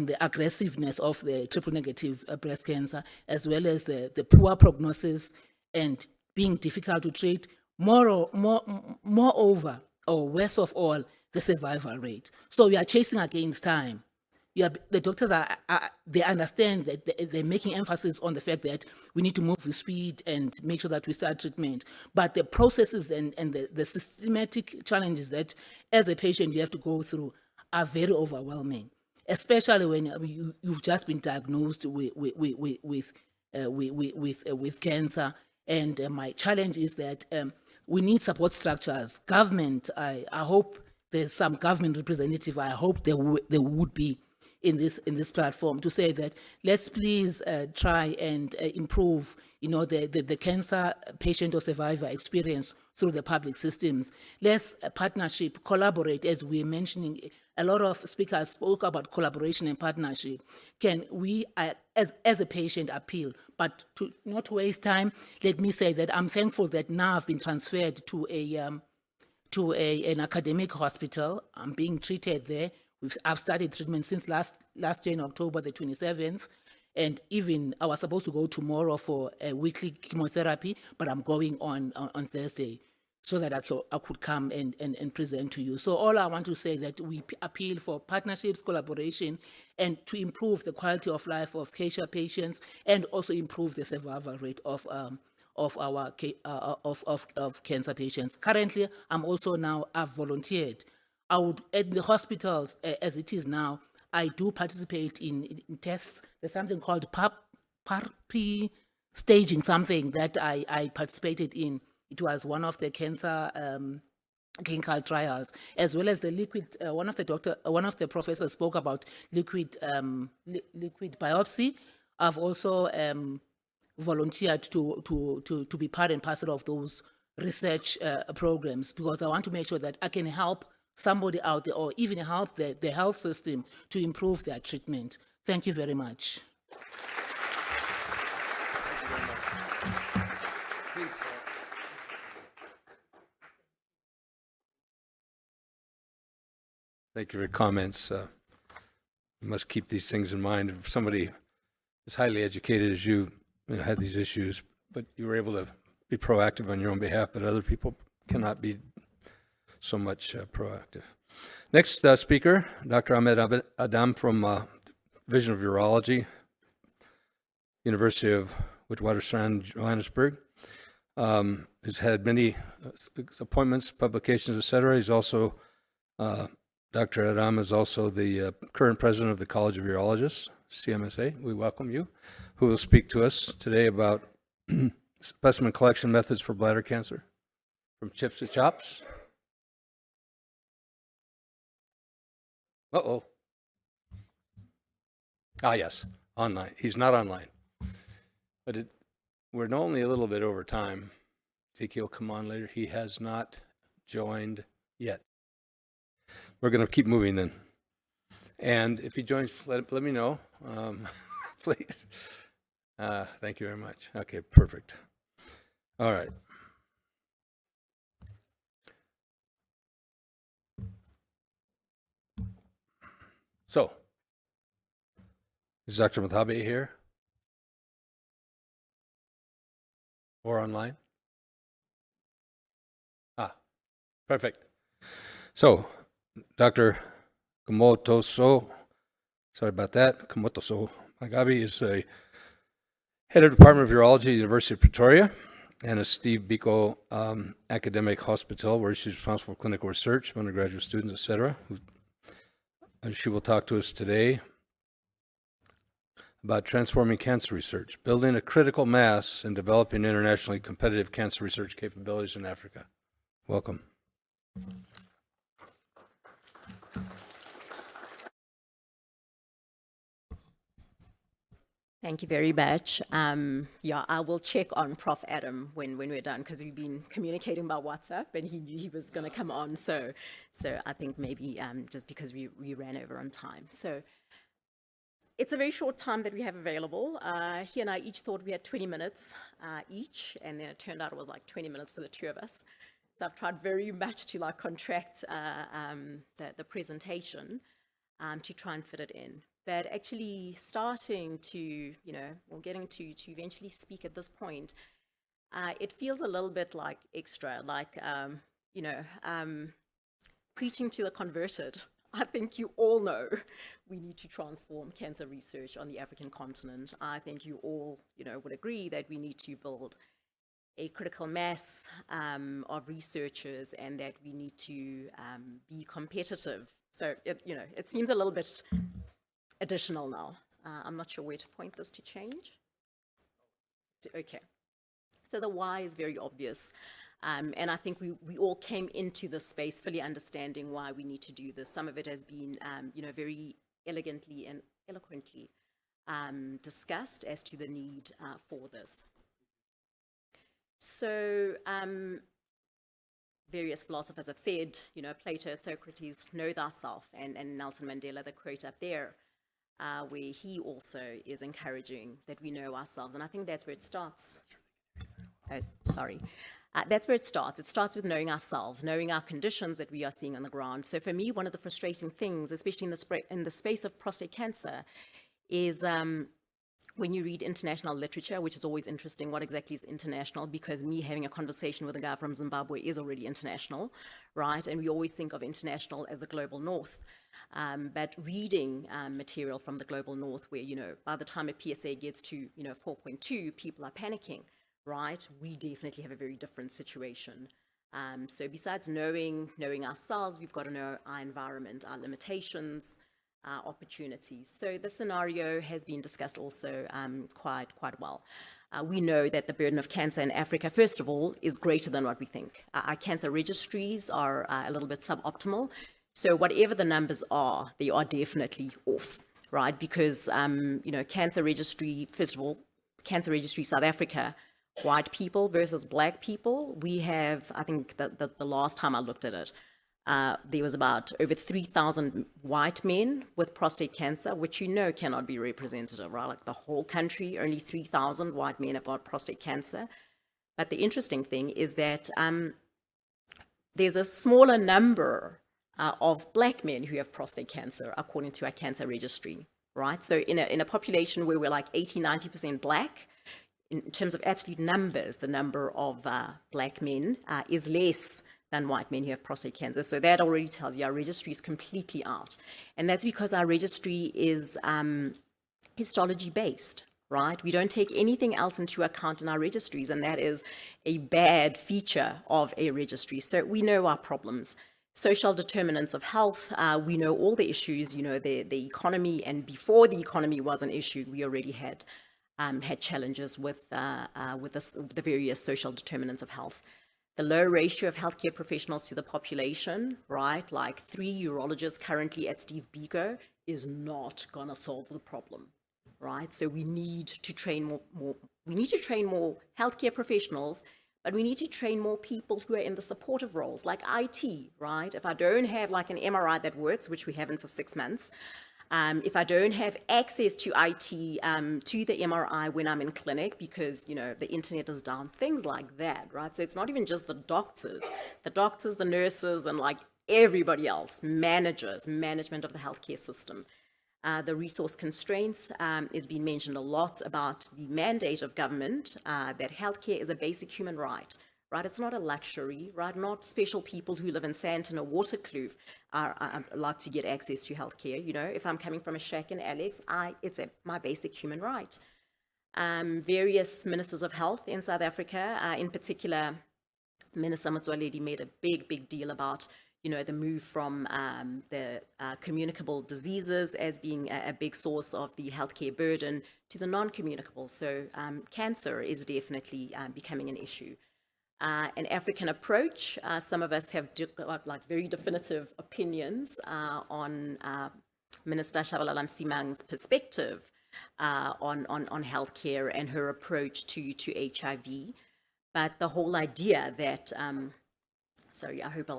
the aggressiveness of the triple negative breast cancer, as well as the poor prognosis and being difficult to treat, moreover, or worst of all, the survival rate. So we are chasing against time. The doctors they understand that they're making emphasis on the fact that we need to move with speed and make sure that we start treatment. But the processes and the systematic challenges that as a patient you have to go through are very overwhelming, especially when you've just been diagnosed with cancer. And my challenge is that we need support structures. Government, I hope there's some government representative. I hope there would be in this platform to say that let's please try and improve the cancer patient or survivor experience through the public systems. Let's partnership, collaborate, as we're mentioning. A lot of speakers spoke about collaboration and partnership. Can we, as a patient, appeal? But to not waste time, let me say that I'm thankful that now I've been transferred to an academic hospital. I'm being treated there. I've started treatment since last year in October the 27th. And even I was supposed to go tomorrow for a weekly chemotherapy, but I'm going on Thursday so that I could come and present to you. So all I want to say that we appeal for partnerships, collaboration, and to improve the quality of life of cancer patients and also improve the survival rate of cancer patients. Currently, I've volunteered. I would, at the hospitals, as it is now, I do participate in tests. There's something called PARP staging, something that I participated in. It was one of the cancer clinical trials, as well as the liquid. One of the professors spoke about liquid biopsy. I've also volunteered to be part and parcel of those research programs because I want to make sure that I can help somebody out there or even help the health system to improve their treatment. Thank you very much. Thank you for your comments. You must keep these things in mind. If somebody as highly educated as you had these issues, but you were able to be proactive on your own behalf, but other people cannot be so much proactive. Next speaker, Dr. Ahmed Adam from Division of Urology, University of Witwatersrand, Johannesburg. He's had many appointments, publications, etc. He's also, Dr. Adam is also the current president of the College of Urologists, CMSA. We welcome you, who will speak to us today about specimen collection methods for bladder cancer, from chips to chops. Uh-oh. Ah, yes, online. He's not online. But we're only a little bit over time. Ezekiel will come on later. He has not joined yet. We're going to keep moving then. And if he joins, let me know, please. Thank you very much. Okay, perfect. All right. So, is Dr. Mothabe here? Or online? Ah, perfect. So, Dr. Kamoto-so, sorry about that, Kamoto-so Magabi is a Head of Department of Urology, University of Pretoria, and a Steve Biko Academic Hospital, where she's responsible for clinical research, undergraduate students, etc. She will talk to us today about transforming cancer research, building a critical mass, and developing internationally competitive cancer research capabilities in Africa. Welcome. Thank you very much. Yeah, I will check on Prof. Adam when we're done, because we've been communicating by WhatsApp and he knew he was going to come on. So I think maybe just because we ran over on time. So it's a very short time that we have available. He and I each thought we had 20 minutes each, and then it turned out it was like 20 minutes for the two of us. So I've tried very much to like contract the presentation to try and fit it in. But actually starting to, or getting to eventually speak at this point, it feels a little bit like extra, like, preaching to the converted. I think you all know we need to transform cancer research on the African continent. I think you all, would agree that we need to build a critical mass of researchers and that we need to be competitive. So, it seems a little bit additional now. I'm not sure where to point this to change. Okay. So the why is very obvious. And I think we all came into this space fully understanding why we need to do this. Some of it has been, very elegantly and eloquently discussed as to the need for this. So various philosophers have said, Plato, Socrates, know thyself, and Nelson Mandela, the quote up there, where he also is encouraging that we know ourselves. And I think that's where it starts. Oh, sorry. That's where it starts. It starts with knowing ourselves, knowing our conditions that we are seeing on the ground. So for me, one of the frustrating things, especially in the space of prostate cancer, is when you read international literature, which is always interesting, what exactly is international? Because me having a conversation with a guy from Zimbabwe is already international, right? And we always think of international as the global north. But reading material from the global north where, by the time a PSA gets to, 4.2, people are panicking, right? We definitely have a very different situation. So besides knowing ourselves, we've got to know our environment, our limitations, opportunities. So the scenario has been discussed also quite well. We know that the burden of cancer in Africa, first of all, is greater than what we think. Our cancer registries are a little bit suboptimal. So whatever the numbers are, they are definitely off, right? Because, cancer registry, first of all, Cancer Registry South Africa, white people versus black people, we have, I think that the last time I looked at it, there was about over 3,000 white men with prostate cancer, which cannot be representative, right? Like the whole country, only 3,000 white men have got prostate cancer. But the interesting thing is that there's a smaller number of black men who have prostate cancer, according to our cancer registry, right? So in a population where we're like 80, 90% black, in terms of absolute numbers, the number of black men is less than white men who have prostate cancer. So that already tells you our registry is completely out. And that's because our registry is histology based, right? We don't take anything else into account in our registries, and that is a bad feature of a registry. So we know our problems. Social determinants of health, we know all the issues, the economy, and before the economy was an issue, we already had challenges with the various social determinants of health. The low ratio of healthcare professionals to the population, right? Like 3 urologists currently at Steve Biko is not gonna solve the problem, right? So we need to train more. We need to train more healthcare professionals, but we need to train more people who are in the supportive roles, like IT, right? If I don't have like an MRI that works, which we haven't for 6 months, if I don't have access to IT, to the MRI when I'm in clinic because, the internet is down, things like that, right? So it's not even just the doctors, the nurses, and like everybody else, management of the healthcare system. The resource constraints, it's been mentioned a lot about the mandate of government that healthcare is a basic human right. Right, it's not a luxury, right? Not special people who live in Sandton or Waterkloof are allowed to get access to healthcare. If I'm coming from a shack in Alex, it's my basic human right. various ministers of health in South Africa, in particular, Minister Motsoaledi made a big deal about, you know, the move from the communicable diseases as being a big source of the healthcare burden to the non-communicable. So cancer is definitely becoming an issue. An African approach, some of us have like very definitive opinions on Minister Shabalala Msimang's perspective on healthcare and her approach to HIV. But the whole idea that, sorry, I hope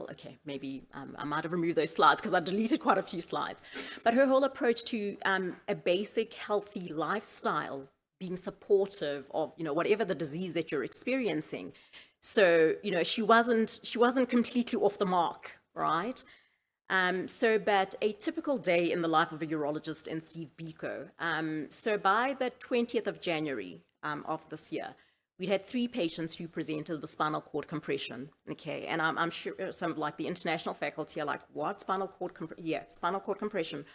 maybe I might have removed those slides because I deleted quite a few slides. But her whole approach to a basic healthy lifestyle, being supportive of, you know, whatever the disease that you're experiencing. So, you know, she wasn't completely off the mark, right? But a typical day in the life of a urologist in Steve Biko. So by the 20th of January of this year, we'd had 3 patients who presented with spinal cord compression, okay? And I'm sure some of like the international faculty are like, what, spinal cord compression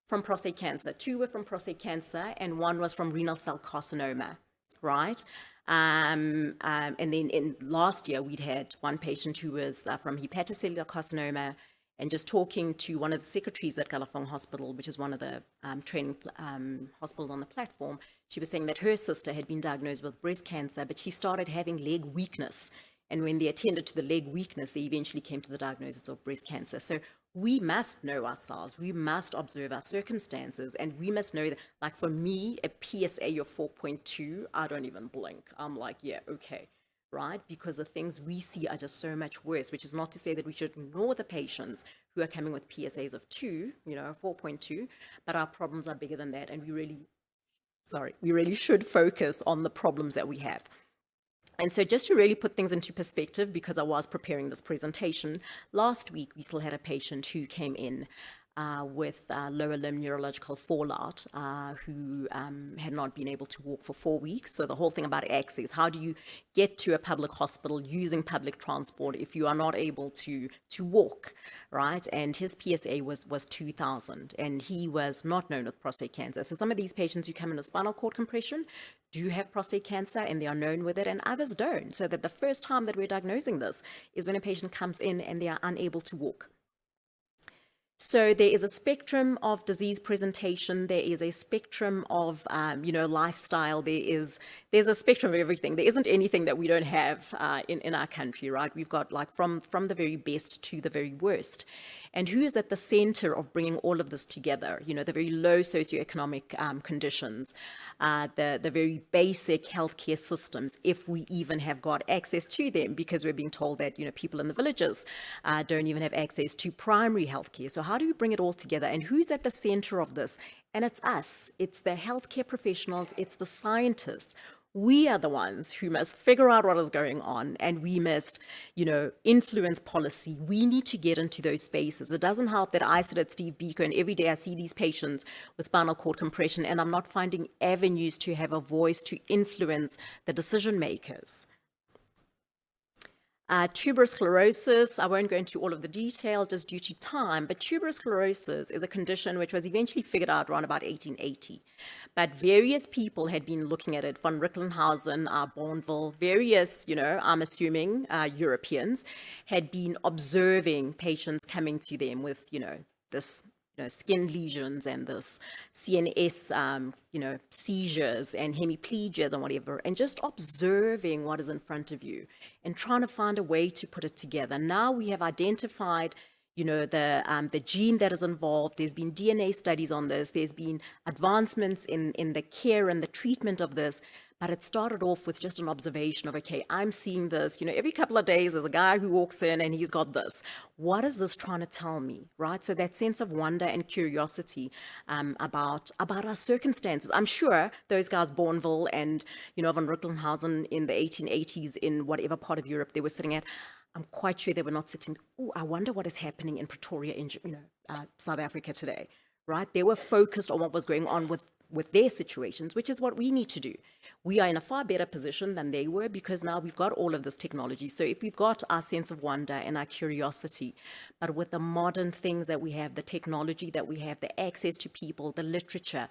from prostate cancer. 2 were from prostate cancer and 1 was from renal cell carcinoma, right? And then in last year, we'd had 1 patient who was from hepatocellular carcinoma, and just talking to one of the secretaries at Kalafong Hospital, which is one of the training hospitals on the platform, she was saying that her sister had been diagnosed with breast cancer, but she started having leg weakness. And when they attended to the leg weakness, they eventually came to the diagnosis of breast cancer. So we must know ourselves, we must observe our circumstances, and we must know that, like for me, a PSA of 4.2, I don't even blink. I'm like, yeah, okay. Right? Because the things we see are just so much worse, which is not to say that we should ignore the patients who are coming with PSAs of 2, you know, 4.2, but our problems are bigger than that. And we really should focus on the problems that we have. And so just to really put things into perspective, because I was preparing this presentation, last week we still had a patient who came in with lower limb neurological fallout, who had not been able to walk for 4 weeks. So the whole thing about access, how do you get to a public hospital using public transport if you are not able to walk, right? And his PSA was 2,000, and he was not known with prostate cancer. So some of these patients who come in with spinal cord compression do have prostate cancer and they are known with it, and others don't. So that the first time that we're diagnosing this is when a patient comes in and they are unable to walk. So there is a spectrum of disease presentation. There is a spectrum of, lifestyle. There's a spectrum of everything. There isn't anything that we don't have in our country, right? We've got like from the very best to the very worst. And who is at the center of bringing all of this together? You know, the very low socioeconomic conditions, the very basic healthcare systems, if we even have got access to them, because we're being told that, you know, people in the villages don't even have access to primary healthcare. So how do we bring it all together? And who's at the center of this? And it's us. It's the healthcare professionals. It's the scientists. We are the ones who must figure out what is going on, and we must, influence policy. We need to get into those spaces. It doesn't help that I sit at Steve Biko and every day I see these patients with spinal cord compression and I'm not finding avenues to have a voice to influence the decision makers. Tuberous sclerosis, I won't go into all of the detail just due to time, but tuberous sclerosis is a condition which was eventually figured out around about 1880. But various people had been looking at it, von Recklinghausen, Bourneville, various, I'm assuming Europeans, had been observing patients coming to them with, this skin lesions and this CNS, seizures and hemiplegias and whatever, and just observing what is in front of you and trying to find a way to put it together. Now we have identified, the gene that is involved. There's been DNA studies on this. There's been advancements in the care and the treatment of this. But it started off with just an observation of, okay, I'm seeing this, every couple of days there's a guy who walks in and he's got this. What is this trying to tell me, right? So that sense of wonder and curiosity about our circumstances. I'm sure those guys, Bourneville and, von Recklinghausen in the 1880s in whatever part of Europe they were sitting at, I'm quite sure they were not sitting, I wonder what is happening in Pretoria in, South Africa today, right? They were focused on what was going on with with their situations, which is what we need to do. We are in a far better position than they were because now we've got all of this technology. So if we've got our sense of wonder and our curiosity, but with the modern things that we have, the technology that we have, the access to people, the literature,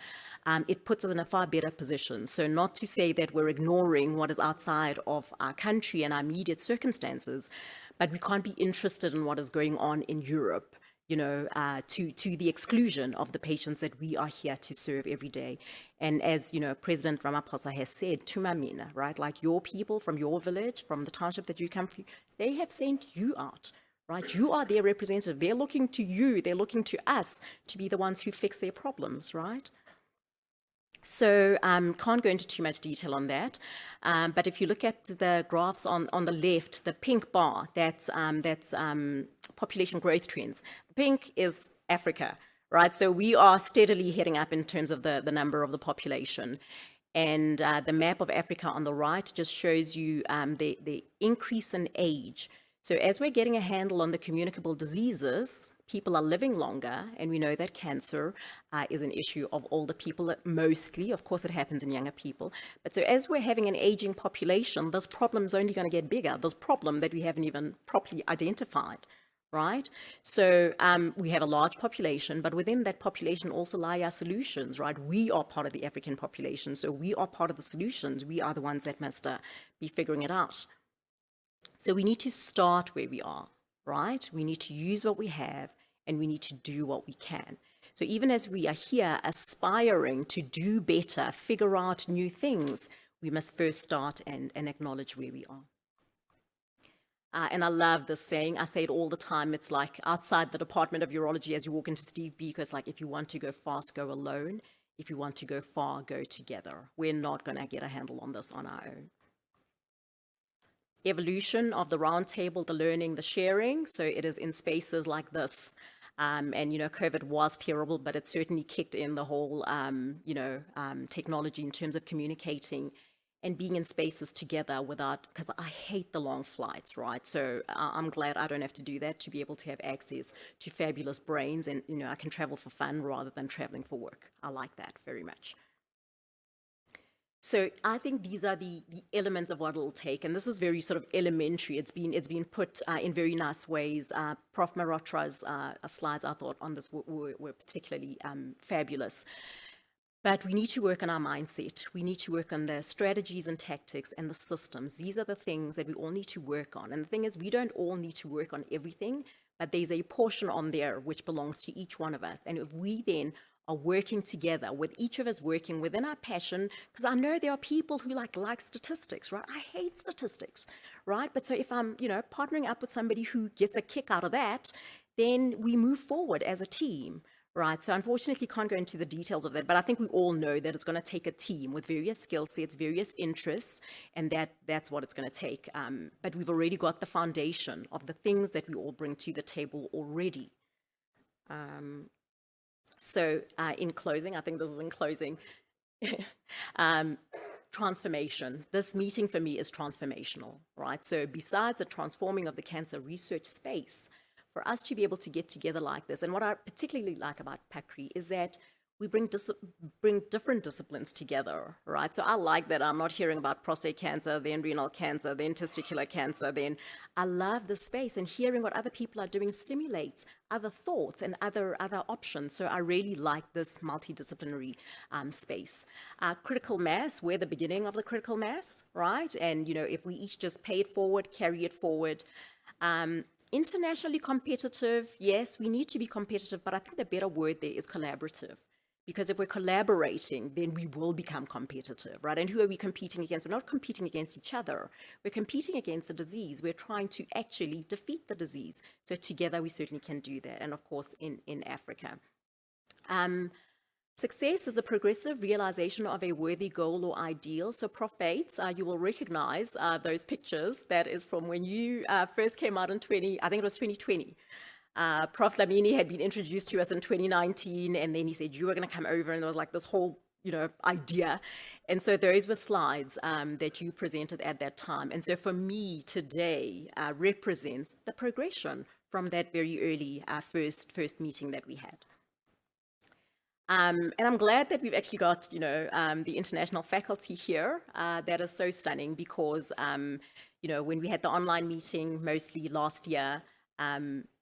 it puts us in a far better position. So not to say that we're ignoring what is outside of our country and our immediate circumstances, but we can't be interested in what is going on in Europe, you know, to the exclusion of the patients that we are here to serve every day. And as, you know, President Ramaphosa has said, Tumamina, right? Like your people from your village, from the township that you come from, they have sent you out, right? You are their representative. They're looking to you. They're looking to us to be the ones who fix their problems, right? So can't go into too much detail on that, but if you look at the graphs on the left, the pink bar, that's population growth trends. The pink is Africa, right? So we are steadily heading up in terms of the number of the population. And the map of Africa on the right just shows you the increase in age. So as we're getting a handle on the communicable diseases, people are living longer, and we know that cancer is an issue of older people mostly. Of course, it happens in younger people. But so as we're having an aging population, this problem is only going to get bigger, this problem that we haven't even properly identified, right? So we have a large population, but within that population also lie our solutions, right? We are part of the African population, so we are part of the solutions. We are the ones that must be figuring it out. So we need to start where we are, right? We need to use what we have, and we need to do what we can. So even as we are here aspiring to do better, figure out new things, we must first start and acknowledge where we are. And I love this saying. I say it all the time. It's like outside the Department of Urology, as you walk into Steve Biko, it's like, if you want to go fast, go alone. If you want to go far, go together. We're not going to get a handle on this on our own. Evolution of the round table, the learning, the sharing. So it is in spaces like this. And, you know, COVID was terrible, but it certainly kicked in the whole, technology in terms of communicating and being in spaces together without, because I hate the long flights, right? So I'm glad I don't have to do that, to be able to have access to fabulous brains, and, you know, I can travel for fun rather than traveling for work. I like that very much. So I think these are the elements of what it'll take, and this is very sort of elementary. It's been put in very nice ways. Prof. Marotra's slides, I thought, on this were particularly fabulous. But we need to work on our mindset. We need to work on the strategies and tactics and the systems. These are the things that we all need to work on. And the thing is, we don't all need to work on everything, but there's a portion on there which belongs to each one of us. And if we then are working together, with each of us working within our passion, because I know there are people who like statistics, right? I hate statistics, right? But so if I'm, partnering up with somebody who gets a kick out of that, then we move forward as a team, right? So unfortunately, can't go into the details of that, but I think we all know that it's going to take a team with various skill sets, various interests, and that's what it's going to take. But we've already got the foundation of the things that we all bring to the table already. So in closing, I think this is in closing, transformation. This meeting for me is transformational, right? So besides the transforming of the cancer research space, for us to be able to get together like this, and what I particularly like about PACRI is that we bring different disciplines together, right? So I like that I'm not hearing about prostate cancer, then renal cancer, then testicular cancer, then I love the space, and hearing what other people are doing stimulates other thoughts and other options. So I really like this multidisciplinary space. Critical mass, we're the beginning of the critical mass, right? And, if we each just pay it forward, carry it forward. Internationally competitive, yes, we need to be competitive, but I think the better word there is collaborative. Because if we're collaborating, then we will become competitive, right? And who are we competing against? We're not competing against each other. We're competing against the disease. We're trying to actually defeat the disease. So together, we certainly can do that. And of course, in Africa. Success is the progressive realization of a worthy goal or ideal. So Prof. Bates, you will recognize those pictures. That is from when you first came out in 2020. Prof. Lamini had been introduced to us in 2019, and then he said, you were going to come over, and there was like this whole, idea. And so those were slides that you presented at that time. And so for me today represents the progression from that very early first meeting that we had. And I'm glad that we've actually got, the international faculty here. That is so stunning because, when we had the online meeting mostly last year,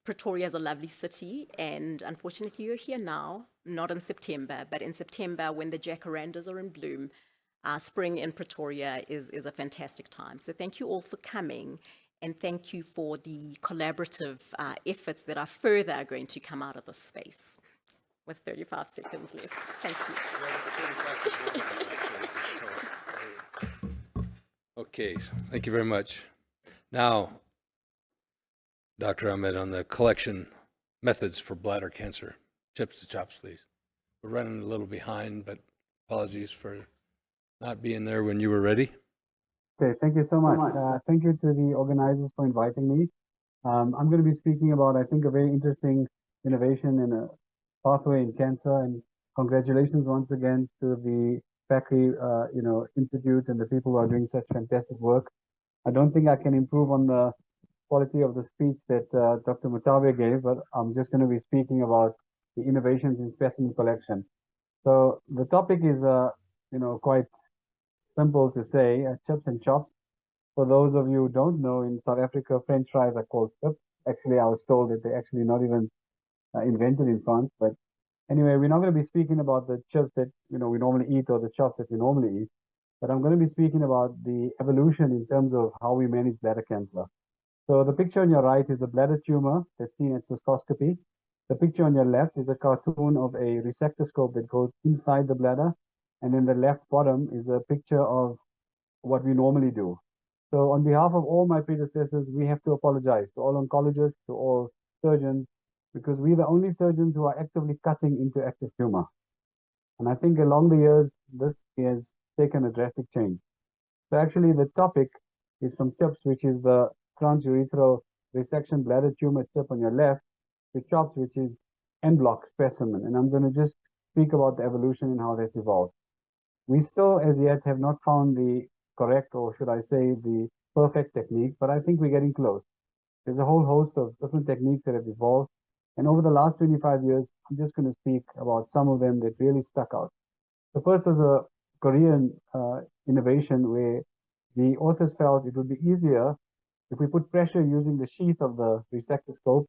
Pretoria is a lovely city. And unfortunately, you're here now, not in September, but in September when the jacarandas are in bloom, spring in Pretoria is a fantastic time. So thank you all for coming. And thank you for the collaborative efforts that are further going to come out of this space. With 35 seconds left. Thank you. Okay, thank you very much. Now, Dr. Ahmed, on the collection methods for bladder cancer. Chips to chops, please. We're running a little behind, but apologies for not being there when you were ready. Okay, thank you so much. Thank you to the organizers for inviting me. I'm going to be speaking about, I think, a very interesting innovation in a pathway in cancer, and congratulations once again to the Bakrie, Institute and the people who are doing such fantastic work. I don't think I can improve on the quality of the speech that Dr. Mutabe gave, but I'm just going to be speaking about the innovations in specimen collection. So the topic is, quite simple to say, chips and chops. For those of you who don't know, in South Africa, French fries are called chips. Actually, I was told that they're actually not even invented in France. But anyway, we're not going to be speaking about the chips that we normally eat or the chops that we normally eat. But I'm going to be speaking about the evolution in terms of how we manage bladder cancer. So the picture on your right is a bladder tumor that's seen at cystoscopy. The picture on your left is a cartoon of a resectoscope that goes inside the bladder. And then the left bottom is a picture of what we normally do. So on behalf of all my predecessors, we have to apologize to all oncologists, to all surgeons, because we're the only surgeons who are actively cutting into active tumor. And I think along the years, this has taken a drastic change. So actually the topic is from CHIPS, which is the transurethral resection bladder tumor chip on your left, to CHOPS, which is en bloc specimen. And I'm going to just speak about the evolution and how that's evolved. We still, as yet, have not found the correct, or should I say, the perfect technique, but I think we're getting close. There's a whole host of different techniques that have evolved. And over the last 25 years, I'm just going to speak about some of them that really stuck out. The first was a Korean innovation where the authors felt it would be easier if we put pressure using the sheath of the resectoscope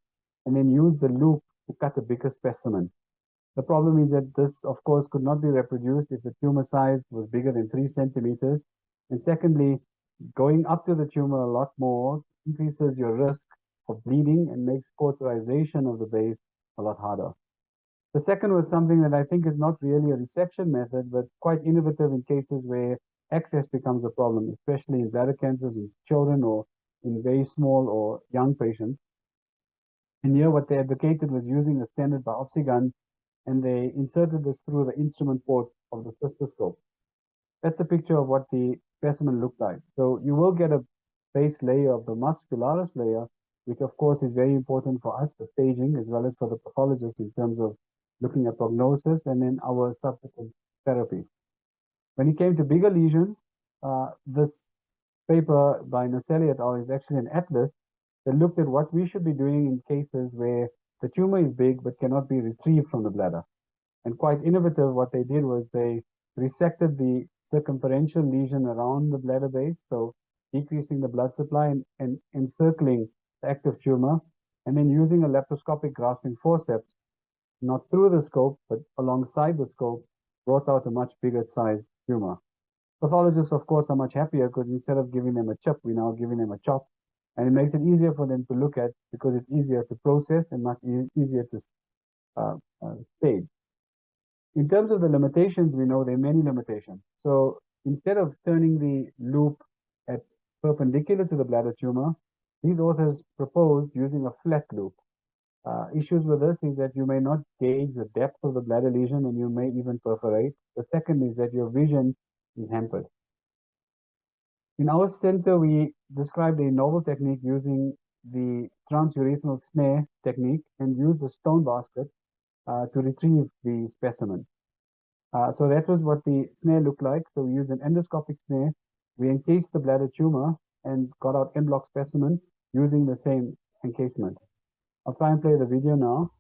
and then use the loop to cut a bigger specimen. The problem is that this, of course, could not be reproduced if the tumor size was bigger than 3 centimeters. And secondly, going up to the tumor a lot more increases your risk of bleeding and makes cauterization of the base a lot harder. The second was something that I think is not really a resection method, but quite innovative in cases where access becomes a problem, especially in bladder cancers in children or in very small or young patients. And here what they advocated was using a standard biopsy gun, and they inserted this through the instrument port of the cystoscope. That's a picture of what the specimen looked like. So you will get a base layer of the muscularis layer, which of course is very important for us for staging as well as for the pathologist in terms of looking at prognosis and then our subsequent therapy. When it came to bigger lesions, this paper by Naselli et al. Is actually an atlas that looked at what we should be doing in cases where the tumor is big but cannot be retrieved from the bladder. And quite innovative, what they did was they resected the circumferential lesion around the bladder base, so decreasing the blood supply and encircling the active tumor, and then using a laparoscopic grasping forceps, not through the scope, but alongside the scope, brought out a much bigger size tumor. Pathologists, of course, are much happier because instead of giving them a chip, we're now giving them a chop. And it makes it easier for them to look at because it's easier to process and much easier to stage. In terms of the limitations, we know there are many limitations. So instead of turning the loop at perpendicular to the bladder tumor, these authors proposed using a flat loop. Issues with this is that you may not gauge the depth of the bladder lesion and you may even perforate. The second is that your vision is hampered. In our center, we described a novel technique using the transurethral snare technique and used a stone basket to retrieve the specimen. So that was what the snare looked like. So we used an endoscopic snare. We encased the bladder tumor and got out en bloc specimen using the same encasement. I'll try and play the video now.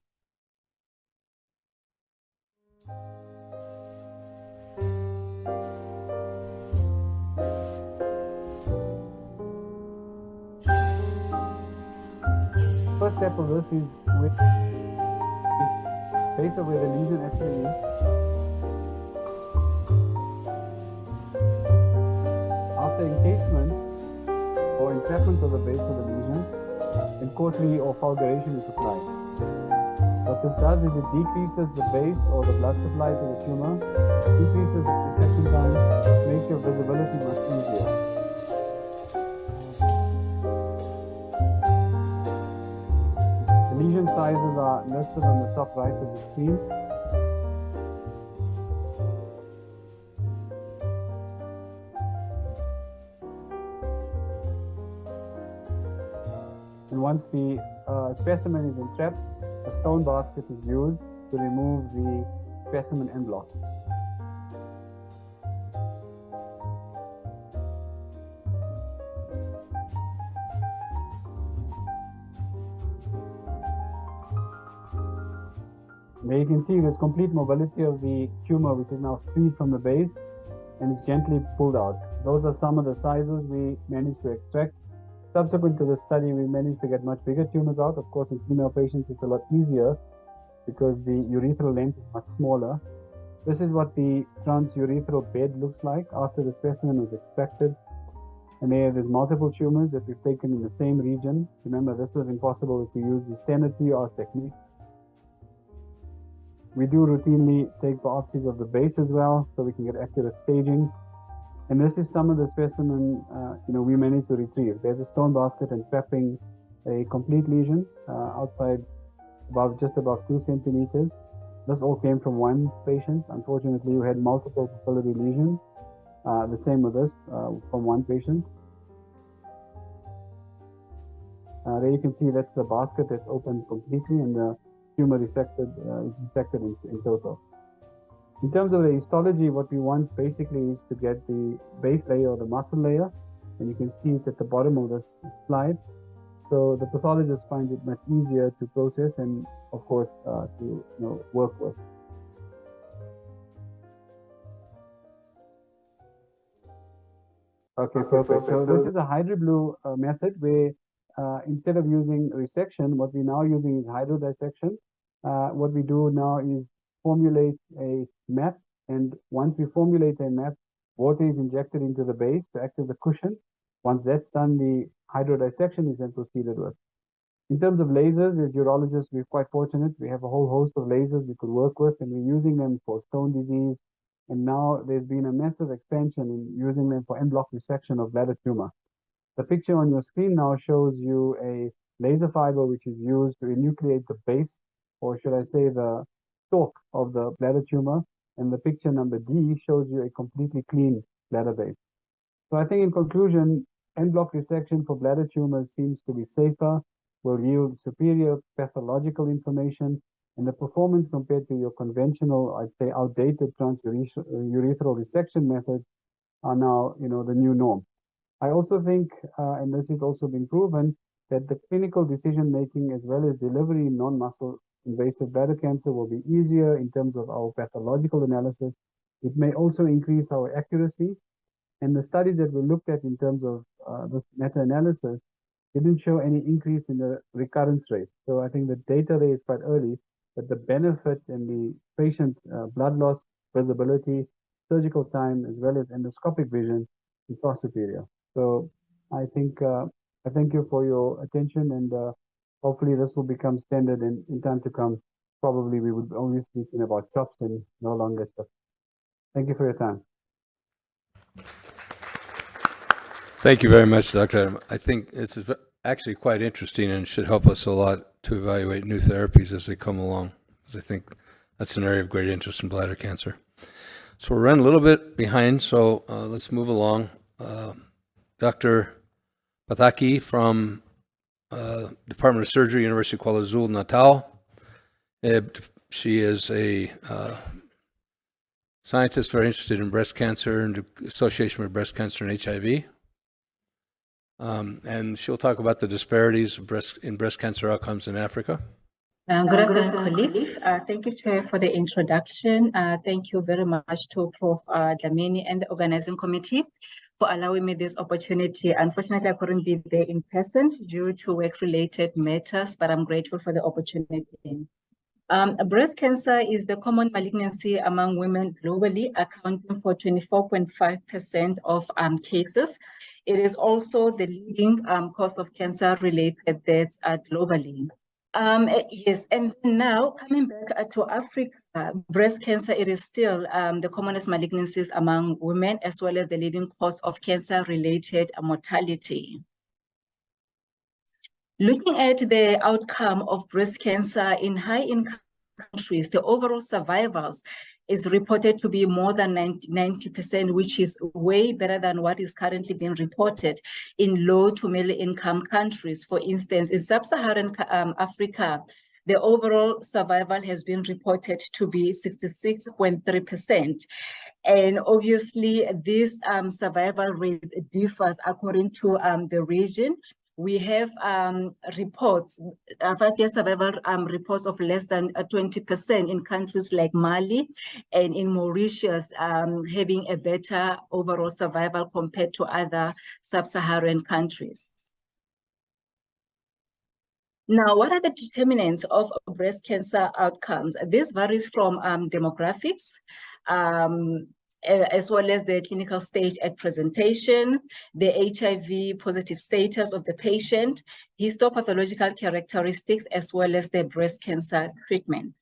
first step of this is with base of where the lesion actually is. After encasement or entrapment of the base of the lesion, then cautery or fulguration is applied. What this does is it decreases the base or the blood supply to the tumor, decreases the resection time, makes your visibility much easier. The lesion sizes are listed on the top right of the screen. And once the specimen is entrapped, a stone basket is used to remove the specimen en bloc. There you can see there's complete mobility of the tumor, which is now freed from the base and is gently pulled out. Those are some of the sizes we managed to extract. Subsequent to the study, we managed to get much bigger tumors out. Of course, in female patients, it's a lot easier because the urethral length is much smaller. This is what the transurethral bed looks like after the specimen was extracted. And there's multiple tumors that we've taken in the same region. Remember, this was impossible if we used the standard PR technique. We do routinely take biopsies of the base as well, so we can get accurate staging. And this is some of the specimen, we managed to retrieve. There's a stone basket entrapping a complete lesion outside just above 2 centimeters. This all came from one patient. Unfortunately, we had multiple papillary lesions. The same with this from one patient. There you can see that's the basket that's opened completely and the tumor resected is resected in total. In terms of the histology, what we want basically is to get the base layer or the muscle layer, and you can see it at the bottom of this slide. So the pathologist finds it much easier to process and, of course, to work with. Okay, perfect. So this is a HydroBlue method where instead of using resection, what we're now using is hydrodissection. What we do now is formulate a map, and once we formulate a map, water is injected into the base to act as a cushion. Once that's done, the hydrodissection is then proceeded with. In terms of lasers, as urologists, we're quite fortunate. We have a whole host of lasers we could work with, and we're using them for stone disease. And now there's been a massive expansion in using them for en bloc resection of bladder tumor. The picture on your screen now shows you a laser fiber which is used to enucleate the base, or should I say the stalk of the bladder tumor. And the picture number D shows you a completely clean bladder base. So I think in conclusion, en bloc resection for bladder tumors seems to be safer, will yield superior pathological information, and the performance compared to your conventional, I'd say outdated transurethral resection methods are now, the new norm. I also think, and this has also been proven, that the clinical decision making as well as delivery in non-muscle invasive bladder cancer will be easier in terms of our pathological analysis. It may also increase our accuracy. And the studies that we looked at in terms of this meta-analysis didn't show any increase in the recurrence rate. So I think the data there is quite early, but the benefit in the patient blood loss, visibility, surgical time, as well as endoscopic vision is far superior. So I think I thank you for your attention, and hopefully this will become standard in time to come. Probably we would only be speaking about chops and no longer chops. Thank you for your time. Thank you very much, Dr. Adam. I think this is actually quite interesting and should help us a lot to evaluate new therapies as they come along, because I think that's an area of great interest in bladder cancer. So we're running a little bit behind, so let's move along. Dr. Pathaki from Department of Surgery, University of KwaZulu-Natal. She is a scientist very interested in breast cancer and association with breast cancer and HIV. And she'll talk about the disparities of breast cancer outcomes in Africa. Good afternoon, colleagues. Thank you, Chair, for the introduction. Thank you very much to Prof. Dlamini and the organizing committee allowing me this opportunity. Unfortunately, I couldn't be there in person due to work-related matters, but I'm grateful for the opportunity. Breast cancer is the common malignancy among women globally, accounting for 24.5% of cases. It is also the leading cause of cancer-related deaths globally. Yes, and now coming back to Africa, breast cancer, it is still the commonest malignancies among women, as well as the leading cause of cancer-related mortality. Looking at the outcome of breast cancer in high-income countries, the overall survivals is reported to be more than 90%, which is way better than what is currently being reported in low to middle income countries. For instance, in sub-Saharan Africa, the overall survival has been reported to be 66.3%. And obviously, this survival rate differs according to the region. We have reports, 5-year survival reports of less than 20% in countries like Mali, and in Mauritius, having a better overall survival compared to other sub-Saharan countries. Now, what are the determinants of breast cancer outcomes? This varies from demographics, as well as the clinical stage at presentation, the HIV positive status of the patient, histopathological characteristics, as well as the breast cancer treatment.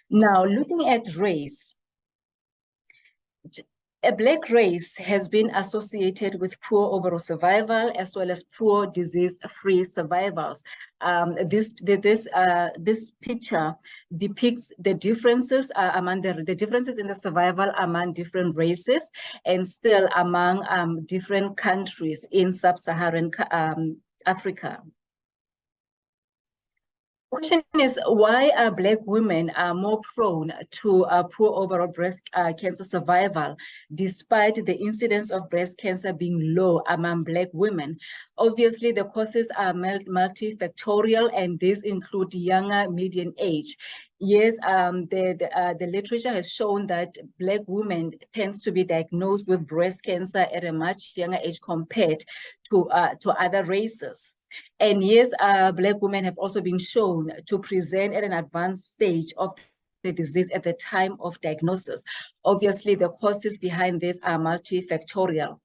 Now, looking at race, a Black race has been associated with poor overall survival as well as poor disease-free survivals. This picture depicts the differences among the differences in the survival among different races and still among different countries in sub-Saharan Africa. The question is, why are Black women more prone to poor overall breast cancer survival, despite the incidence of breast cancer being low among Black women? Obviously, the causes are multifactorial, and these include younger median age. Yes, the literature has shown that Black women tends to be diagnosed with breast cancer at a much younger age compared to other races. And yes, Black women have also been shown to present at an advanced stage of the disease at the time of diagnosis. Obviously, the causes behind this are multifactorial.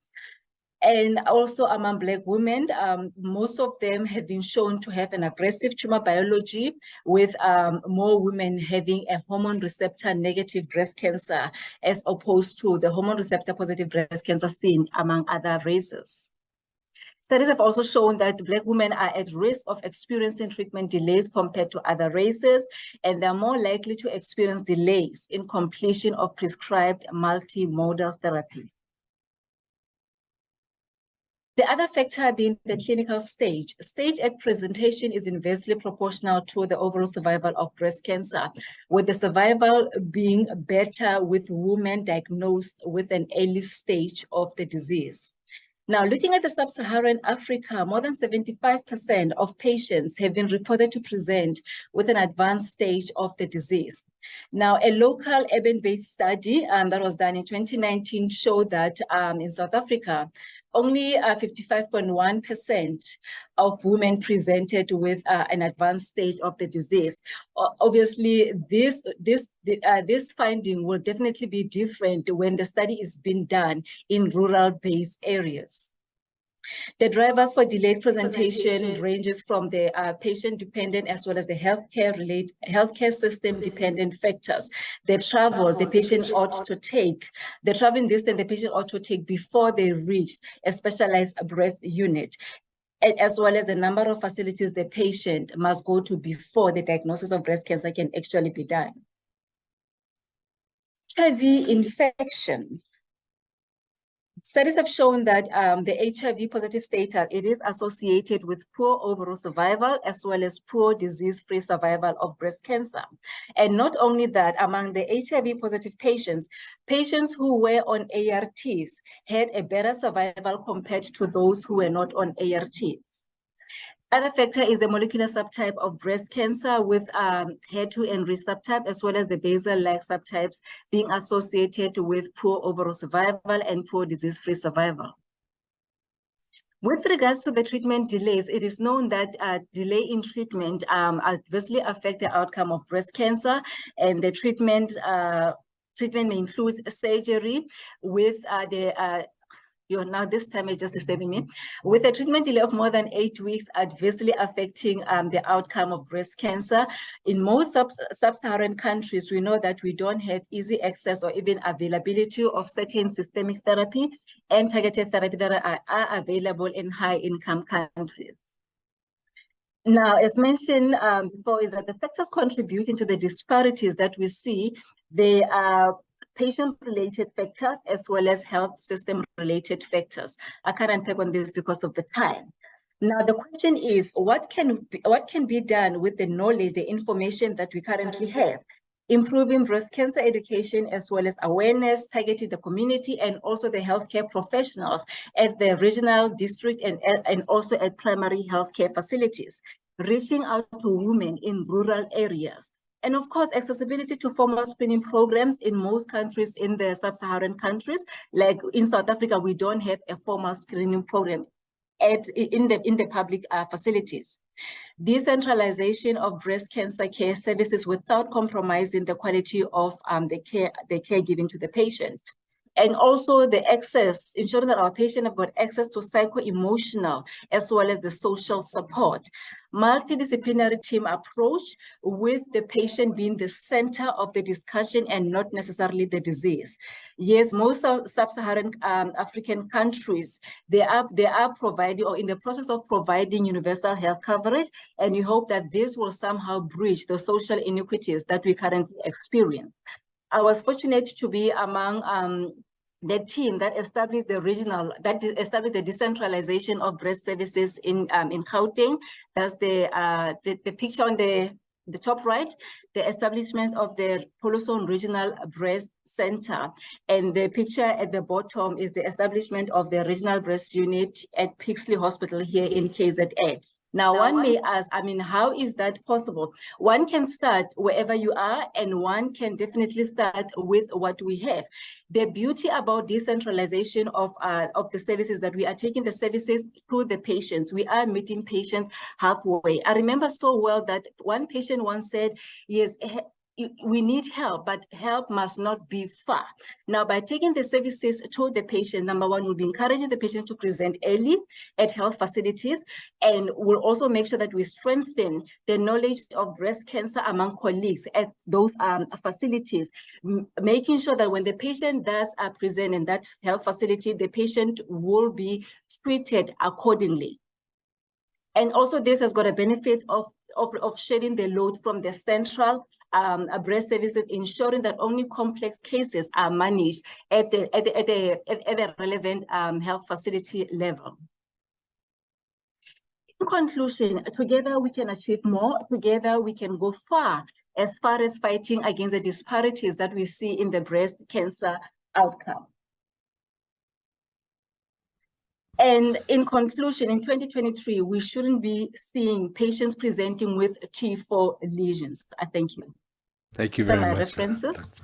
And also among Black women, most of them have been shown to have an aggressive tumor biology, with more women having a hormone receptor negative breast cancer as opposed to the hormone receptor positive breast cancer seen among other races. Studies have also shown that Black women are at risk of experiencing treatment delays compared to other races, and they're more likely to experience delays in completion of prescribed multimodal therapy. The other factor being the clinical stage. Stage at presentation is inversely proportional to the overall survival of breast cancer, with the survival being better with women diagnosed with an early stage of the disease. Now, looking at the sub-Saharan Africa, more than 75% of patients have been reported to present with an advanced stage of the disease. Now, a local urban-based study that was done in 2019 showed that in South Africa, only 55.1% of women presented with an advanced stage of the disease. Obviously, this finding will definitely be different when the study is being done in rural-based areas. The drivers for delayed presentation ranges from the patient-dependent as well as the healthcare system-dependent factors. The travel the patient ought to take, the traveling distance the patient ought to take before they reach a specialized breast unit, as well as the number of facilities the patient must go to before the diagnosis of breast cancer can actually be done. HIV infection. Studies have shown that the HIV positive status, it is associated with poor overall survival as well as poor disease-free survival of breast cancer. And not only that, among the HIV positive patients, patients who were on ARTs had a better survival compared to those who were not on ARTs. Other factor is the molecular subtype of breast cancer with HER2 and RIS subtype, as well as the basal-like subtypes being associated with poor overall survival and poor disease-free survival. With regards to the treatment delays, it is known that delay in treatment adversely affect the outcome of breast cancer, and the treatment may include surgery with now this time is just disturbing me, with a treatment delay of more than 8 weeks adversely affecting the outcome of breast cancer. In most sub-Saharan countries, we know that we don't have easy access or even availability of certain systemic therapy and targeted therapy that are available in high-income countries. Now, as mentioned before, is that the factors contributing to the disparities that we see, they are patient-related factors as well as health system-related factors. I can't unpack on this because of the time. Now, the question is, what can be done with the knowledge, the information that we currently have? Improving breast cancer education as well as awareness, targeting the community and also the healthcare professionals at the regional, district, and also at primary healthcare facilities. Reaching out to women in rural areas. And of course, accessibility to formal screening programs in most countries in the sub-Saharan countries. Like in South Africa, we don't have a formal screening program in the public facilities. Decentralization of breast cancer care services without compromising the quality of the care given to the patient. And also the access, ensuring that our patient have got access to psycho-emotional as well as the social support. Multidisciplinary team approach with the patient being the center of the discussion and not necessarily the disease. Yes, most sub-Saharan African countries, they are providing or in the process of providing universal health coverage, and we hope that this will somehow bridge the social inequities that we currently experience. I was fortunate to be among the team that established the decentralization of breast services in Gauteng. That's the picture on the top right, the establishment of the Poloson Regional Breast Center. And the picture at the bottom is the establishment of the Regional Breast Unit at Pixley Hospital here in KZN. Now, one may ask, how is that possible? One can start wherever you are, and one can definitely start with what we have. The beauty about decentralization of the services, that we are taking the services to the patients. We are meeting patients halfway. I remember so well that one patient once said, yes, we need help, but help must not be far. Now, by taking the services to the patient, number one, we'll be encouraging the patient to present early at health facilities, and we'll also make sure that we strengthen the knowledge of breast cancer among colleagues at those facilities, making sure that when the patient does present in that health facility, the patient will be treated accordingly. And also this has got a benefit of sharing the load from the central breast services, ensuring that only complex cases are managed at the relevant health facility level. In conclusion, together we can achieve more, together we can go far as fighting against the disparities that we see in the breast cancer outcome. And in conclusion, in 2023, we shouldn't be seeing patients presenting with T4 lesions. I thank you. Thank you very much. References.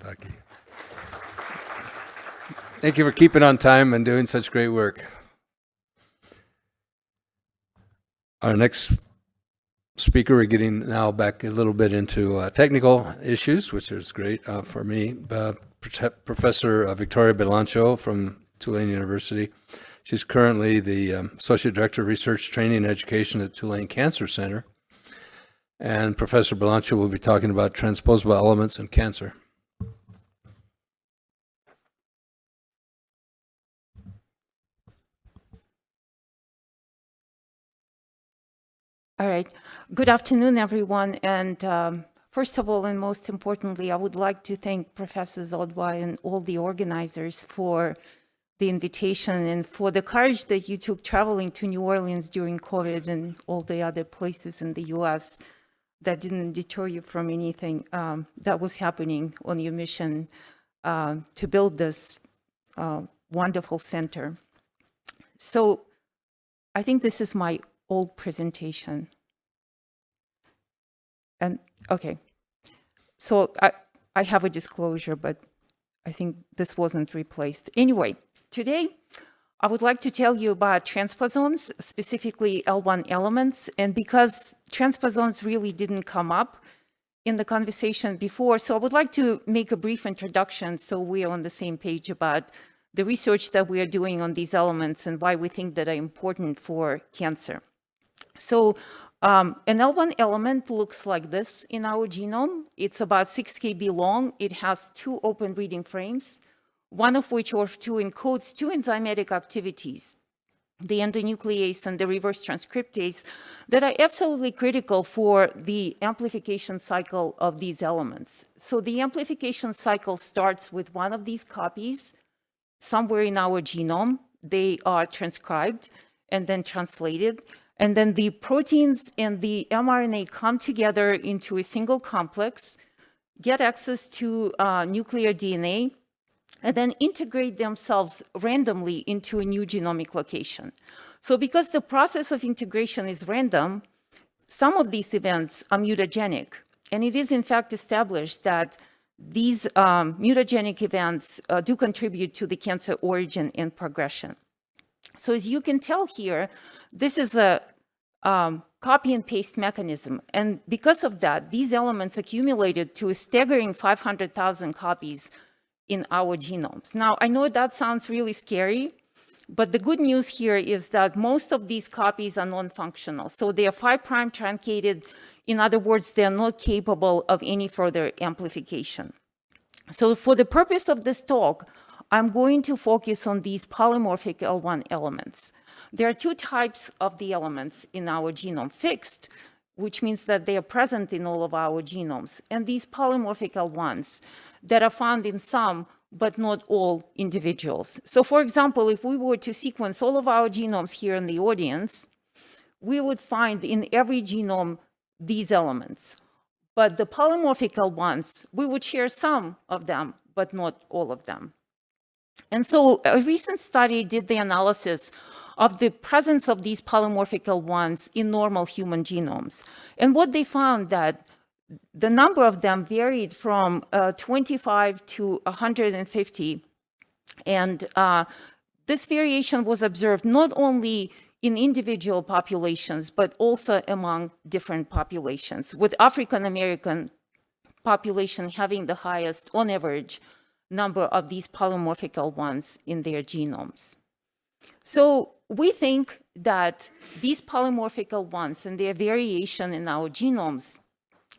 Thank you for keeping on time and doing such great work. Our next speaker, we're getting now back a little bit into technical issues, which is great for me. Professor Victoria Belancho from Tulane University. She's currently the Associate Director of Research, Training, and Education at Tulane Cancer Center. And Professor Belancho will be talking about transposable elements in cancer. All right. Good afternoon, everyone. And first of all, and most importantly, I would like to thank Professor Zodwa and all the organizers for the invitation and for the courage that you took traveling to New Orleans during COVID and all the other places in the US. That didn't deter you from anything that was happening on your mission to build this wonderful center. So I think this is my old presentation. And, okay. So I have a disclosure, but I think this wasn't replaced. Anyway, today I would like to tell you about transposons, specifically L1 elements. And because transposons really didn't come up in the conversation before, so I would like to make a brief introduction so we are on the same page about the research that we are doing on these elements and why we think that are important for cancer. So an L1 element looks like this in our genome. It's about 6 kb long. It has 2 open reading frames, one of which, ORF2, encodes 2 enzymatic activities, the endonuclease and the reverse transcriptase, that are absolutely critical for the amplification cycle of these elements. So the amplification cycle starts with one of these copies somewhere in our genome. They are transcribed and then translated. And then the proteins and the mRNA come together into a single complex, get access to nuclear DNA, and then integrate themselves randomly into a new genomic location. So because the process of integration is random, some of these events are mutagenic. And it is in fact established that these mutagenic events do contribute to the cancer origin and progression. So as you can tell here, this is a copy and paste mechanism. And because of that, these elements accumulated to a staggering 500,000 copies in our genomes. Now, I know that sounds really scary, but the good news here is that most of these copies are non-functional. So they are 5' truncated. In other words, they are not capable of any further amplification. So for the purpose of this talk, I'm going to focus on these polymorphic L1 elements. There are 2 types of the elements in our genome: fixed, which means that they are present in all of our genomes, and these polymorphic L1s that are found in some, but not all individuals. So for example, if we were to sequence all of our genomes here in the audience, we would find in every genome these elements. But the polymorphic L1s, we would share some of them, but not all of them. And so a recent study did the analysis of the presence of these polymorphic L1s in normal human genomes. And what they found that the number of them varied from 25 to 150. And this variation was observed not only in individual populations, but also among different populations, with African American population having the highest, on average, number of these polymorphic L1s in their genomes. So we think that these polymorphic L1s and their variation in our genomes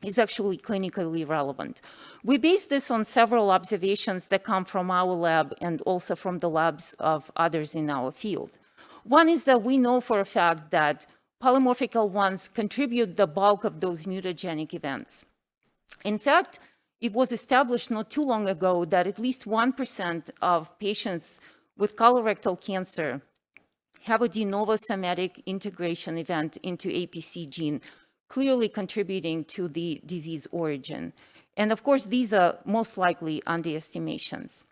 is actually clinically relevant. We base this on several observations that come from our lab and also from the labs of others in our field. One is that we know for a fact that polymorphic L1s contribute the bulk of those mutagenic events. In fact, it was established not too long ago that at least 1% of patients with colorectal cancer have a de novo somatic integration event into APC gene, clearly contributing to the disease origin. And of course, these are most likely underestimations.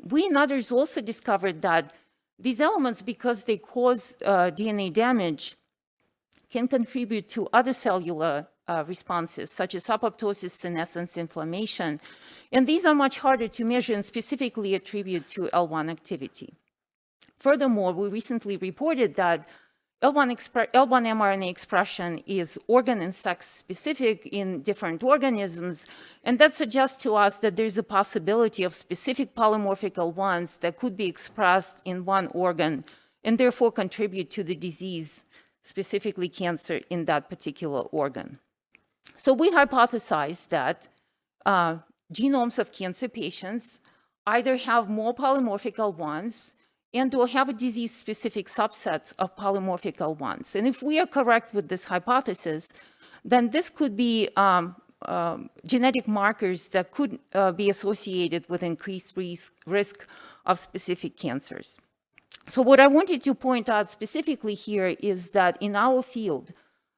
We and others also discovered that these elements, because they cause DNA damage, can contribute to other cellular responses, such as apoptosis, senescence, inflammation. And these are much harder to measure and specifically attribute to L1 activity. Furthermore, we recently reported that L1 mRNA expression is organ and sex specific in different organisms, and that suggests to us that there's a possibility of specific polymorphic L1s that could be expressed in one organ and therefore contribute to the disease, specifically cancer, in that particular organ. So we hypothesized that genomes of cancer patients either have more polymorphic L1s and or have a disease-specific subsets of polymorphic L1s. And if we are correct with this hypothesis, then this could be genetic markers that could be associated with increased risk of specific cancers. So what I wanted to point out specifically here is that in our field,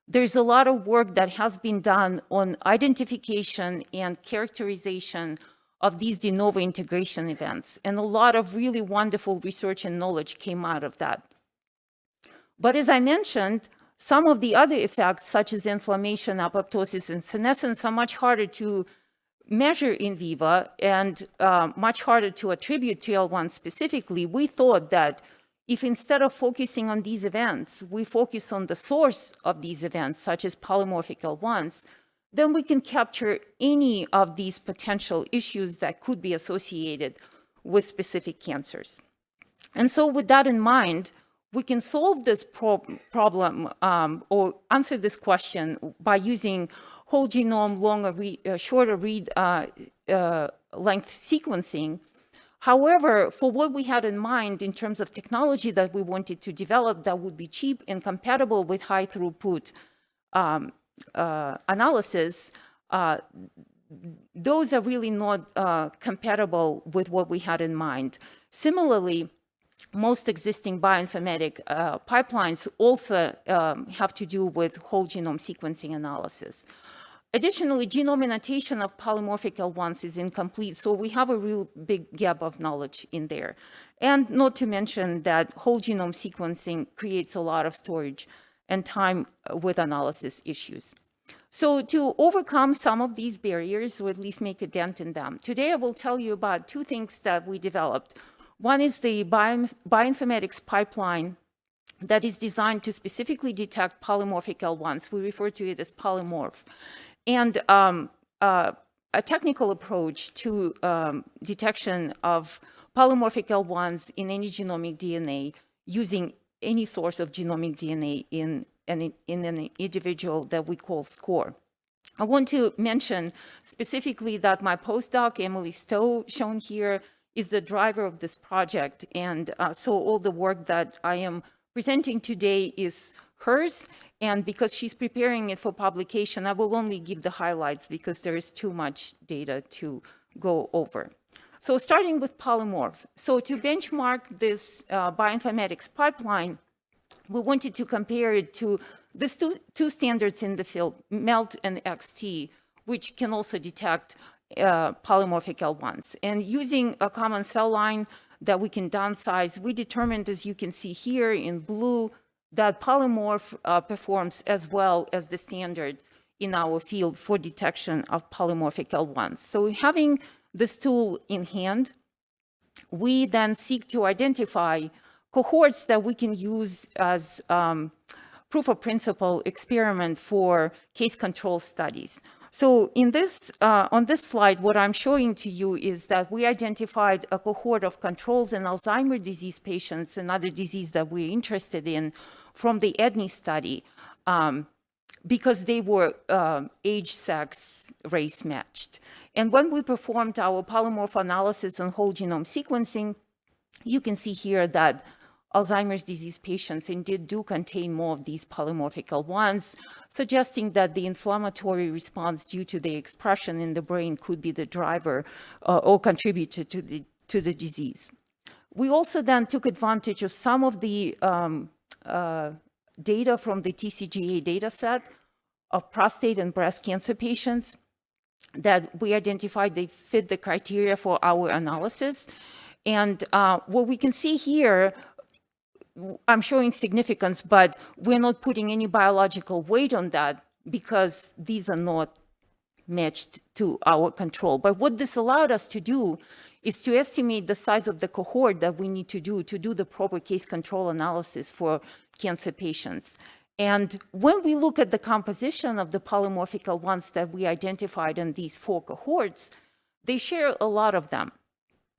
there's a lot of work that has been done on identification and characterization of these de novo integration events. And a lot of really wonderful research and knowledge came out of that. But as I mentioned, Some of the other effects, such as inflammation, apoptosis, and senescence, are much harder to measure in vivo and much harder to attribute to L1 specifically. We thought that if instead of focusing on these events, we focus on the source of these events, such as polymorphic L1s, then we can capture any of these potential issues that could be associated with specific cancers. And so with that in mind, we can solve this problem or answer this question by using whole genome shorter read length sequencing. However, for what we had in mind in terms of technology that we wanted to develop that would be cheap and compatible with high throughput analysis, those are really not compatible with what we had in mind. Similarly, most existing bioinformatic pipelines also have to do with whole genome sequencing analysis. Additionally, genome annotation of polymorphic L1s is incomplete, so we have a real big gap of knowledge in there. And not to mention that whole genome sequencing creates a lot of storage and time with analysis issues. So to overcome some of these barriers, or at least make a dent in them, today I will tell you about two things that we developed. One is the bioinformatics pipeline that is designed to specifically detect polymorphic L1s. We refer to it as polymorph. And a technical approach to detection of polymorphic L1s in any genomic DNA using any source of genomic DNA in an individual that we call SCORE. I want to mention specifically that my postdoc, Emily Stowe, shown here, is the driver of this project. And so all the work that I am presenting today is hers. And because she's preparing it for publication, I will only give the highlights because there is too much data to go over. So starting with polymorph. So to benchmark this bioinformatics pipeline, we wanted to compare it to these two standards in the field, MELT and XT, which can also detect polymorphic L1s. And using a common cell line that we can downsize, we determined, as you can see here in blue, that polymorph performs as well as the standard in our field for detection of polymorphic L1s. So having this tool in hand, we then seek to identify cohorts that we can use as proof of principle experiment for case control studies. So in this, on this slide, what I'm showing to you is that we identified a cohort of controls in Alzheimer's disease patients, another disease that we're interested in, from the EDNI study, because they were age, sex, race matched. And when we performed our polymorph analysis on whole genome sequencing, you can see here that Alzheimer's disease patients indeed do contain more of these polymorphic L1s, suggesting that the inflammatory response due to the expression in the brain could be the driver or contributed to the disease. We also then took advantage of some of the data from the TCGA data set of prostate and breast cancer patients that we identified they fit the criteria for our analysis. And what we can see here, I'm showing significance, but we're not putting any biological weight on that because these are not matched to our control. But what this allowed us to do is to estimate the size of the cohort that we need to do the proper case control analysis for cancer patients. And when we look at the composition of the polymorphic L1s that we identified in these 4 cohorts, they share a lot of them.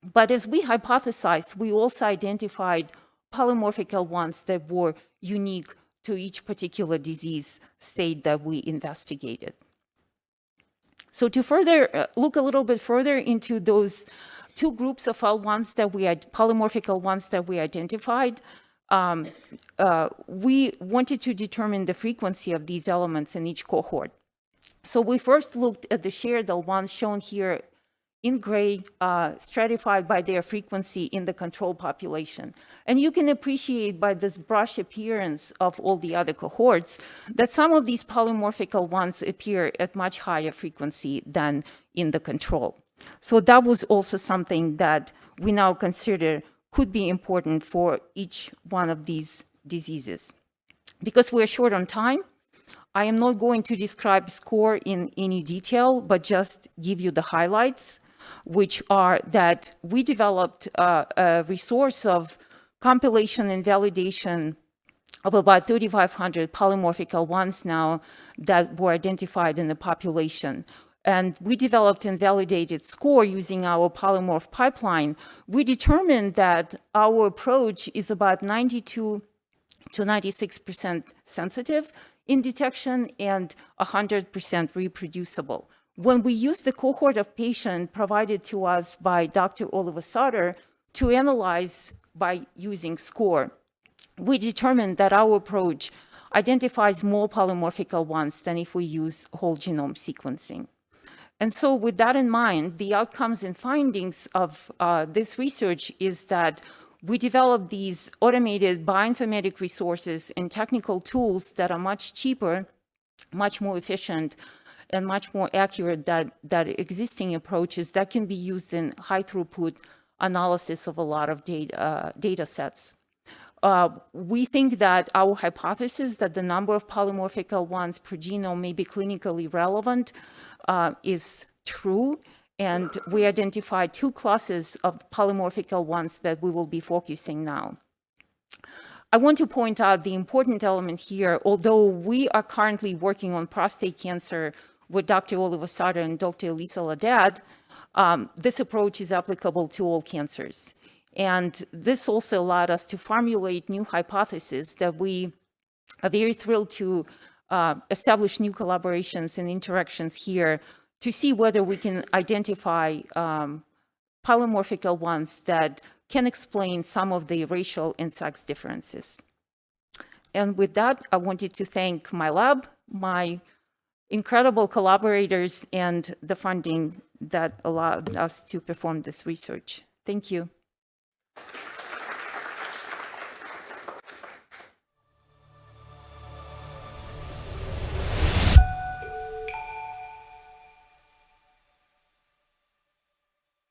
But as we hypothesized, we also identified polymorphic L1s that were unique to each particular disease state that we investigated. So to further look a little bit further into those 2 groups of L1s that we had, polymorphic L1s that we identified, we wanted to determine the frequency of these elements in each cohort. So we first looked at the shared L1s shown here in gray, stratified by their frequency in the control population. And you can appreciate by this brush appearance of all the other cohorts that some of these polymorphic L1s appear at much higher frequency than in the control. So that was also something that we now consider could be important for each one of these diseases. because we're short on time, I am not going to describe SCORE in any detail, but just give you the highlights, which are that we developed a resource of compilation and validation of about 3,500 polymorphic L1s now that were identified in the population. And we developed and validated SCORE using our polymorph pipeline. We determined that our approach is about 92 to 96% sensitive in detection and 100% reproducible. When we used the cohort of patients provided to us by Dr. Oliver Sutter to analyze by using SCORE, we determined that our approach identifies more polymorphic L1s than if we use whole genome sequencing. And so with that in mind, the outcomes and findings of this research is that we developed these automated bioinformatic resources and technical tools that are much cheaper, much more efficient, and much more accurate than existing approaches that can be used in high throughput analysis of a lot of data sets. We think that our hypothesis that the number of polymorphic L1s per genome may be clinically relevant is true, and we identified 2 classes of polymorphic L1s that we will be focusing now. I want to point out the important element here. Although we are currently working on prostate cancer with Dr. Oliver Sutter and Dr. Elisa Ladad, this approach is applicable to all cancers. And this also allowed us to formulate new hypotheses that we are very thrilled to establish new collaborations and interactions here to see whether we can identify polymorphic L1s that can explain some of the racial and sex differences. And with that, I wanted to thank my lab, my incredible collaborators, and the funding that allowed us to perform this research. Thank you.